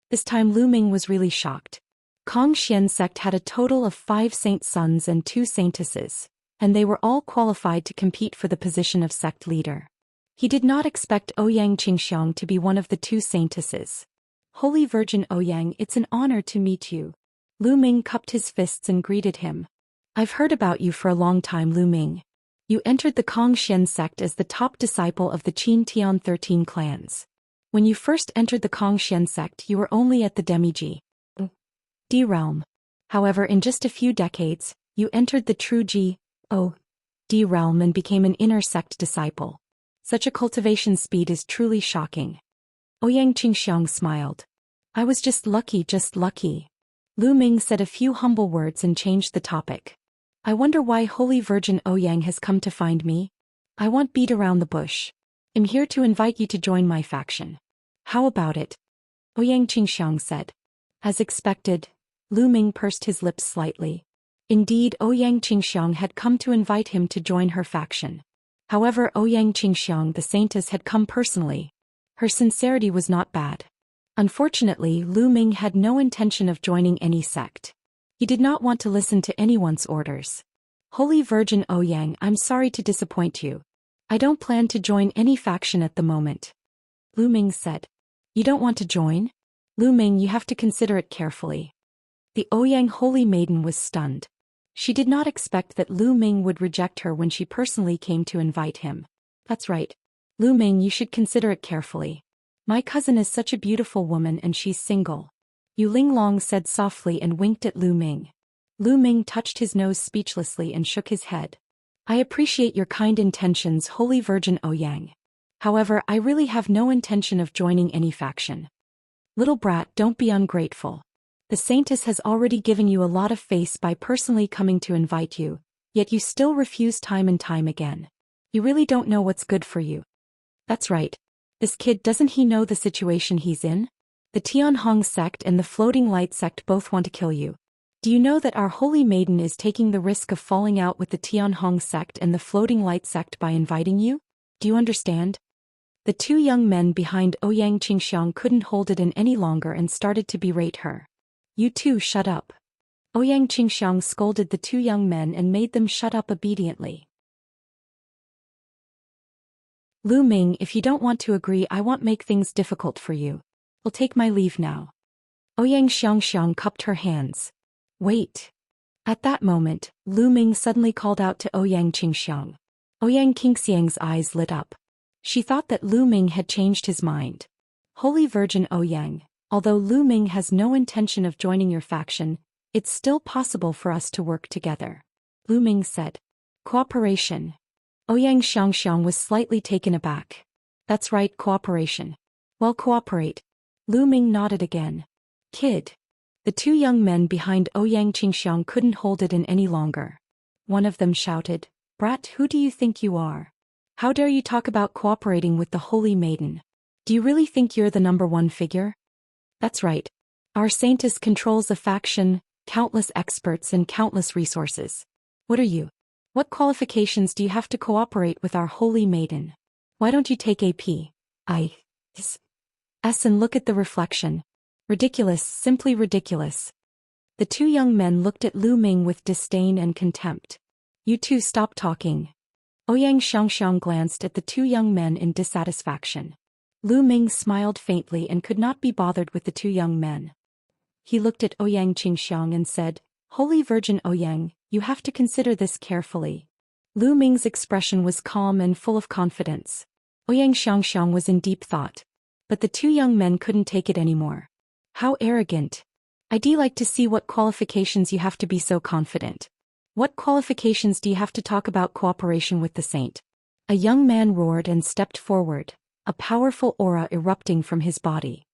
This time Lu Ming was really shocked. Xian sect had a total of 5 saint sons and 2 saintesses, and they were all qualified to compete for the position of sect leader. He did not expect Ouyang Qingxiang to be one of the 2 saintesses. Holy Virgin Ouyang, it's an honor to meet you. Lu Ming cupped his fists and greeted him. I've heard about you for a long time, Lu Ming. You entered the Xian sect as the top disciple of the Qin Tian 13 clans. When you first entered the Xian sect, you were only at the Demi-Ji D realm. However, in just a few decades, you entered the True Ji D realm and became an inner sect disciple. Such a cultivation speed is truly shocking. Ouyang Qingxiang smiled. I was just lucky, just lucky. Lu Ming said a few humble words and changed the topic. I wonder why Holy Virgin Ouyang has come to find me? I won't beat around the bush. I'm here to invite you to join my faction. How about it? Ouyang Qingxiang said. As expected, Lu Ming pursed his lips slightly. Indeed, Ouyang Qingxiang had come to invite him to join her faction. However, Ouyang Qingxiang, the Saintess, had come personally. Her sincerity was not bad. Unfortunately, Lu Ming had no intention of joining any sect. He did not want to listen to anyone's orders. Holy Virgin Ouyang, I'm sorry to disappoint you. I don't plan to join any faction at the moment. Lu Ming said. You don't want to join? Lu Ming, you have to consider it carefully. The Ouyang holy maiden was stunned. She did not expect that Lu Ming would reject her when she personally came to invite him. That's right. Lu Ming, you should consider it carefully. My cousin is such a beautiful woman and she's single. Yu Linglong said softly and winked at Lu Ming. Lu Ming touched his nose speechlessly and shook his head. I appreciate your kind intentions, Holy Virgin Ouyang. However, I really have no intention of joining any faction. Little brat, don't be ungrateful. The saintess has already given you a lot of face by personally coming to invite you, yet you still refuse time and time again. You really don't know what's good for you. That's right. This kid, doesn't he know the situation he's in? The Tianhong sect and the Floating Light sect both want to kill you. Do you know that our holy maiden is taking the risk of falling out with the Tianhong sect and the Floating Light sect by inviting you? Do you understand? The two young men behind Ouyang Qingxiang couldn't hold it in any longer and started to berate her. You two shut up. Ouyang Qingxiang scolded the two young men and made them shut up obediently. Lu Ming, if you don't want to agree, I won't make things difficult for you. I'll take my leave now. Ouyang Xianxia cupped her hands. Wait. At that moment, Lu Ming suddenly called out to Ouyang Qingxiang. Ouyang Qingxiang's eyes lit up. She thought that Lu Ming had changed his mind. Holy Virgin Ouyang, although Lu Ming has no intention of joining your faction, it's still possible for us to work together. Lu Ming said. Cooperation. Ouyang Xianxiang was slightly taken aback. That's right, cooperation. Well, cooperate. Lu Ming nodded again. Kid. The two young men behind Ouyang Qingxiang couldn't hold it in any longer. One of them shouted, Brat, who do you think you are? How dare you talk about cooperating with the Holy Maiden? Do you really think you're the #1 figure? That's right. Our saintess controls a faction, countless experts and countless resources. What are you? What qualifications do you have to cooperate with our Holy Maiden? Why don't you take S and look at the reflection? Ridiculous, simply ridiculous. The two young men looked at Lu Ming with disdain and contempt. You two stop talking. Ouyang Xianxiang glanced at the two young men in dissatisfaction. Lu Ming smiled faintly and could not be bothered with the two young men. He looked at Ouyang Qingxiang and said, Holy Virgin Ouyang, you have to consider this carefully. Lu Ming's expression was calm and full of confidence. Ouyang Xianxiang was in deep thought. But the two young men couldn't take it anymore. How arrogant. I'd like to see what qualifications you have to be so confident. What qualifications do you have to talk about cooperation with the saint? A young man roared and stepped forward, a powerful aura erupting from his body.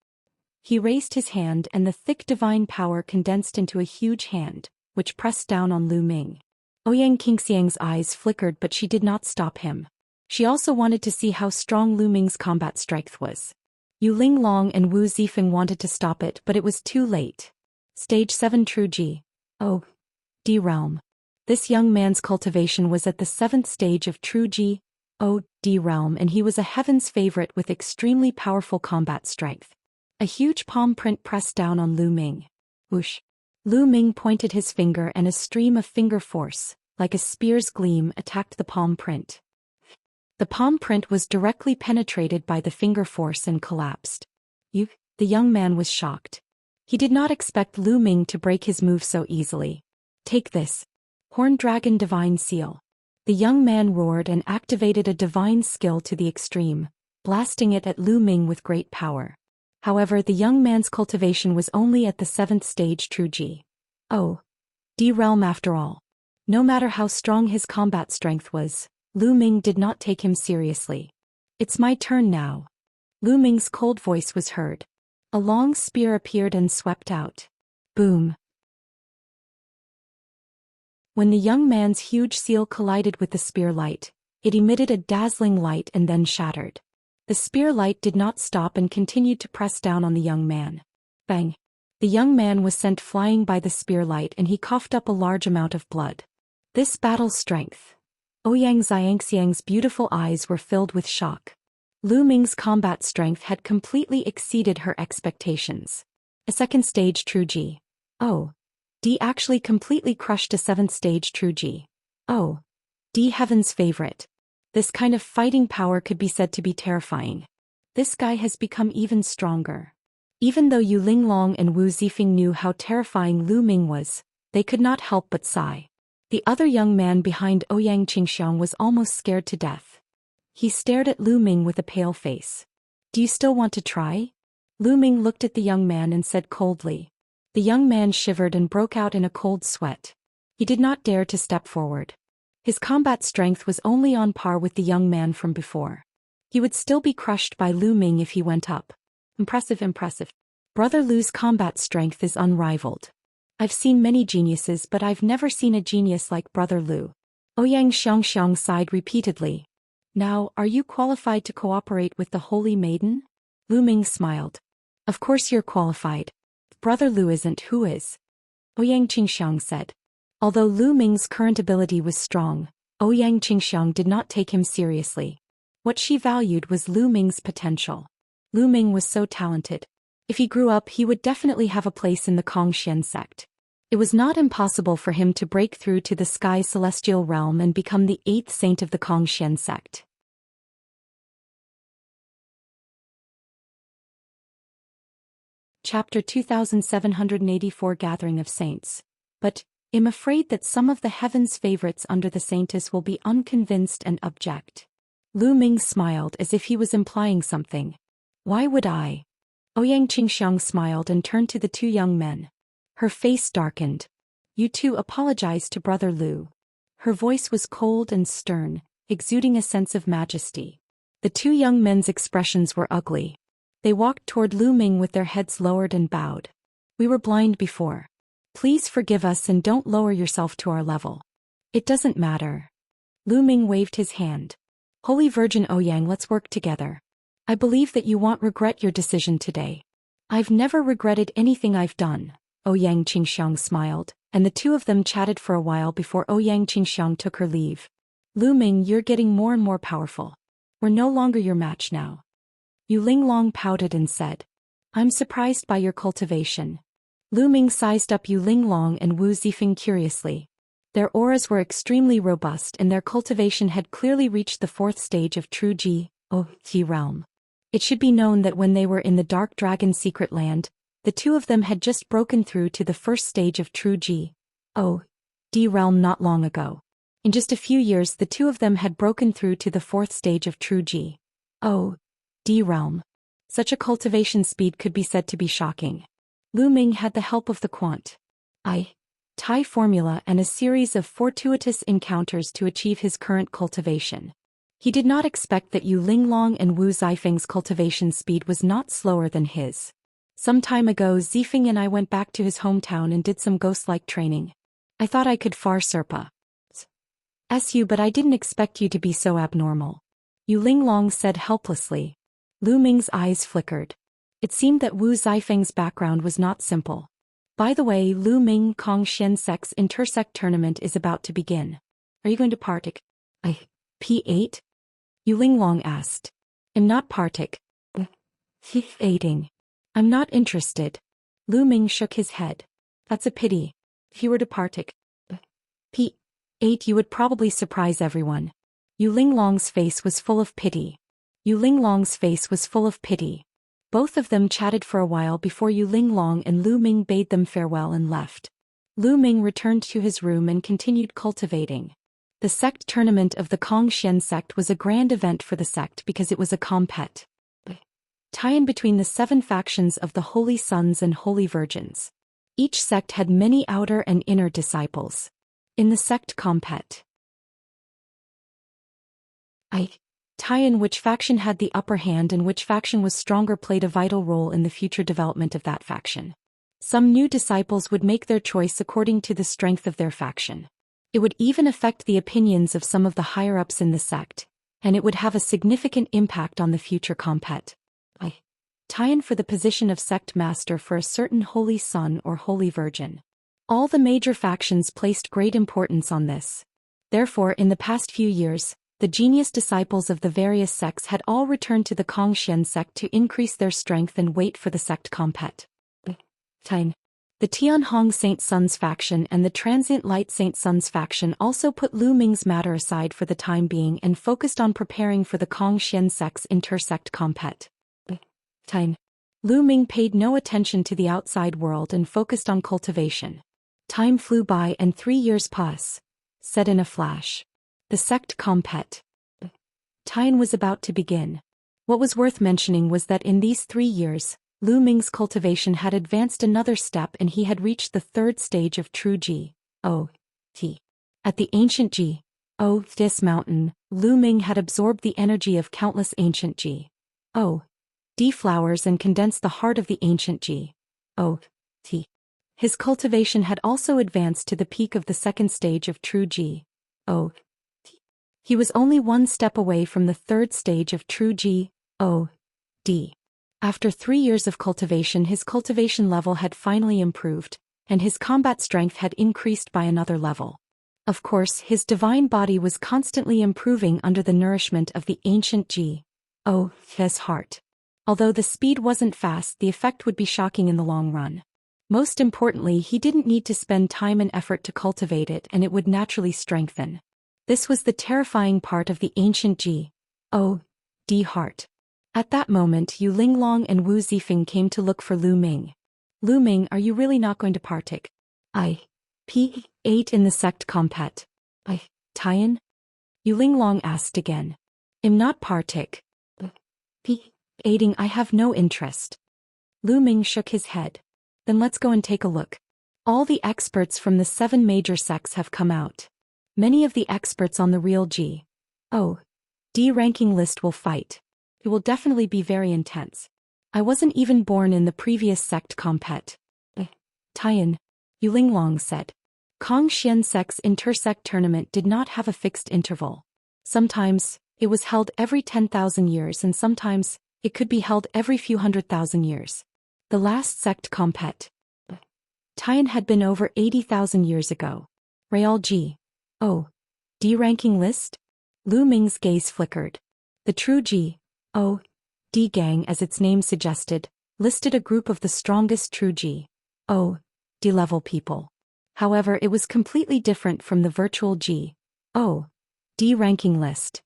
He raised his hand and the thick divine power condensed into a huge hand, which pressed down on Lu Ming. Ouyang Qingxiang's eyes flickered, but she did not stop him. She also wanted to see how strong Lu Ming's combat strength was. Yu Linglong and Wu Zifeng wanted to stop it, but it was too late. Stage 7 True G. Oh. D Realm. This young man's cultivation was at the 7th stage of True G. Oh, D Realm, and he was a heaven's favorite with extremely powerful combat strength. A huge palm print pressed down on Lu Ming. Whoosh. Lu Ming pointed his finger and a stream of finger force, like a spear's gleam, attacked the palm print. The palm print was directly penetrated by the finger force and collapsed. The young man was shocked. He did not expect Lu Ming to break his move so easily. Take this. Horn Dragon Divine Seal. The young man roared and activated a divine skill to the extreme, blasting it at Lu Ming with great power. However, the young man's cultivation was only at the 7th stage True G. Oh. D Realm after all. No matter how strong his combat strength was, Lu Ming did not take him seriously. It's my turn now. Lu Ming's cold voice was heard. A long spear appeared and swept out. Boom. When the young man's huge seal collided with the spear light, it emitted a dazzling light and then shattered. The spear light did not stop and continued to press down on the young man. Bang! The young man was sent flying by the spear light and he coughed up a large amount of blood. This battle strength. Ouyang Xianxiang's beautiful eyes were filled with shock. Lu Ming's combat strength had completely exceeded her expectations. A 2nd stage True G. Oh. D actually completely crushed a 7th stage True G. Oh. D heaven's favorite. This kind of fighting power could be said to be terrifying. This guy has become even stronger. Even though Yu Linglong and Wu Zifeng knew how terrifying Lu Ming was, they could not help but sigh. The other young man behind Ouyang Qingxiang was almost scared to death. He stared at Lu Ming with a pale face. "Do you still want to try?" Lu Ming looked at the young man and said coldly. The young man shivered and broke out in a cold sweat. He did not dare to step forward. His combat strength was only on par with the young man from before. He would still be crushed by Lu Ming if he went up. Impressive, impressive. Brother Lu's combat strength is unrivaled. I've seen many geniuses, but I've never seen a genius like Brother Lu. Ouyang Xianxia sighed repeatedly. Now, are you qualified to cooperate with the Holy Maiden? Lu Ming smiled. Of course you're qualified. If Brother Lu isn't, who is? Ouyang Qingxiang said. Although Lu Ming's current ability was strong, Ouyang Qingxiang did not take him seriously. What she valued was Lu Ming's potential. Lu Ming was so talented. If he grew up, he would definitely have a place in the Xian sect. It was not impossible for him to break through to the sky celestial realm and become the 8th saint of the Xian sect. Chapter 2784 Gathering of Saints. But, I'm afraid that some of the heaven's favorites under the saintess will be unconvinced and object. Lu Ming smiled as if he was implying something. Why would I? Ouyang Qingxiang smiled and turned to the two young men. Her face darkened. You two apologize to Brother Lu. Her voice was cold and stern, exuding a sense of majesty. The two young men's expressions were ugly. They walked toward Lu Ming with their heads lowered and bowed. We were blind before. Please forgive us and don't lower yourself to our level. It doesn't matter. Lu Ming waved his hand. Holy Virgin Ouyang, let's work together. I believe that you won't regret your decision today. I've never regretted anything I've done. Ouyang Qingxiang smiled, and the two of them chatted for a while before Ouyang Qingxiang took her leave. Lu Ming, you're getting more and more powerful. We're no longer your match now. Yu Linglong pouted and said, I'm surprised by your cultivation. Lu Ming sized up Yu Linglong and Wu Zifeng curiously. Their auras were extremely robust and their cultivation had clearly reached the 4th stage of true Ji realm. It should be known that when they were in the Dark Dragon secret land, the two of them had just broken through to the 1st stage of true Ji realm not long ago. In just a few years the two of them had broken through to the 4th stage of true Ji realm. Such a cultivation speed could be said to be shocking. Lu Ming had the help of the Tai formula and a series of fortuitous encounters to achieve his current cultivation. He did not expect that Yu Linglong and Wu Zifeng's cultivation speed was not slower than his. Some time ago Zifeng and I went back to his hometown and did some ghost-like training. I thought I could far surpass you, but I didn't expect you to be so abnormal. Yu Linglong said helplessly. Lu Ming's eyes flickered. It seemed that Wu Zifeng's background was not simple. By the way, Lu Ming Xian sect's intersect tournament is about to begin. Are you going to partake? P8? Yu Linglong asked. I'm not participating. I'm not interested. Lu Ming shook his head. That's a pity. If you were to partake P8 you would probably surprise everyone. Yu Linglong's face was full of pity. Both of them chatted for a while before Yu Linglong and Lu Ming bade them farewell and left. Lu Ming returned to his room and continued cultivating. The sect tournament of the Xian sect was a grand event for the sect because it was a tie-in between the 7 factions of the Holy Sons and Holy Virgins. Each sect had many outer and inner disciples. In the sect tie-in, which faction had the upper hand and which faction was stronger played a vital role in the future development of that faction. Some new disciples would make their choice according to the strength of their faction. It would even affect the opinions of some of the higher-ups in the sect, and it would have a significant impact on the future tie-in for the position of sect master for a certain Holy Son or Holy Virgin. All the major factions placed great importance on this. Therefore, in the past few years, the genius disciples of the various sects had all returned to the Xian sect to increase their strength and wait for the sect tie-in. The Tianhong Saint Sons faction and the Transient Light Saint Sons faction also put Lu Ming's matter aside for the time being and focused on preparing for the Xian sect's intersect tie-in. Lu Ming paid no attention to the outside world and focused on cultivation. Time flew by and 3 years passed, said in a flash. The sect compet. Tian was about to begin. What was worth mentioning was that in these 3 years, Lu Ming's cultivation had advanced another step and he had reached the 3rd stage of true Ji. T. At the ancient Ji. This mountain, Lu Ming had absorbed the energy of countless ancient Ji. D flowers and condensed the heart of the ancient Ji. T. His cultivation had also advanced to the peak of the 2nd stage of true Ji. T. He was only 1 step away from the 3rd stage of true Ji. D. After 3 years of cultivation, his cultivation level had finally improved, and his combat strength had increased by another level. Of course, his divine body was constantly improving under the nourishment of the ancient Ji. His heart. Although the speed wasn't fast, the effect would be shocking in the long run. Most importantly, he didn't need to spend time and effort to cultivate it, and it would naturally strengthen. This was the terrifying part of the ancient Ji. D heart. At that moment, Yu Linglong and Wu Zifeng came to look for Lu Ming. Lu Ming, are you really not going to partake? P8 in the sect compet. Tian? Yu Linglong asked again. Im not partake. P8ing, I have no interest. Lu Ming shook his head. Then let's go and take a look. All the experts from the 7 major sects have come out. Many of the experts on the real G. D ranking list will fight. It will definitely be very intense. I wasn't even born in the previous sect compet. Tian, Yu Linglong said. Kong Xian sect's intersect tournament did not have a fixed interval. Sometimes, it was held every 10,000 years and sometimes, it could be held every few 100,000 years. The last sect compet. Tian had been over 80,000 years ago. Real G. D ranking list? Lu Ming's gaze flickered. The true G. D gang, as its name suggested, listed a group of the strongest true G. D level people. However, it was completely different from the virtual G. D ranking list.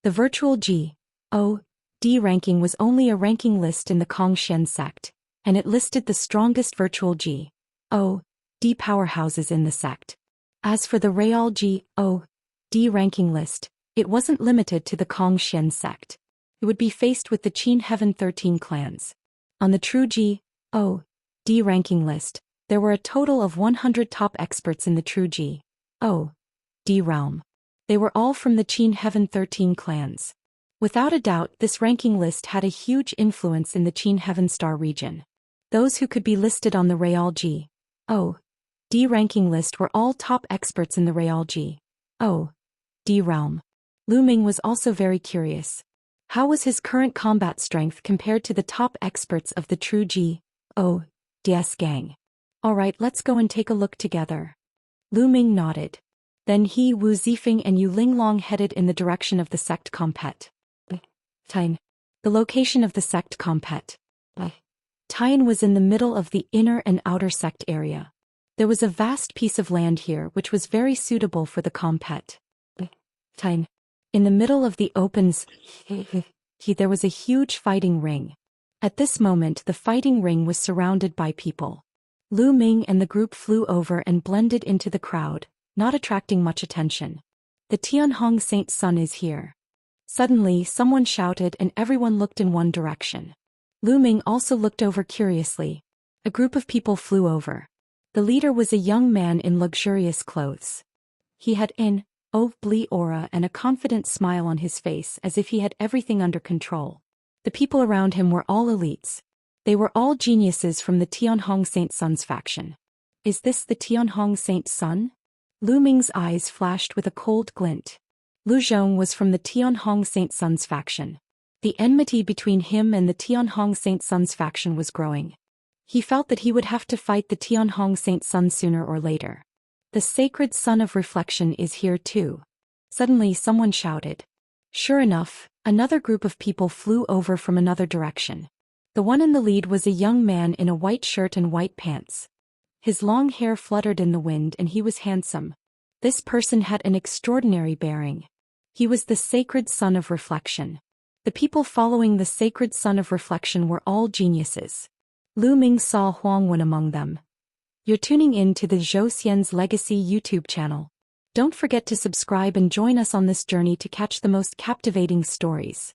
The virtual G. D ranking was only a ranking list in the Kong Xian sect, and it listed the strongest virtual G. D powerhouses in the sect. As for the Real G. D ranking list, it wasn't limited to the Kong Xian sect. It would be faced with the Qin Heaven 13 clans. On the true G. D ranking list, there were a total of 100 top experts in the true G. D realm. They were all from the Qin Heaven 13 clans. Without a doubt, this ranking list had a huge influence in the Qin Heaven Star region. Those who could be listed on the Real G. D ranking list were all top experts in the Real G. D realm. Lu Ming was also very curious. How was his current combat strength compared to the top experts of the true G. DS gang? Alright, let's go and take a look together. Lu Ming nodded. Then he, Wu Zifeng and Yu Linglong headed in the direction of the sect compet. Tian. The location of the sect compet. Tian was in the middle of the inner and outer sect area. There was a vast piece of land here which was very suitable for the compet. Tian. In the middle of the opens, there was a huge fighting ring. At this moment the fighting ring was surrounded by people. Lu Ming and the group flew over and blended into the crowd, not attracting much attention. The Tianhong Saint Sun is here. Suddenly someone shouted and everyone looked in one direction. Lu Ming also looked over curiously. A group of people flew over. The leader was a young man in luxurious clothes. He had an Blee aura and a confident smile on his face as if he had everything under control. The people around him were all elites. They were all geniuses from the Tianhong Saint Sun's faction. Is this the Tianhong Saint Sun? Lu Ming's eyes flashed with a cold glint. Lu Zhong was from the Tianhong Saint Sun's faction. The enmity between him and the Tianhong Saint Sun's faction was growing. He felt that he would have to fight the Tianhong Saint Sun sooner or later. The sacred sun of reflection is here too. Suddenly someone shouted. Sure enough, another group of people flew over from another direction. The one in the lead was a young man in a white shirt and white pants. His long hair fluttered in the wind and he was handsome. This person had an extraordinary bearing. He was the sacred sun of reflection. The people following the sacred sun of reflection were all geniuses. Lu Ming saw Huangwen among them. You're tuning in to the Zhou Xian's Legacy YouTube channel. Don't forget to subscribe and join us on this journey to catch the most captivating stories.